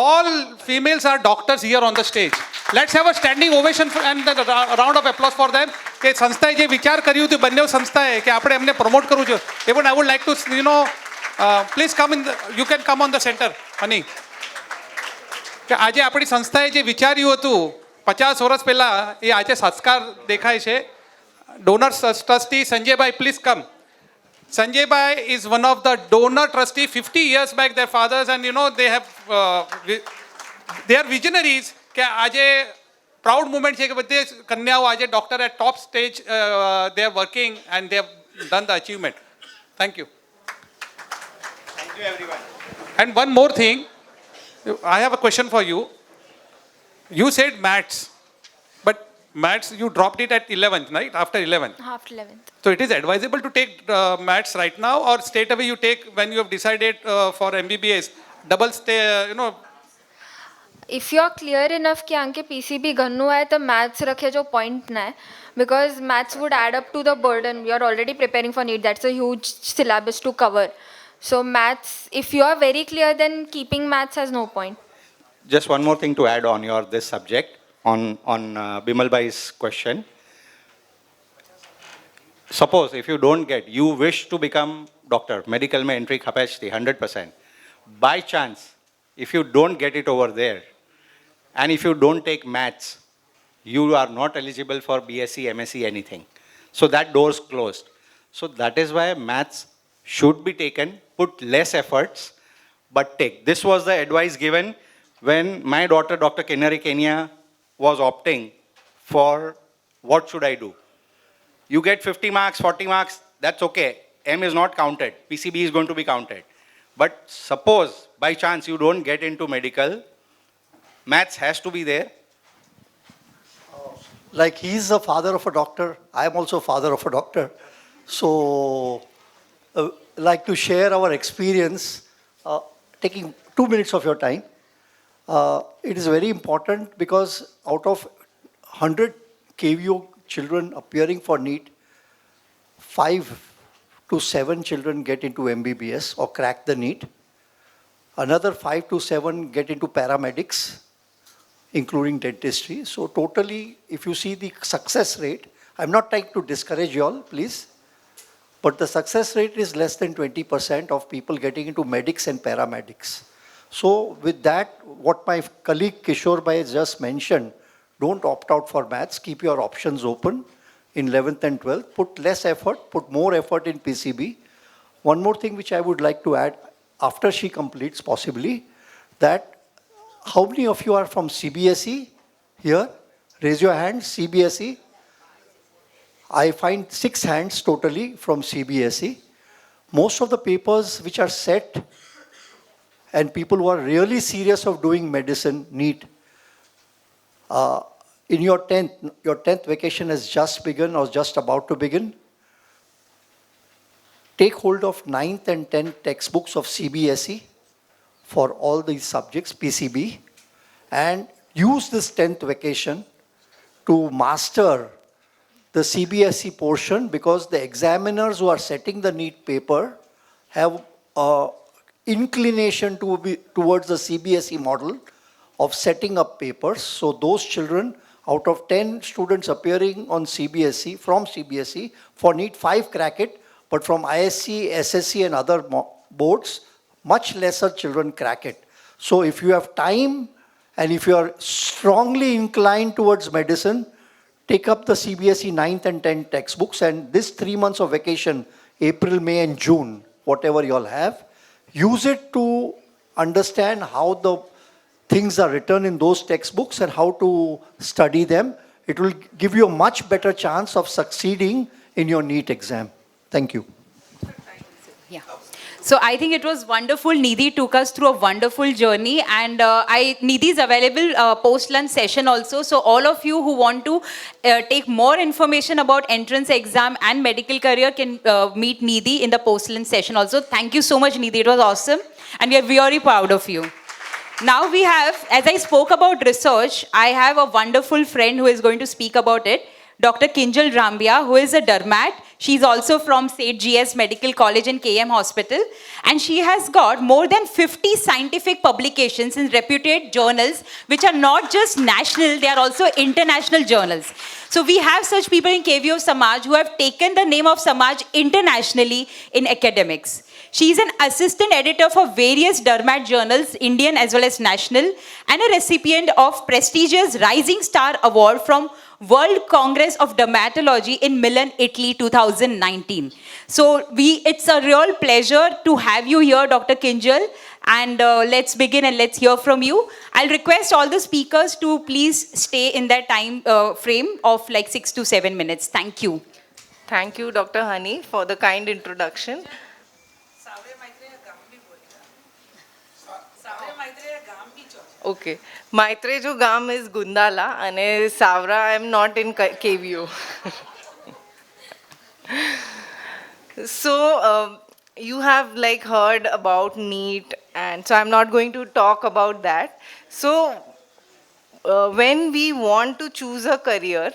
all females are doctors here on the stage. Let's have a standing ovation and a round of applause for them. કે સંસ્થાએ જે વિચાર કર્યું હતું બંને સંસ્થાએ કે આપણે એમને પ્રમોટ કરવું છે. even I would like to please come in you can come on the center, honey. કે આજે આપણી સંસ્થાએ જે વિચાર્યું હતું 50 વર્ષ પહેલા એ આજે સંસ્કાર દેખાય છે. Donor trustee Sanjaybhai, please come. Sanjay Bhai is one of the donor trustee. 50 years back their fathers, and they have they are visionaries. કે આજે proud moment છે કે બધે કન્યાઓ આજે doctor at top stage they are working and they have done the achievement. Thank you. Thank you everyone. And one more thing, I have a question for you. You said maths, but maths you dropped it at 11th, right? After 11th. After 11th. So it is advisable to take maths right now, or straight away you take when you have decided for MBBS double stay, If you are clear enough कि आंके PCB गन्नु है तो maths रखे जो point ना है, because maths would add up to the burden. You are already preparing for NEET. That's a huge syllabus to cover. So maths, if you are very clear, then keeping maths has no point. Just one more thing to add on your this subject on Bimal Bhai's question. Suppose if you don't get, you wish to become doctor, medical mein entry capacity 100%. By chance, if you don't get it over there, and if you don't take maths, you are not eligible for BSc, MSc, anything. So that door's closed. So that is why maths should be taken, put less efforts, but take. This was the advice given when my daughter, Dr. Kinari Kenya, was opting for what should I do. You get 50 marks, 40 marks, that's okay. M is not counted. PCB is going to be counted. But suppose by chance you don't get into medical, maths has to be there. Like he's the father of a doctor, I am also father of a doctor. So, like to share our experience, taking 2 minutes of your time. It is very important because out of 100 KVO children appearing for NEET, 5 to 7 children get into MBBS or crack the NEET. Another 5 to 7 get into paramedics, including dentistry. So totally, if you see the success rate, I'm not trying to discourage you all, please, but the success rate is less than 20% of people getting into medics and paramedics. So with that, what my colleague Kishore Bhai just mentioned, don't opt out for maths, keep your options open in 11th and 12th, put less effort, put more effort in PCB. One more thing which I would like to add, after she completes possibly, that how many of you are from CBSE here? Raise your hand, CBSE. I find 6 hands totally from CBSE. Most of the papers which are set and people who are really serious of doing medicine, NEET, in your 10th vacation has just begun or just about to begin. Take hold of 9th and 10th textbooks of CBSE for all these subjects, PCB, and use this 10th vacation to master the CBSE portion, because the examiners who are setting the NEET paper have inclination towards the CBSE model of setting up papers. So those children, out of 10 students appearing on CBSE, from CBSE, for NEET 5 crack it, but from ISC, SSC and other boards, much lesser children crack it. So if you have time and if you are strongly inclined towards medicine, take up the CBSE 9th and 10th textbooks, and this 3 months of vacation, April, May and June, whatever you all have, use it to understand how the things are written in those textbooks and how to study them. It will give you a much better chance of succeeding in your NEET exam. Thank you. Yeah. So I think it was wonderful. Nidhi took us through a wonderful journey, and Nidhi is available post-lunch session also. So all of you who want to take more information about entrance exam and medical career can meet Nidhi in the post-lunch session also. Thank you so much, Nidhi. It was awesome, and we are very proud of you. Now we have, as I spoke about research, I have a wonderful friend who is going to speak about it. Dr. Kinjal Rambia, who is a dermat. She's also from State GS Medical College and KM Hospital. And she has got more than 50 scientific publications in reputed journals, which are not just national, they are also international journals. So we have such people in KVO Samaj who have taken the name of Samaj internationally in academics. She is an assistant editor for various dermat journals, Indian as well as national, and a recipient of prestigious Rising Star Award from World Congress of Dermatology in Milan, Italy, 2019. So it's a real pleasure to have you here, Dr. Kinjal. And let's begin and let's hear from you. I'll request all the speakers to please stay in that time frame of like 6 to 7 minutes. Thank you. Thank you, Dr. Honey, for the kind introduction. Okay. Maitre jo gaam is Gundala and Savra I am not in KVO. So you have like heard about NEET, and so I'm not going to talk about that. So when we want to choose a career,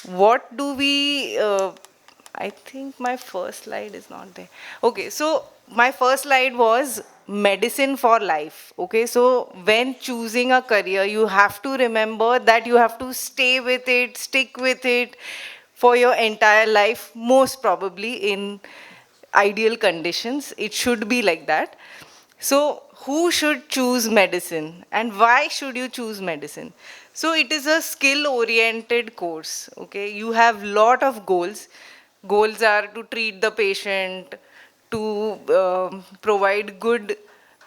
what do we I think my first slide is not there. Okay, so my first slide was medicine for life. Okay, so when choosing a career, you have to remember that you have to stay with it, stick with it for your entire life, most probably in ideal conditions. It should be like that. So who should choose medicine and why should you choose medicine? So it is a skill-oriented course. Okay, you have lot of goals. Goals are to treat the patient, to provide good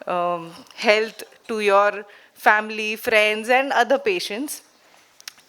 health to your family, friends, and other patients.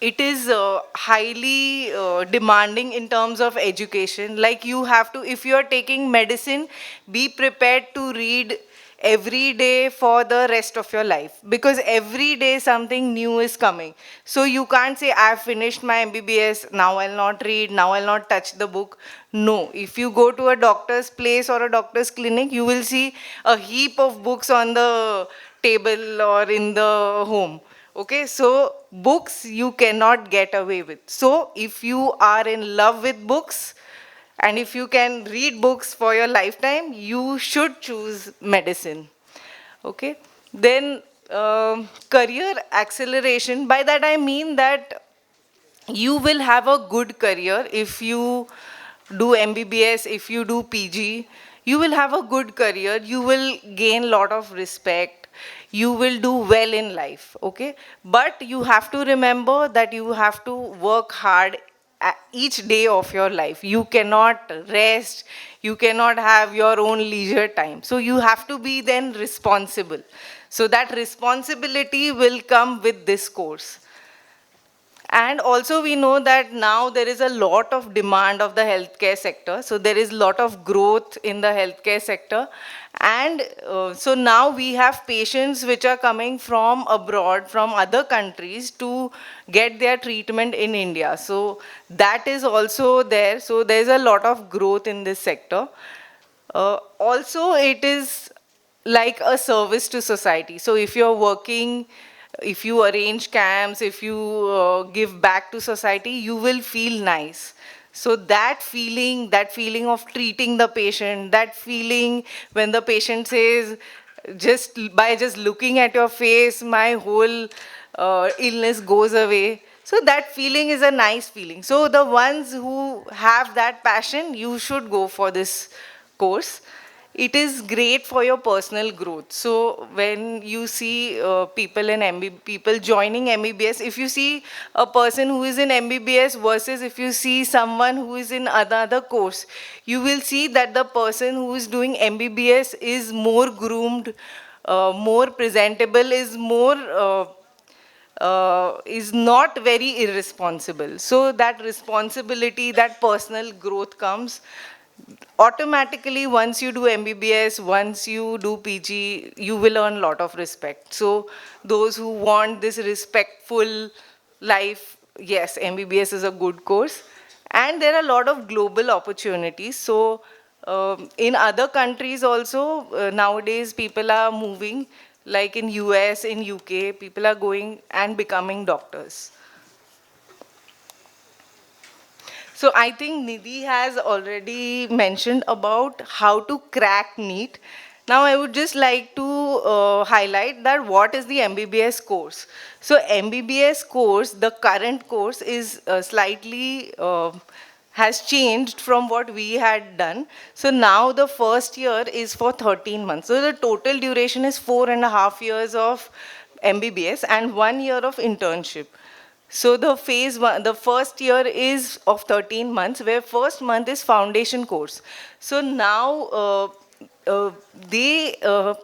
It is highly demanding in terms of education. Like you have to, if you are taking medicine, be prepared to read every day for the rest of your life, because every day something new is coming. So you can't say, I've finished my MBBS, now I'll not read, now I'll not touch the book. No, if you go to a doctor's place or a doctor's clinic, you will see a heap of books on the table or in the home. Okay, so books you cannot get away with. So if you are in love with books, and if you can read books for your lifetime, you should choose medicine. Okay, then career acceleration, by that I mean that you will have a good career if you do MBBS, if you do PG, you will have a good career, you will gain lot of respect, you will do well in life, okay? But you have to remember that you have to work hard each day of your life. You cannot rest, you cannot have your own leisure time. So you have to be then responsible. So that responsibility will come with this course. And also we know that now there is a lot of demand of the healthcare sector. So there is a lot of growth in the healthcare sector. And so now we have patients which are coming from abroad, from other countries to get their treatment in India. So that is also there. So there's a lot of growth in this sector. Also it is like a service to society. So if you're working, if you arrange camps, if you give back to society, you will feel nice. So that feeling of treating the patient, that feeling when the patient says, by just looking at your face, my whole illness goes away. So that feeling is a nice feeling. So the ones who have that passion, you should go for this course. It is great for your personal growth. So when you see people joining MBBS, if you see a person who is in MBBS versus if you see someone who is in another course, you will see that the person who is doing MBBS is more groomed, more presentable, is not very irresponsible. So that responsibility, that personal growth comes. automatically once you do MBBS, once you do PG, you will earn a lot of respect. So those who want this respectful life, yes, MBBS is a good course. And there are a lot of global opportunities. So in other countries also, nowadays people are moving, like in US, in UK, people are going and becoming doctors. So I think Nidhi has already mentioned about how to crack NEET. Now I would just like to highlight that what is the MBBS course. So MBBS course, the current course is slightly has changed from what we had done. So now the first year is for 13 months. So the total duration is 4.5 years of MBBS and 1 year of internship. So the phase one, the first year is of 13 months, where first month is foundation course. So now they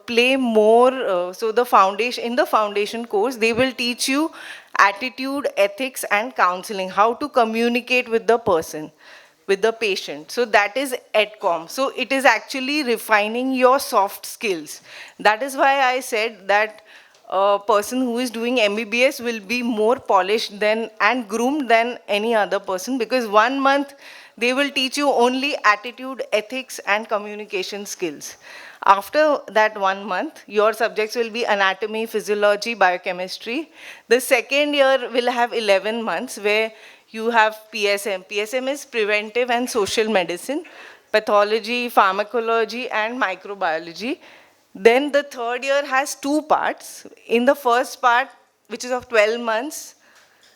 play more, so the foundation, in the foundation course, they will teach you attitude, ethics, and counseling, how to communicate with the person, with the patient. So that is EdCom. So it is actually refining your soft skills. That is why I said that a person who is doing MBBS will be more polished than and groomed than any other person, because 1 month they will teach you only attitude, ethics, and communication skills. After that 1 month, your subjects will be anatomy, physiology, biochemistry. The second year will have 11 months where you have PSM. PSM is preventive and social medicine, pathology, pharmacology, and microbiology. Then the third year has 2 parts. In the first part, which is of 12 months,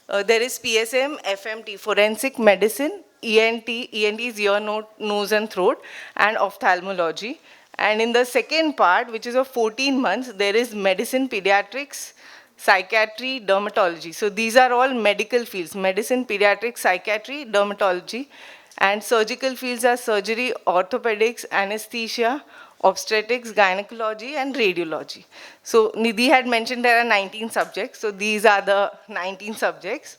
there is PSM, FMT, forensic medicine, ENT, ENT is ear, nose and throat, and ophthalmology. And in the second part, which is of 14 months, there is medicine, pediatrics, psychiatry, dermatology. So these are all medical fields: medicine, pediatrics, psychiatry, dermatology. And surgical fields are surgery, orthopedics, anesthesia, obstetrics, gynecology, and radiology. So Nidhi had mentioned there are 19 subjects. So these are the 19 subjects.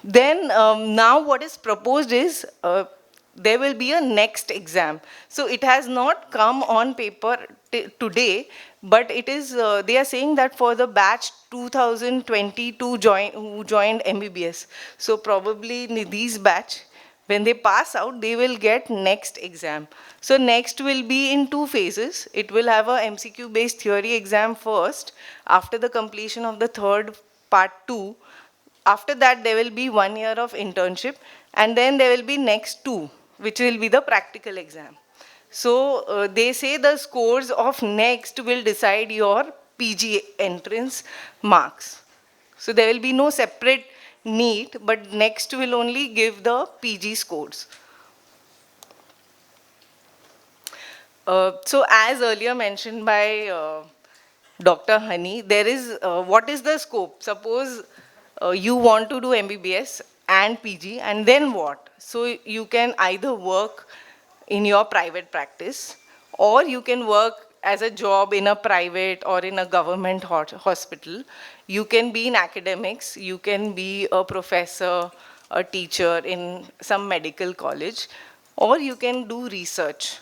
Then now what is proposed is there will be a next exam. So it has not come on paper today, but it is, they are saying that for the batch 2022 who joined MBBS. So probably Nidhi's batch, when they pass out, they will get next exam. So next will be in 2 phases. It will have a MCQ based theory exam first, after the completion of the third part 2. After that, there will be 1 year of internship, and then there will be next 2, which will be the practical exam. So they say the scores of next will decide your PG entrance marks. So there will be no separate NEET, but next will only give the PG scores. So as earlier mentioned by Dr. Honey, there is, what is the scope? Suppose you want to do MBBS and PG, and then what? So you can either work in your private practice, or you can work as a job in a private or in a government hospital. You can be in academics, you can be a professor, a teacher in some medical college, or you can do research.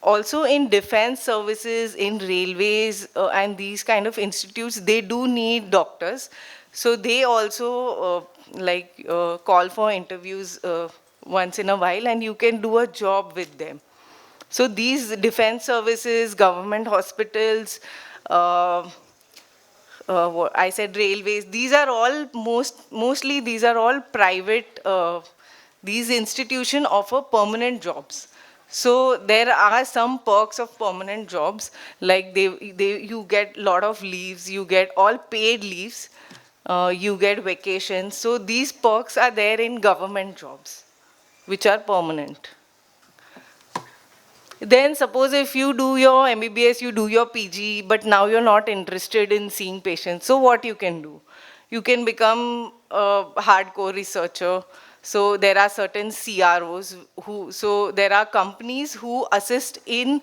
Also in defense services, in railways, and these kind of institutes, they do need doctors. So they also call for interviews once in a while, and you can do a job with them. So these defense services, government hospitals, I said railways, these are all mostly these are all private, these institutions offer permanent jobs. So there are some perks of permanent jobs, like you get a lot of leaves, you get all paid leaves, you get vacations. So these perks are there in government jobs, which are permanent. Then suppose if you do your MBBS, you do your PG, but now you're not interested in seeing patients. So what you can do? You can become a hardcore researcher. So there are certain CROs so there are companies who assist in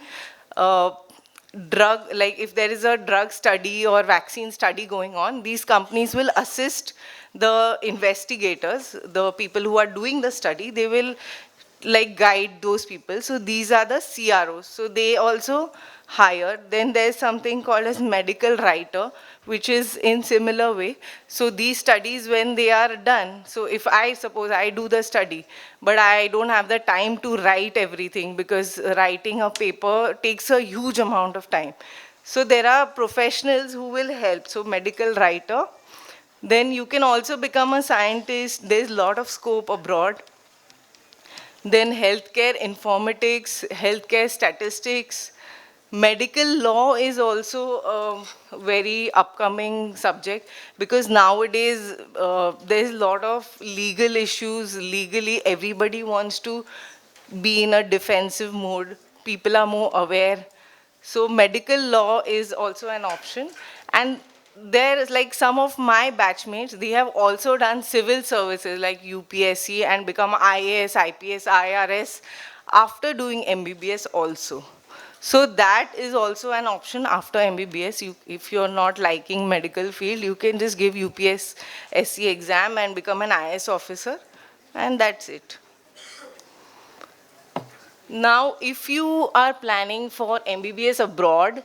drug, like if there is a drug study or vaccine study going on, these companies will assist the investigators, the people who are doing the study. They will like guide those people. So these are the CROs. So they also hire. Then there's something called as medical writer, which is in similar way. So these studies, when they are done, so if I suppose I do the study, but I don't have the time to write everything because writing a paper takes a huge amount of time. So there are professionals who will help. So medical writer. Then you can also become a scientist. There's a lot of scope abroad. Then healthcare informatics, healthcare statistics. Medical law is also a very upcoming subject because nowadays there's a lot of legal issues. Legally, everybody wants to be in a defensive mode. People are more aware. So medical law is also an option. And there is like some of my batchmates, they have also done civil services like UPSC and become IAS, IPS, IRS after doing MBBS also. So that is also an option after MBBS. If you're not liking medical field, you can just give UPSC exam and become an IAS officer, and that's it. Now, if you are planning for MBBS abroad,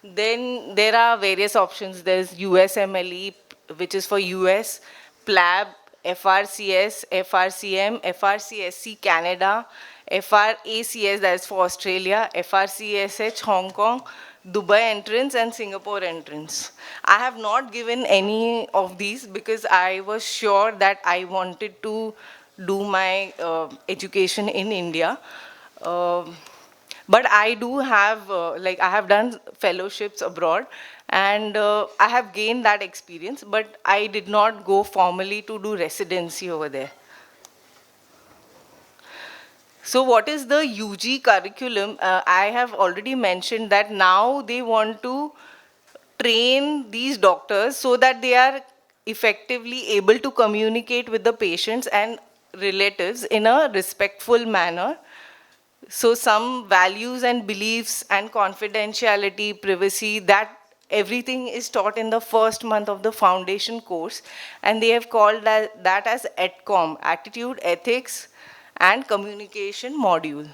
then there are various options. There's USMLE, which is for US, PLAB, FRCS, FRCM, FRCSC Canada, FRACS, that's for Australia, FRCSH Hong Kong, Dubai entrance, and Singapore entrance. I have not given any of these because I was sure that I wanted to do my education in India. But I do have, like I have done fellowships abroad and I have gained that experience, but I did not go formally to do residency over there. So what is the UG curriculum? I have already mentioned that now they want to train these doctors so that they are effectively able to communicate with the patients and relatives in a respectful manner. So some values and beliefs and confidentiality, privacy, that everything is taught in the first month of the foundation course. And they have called that as ATCOM, Attitude, Ethics, and Communication module.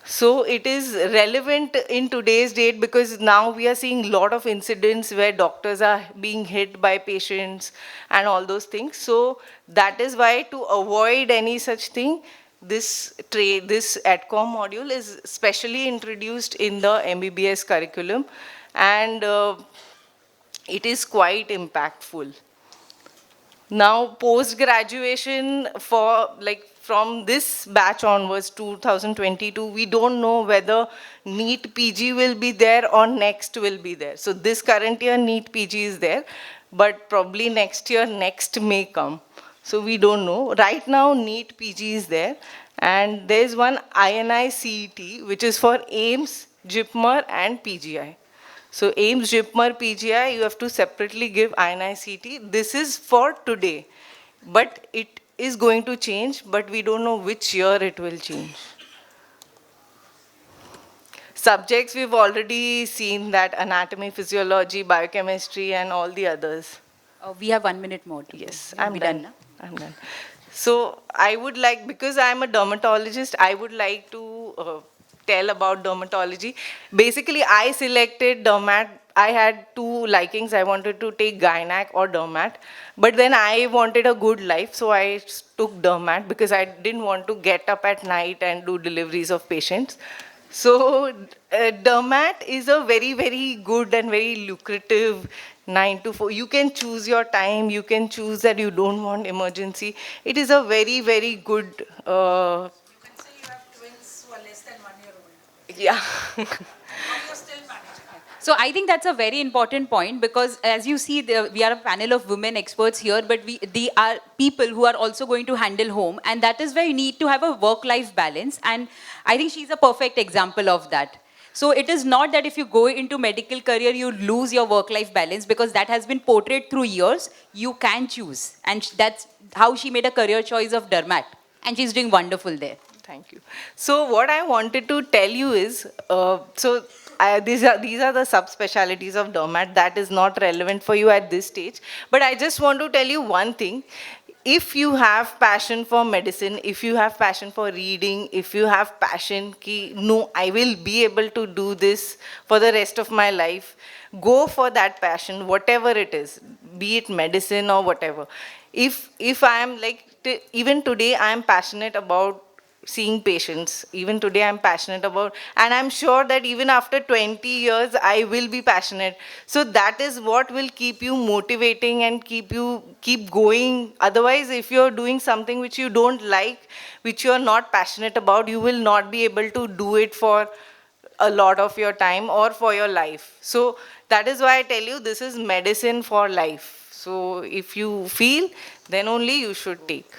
So it is relevant in today's date because now we are seeing a lot of incidents where doctors are being hit by patients and all those things. So that is why, to avoid any such thing, this ATCOM module is specially introduced in the MBBS curriculum, and it is quite impactful. Now, post-graduation for from this batch onwards, 2022, we don't know whether NEET PG will be there or next will be there. So this current year NEET PG is there, but probably next year next may come. So we don't know. Right now NEET PG is there, and there's one INI CET, which is for AIMS, JIPMER, and PGI. So AIMS, JIPMER, PGI, you have to separately give INI CET. This is for today, but it is going to change, but we don't know which year it will change. Subjects, we've already seen that: anatomy, physiology, biochemistry, and all the others. We have 1 minute more. Yes, I'm done. I'm done. So I would like, because I'm a dermatologist, I would like to tell about dermatology. Basically, I selected dermat. I had two likings. I wanted to take gynac or dermat, but then I wanted a good life, so I took dermat because I didn't want to get up at night and do deliveries of patients. So dermat is a very, very good and very lucrative 9 to 4. You can choose your time. You can choose that you don't want emergency. It is a very, very good. You can say you have twins who are less than 1 year old. Yeah. So I think that's a very important point because, as you see, we are a panel of women experts here, but they are people who are also going to handle home, and that is where you need to have a work-life balance, and I think she's a perfect example of that. So it is not that if you go into medical career, you lose your work-life balance, because that has been portrayed through years. You can choose, and that's how she made a career choice of dermat, and she's doing wonderful there. Thank you. So what I wanted to tell you is, these are the subspecialties of dermat. That is not relevant for you at this stage. But I just want to tell you one thing. if you have passion for medicine, if you have passion for reading, if you have passion ki, no, I will be able to do this for the rest of my life, go for that passion, whatever it is, be it medicine or whatever. If I am like, even today I am passionate about seeing patients. Even today I'm passionate about, and I'm sure that even after 20 years I will be passionate. So that is what will keep you motivating and keep going. Otherwise, if you're doing something which you don't like, which you're not passionate about, you will not be able to do it for a lot of your time or for your life. So that is why I tell you, this is medicine for life. So if you feel, then only you should take.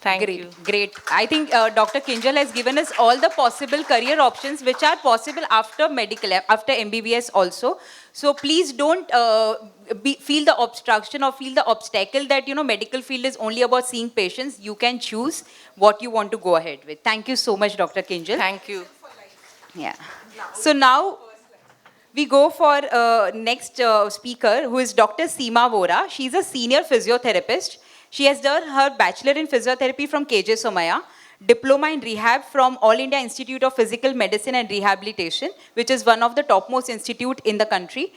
Thank you. Great. I think Dr. Kinjal has given us all the possible career options which are possible after medical, after MBBS also. So please don't feel the obstruction or feel the obstacle that, medical field is only about seeing patients. You can choose what you want to go ahead with. Thank you so much, Dr. Kinjal. Thank you. Yeah. So now we go for next speaker, who is Dr. Seema Vora. She's a senior physiotherapist. She has done her bachelor in physiotherapy from KJ Somaya, diploma in rehab from All India Institute of Physical Medicine and Rehabilitation, which is one of the topmost institute in the country.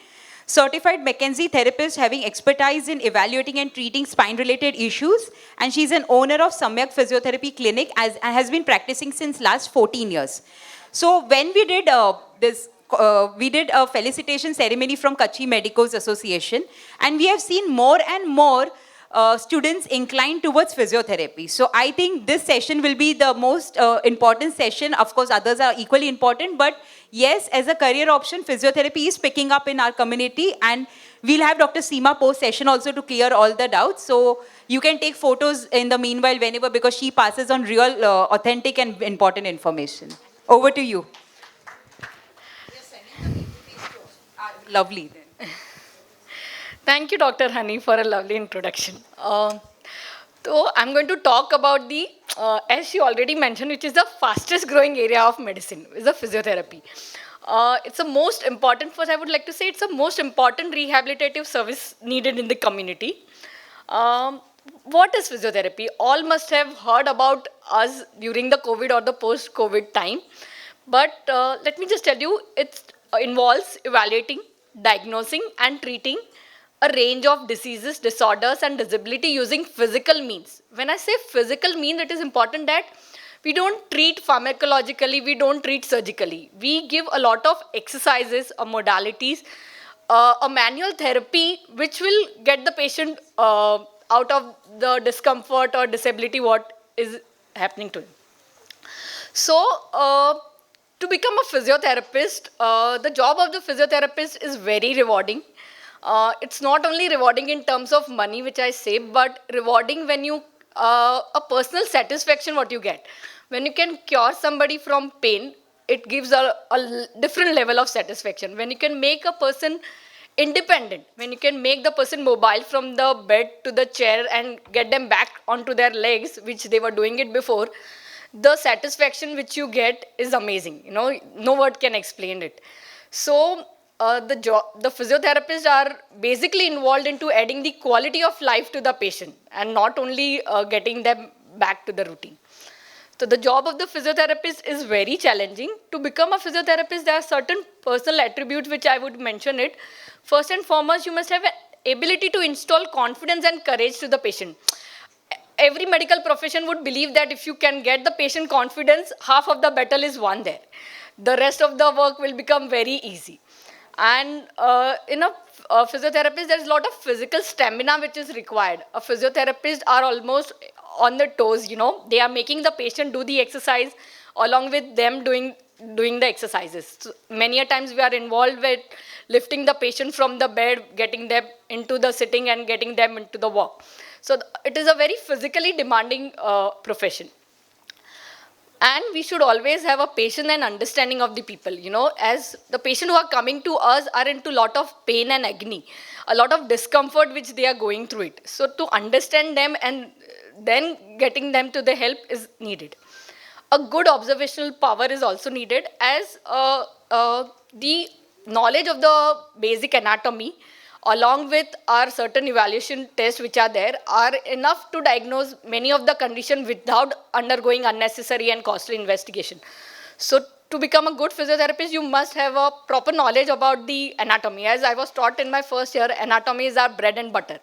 Certified McKenzie therapist having expertise in evaluating and treating spine-related issues. And she's an owner of Samyak Physiotherapy Clinic and has been practicing since last 14 years. So when we did we did a felicitation ceremony from Kutchi Medicos Association, and we have seen more and more students inclined towards physiotherapy. So I think this session will be the most important session. Of course, others are equally important, but yes, as a career option, physiotherapy is picking up in our community, and we'll have Dr. Seema post session also to clear all the doubts. So you can take photos in the meanwhile whenever, because she passes on real, authentic and important information. Over to you. Lovely. Thank you, Dr. Honey, for a lovely introduction. So I'm going to talk about the, as she already mentioned, which is the fastest growing area of medicine, is the physiotherapy. It's the most important, first I would like to say, it's the most important rehabilitative service needed in the community. What is physiotherapy? All must have heard about us during the COVID or the post-COVID time. But let me just tell you, it involves evaluating, diagnosing and treating a range of diseases, disorders and disability using physical means. When I say physical means, it is important that we don't treat pharmacologically, we don't treat surgically. We give a lot of exercises or modalities, a manual therapy which will get the patient out of the discomfort or disability what is happening to him. So, to become a physiotherapist, the job of the physiotherapist is very rewarding. It's not only rewarding in terms of money, which I say, but rewarding when you, a personal satisfaction what you get. When you can cure somebody from pain, it gives a different level of satisfaction. When you can make a person independent, when you can make the person mobile from the bed to the chair and get them back onto their legs, which they were doing it before, the satisfaction which you get is amazing. No word can explain it. So the physiotherapists are basically involved into adding the quality of life to the patient and not only getting them back to the routine. So the job of the physiotherapist is very challenging. To become a physiotherapist, there are certain personal attributes which I would mention it. First and foremost, you must have an ability to install confidence and courage to the patient. Every medical profession would believe that if you can get the patient confidence, half of the battle is won there. The rest of the work will become very easy. And in a physiotherapist, there's a lot of physical stamina which is required. A physiotherapist are almost on the toes, they are making the patient do the exercise along with them doing the exercises. So many a times we are involved with lifting the patient from the bed, getting them into the sitting and getting them into the walk. So it is a very physically demanding profession. And we should always have a patience and understanding of the people, as the patient who are coming to us are into a lot of pain and agony, a lot of discomfort which they are going through it. So to understand them and then getting them to the help is needed. A good observational power is also needed, as the knowledge of the basic anatomy along with our certain evaluation tests which are there, are enough to diagnose many of the conditions without undergoing unnecessary and costly investigation. So to become a good physiotherapist, you must have a proper knowledge about the anatomy. As I was taught in my first year, anatomy is our bread and butter.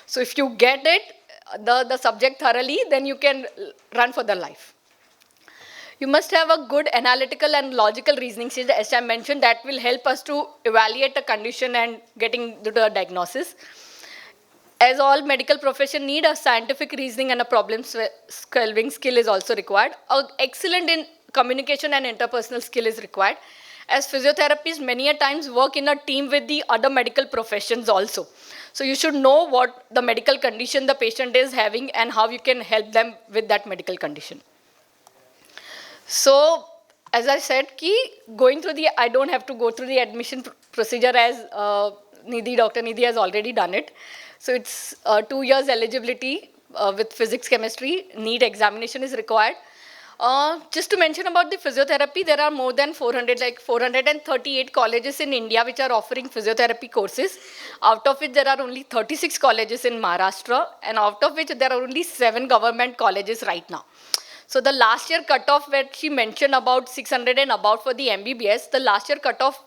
So if you get it, the subject thoroughly, then you can run for the life. You must have a good analytical and logical reasoning skills, as I mentioned, that will help us to evaluate a condition and getting to the diagnosis. As all medical profession need, a scientific reasoning and a problem-solving skill is also required. Excellent in communication and interpersonal skill is required. As physiotherapists, many a times work in a team with the other medical professions also. So you should know what the medical condition the patient is having and how you can help them with that medical condition. So, as I said, I don't have to go through the admission procedure as Dr. Nidhi has already done it. So it's 2 years eligibility with physics, chemistry, NEET examination is required. Just to mention about the physiotherapy, there are more than 438 colleges in India which are offering physiotherapy courses, out of which there are only 36 colleges in Maharashtra, and out of which there are only 7 government colleges right now. So the last year cutoff where she mentioned about 600 and above for the MBBS, the last year cutoff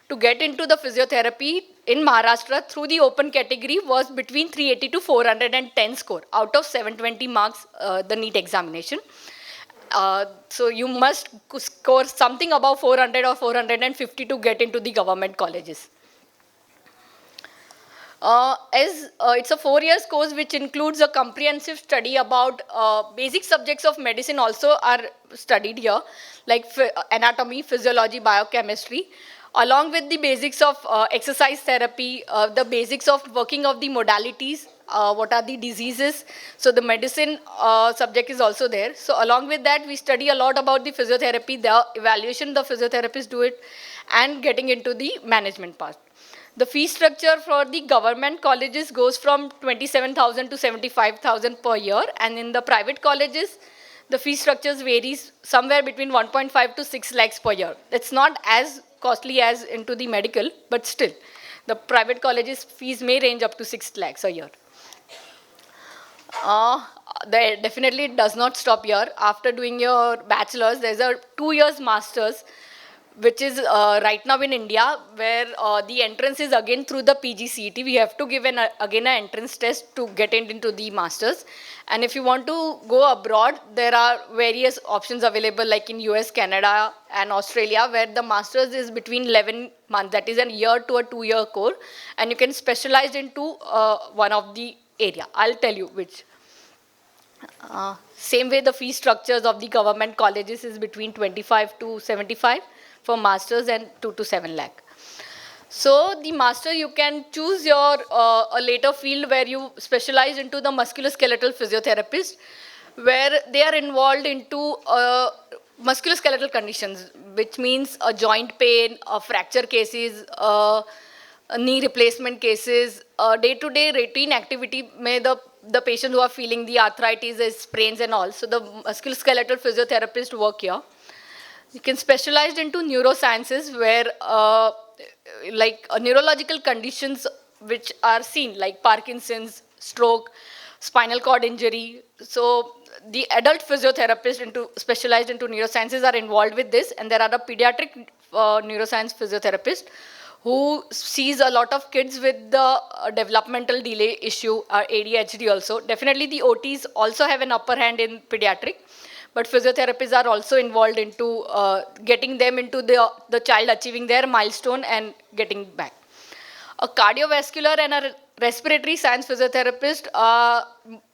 to get into the physiotherapy in Maharashtra through the open category was between 380 to 410 score out of 720 marks, the NEET examination. So you must score something above 400 or 450 to get into the government colleges. It's a 4 years course which includes a comprehensive study about basic subjects of medicine also are studied here, like anatomy, physiology, biochemistry, along with the basics of exercise therapy, the basics of working of the modalities, what are the diseases. So the medicine subject is also there. So along with that, we study a lot about the physiotherapy, the evaluation the physiotherapists do it, and getting into the management part. The fee structure for the government colleges goes from 27,000 to 75,000 per year, and in the private colleges, the fee structures varies somewhere between 1.5 to 6 lakhs per year. It's not as costly as into the medical, but still, the private colleges fees may range up to 6 lakhs a year. Definitely it does not stop here. After doing your bachelor's, there's a 2 years master's, which is right now in India, where the entrance is again through the PGCET. We have to give again an entrance test to get into the masters. And if you want to go abroad, there are various options available, like in US, Canada, and Australia, where the masters is between 11 months, that is a year to a 2-year course, and you can specialize into one of the area. I'll tell you which. Same way, the fee structures of the government colleges is between 25 to 75 for masters and 2 to 7 lakh. So the master, you can choose your a later field where you specialize into the musculoskeletal physiotherapist, where they are involved into musculoskeletal conditions, which means a joint pain, fracture cases, knee replacement cases, day-to-day routine activity. May the patients who are feeling the arthritis, sprains and all. So the musculoskeletal physiotherapist work here. You can specialize into neurosciences, where neurological conditions which are seen, like Parkinson's, stroke, spinal cord injury. So the adult physiotherapists specialized into neurosciences are involved with this, and there are the pediatric neuroscience physiotherapist who sees a lot of kids with the developmental delay issue, ADHD also. Definitely the OTs also have an upper hand in pediatric, but physiotherapists are also involved into getting them into the child achieving their milestone and getting back. A cardiovascular and a respiratory science physiotherapist,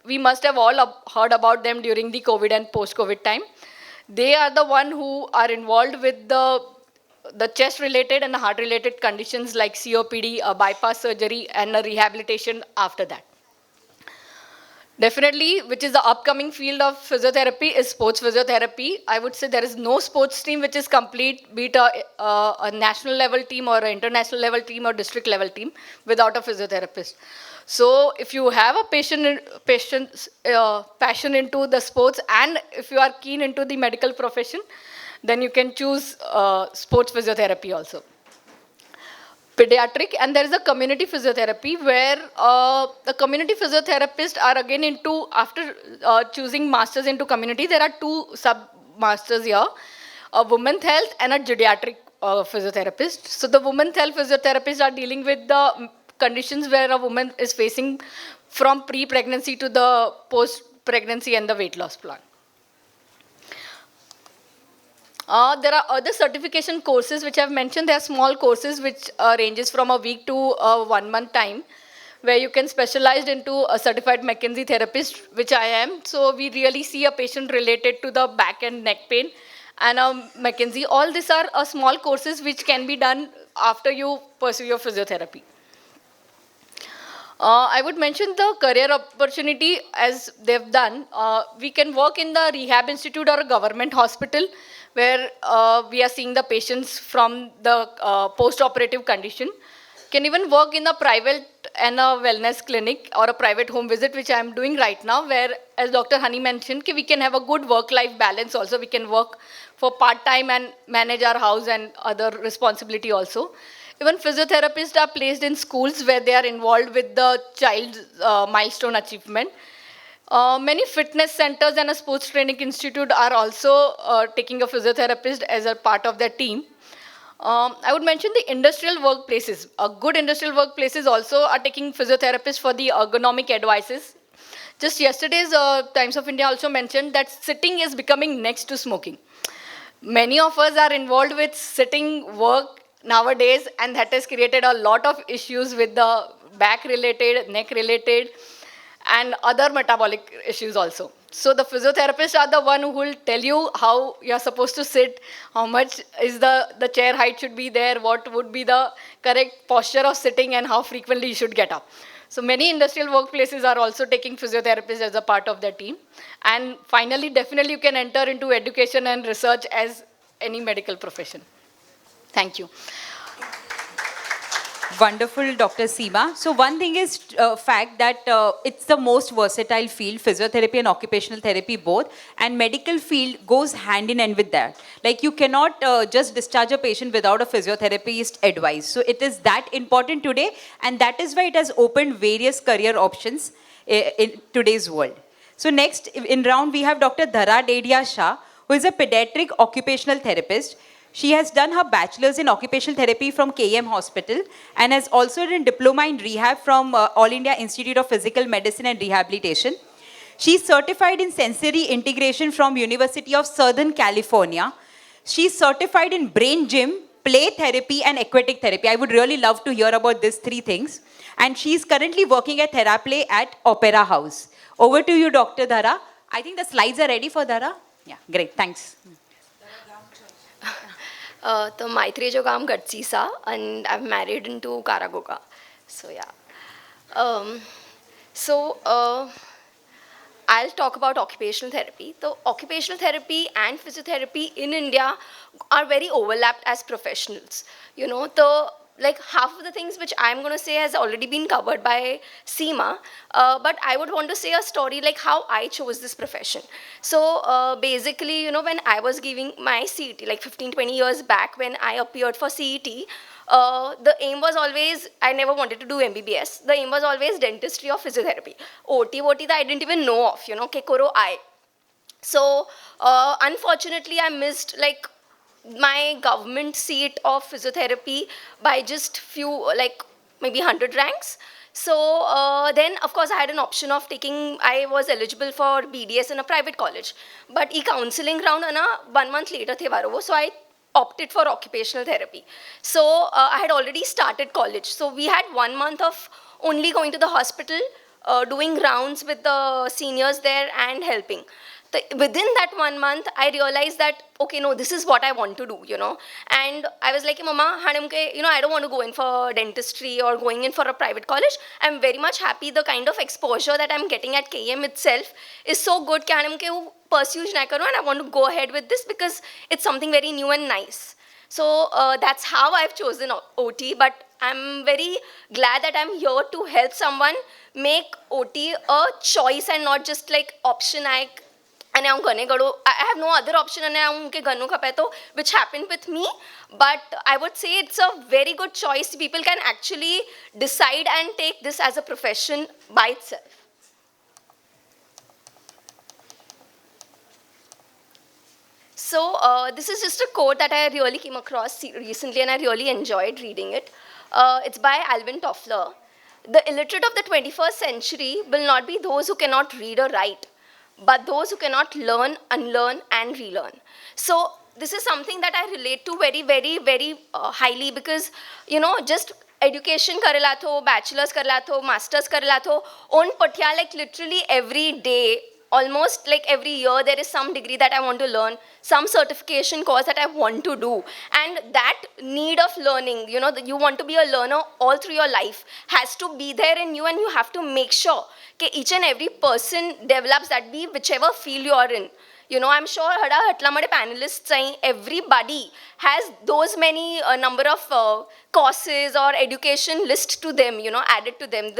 we must have all heard about them during the COVID and post-COVID time. They are the one who are involved with the chest-related and heart-related conditions like COPD, bypass surgery, and a rehabilitation after that. Definitely, which is the upcoming field of physiotherapy, is sports physiotherapy. I would say there is no sports team which is complete, be it a national level team or an international level team or district level team, without a physiotherapist. So if you have a passion into the sports, and if you are keen into the medical profession, then you can choose sports physiotherapy also. pediatric, and there is a community physiotherapy where the community physiotherapists are again into, after choosing masters into community, there are two sub masters here, a women's health and a geriatric physiotherapist. So the women's health physiotherapists are dealing with the conditions where a woman is facing from pre-pregnancy to the post-pregnancy and the weight loss plan. There are other certification courses which I've mentioned. There are small courses which ranges from a week to 1 month time, where you can specialize into a certified McKinsey therapist, which I am. So we really see a patient related to the back and neck pain and McKinsey. All these are small courses which can be done after you pursue your physiotherapy. I would mention the career opportunity as they've done. We can work in the rehab institute or a government hospital where we are seeing the patients from the post-operative condition. Can even work in a private and a wellness clinic or a private home visit, which I am doing right now, where, as Dr. Honey mentioned, we can have a good work-life balance also. We can work for part-time and manage our house and other responsibility also. Even physiotherapists are placed in schools where they are involved with the child's milestone achievement. Many fitness centers and a sports training institute are also taking a physiotherapist as a part of their team. I would mention the industrial workplaces. Good industrial workplaces also are taking physiotherapists for the ergonomic advices. Just yesterday's Times of India also mentioned that sitting is becoming next to smoking. Many of us are involved with sitting work nowadays, and that has created a lot of issues with the back related, neck related, and other metabolic issues also. So the physiotherapists are the one who will tell you how you're supposed to sit, how much is the chair height should be there, what would be the correct posture of sitting, and how frequently you should get up. So many industrial workplaces are also taking physiotherapists as a part of their team. And finally, definitely you can enter into education and research as any medical profession. Thank you. Wonderful, Dr. Seema. So one thing is fact that it's the most versatile field, physiotherapy and occupational therapy both, and medical field goes hand in hand with that. Like you cannot just discharge a patient without a physiotherapist advice. So it is that important today, and that is why it has opened various career options in today's world. So next in round we have Dr. Dhara Dedia Shah, who is a pediatric occupational therapist. She has done her bachelor's in occupational therapy from KM Hospital and has also done diploma in rehab from All India Institute of Physical Medicine and Rehabilitation. She is certified in sensory integration from University of Southern California. She is certified in brain gym, play therapy and aquatic therapy. I would really love to hear about these three things. And she is currently working at Theraplay at Opera House. Over to you, Dr. Dhara. I think the slides are ready for Dhara. Yeah, great. Thanks. तो मैत्री जो काम गटसी सा and I'm married into Karagoka. So yeah. I'll talk about occupational therapy. So occupational therapy and physiotherapy in India are very overlapped as professionals. You know, like half of the things which I'm going to say has already been covered by Seema, but I would want to say a story like how I chose this profession. So basically, you know, when I was giving my CET, like 15-20 years back when I appeared for CET, the aim was always, I never wanted to do MBBS. The aim was always dentistry or physiotherapy. OT that I didn't even know of, you know, ke koro I. So unfortunately, I missed like my government seat of physiotherapy by just few, like maybe 100 ranks. So then, of course, I had an option of taking, I was eligible for BDS in a private college. But e-counseling round, 1 month later, the varo, so I opted for occupational therapy. So I had already started college. So we had 1 month of only going to the hospital, doing rounds with the seniors there and helping. Within that 1 month, I realized that, okay, no, this is what I want to do, you know. And I was like, Mama, you know, I don't want to go in for dentistry or going in for a private college. I'm very much happy the kind of exposure that I'm getting at KM itself is so good that I pursue and I want to go ahead with this because it's something very new and nice. So that's how I've chosen OT, but I'm very glad that I'm here to help someone make OT a choice and not just like option. અને હું ઘરે ગળો I have no other option અને હું કે ઘરનું ખપે તો which happened with me, but I would say it's a very good choice. People can actually decide and take this as a profession by itself. So this is just a quote that I really came across recently and I really enjoyed reading it. It's by Alvin Toffler. The illiterate of the 21st century will not be those who cannot read or write, but those who cannot learn, unlearn, and relearn. So this is something that I relate to very, very, very highly because, you know, just education karela tho, bachelor's karela tho, master's karela tho, on patya like literally every day, almost like every year there is some degree that I want to learn, some certification course that I want to do. And that need of learning, you know, you want to be a learner all through your life has to be there in you, and you have to make sure that each and every person develops that, be whichever field you are in. You know, I'm sure hatlamade panelists saying everybody has those many number of courses or education list to them, you know, added to them.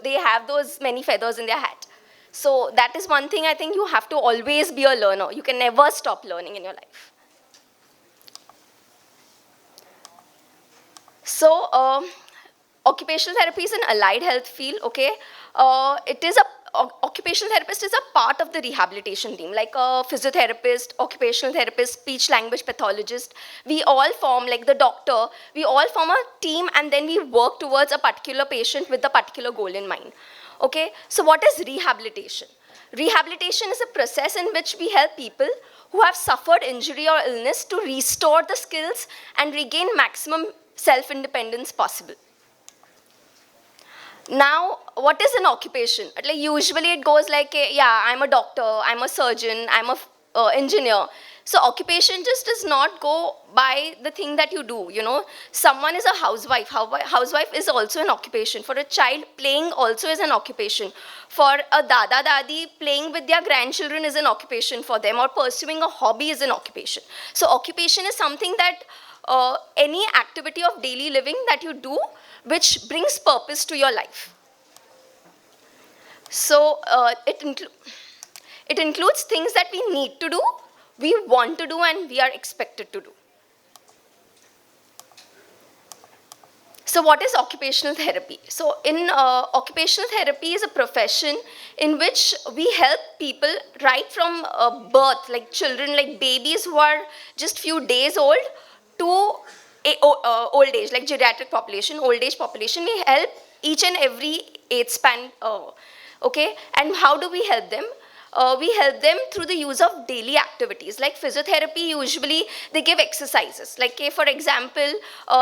They have those many feathers in their hat. So that is one thing I think you have to always be a learner. You can never stop learning in your life. So occupational therapy is an allied health field, okay? Occupational therapist is a part of the rehabilitation team, like a physiotherapist, occupational therapist, speech language pathologist. We all form, like the doctor, we all form a team and then we work towards a particular patient with a particular goal in mind. Okay, so what is rehabilitation? Rehabilitation is a process in which we help people who have suffered injury or illness to restore the skills and regain maximum self-independence possible. Now, what is an occupation? Like usually it goes like, yeah, I'm a doctor, I'm a surgeon, I'm a engineer. So occupation just does not go by the thing that you do, you know. Someone is a housewife. Housewife is also an occupation. For a child, playing also is an occupation. For a dada dadi, playing with their grandchildren is an occupation for them, or pursuing a hobby is an occupation. So occupation is something that any activity of daily living that you do which brings purpose to your life. So it includes things that we need to do, we want to do, and we are expected to do. So what is occupational therapy? So in occupational therapy is a profession in which we help people right from birth, like children, like babies who are just few days old, to old age, like geriatric population, old age population. We help each and every age span, okay? And how do we help them? We help them through the use of daily activities. Like physiotherapy, usually they give exercises. Like for example,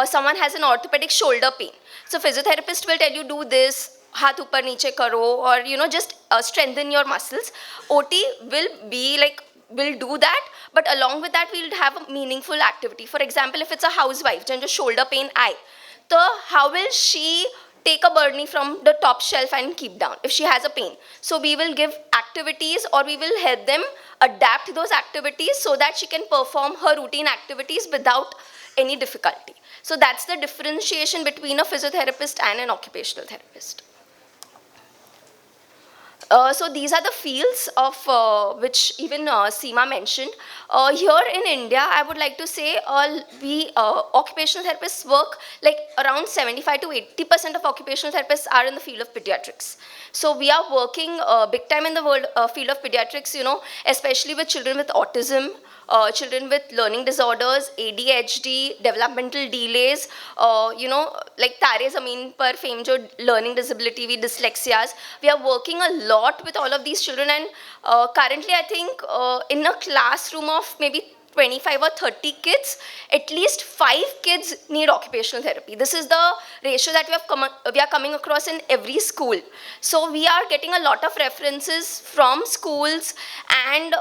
someone has an orthopedic shoulder pain. So physiotherapist will tell you do this, haath upar niche karo, or you know, just strengthen your muscles. OT will be like, will do that, but along with that we'll have a meaningful activity. For example, if it's a housewife, then just shoulder pain eye, so how will she take a burnie from the top shelf and keep down if she has a pain? So we will give activities, or we will help them adapt those activities so that she can perform her routine activities without any difficulty. So that's the differentiation between a physiotherapist and an occupational therapist. So these are the fields of which even Seema mentioned. Here in India, I would like to say we occupational therapists work like around 75 to 80% of occupational therapists are in the field of pediatrics. So we are working big time in the field of pediatrics, you know, especially with children with autism, children with learning disorders, ADHD, developmental delays, you know, like Tare Zameen Par Fame jo learning disability, we dyslexias. We are working a lot with all of these children, and currently I think in a classroom of maybe 25 or 30 kids, at least 5 kids need occupational therapy. This is the ratio that we are coming across in every school. So we are getting a lot of references from schools and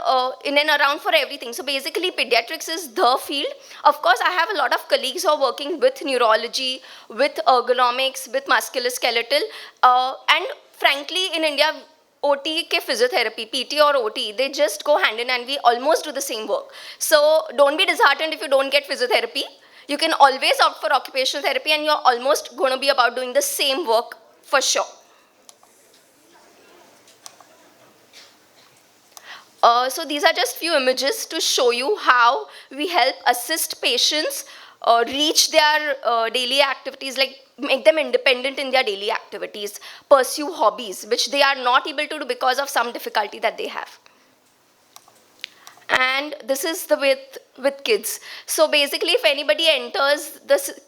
in and around for everything. So basically pediatrics is the field. Of course, I have a lot of colleagues who are working with neurology, with ergonomics, with musculoskeletal, and frankly in India, OT ke physiotherapy, PT or OT, they just go hand in hand. We almost do the same work. So don't be disheartened if you don't get physiotherapy. You can always opt for occupational therapy, and you're almost going to be about doing the same work for sure. So these are just few images to show you how we help assist patients reach their daily activities, like make them independent in their daily activities, pursue hobbies which they are not able to do because of some difficulty that they have. And this is the with kids. So basically, if anybody enters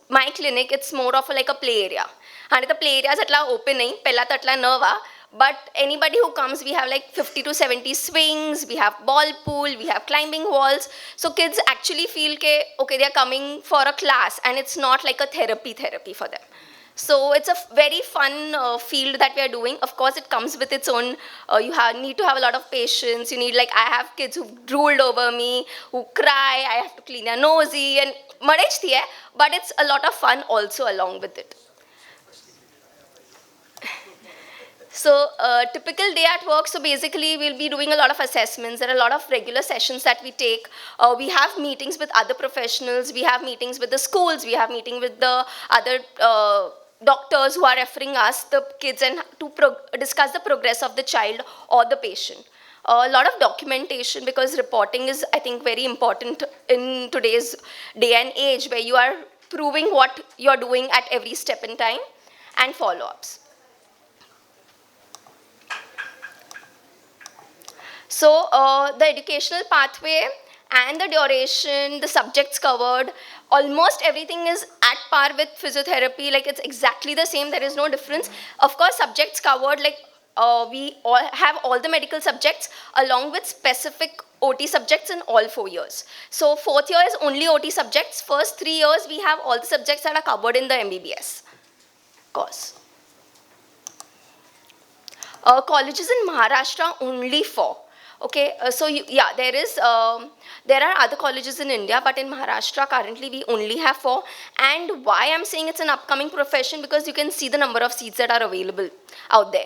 my clinic, it's more of like a play area. And the play area is atla open nahi, pehla to atla nerva. But anybody who comes, we have like 50 to 70 swings, we have ball pool, we have climbing walls. So kids actually feel okay, they are coming for a class and it's not like a therapy for them. So it's a very fun field that we are doing. Of course, it comes with its own, need to have a lot of patience. You need, like, I have kids who drooled over me, who cry, I have to clean their nosy, and madechti hai, but it's a lot of fun also along with it. So typical day at work, so basically we'll be doing a lot of assessments. There are a lot of regular sessions that we take. We have meetings with other professionals. We have meetings with the schools. We have meetings with the other doctors who are referring us, the kids, and to discuss the progress of the child or the patient. A lot of documentation, because reporting is, I think, very important in today's day and age, where you are proving what you're doing at every step in time, and follow-ups. So the educational pathway and the duration, the subjects covered, almost everything is at par with physiotherapy. Like, it's exactly the same. There is no difference. Of course, subjects covered, like we all have all the medical subjects along with specific OT subjects in all 4 years. So 4th year is only OT subjects. First 3 years, we have all the subjects that are covered in the MBBS course. Colleges in Maharashtra, only 4. Okay, so there are other colleges in India, but in Maharashtra currently we only have 4. And why I'm saying it's an upcoming profession, because you can see the number of seats that are available out there.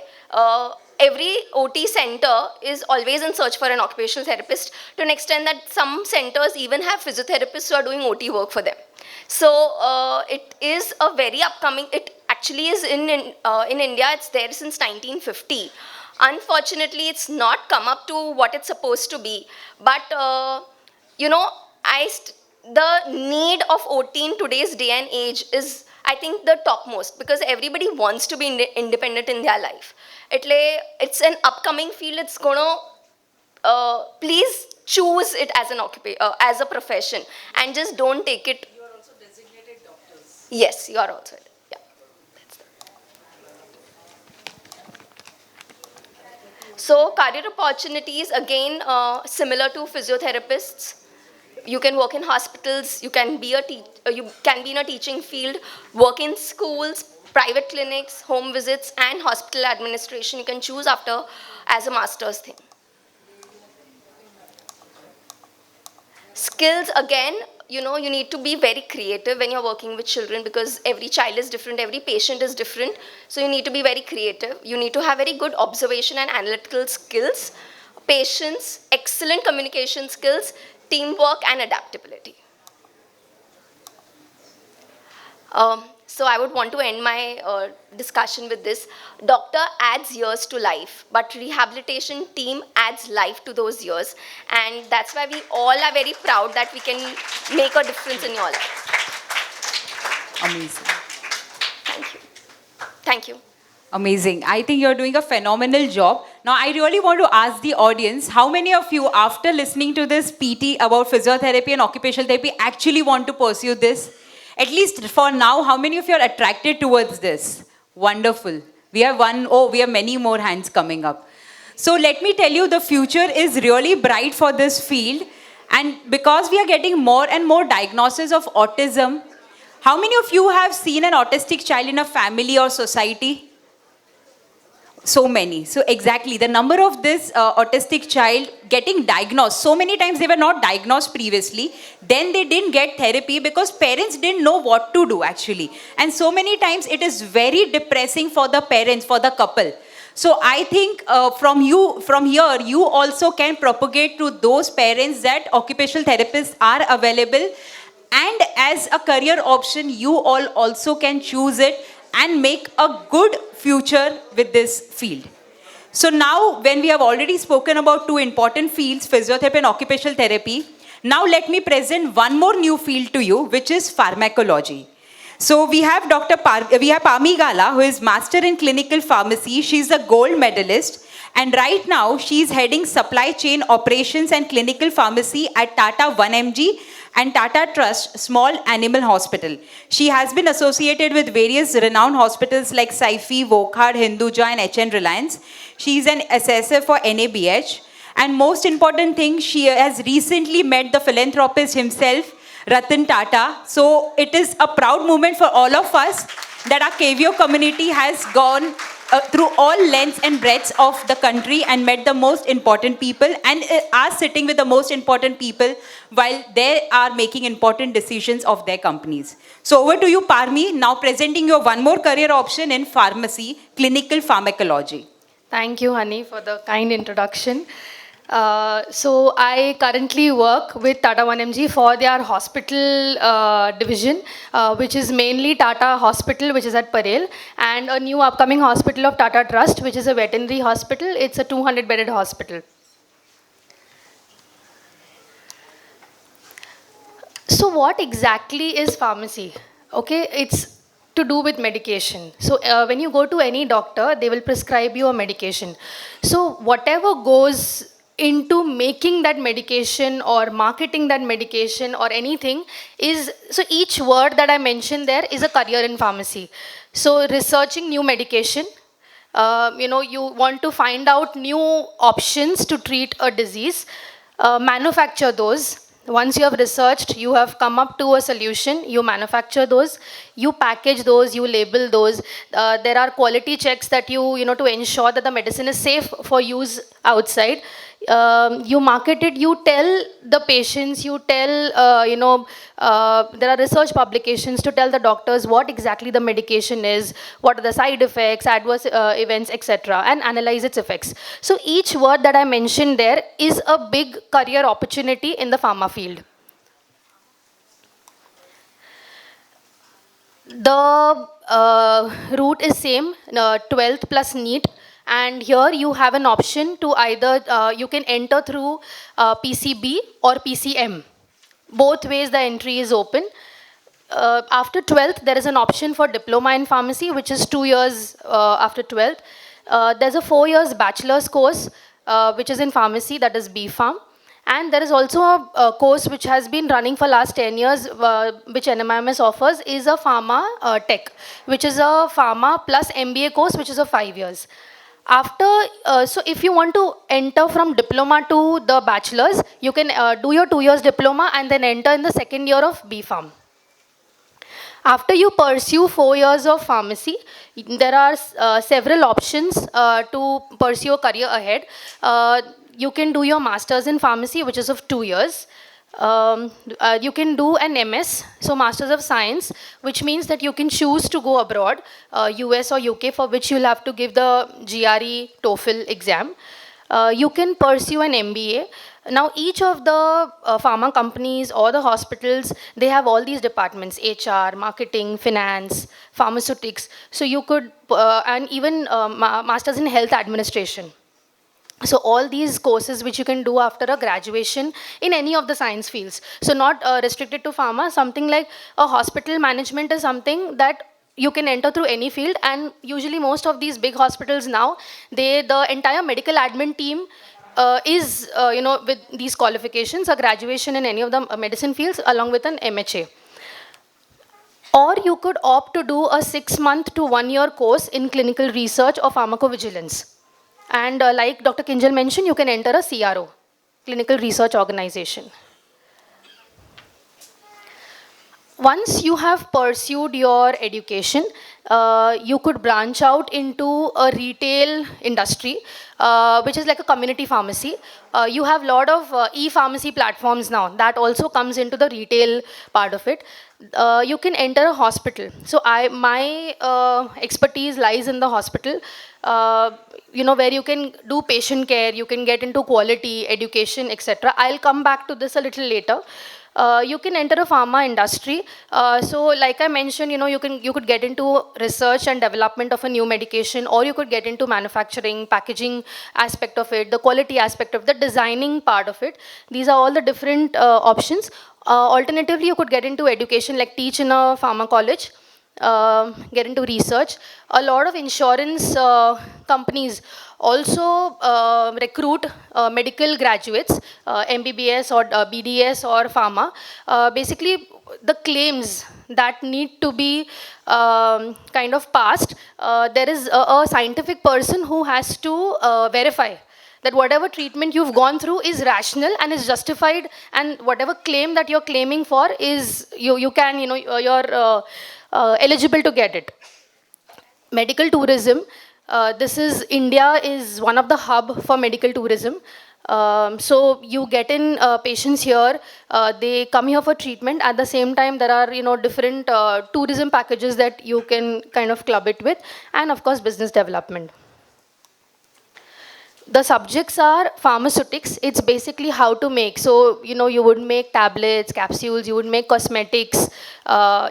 Every OT center is always in search for an occupational therapist, to an extent that some centers even have physiotherapists who are doing OT work for them. So it is a very upcoming, it actually is in India, it's there since 1950. Unfortunately, it's not come up to what it's supposed to be. But, you know, the need of OT in today's day and age is, I think, the topmost, because everybody wants to be independent in their life. It's an upcoming field. It's going to, please choose it as an as a profession, and just don't take it. You are also designated doctors. Yes, you are also. So career opportunities, again, similar to physiotherapists. You can work in hospitals, you can be in a teaching field, work in schools, private clinics, home visits, and hospital administration. You can choose after as a master's thing. Skills, again, you know, you need to be very creative when you're working with children, because every child is different, every patient is different. So you need to be very creative. You need to have very good observation and analytical skills, patience, excellent communication skills, teamwork, and adaptability. So I would want to end my discussion with this. Doctor adds years to life, but rehabilitation team adds life to those years. And that's why we all are very proud that we can make a difference in your life. Amazing. Thank you. Thank you. Amazing. I think you're doing a phenomenal job. Now, I really want to ask the audience, how many of you, after listening to this PT about physiotherapy and occupational therapy, actually want to pursue this? At least for now, how many of you are attracted towards this? Wonderful. We have we have many more hands coming up. So let me tell you, the future is really bright for this field. And because we are getting more and more diagnoses of autism, how many of you have seen an autistic child in a family or society? So many. So exactly, the number of this autistic child getting diagnosed, so many times they were not diagnosed previously, then they didn't get therapy because parents didn't know what to do actually. And so many times it is very depressing for the parents, for the couple. So I think from here, you also can propagate to those parents that occupational therapists are available, and as a career option, you all also can choose it and make a good future with this field. So now, when we have already spoken about two important fields, physiotherapy and occupational therapy, now let me present one more new field to you, which is pharmacology. So we have Pami Gala, who is Master in Clinical Pharmacy. She's a gold medalist. And right now, she's heading Supply Chain Operations and Clinical Pharmacy at Tata 1mg and Tata Trust Small Animal Hospital. She has been associated with various renowned hospitals like Saifi, Wokhad, Hinduja, and HN Reliance. She's an assessor for NABH. And most important thing, she has recently met the philanthropist himself, Ratan Tata. So it is a proud moment for all of us that our KVO community has gone through all lengths and breadths of the country and met the most important people and are sitting with the most important people while they are making important decisions of their companies. So over to you, Parmi, now presenting you one more career option in pharmacy, clinical pharmacology. Thank you, Honey, for the kind introduction. So I currently work with Tata 1mg for their hospital division, which is mainly Tata Hospital, which is at Parel, and a new upcoming hospital of Tata Trust, which is a veterinary hospital. It's a 200-bedded hospital. So what exactly is pharmacy? Okay, it's to do with medication. So when you go to any doctor, they will prescribe you a medication. So whatever goes into making that medication or marketing that medication or anything is, so each word that I mentioned there is a career in pharmacy. So researching new medication, you want to find out new options to treat a disease, manufacture those. Once you have researched, you have come up to a solution, you manufacture those, you package those, you label those. There are quality checks that to ensure that the medicine is safe for use outside. You market it, you tell the patients, you tell, there are research publications to tell the doctors what exactly the medication is, what are the side effects, adverse events, etc., and analyze its effects. So each word that I mentioned there is a big career opportunity in the pharma field. The route is same, 12th plus NEET. And here you have an option to either, you can enter through PCB or PCM. Both ways the entry is open. After 12th, there is an option for diploma in pharmacy, which is 2 years after 12th. There's a 4 years bachelor's course, which is in pharmacy, that is B.Pharm. And there is also a course which has been running for last 10 years, which NMIMS offers, is a pharma tech, which is a pharma plus MBA course, which is of 5 years. After, so if you want to enter from diploma to the bachelor's, you can do your 2 years diploma and then enter in the second year of B.Pharm. After you pursue 4 years of pharmacy, there are several options to pursue a career ahead. You can do your master's in pharmacy, which is of 2 years. You can do an MS, so Masters of Science, which means that you can choose to go abroad, US or UK, for which you'll have to give the GRE TOEFL exam. You can pursue an MBA. Now, each of the pharma companies or the hospitals, they have all these departments: HR, marketing, finance, pharmaceutics. So you could, and even Masters in Health Administration. So all these courses which you can do after a graduation in any of the science fields. So not restricted to pharma, something like a hospital management is something that you can enter through any field, and usually most of these big hospitals now, the entire medical admin team is, with these qualifications, a graduation in any of the medicine fields along with an MHA. Or you could opt to do a 6-month to 1-year course in clinical research or pharmacovigilance. And like Dr. Kinjal mentioned, you can enter a CRO, Clinical Research Organization. Once you have pursued your education, you could branch out into a retail industry, which is like a community pharmacy. You have a lot of e-pharmacy platforms now. That also comes into the retail part of it. You can enter a hospital. So my expertise lies in the hospital, where you can do patient care, you can get into quality, education, etc. I'll come back to this a little later. you can enter a pharma industry. So like I mentioned, you could get into research and development of a new medication, or you could get into manufacturing, packaging aspect of it, the quality aspect of the designing part of it. These are all the different options. Alternatively, you could get into education, like teach in a pharma college, get into research. A lot of insurance companies also recruit medical graduates, MBBS or BDS or pharma. Basically, the claims that need to be kind of passed, there is a scientific person who has to verify that whatever treatment you've gone through is rational and is justified, and whatever claim that you're claiming for is, you're eligible to get it. Medical tourism, India is one of the hub for medical tourism. So you get in patients here, they come here for treatment. At the same time, there are different tourism packages that you can kind of club it with, and of course business development. The subjects are pharmaceutics. It's basically how to make. So, you would make tablets, capsules, you would make cosmetics,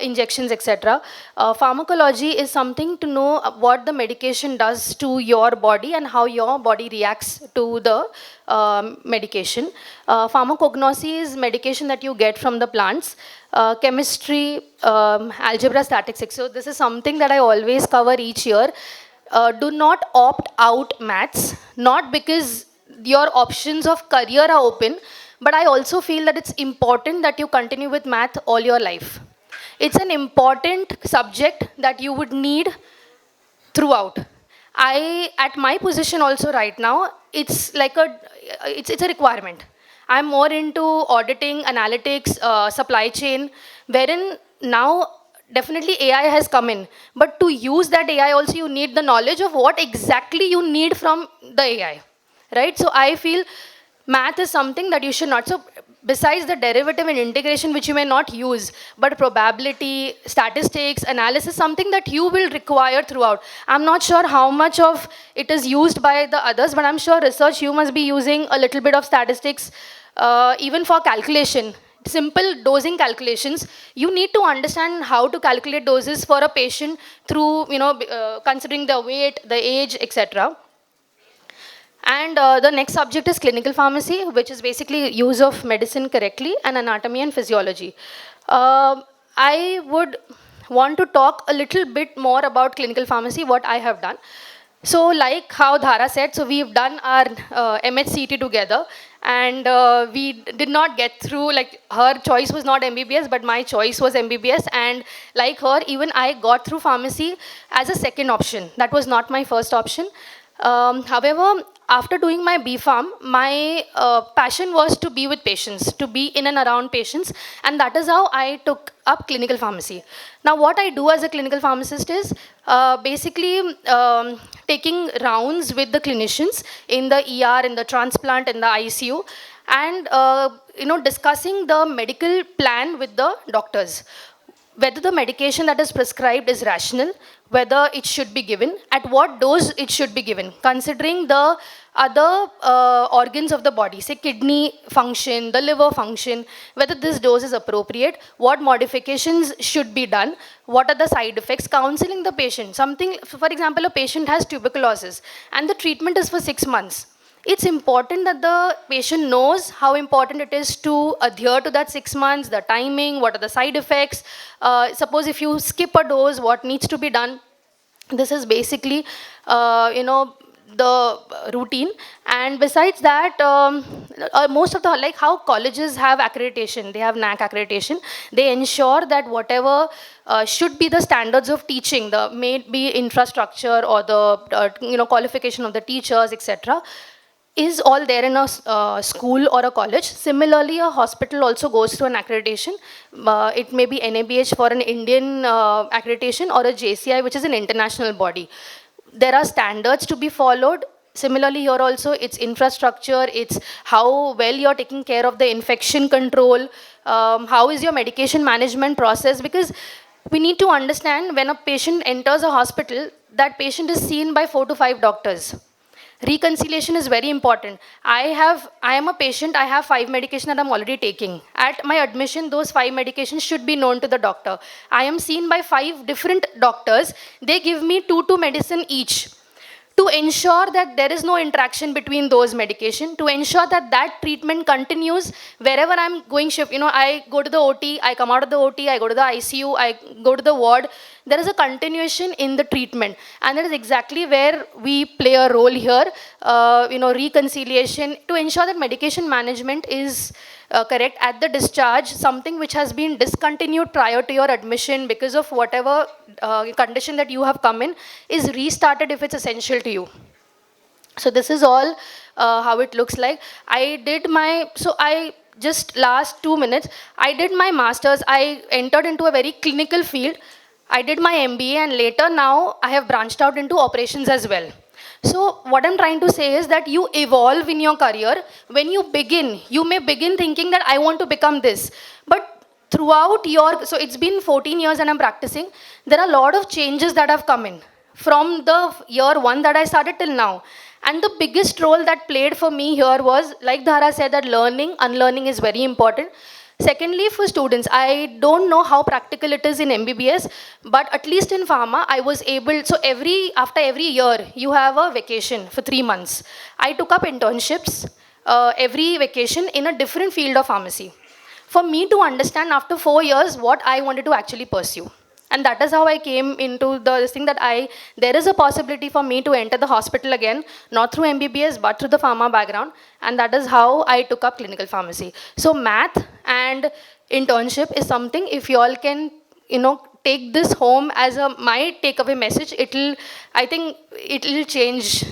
injections, etc. Pharmacology is something to know what the medication does to your body and how your body reacts to the medication. Pharmacognosy is medication that you get from the plants. Chemistry, algebra, statistics. So this is something that I always cover each year. Do not opt out maths, not because your options of career are open, but I also feel that it's important that you continue with math all your life. It's an important subject that you would need throughout. At my position also right now, it's like it's a requirement. I'm more into auditing, analytics, supply chain, wherein now definitely AI has come in. But to use that AI also, you need the knowledge of what exactly you need from the AI, right? So I feel math is something that you should not. So besides the derivative and integration, which you may not use, but probability, statistics, analysis, something that you will require throughout. I'm not sure how much of it is used by the others, but I'm sure research, you must be using a little bit of statistics, even for calculation. Simple dosing calculations, you need to understand how to calculate doses for a patient through, considering the weight, the age, etc. And the next subject is clinical pharmacy, which is basically use of medicine correctly, and anatomy and physiology. I would want to talk a little bit more about clinical pharmacy, what I have done. So like how Dhara said, so we've done our MHCT together, and we did not get through, like her choice was not MBBS, but my choice was MBBS, and like her, even I got through pharmacy as a second option. That was not my first option. However, after doing my B.Pharm, my passion was to be with patients, to be in and around patients, and that is how I took up clinical pharmacy. Now, what I do as a clinical pharmacist is basically taking rounds with the clinicians in the ER, in the transplant, in the ICU, and discussing the medical plan with the doctors. Whether the medication that is prescribed is rational, whether it should be given, at what dose it should be given, considering the other organs of the body, say kidney function, the liver function, whether this dose is appropriate, what modifications should be done, what are the side effects, counseling the patient. Something, for example, a patient has tuberculosis and the treatment is for 6 months. It's important that the patient knows how important it is to adhere to that 6 months, the timing, what are the side effects. Suppose if you skip a dose, what needs to be done. This is basically, the routine. And besides that, most of the, like how colleges have accreditation, they have NAC accreditation, they ensure that whatever should be the standards of teaching, the may be infrastructure or the qualification of the teachers, etc., is all there in a school or a college. Similarly, a hospital also goes through an accreditation. It may be NABH for an Indian accreditation, or a JCI, which is an international body. There are standards to be followed. Similarly, here also, it's infrastructure, it's how well you're taking care of the infection control, how is your medication management process, because we need to understand when a patient enters a hospital, that patient is seen by 4 to 5 doctors. Reconciliation is very important. I am a patient, I have 5 medication that I'm already taking. At my admission, those 5 medications should be known to the doctor. I am seen by 5 different doctors. They give me 2 medicine each, to ensure that there is no interaction between those medication, to ensure that that treatment continues wherever I'm going shift. I go to the OT, I come out of the OT, I go to the ICU, I go to the ward. There is a continuation in the treatment, and that is exactly where we play a role here. Reconciliation, to ensure that medication management is correct at the discharge. Something which has been discontinued prior to your admission because of whatever condition that you have come in is restarted if it's essential to you. So this is all how it looks like. I just last 2 minutes, I did my master's. I entered into a very clinical field. I did my MBA, and later now I have branched out into operations as well. So what I'm trying to say is that you evolve in your career. When you begin, you may begin thinking that I want to become this. But throughout so it's been 14 years and I'm practicing, there are a lot of changes that have come in from the year 1 that I started till now. And the biggest role that played for me here was, like Dhara said, that learning, unlearning is very important. Secondly, for students, I don't know how practical it is in MBBS, but at least in pharma, I was able, so after every year, you have a vacation for 3 months. I took up internships every vacation in a different field of pharmacy, for me to understand after 4 years what I wanted to actually pursue. And that is how I came into this thing, that there is a possibility for me to enter the hospital again, not through MBBS, but through the pharma background. And that is how I took up clinical pharmacy. So math and internship is something, if you all can, take this home as my takeaway message, I think it'll change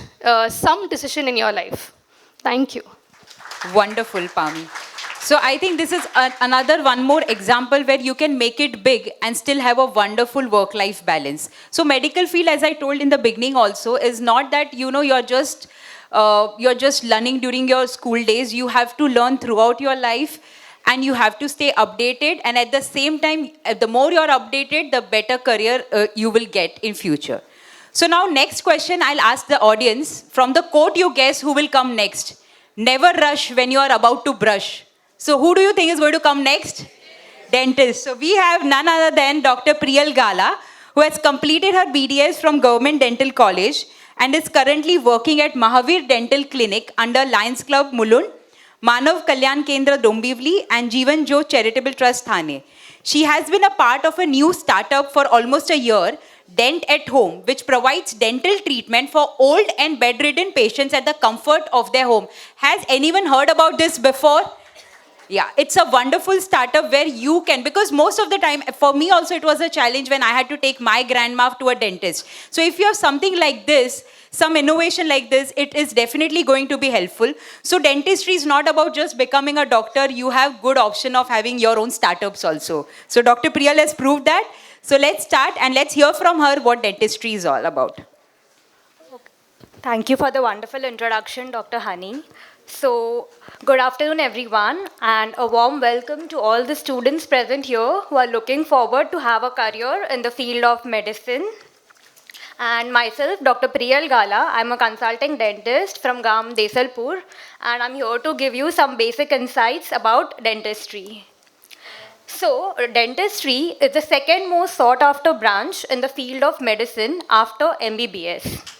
some decision in your life. Thank you. Wonderful, Pami. So I think this is another one more example where you can make it big and still have a wonderful work-life balance. So medical field, as I told in the beginning also, is not that, you're just learning during your school days. You have to learn throughout your life, and you have to stay updated. And at the same time, the more you're updated, the better career you will get in future. So now next question I'll ask the audience. From the quote, you guess who will come next. Never rush when you are about to brush. So who do you think is going to come next? Dentist. So we have none other than Dr. Priyal Gala, who has completed her BDS from Government Dental College and is currently working at Mahavir Dental Clinic under Lions Club Mulund, Manav Kalyan Kendra Dombivli, and Jeevan Jo Charitable Trust Thane. She has been a part of a new startup for almost a year, Dent at Home, which provides dental treatment for old and bedridden patients at the comfort of their home. Has anyone heard about this before? Yeah, it's a wonderful startup where you can, because most of the time, for me also it was a challenge when I had to take my grandma to a dentist. So if you have something like this, some innovation like this, it is definitely going to be helpful. So dentistry is not about just becoming a doctor. You have good option of having your own startups also. So Dr. Priyal has proved that. So let's start and let's hear from her what dentistry is all about. Thank you for the wonderful introduction, Dr. Honey. So, good afternoon everyone, and a warm welcome to all the students present here who are looking forward to have a career in the field of medicine. And myself, Dr. Priyal Gala, I'm a consulting dentist from Gam Desalpur, and I'm here to give you some basic insights about dentistry. So, dentistry is the second most sought after branch in the field of medicine after MBBS.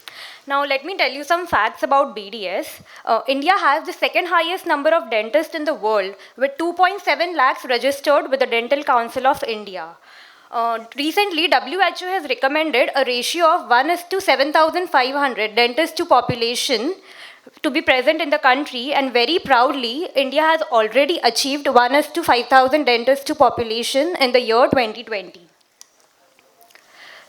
Now, let me tell you some facts about BDS. India has the second highest number of dentists in the world, with 2.7 lakhs registered with the Dental Council of India. Recently, WHO has recommended a ratio of 1:7,500 dentists to population to be present in the country, and very proudly, India has already achieved 1:5,000 dentists to population in the year 2020.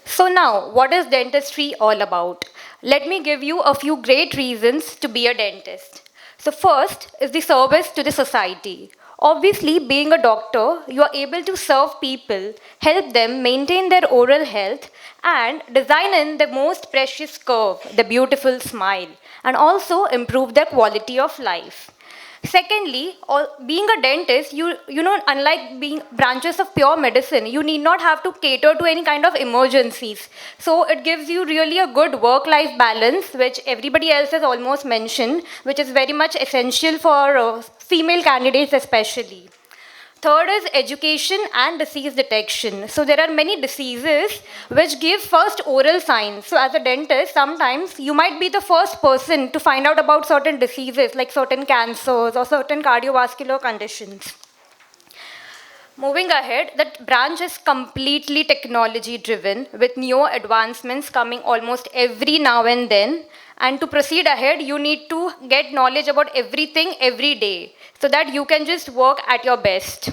So now, what is dentistry all about? Let me give you a few great reasons to be a dentist. So first is the service to the society. Obviously, being a doctor, you are able to serve people, help them maintain their oral health, and design in the most precious curve, the beautiful smile, and also improve their quality of life. Secondly, being a dentist, you know, unlike being branches of pure medicine, you need not have to cater to any kind of emergencies. So it gives you really a good work-life balance, which everybody else has almost mentioned, which is very much essential for female candidates especially. Third is education and disease detection. So there are many diseases which give first oral signs. So as a dentist, sometimes you might be the first person to find out about certain diseases like certain cancers or certain cardiovascular conditions. Moving ahead, that branch is completely technology driven with new advancements coming almost every now and then. And to proceed ahead, you need to get knowledge about everything every day so that you can just work at your best.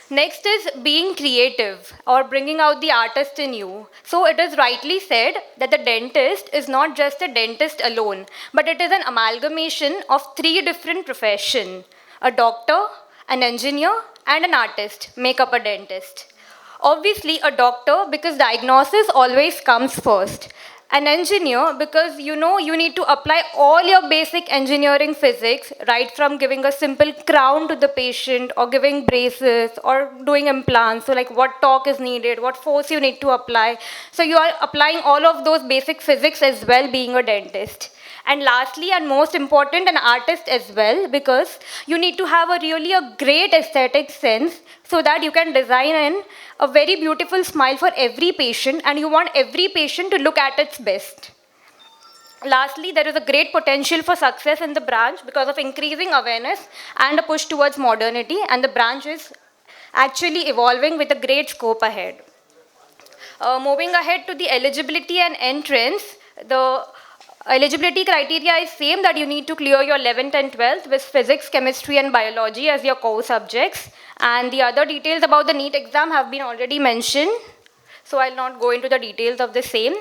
Next is being creative or bringing out the artist in you. So it is rightly said that the dentist is not just a dentist alone, but it is an amalgamation of three different professions. A doctor, an engineer, and an artist make up a dentist. Obviously, a doctor because diagnosis always comes first. An engineer because you know you need to apply all your basic engineering physics, right from giving a simple crown to the patient or giving braces or doing implants. So like what torque is needed, what force you need to apply. So you are applying all of those basic physics as well being a dentist. And lastly and most important, an artist as well, because you need to have a great aesthetic sense so that you can design in a very beautiful smile for every patient and you want every patient to look at its best. Lastly, there is a great potential for success in the branch because of increasing awareness and a push towards modernity, and the branch is actually evolving with a great scope ahead. Moving ahead to the eligibility and entrance, the eligibility criteria is same, that you need to clear your 11th and 12th with physics, chemistry and biology as your core subjects. And the other details about the NEET exam have been already mentioned, so I'll not go into the details of the same.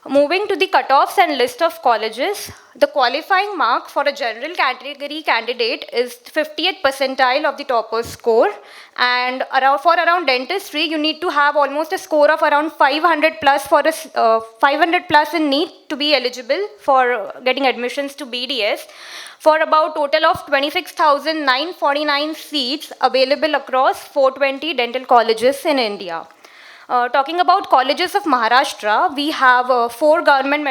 Moving to the cutoffs and list of colleges, the qualifying mark for a general category candidate is 50th percentile of the topper's score, and for around dentistry, you need to have almost a score of around 500 plus for 500 plus in NEET to be eligible for getting admissions to BDS, for about total of 26,949 seats available across 420 dental colleges in India. Talking about colleges of Maharashtra, we have 4 government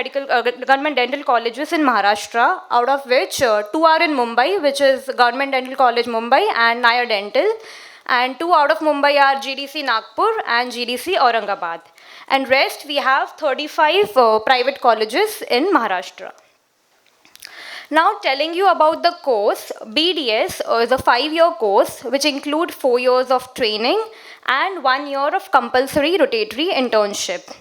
dental colleges in Maharashtra, out of which 2 are in Mumbai, which is Government Dental College Mumbai and Naya Dental, and 2 out of Mumbai are GDC Nagpur and GDC Aurangabad. And rest we have 35 private colleges in Maharashtra. Now telling you about the course, BDS is a 5-year course which includes 4 years of training and 1 year of compulsory rotatory internship.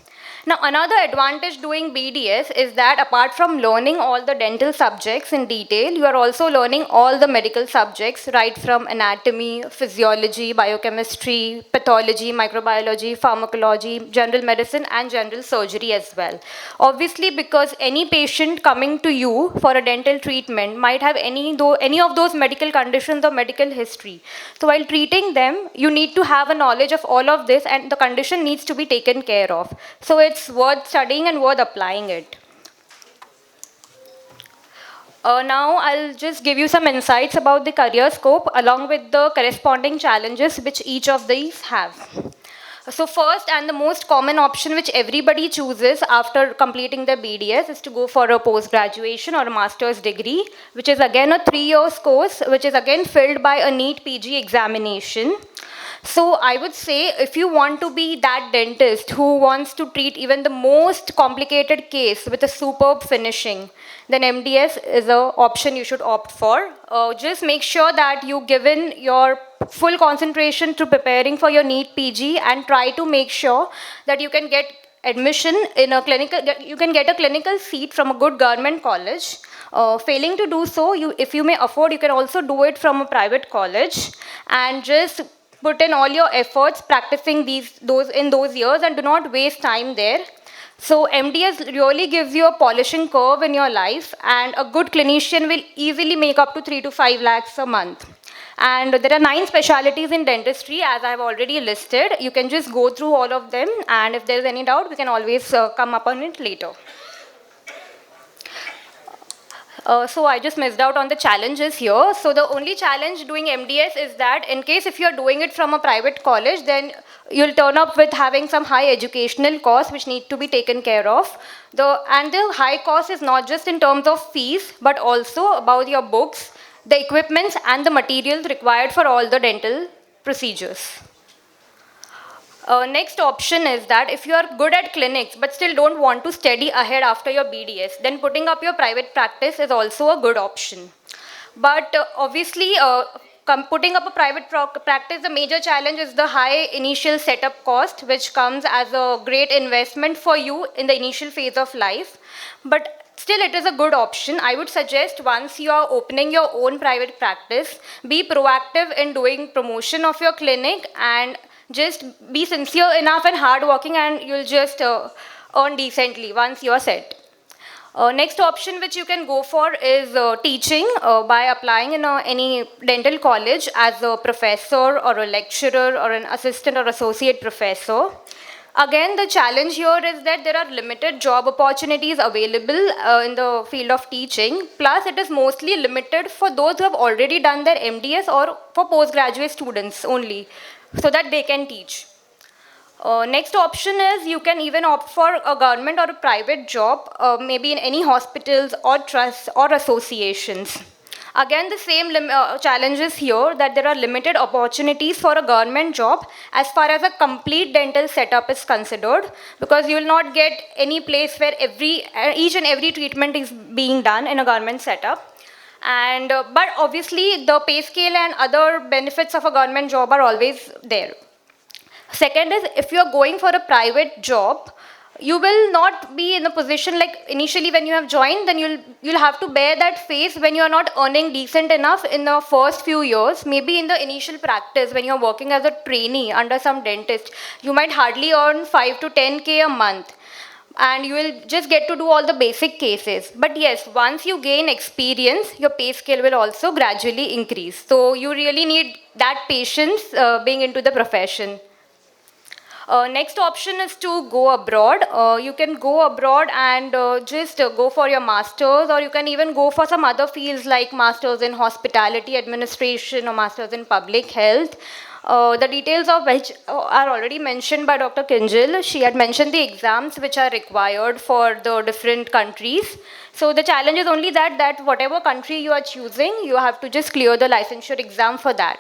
Now another advantage doing BDS is that apart from learning all the dental subjects in detail, you are also learning all the medical subjects, right from anatomy, physiology, biochemistry, pathology, microbiology, pharmacology, general medicine and general surgery as well. Obviously, because any patient coming to you for a dental treatment might have any of those medical conditions or medical history. So while treating them, you need to have a knowledge of all of this and the condition needs to be taken care of. So it's worth studying and worth applying it. Now I'll just give you some insights about the career scope along with the corresponding challenges which each of these have. So first and the most common option which everybody chooses after completing their BDS is to go for a post-graduation or a master's degree, which is again a 3-year course, which is again filled by a NEET PG examination. So I would say if you want to be that dentist who wants to treat even the most complicated case with a superb finishing, then MDS is an option you should opt for. Just make sure that you give in your full concentration to preparing for your NEET PG and try to make sure that you can get admission in a clinical, you can get a clinical seat from a good government college. Failing to do so, if you may afford, you can also do it from a private college and just put in all your efforts practicing those years and do not waste time there. So MDS really gives you a polishing curve in your life, and a good clinician will easily make up to 3 to 5 lakhs a month. And there are 9 specialties in dentistry, as I've already listed. You can just go through all of them, and if there's any doubt, we can always come up on it later. So I just missed out on the challenges here. So the only challenge doing MDS is that in case if you're doing it from a private college, then you'll turn up with having some high educational costs which need to be taken care of. And the high cost is not just in terms of fees, but also about your books, the equipments and the materials required for all the dental procedures. Next option is that if you are good at clinics but still don't want to study ahead after your BDS, then putting up your private practice is also a good option. But obviously, putting up a private practice, the major challenge is the high initial setup cost, which comes as a great investment for you in the initial phase of life. But still, it is a good option. I would suggest once you are opening your own private practice, be proactive in doing promotion of your clinic and just be sincere enough and hardworking, and you'll just earn decently once you're set. Next option which you can go for is teaching by applying in any dental college as a professor or a lecturer or an assistant or associate professor. Again, the challenge here is that there are limited job opportunities available in the field of teaching. Plus, it is mostly limited for those who have already done their MDS or for postgraduate students only, so that they can teach. Next option is you can even opt for a government or a private job, maybe in any hospitals or trusts or associations. Again, the same challenges here, that there are limited opportunities for a government job as far as a complete dental setup is considered, because you will not get any place where each and every treatment is being done in a government setup. But obviously, the pay scale and other benefits of a government job are always there. Second is, if you are going for a private job, you will not be in a position like initially when you have joined, then you'll have to bear that phase when you are not earning decent enough in the first few years. Maybe in the initial practice, when you're working as a trainee under some dentist, you might hardly earn 5 to 10K a month, and you will just get to do all the basic cases. But yes, once you gain experience, your pay scale will also gradually increase. So you really need that patience being into the profession. Next option is to go abroad. You can go abroad and just go for your masters, or you can even go for some other fields like masters in hospitality administration or masters in public health. The details of which are already mentioned by Dr. Kinjal. She had mentioned the exams which are required for the different countries. So the challenge is only that whatever country you are choosing, you have to just clear the licensure exam for that.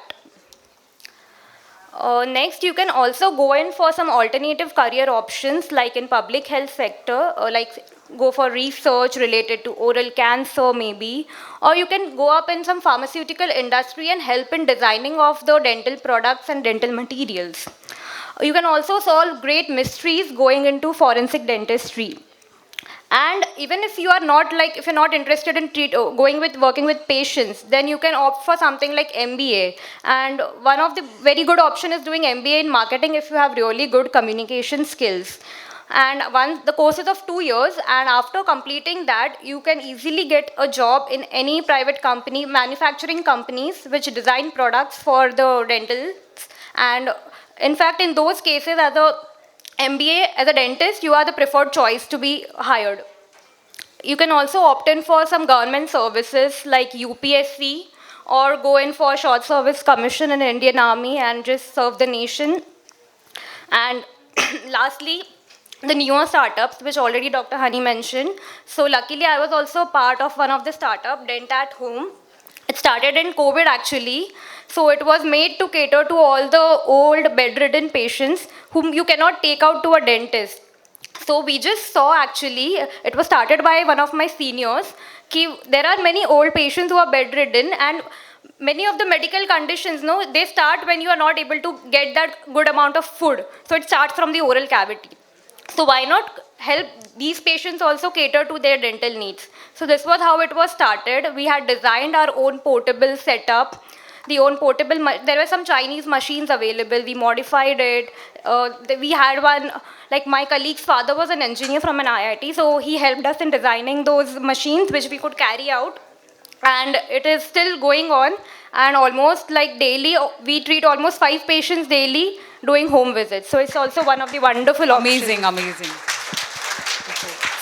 Next, you can also go in for some alternative career options like in public health sector, like go for research related to oral cancer maybe, or you can go up in some pharmaceutical industry and help in designing of the dental products and dental materials. You can also solve great mysteries going into forensic dentistry. And even if you are not if you're not interested in working with patients, then you can opt for something like MBA. And one of the very good option is doing MBA in marketing if you have really good communication skills. And the course is of 2 years, and after completing that, you can easily get a job in any private company, manufacturing companies which design products for the dentals. And in fact, in those cases, as a MBA, as a dentist, you are the preferred choice to be hired. You can also opt in for some government services like UPSC, or go in for short service commission in Indian Army and just serve the nation. And lastly, the newer startups, which already Dr. Honey mentioned. So luckily, I was also part of one of the startup, Dent at Home. It started in COVID actually. So it was made to cater to all the old bedridden patients whom you cannot take out to a dentist. So we just saw actually, it was started by one of my seniors, there are many old patients who are bedridden, and many of the medical conditions, they start when you are not able to get that good amount of food. So it starts from the oral cavity. So why not help these patients also cater to their dental needs? So this was how it was started. We had designed our own portable setup. There were some Chinese machines available. We modified it. We had one, like my colleague's father was an engineer from an IIT, so he helped us in designing those machines which we could carry out. And it is still going on. And almost like daily, we treat almost 5 patients daily doing home visits. So it's also one of the wonderful options. Amazing.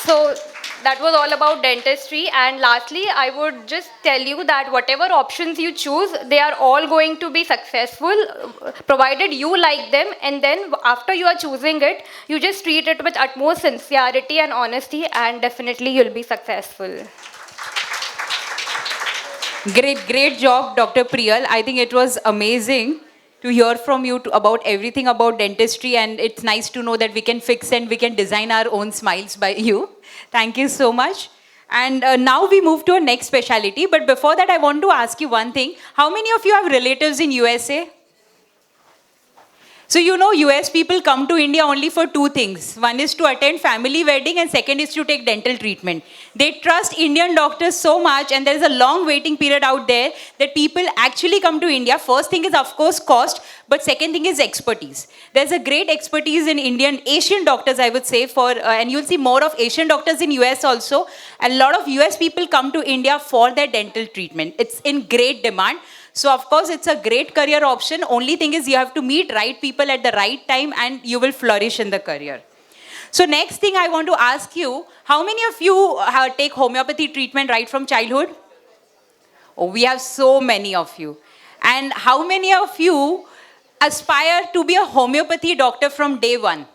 So that was all about dentistry. And lastly, I would just tell you that whatever options you choose, they are all going to be successful, provided you like them. And then after you are choosing it, you just treat it with utmost sincerity and honesty, and definitely you'll be successful. Great job, Dr. Priyal. I think it was amazing to hear from you about everything about dentistry, and it's nice to know that we can fix and we can design our own smiles by you. Thank you so much. And now we move to our next specialty. But before that, I want to ask you one thing. How many of you have relatives in USA? So you know US people come to India only for two things. One is to attend family wedding and second is to take dental treatment. They trust Indian doctors so much, and there is a long waiting period out there that people actually come to India. First thing is of course cost, but second thing is expertise. There's a great expertise in Asian doctors, I would say, and you'll see more of Asian doctors in US also. A lot of US people come to India for their dental treatment. It's in great demand. So of course it's a great career option. Only thing is you have to meet right people at the right time and you will flourish in the career. So next thing I want to ask you, how many of you take homeopathy treatment right from childhood? Oh, we have so many of you. And how many of you aspire to be a homeopathy doctor from day one?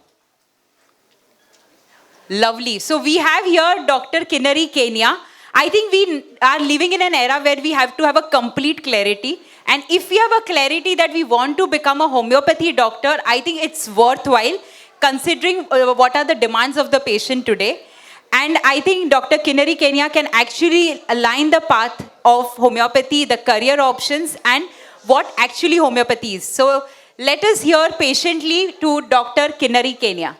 Lovely. So we have here Dr. Kinnari Kenya. I think we are living in an era where we have to have a complete clarity. And if we have a clarity that we want to become a homeopathy doctor, I think it's worthwhile considering what are the demands of the patient today. And I think Dr. Kinnari Kenya can actually align the path of homeopathy, the career options, and what actually homeopathy is. So let us hear patiently to Dr. Kinnari Kenya.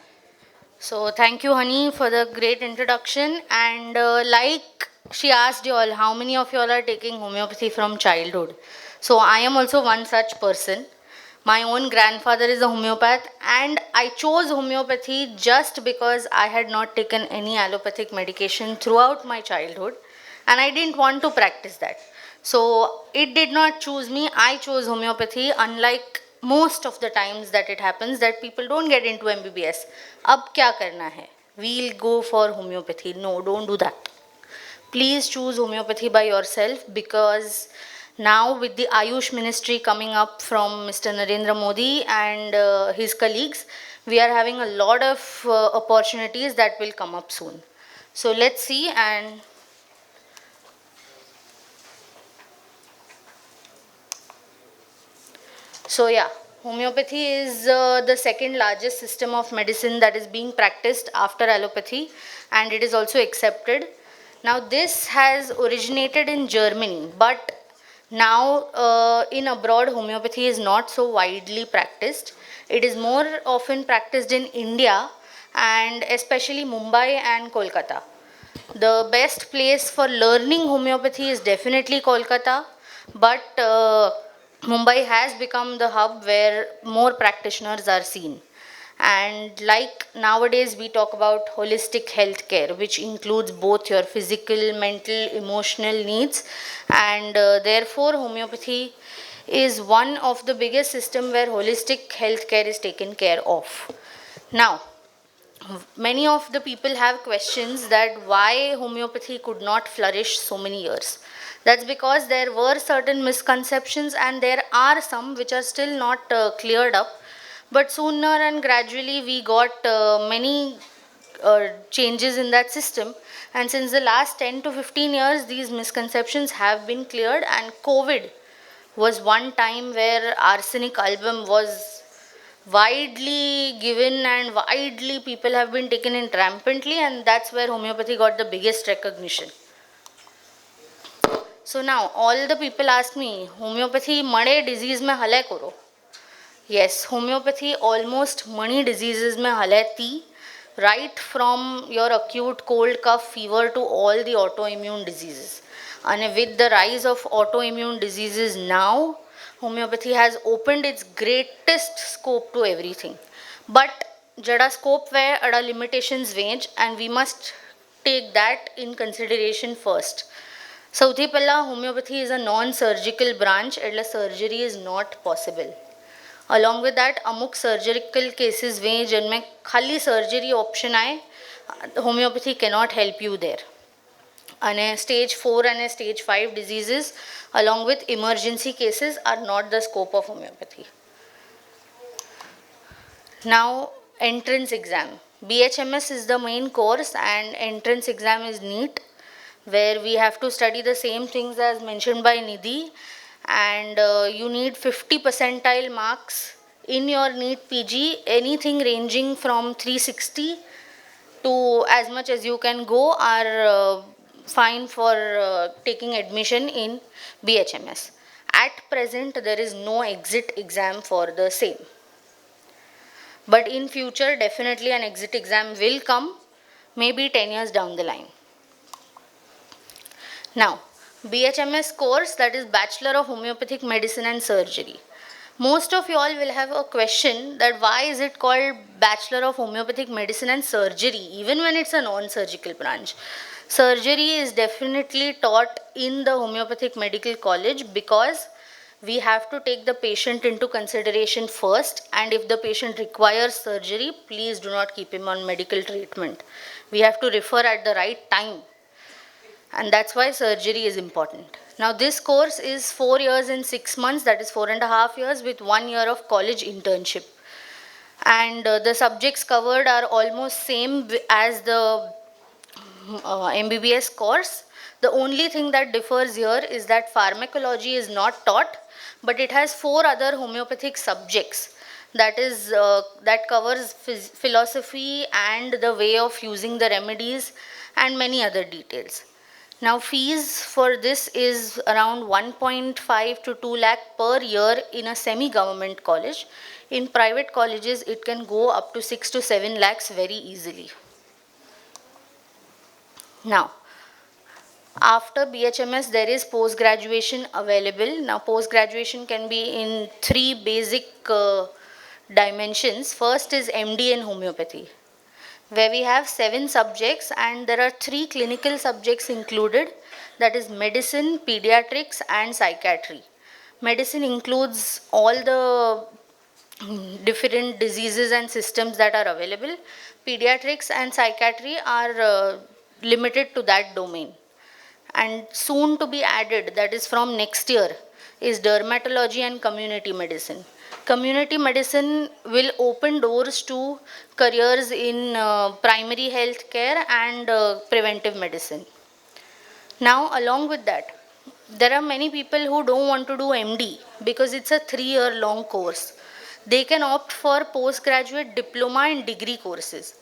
So thank you, Honey, for the great introduction. And like she asked you all, how many of you all are taking homeopathy from childhood? So I am also one such person. My own grandfather is a homeopath, and I chose homeopathy just because I had not taken any allopathic medication throughout my childhood, and I didn't want to practice that. So it did not choose me. I chose homeopathy, unlike most of the times that it happens that people don't get into MBBS. Ab kya karna hai? We'll go for homeopathy. No, don't do that. Please choose homeopathy by yourself, because now with the Ayush ministry coming up from Mr. Narendra Modi and his colleagues, we are having a lot of opportunities that will come up soon. So let's see. And so yeah, homeopathy is the second largest system of medicine that is being practiced after allopathy, and it is also accepted. Now this has originated in Germany, but now in abroad homeopathy is not so widely practiced. It is more often practiced in India, and especially Mumbai and Kolkata. The best place for learning homeopathy is definitely Kolkata, but Mumbai has become the hub where more practitioners are seen. And like nowadays we talk about holistic healthcare, which includes both your physical, mental, emotional needs, and therefore homeopathy is one of the biggest system where holistic healthcare is taken care of. Now, many of the people have questions that why homeopathy could not flourish so many years. That's because there were certain misconceptions, and there are some which are still not cleared up. But sooner and gradually we got many changes in that system. And since the last 10 to 15 years, these misconceptions have been cleared. And COVID was one time where arsenic album was widely given and widely people have been taken in rampantly, and that's where homeopathy got the biggest recognition. So now all the people ask me, homeopathy made disease mein halay karo? Yes, homeopathy almost many diseases mein halati, right from your acute cold, cough, fever to all the autoimmune diseases. And with the rise of autoimmune diseases now, homeopathy has opened its greatest scope to everything. But jada scope where ada limitations range, and we must take that in consideration first. Sauthi pella, homeopathy is a non-surgical branch, એટલે surgery is not possible. Along with that, अमुक surgical cases वे जिनमें खाली surgery option आए, Homeopathy cannot help you there. And a stage 4 and a stage 5 diseases along with emergency cases are not the scope of homeopathy. Now, entrance exam. BHMS is the main course and entrance exam is NEET, where we have to study the same things as mentioned by Nidhi, and you need 50 percentile marks in your NEET PG, anything ranging from 360 to as much as you can go are fine for taking admission in BHMS. At present, there is no exit exam for the same. But in future, definitely an exit exam will come, maybe 10 years down the line. Now, BHMS course, that is Bachelor of Homeopathic Medicine and Surgery. Most of you all will have a question that why is it called Bachelor of Homeopathic Medicine and Surgery, even when it's a non-surgical branch. Surgery is definitely taught in the Homeopathic Medical College because we have to take the patient into consideration first, and if the patient requires surgery, please do not keep him on medical treatment. We have to refer at the right time, and that's why surgery is important. Now this course is 4 years and 6 months, that is 4.5 years with 1 year of college internship. And the subjects covered are almost same as the MBBS course. The only thing that differs here is that pharmacology is not taught, but it has 4 other homeopathic subjects. That is, that covers philosophy and the way of using the remedies and many other details. Now fees for this is around 1.5 to 2 lakh per year in a semi-government college. In private colleges, it can go up to 6 to 7 lakhs very easily. Now, after BHMS, there is post-graduation available. Now, post-graduation can be in 3 basic dimensions. First is MD in homeopathy, where we have 7 subjects and there are 3 clinical subjects included, that is medicine, pediatrics and psychiatry. Medicine includes all the different diseases and systems that are available. Pediatrics and psychiatry are limited to that domain. And soon to be added, that is from next year, is dermatology and community medicine. Community medicine will open doors to careers in primary health care and preventive medicine. Now, along with that, there are many people who don't want to do MD because it's a 3-year long course. They can opt for postgraduate diploma and degree courses.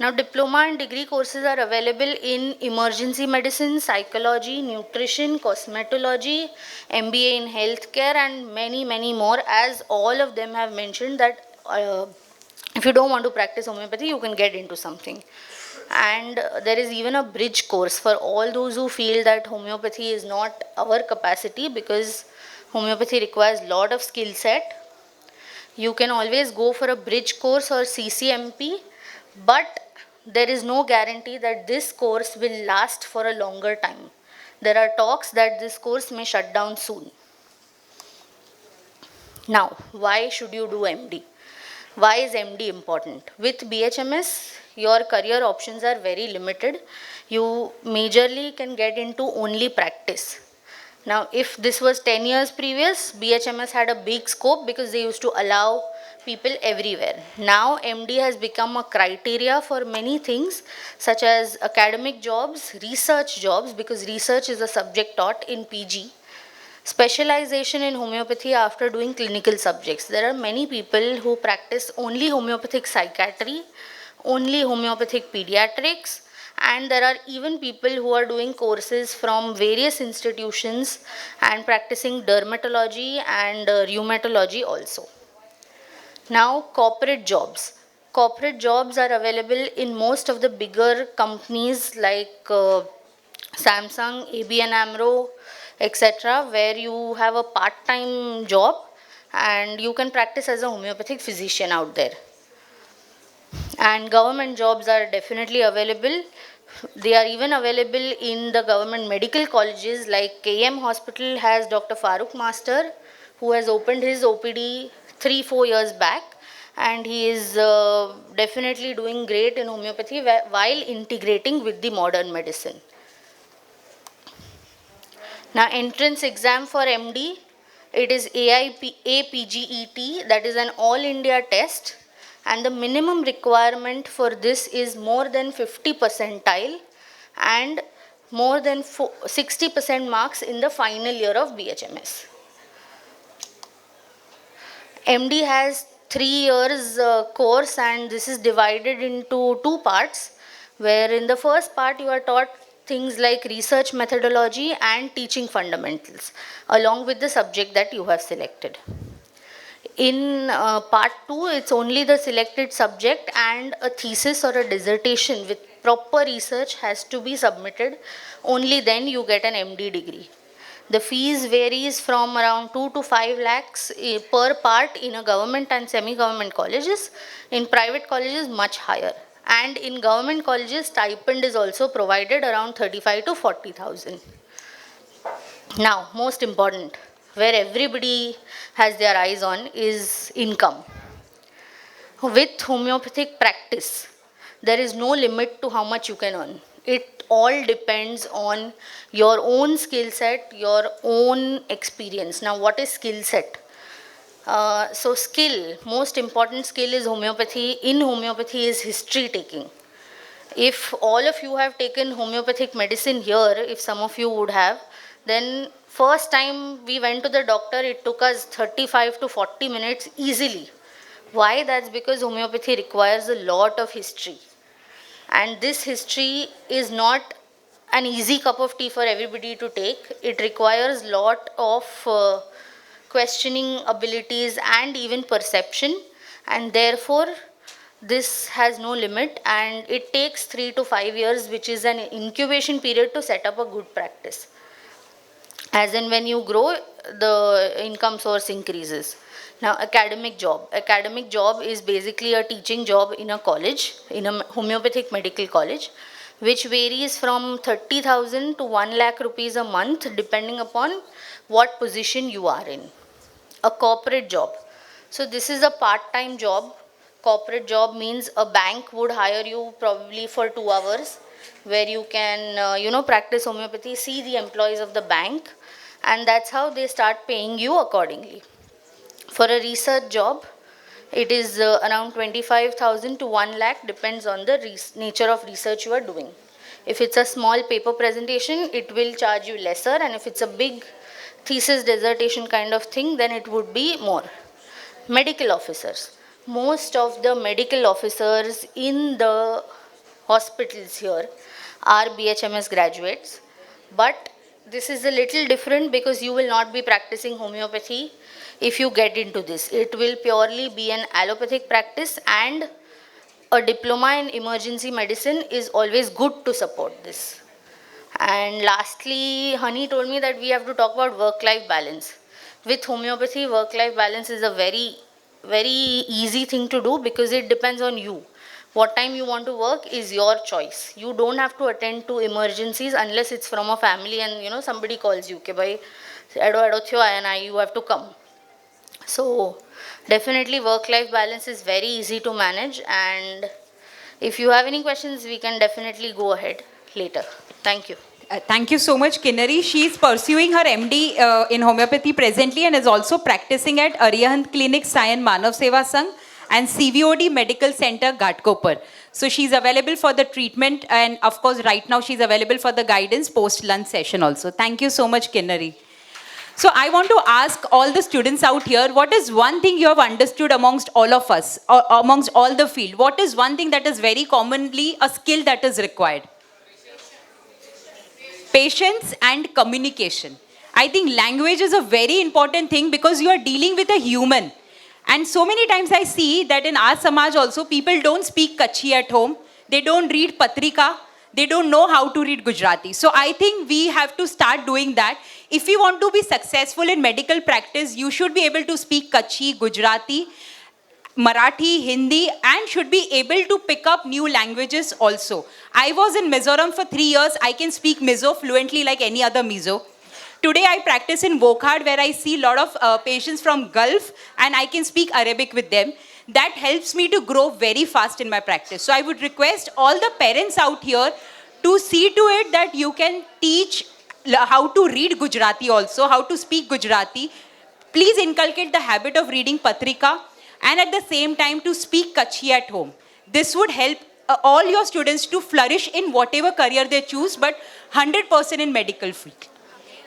Now, diploma and degree courses are available in emergency medicine, psychology, nutrition, cosmetology, MBA in healthcare, and many, many more, as all of them have mentioned that if you don't want to practice homeopathy, you can get into something. And there is even a bridge course for all those who feel that homeopathy is not our capacity, because homeopathy requires a lot of skill set. You can always go for a bridge course or CCMP, but there is no guarantee that this course will last for a longer time. There are talks that this course may shut down soon. Now, why should you do MD? Why is MD important? With BHMS, your career options are very limited. You majorly can get into only practice. Now, if this was 10 years previous, BHMS had a big scope because they used to allow people everywhere. Now, MD has become a criteria for many things, such as academic jobs, research jobs, because research is a subject taught in PG. Specialization in homeopathy after doing clinical subjects. There are many people who practice only homeopathic psychiatry, only homeopathic pediatrics, and there are even people who are doing courses from various institutions and practicing dermatology and rheumatology also. Now, corporate jobs. Corporate jobs are available in most of the bigger companies like Samsung, ABN AMRO, etc., where you have a part-time job and you can practice as a homeopathic physician out there. And government jobs are definitely available. They are even available in the government medical colleges, like KM Hospital has Dr. Farooq Master, who has opened his OPD 3-4 years back, and he is definitely doing great in homeopathy while integrating with the modern medicine. Now, entrance exam for MD, it is APGET, that is an all India test, and the minimum requirement for this is more than 50 percentile and more than 60% marks in the final year of BHMS. MD has 3 years course, and this is divided into 2 parts, where in the first part you are taught things like research methodology and teaching fundamentals along with the subject that you have selected. In part 2, it's only the selected subject, and a thesis or a dissertation with proper research has to be submitted. Only then you get an MD degree. The fees varies from around 2 to 5 lakhs per part in a government and semi-government colleges. In private colleges, much higher. And in government colleges, stipend is also provided around 35 to 40,000. Now, most important, where everybody has their eyes on, is income. With homeopathic practice, there is no limit to how much you can earn. It all depends on your own skill set, your own experience. Now, what is skill set? So skill, most important skill is homeopathy. In homeopathy is history taking. If all of you have taken homeopathic medicine here, if some of you would have, then first time we went to the doctor, it took us 35 to 40 minutes easily. Why? That's because homeopathy requires a lot of history. And this history is not an easy cup of tea for everybody to take. It requires lot of questioning abilities and even perception, and therefore this has no limit, and it takes 3 to 5 years, which is an incubation period to set up a good practice. As in, when you grow, the income source increases. Now, academic job. Academic job is basically a teaching job in a college, in a homeopathic medical college, which varies from 30,000 to 1 lakh rupees a month, depending upon what position you are in. A corporate job. So this is a part-time job. Corporate job means a bank would hire you probably for 2 hours, where you can, practice homeopathy, see the employees of the bank, and that's how they start paying you accordingly. For a research job, it is around 25,000 to 1 lakh, depends on the nature of research you are doing. If it's a small paper presentation, it will charge you lesser, and if it's a big thesis dissertation kind of thing, then it would be more. Medical officers. Most of the medical officers in the hospitals here are BHMS graduates, but this is a little different because you will not be practicing homeopathy if you get into this. It will purely be an allopathic practice, and a diploma in emergency medicine is always good to support this. And lastly, Honey told me that we have to talk about work-life balance. With homeopathy, work-life balance is a very, very easy thing to do because it depends on you. What time you want to work is your choice. You don't have to attend to emergencies unless it's from a family and somebody calls you, okay, bhai, edo thyo aya na, you have to come. So definitely work-life balance is very easy to manage, and if you have any questions, we can definitely go ahead later. Thank you. Thank you so much, Kinnari. She is pursuing her MD in homeopathy presently and is also practicing at Arihant Clinic, Sayan Manav Seva Sangh and CVOD Medical Center, Ghatkopar. So she's available for the treatment, and of course right now she's available for the guidance post-lunch session also. Thank you so much, Kinnari. So I want to ask all the students out here, what is one thing you have understood amongst all of us, or amongst all the field? What is one thing that is very commonly a skill that is required? Patience and communication. I think language is a very important thing because you are dealing with a human. And so many times I see that in our Samaj also, people don't speak Kachhi at home. They don't read Patrika. They don't know how to read Gujarati. So I think we have to start doing that. If you want to be successful in medical practice, you should be able to speak Kachhi, Gujarati, Marathi, Hindi, and should be able to pick up new languages also. I was in Mizoram for 3 years. I can speak Mizo fluently like any other Mizo. Today I practice in Wokhad, where I see a lot of patients from Gulf, and I can speak Arabic with them. that helps me to grow very fast in my practice. So I would request all the parents out here to see to it that you can teach how to read Gujarati also, how to speak Gujarati. Please inculcate the habit of reading Patrika and at the same time to speak Kachhi at home. This would help all your students to flourish in whatever career they choose, but 100% in medical field.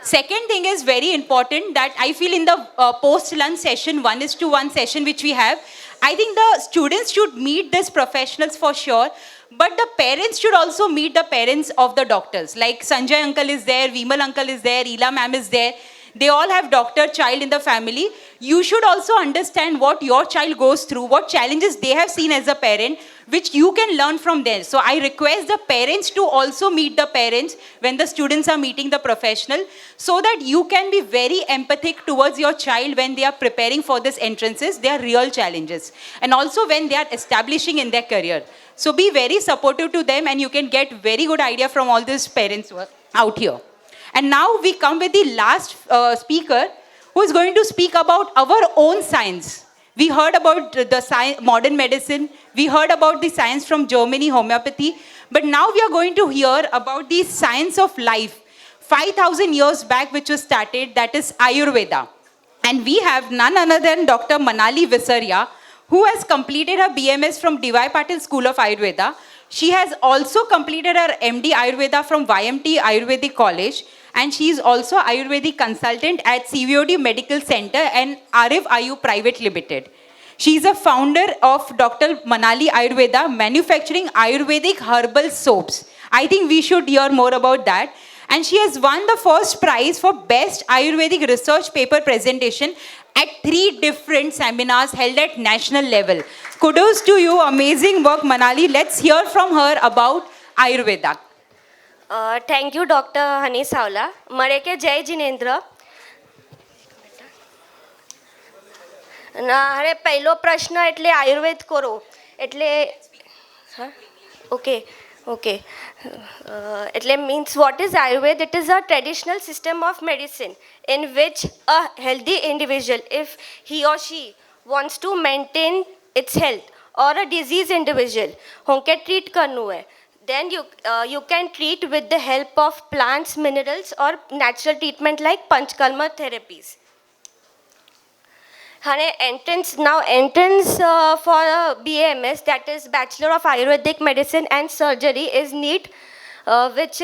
Second thing is very important that I feel in the post-lunch session, 1:1 session which we have, I think the students should meet these professionals for sure, but the parents should also meet the parents of the doctors. Like Sanjay uncle is there, Vimal uncle is there, Ila ma'am is there. They all have doctor child in the family. You should also understand what your child goes through, what challenges they have seen as a parent, which you can learn from there. So I request the parents to also meet the parents when the students are meeting the professional, so that you can be very empathic towards your child when they are preparing for these entrances, their real challenges. And also when they are establishing in their career. So be very supportive to them and you can get very good idea from all these parents who are out here. And now we come with the last speaker who is going to speak about our own science. We heard about the science, modern medicine. We heard about the science from Germany, homeopathy. But now we are going to hear about the science of life. 5,000 years back, which was started, that is Ayurveda. And we have none other than Dr. Manali Visaria, who has completed her BMS from D.Y. Patil School of Ayurveda. She has also completed her MD Ayurveda from YMT Ayurvedic College. And she is also Ayurvedic consultant at CVOD Medical Center and Arif Ayu Private Limited. She is a founder of Dr. Manali Ayurveda, manufacturing Ayurvedic herbal soaps. I think we should hear more about that. And she has won the first prize for Best Ayurvedic Research Paper Presentation at 3 different seminars held at national level. Kudos to you, amazing work, Manali. Let's hear from her about Ayurveda. Thank you doctor Honey Savla મળે કે જય જિનેન્દ્ર અરે પહેલો પ્રશ્ન એટલે આયુર્વેદ કરો એટલે okay okay એટલે means what is Ayurveda? It is a traditional system of medicine in which a healthy individual, if he or she wants to maintain its health, or a diseased individual होंके treat करनु है, then you can treat with the help of plants, minerals or natural treatment like panchkarma therapies. Entrance for BAMS, that is Bachelor of Ayurvedic Medicine and Surgery, is NEET, which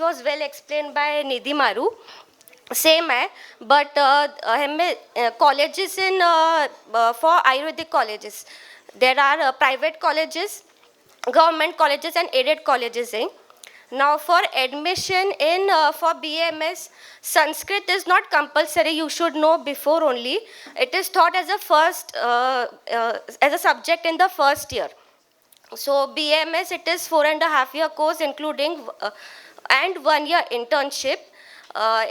was well explained by Nidhi Maru. Same hai, but colleges for Ayurvedic colleges, there are private colleges, government colleges and aided colleges. Now for admission in for BMS, Sanskrit is not compulsory, you should know before only. It is taught as a subject in the first year. So BMS, it is 4.5 year course including and 1 year internship.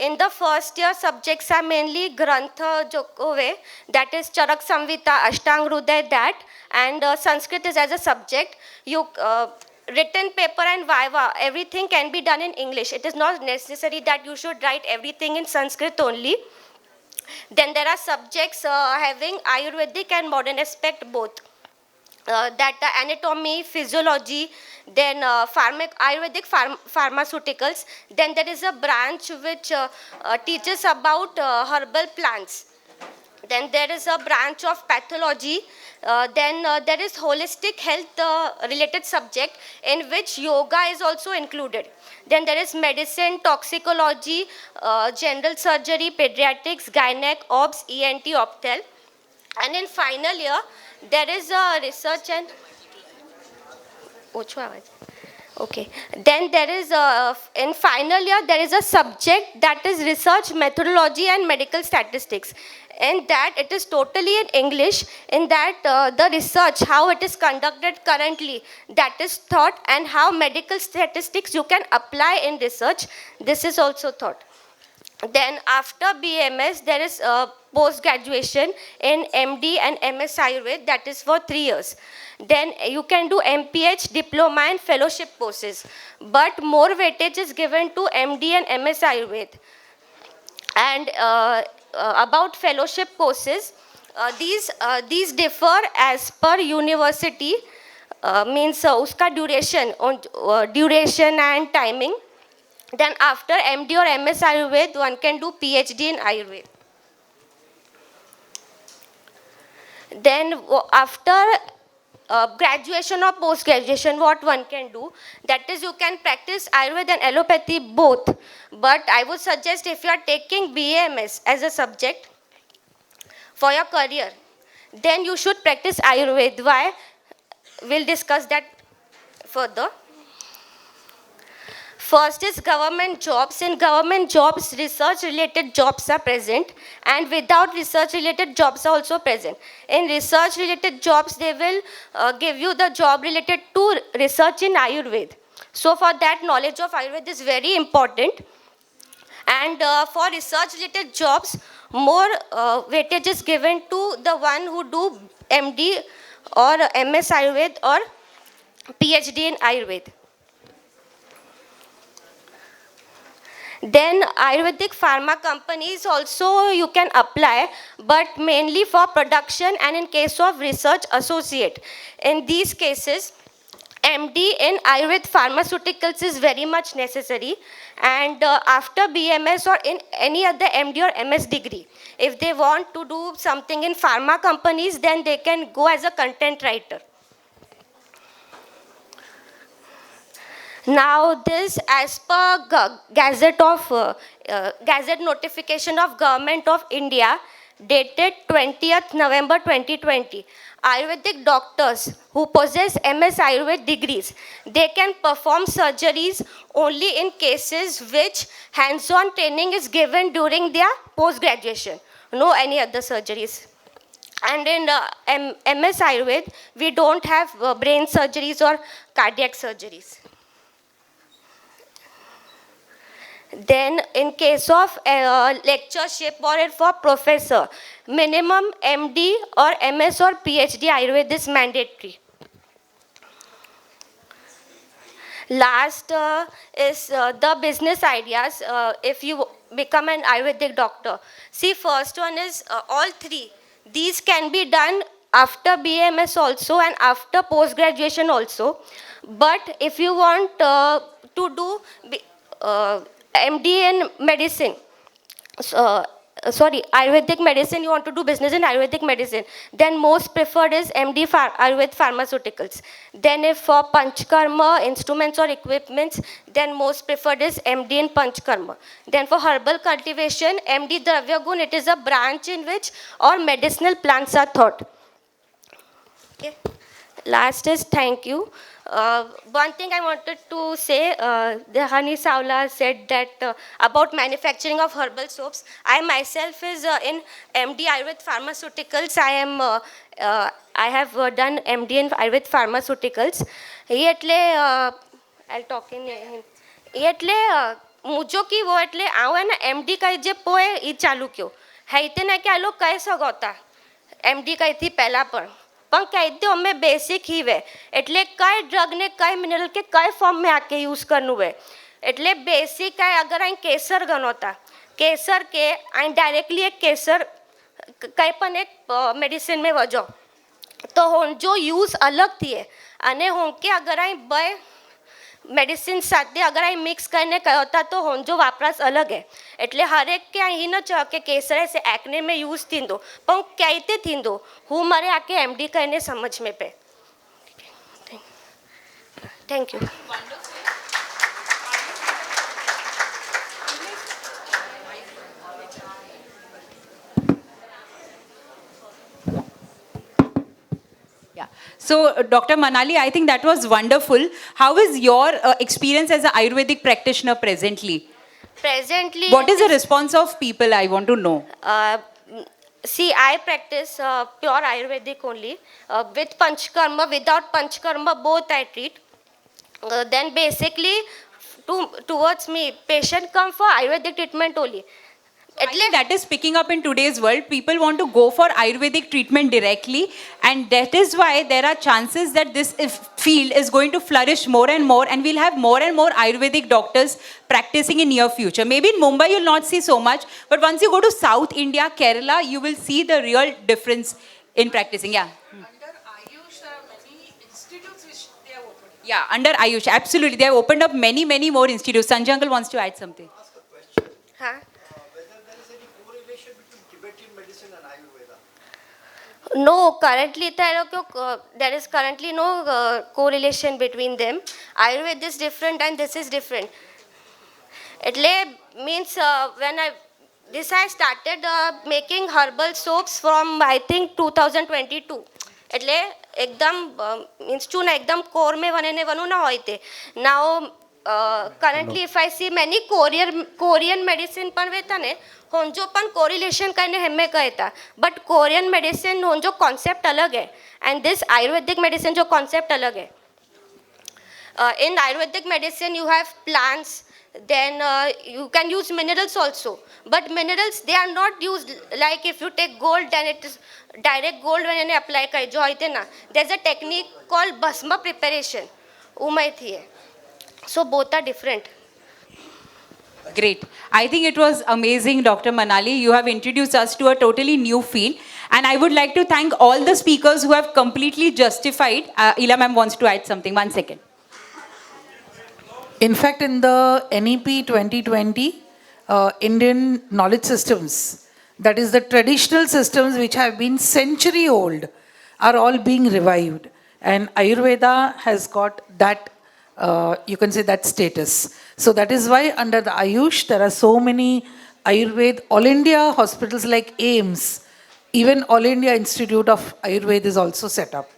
In the first year, subjects are mainly Grantha Jokove, that is Charak Samvita, Ashtang Hruday, that, and Sanskrit is as a subject. Written paper and Viva, everything can be done in English. It is not necessary that you should write everything in Sanskrit only. Then there are subjects having Ayurvedic and modern aspect both. That anatomy, physiology, then Ayurvedic pharmaceuticals. Then there is a branch which teaches about herbal plants. Then there is a branch of pathology. Then there is holistic health related subject in which yoga is also included. Then there is medicine, toxicology, general surgery, pediatrics, gynec, obs, ENT, optel. And in final year, there is a research and okay. Then there is in final year there is a subject that is research methodology and medical statistics. In that it is totally in English. In that the research, how it is conducted currently, that is taught, and how medical statistics you can apply in research, this is also taught. Then after BMS, there is post-graduation in MD and MS Ayurveda, that is for 3 years. Then you can do MPH, diploma and fellowship courses. But more weightage is given to MD and MS Ayurveda. And about fellowship courses, these differ as per university, means uska duration and timing. Then after MD or MS Ayurved, one can do PhD in Ayurveda. Then after graduation or post graduation, what one can do, that is you can practice Ayurveda and allopathy both. But I would suggest if you are taking BHMS as a subject for your career, then you should practice Ayurveda. Why? We'll discuss that further. First is government jobs. In government jobs, research-related jobs are present, and without research-related jobs are also present. In research-related jobs, they will give you the job related to research in Ayurveda. So for that, knowledge of Ayurveda is very important. And for research-related jobs, more weightage is given to the one who do MD or MS Ayurveda or PhD in Ayurveda. Then Ayurvedic pharma companies also you can apply, but mainly for production and in case of research associate. In these cases, MD in Ayurvedic pharmaceuticals is very much necessary, and after BMS or in any other MD or MS degree, if they want to do something in pharma companies, then they can go as a content writer. Now this, as per Gazette notification of Government of India dated 20th November 2020, Ayurvedic doctors who possess MS Ayurveda degrees, they can perform surgeries only in cases which hands-on training is given during their post-graduation, no any other surgeries. And in MS Ayurveda, we don't have brain surgeries or cardiac surgeries. Then in case of lectureship or for professor, minimum MD or MS or PhD Ayurveda is mandatory. Last is the business ideas if you become an Ayurvedic doctor. See, first one is all three. These can be done after BMS also and after post-graduation also. But if you want to do MD in medicine, Ayurvedic medicine, you want to do business in Ayurvedic medicine, then most preferred is MD Ayurvedic pharmaceuticals. Then if for Panchkarma, instruments or equipments, then most preferred is MD in Panchkarma. Then for herbal cultivation, MD Dravyagun, it is a branch in which all medicinal plants are taught. Okay. Last is thank you. One thing I wanted to say, the Hani Savla said that about manufacturing of herbal soaps. I myself is in MD Ayurveda Pharmaceuticals. I have done MD in Ayurveda Pharmaceuticals. I'll talk in मुझो की वो એટલે આવે ને MD કઈ જે પોએ ઈ ચાલુ ક્યો હૈતે ને કે આ લોક કહી સકોતા MD કઈથી પહેલા પણ કહી દો અમે બેસિક ही વે એટલે કઈ ડ્રગ ને કઈ મિનરલ કે કઈ ફોર્મ में આકે यूज કરનું વે એટલે બેસિક है अगर અહીં કેસર ગણોતા કેસર के અહીં डायरेक्टली एक केसर કઈ પણ એક મેડિસિન में વજો તો જો यूज अलग थी है અને હું કે अगर અહીં બે मेडिसिन સાથે अगर અહીં મિક્સ કરીને કયોતા તો હોંજો વાપરાશ અલગ है એટલે હરેક કે અહીં ન ચ કે કેસર से एक्ने में यूज थींदो પણ કઈતે થીંદો હું મારે આકે MD કહીને સમજ में पे thank you So, Dr. Manali, I think that was wonderful. How is your experience as an Ayurvedic practitioner presently? Presently, what is the response of people? I want to know. See, I practice pure Ayurvedic only. With Panchkarma, without Panchkarma, both I treat. Then basically, towards me, patient come for Ayurvedic treatment only. I think that is picking up in today's world. People want to go for Ayurvedic treatment directly, and that is why there are chances that this field is going to flourish more and we'll have more and more Ayurvedic doctors practicing in near future. Maybe in Mumbai you'll not see so much, but once you go to South India, Kerala, you will see the real difference in practicing. Yeah. Yeah, under Ayush, absolutely. They have opened up many, many more institutes. Sanjay uncle wants to add something. Huh? No, currently there is currently no correlation between them. Ayurveda is different and this is different. એટલે means when I started making herbal soaps from I think 2022. એટલે એકદમ means શું ને એકદમ core મેં વને વનું ના હોય તે નાઓ currently if I see many Korean medicine પણ વેતા ને હોંજો પણ correlation કરીને હેમે કહેતા but Korean medicine હોંજો concept अलग है and this Ayurvedic medicine जो concept अलग है. In Ayurvedic medicine you have plants, then you can use minerals also, but minerals they are not used like if you take gold then it is direct gold when you apply kai jo hoite na. There's a technique called bhasma preparation umaiti hai, so both are different. Great. I think it was amazing, Dr. Manali. You have introduced us to a totally new field. And I would like to thank all the speakers who have completely justified. Ila ma'am wants to add something. 1 second. In fact, in the NEP 2020, Indian knowledge systems, that is the traditional systems which have been century old, are all being revived. And Ayurveda has got that, you can say that status. So that is why under the Ayush, there are so many Ayurveda, All India hospitals like AIMS, even All India Institute of Ayurveda is also set up.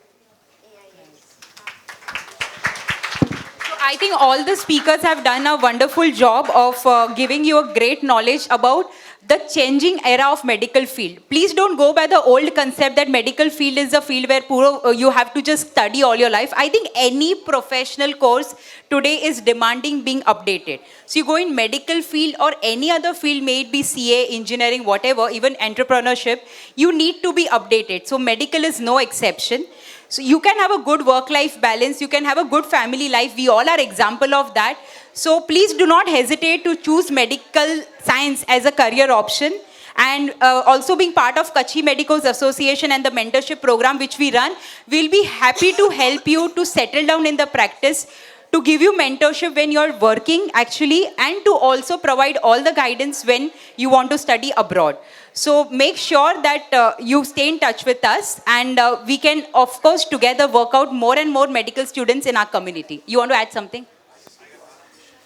I think all the speakers have done a wonderful job of giving you a great knowledge about the changing era of medical field. Please don't go by the old concept that medical field is a field where you have to just study all your life. I think any professional course today is demanding being updated. So you go in medical field or any other field, may it be CA, engineering, whatever, even entrepreneurship, you need to be updated. So medical is no exception. So you can have a good work-life balance, you can have a good family life. We all are example of that. So please do not hesitate to choose medical science as a career option. And also being part of Kutchi Medicos Association and the mentorship program which we run, we'll be happy to help you to settle down in the practice, to give you mentorship when you're working actually, and to also provide all the guidance when you want to study abroad. So make sure that you stay in touch with us, and we can of course together work out more and more medical students in our community. You want to add something?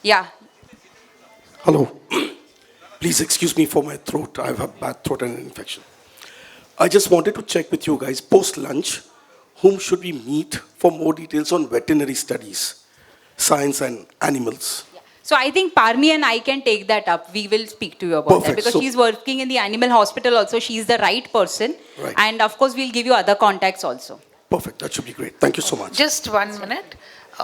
Yeah. Hello. Please excuse me for my throat. I have a bad throat and infection. I just wanted to check with you guys, post-lunch, whom should we meet for more details on veterinary studies, science and animals? So I think Parmi and I can take that up. We will speak to you about that because she's working in the animal hospital also. She's the right person. Right. And of course, we'll give you other contacts also. Perfect. That should be great. Thank you so much. Just 1 minute.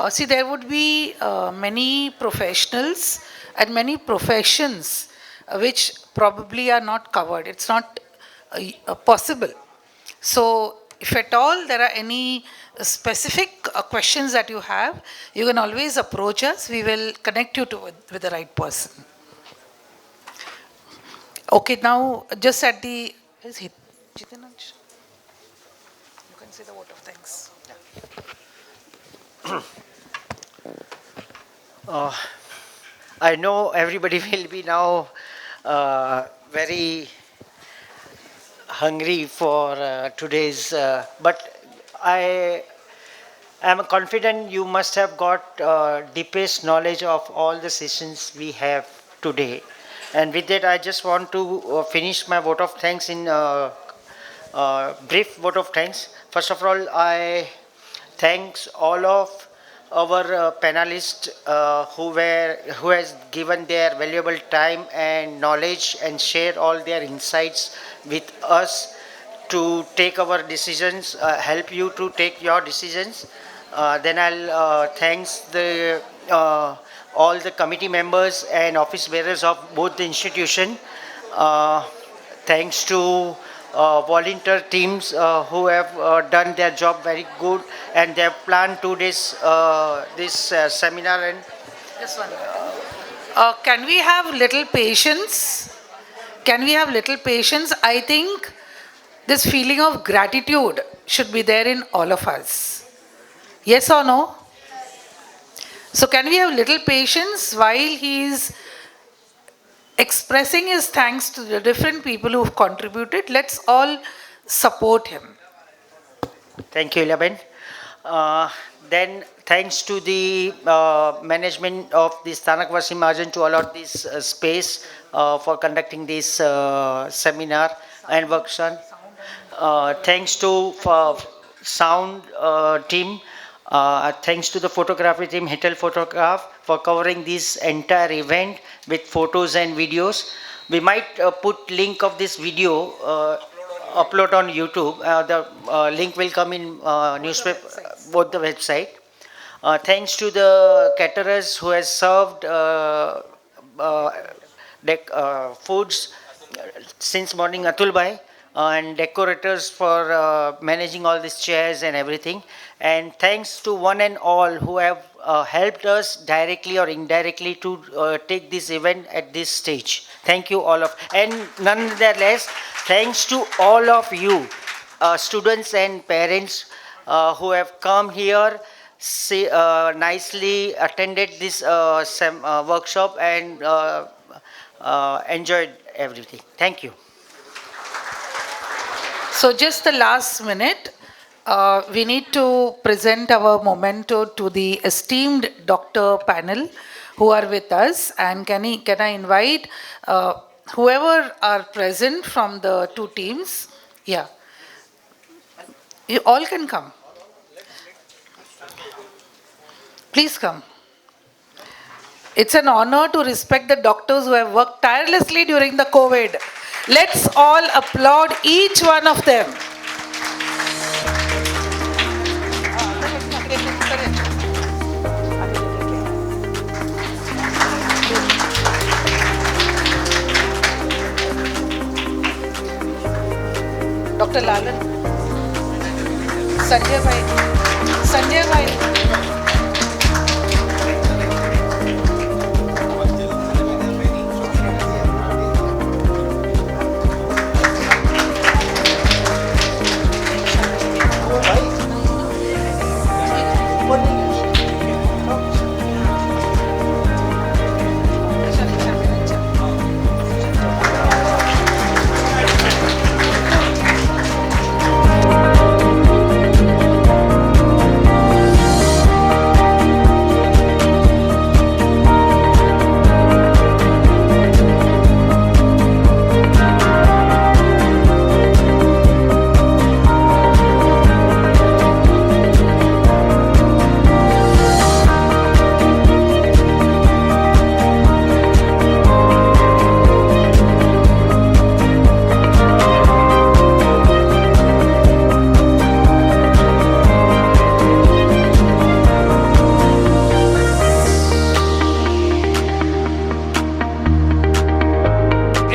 See, there would be many professionals and many professions which probably are not covered. It's not possible. So if at all there are any specific questions that you have, you can always approach us. We will connect you with the right person. Okay, now just at the... Is it Jitinaj? You can say the vote of thanks. I know everybody will be now very hungry for today's, but I am confident you must have got deepest knowledge of all the sessions we have today. And with that, I just want to finish my vote of thanks in brief vote of thanks. First of all, I thanks all of our panelists who has given their valuable time and knowledge and share all their insights with us to take our decisions, help you to take your decisions. Then I'll thanks all the committee members and office bearers of both the institution Thanks to volunteer teams who have done their job very good, and they have planned 2 days this seminar. And Just one minute. Can we have little patience? Can we have little patience? I think this feeling of gratitude should be there in all of us. Yes or no? So can we have little patience while he is expressing his thanks to the different people who have contributed? Let's all support him. Thank you, Ilaben. Then thanks to the management of the Sthanakvasi Mahajan to allot this space for conducting this seminar and workshop. Thanks to sound team. Thanks to the photography team, Hetal Photograph, for covering this entire event with photos and videos. We might put link of this video upload on YouTube. The link will come in newspaper, both the website. Thanks to the caterers who has served foods since morning, Atul Bhai, and decorators for managing all these chairs and everything. And thanks to one and all who have helped us directly or indirectly to take this event at this stage. Thank you all of, and nonetheless, thanks to all of you, students and parents who have come here, nicely attended this workshop and enjoyed everything. Thank you. So just the last minute, we need to present our memento to the esteemed doctor panel who are with us. And can I invite whoever are present from the two teams? Yeah. You all can come. Please come. It's an honor to respect the doctors who have worked tirelessly during the COVID. Let's all applaud each one of them. Dr. Lalan, Sanjay Bhai.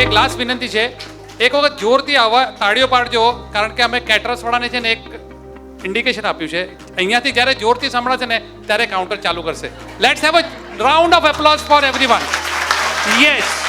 એક last વિનંતી છે, એક વખત જોરથી તાળીઓ પાડજો, કારણ કે અમે caterers વાળાને છે ને એક ઇન્ડિકેશન આપ્યું છે. અહીંયાથી જ્યારે જોરથી સંભળાશે ને ત્યારે કાઉન્ટર ચાલુ કરશે. Let's have a round of applause for everyone. Yes.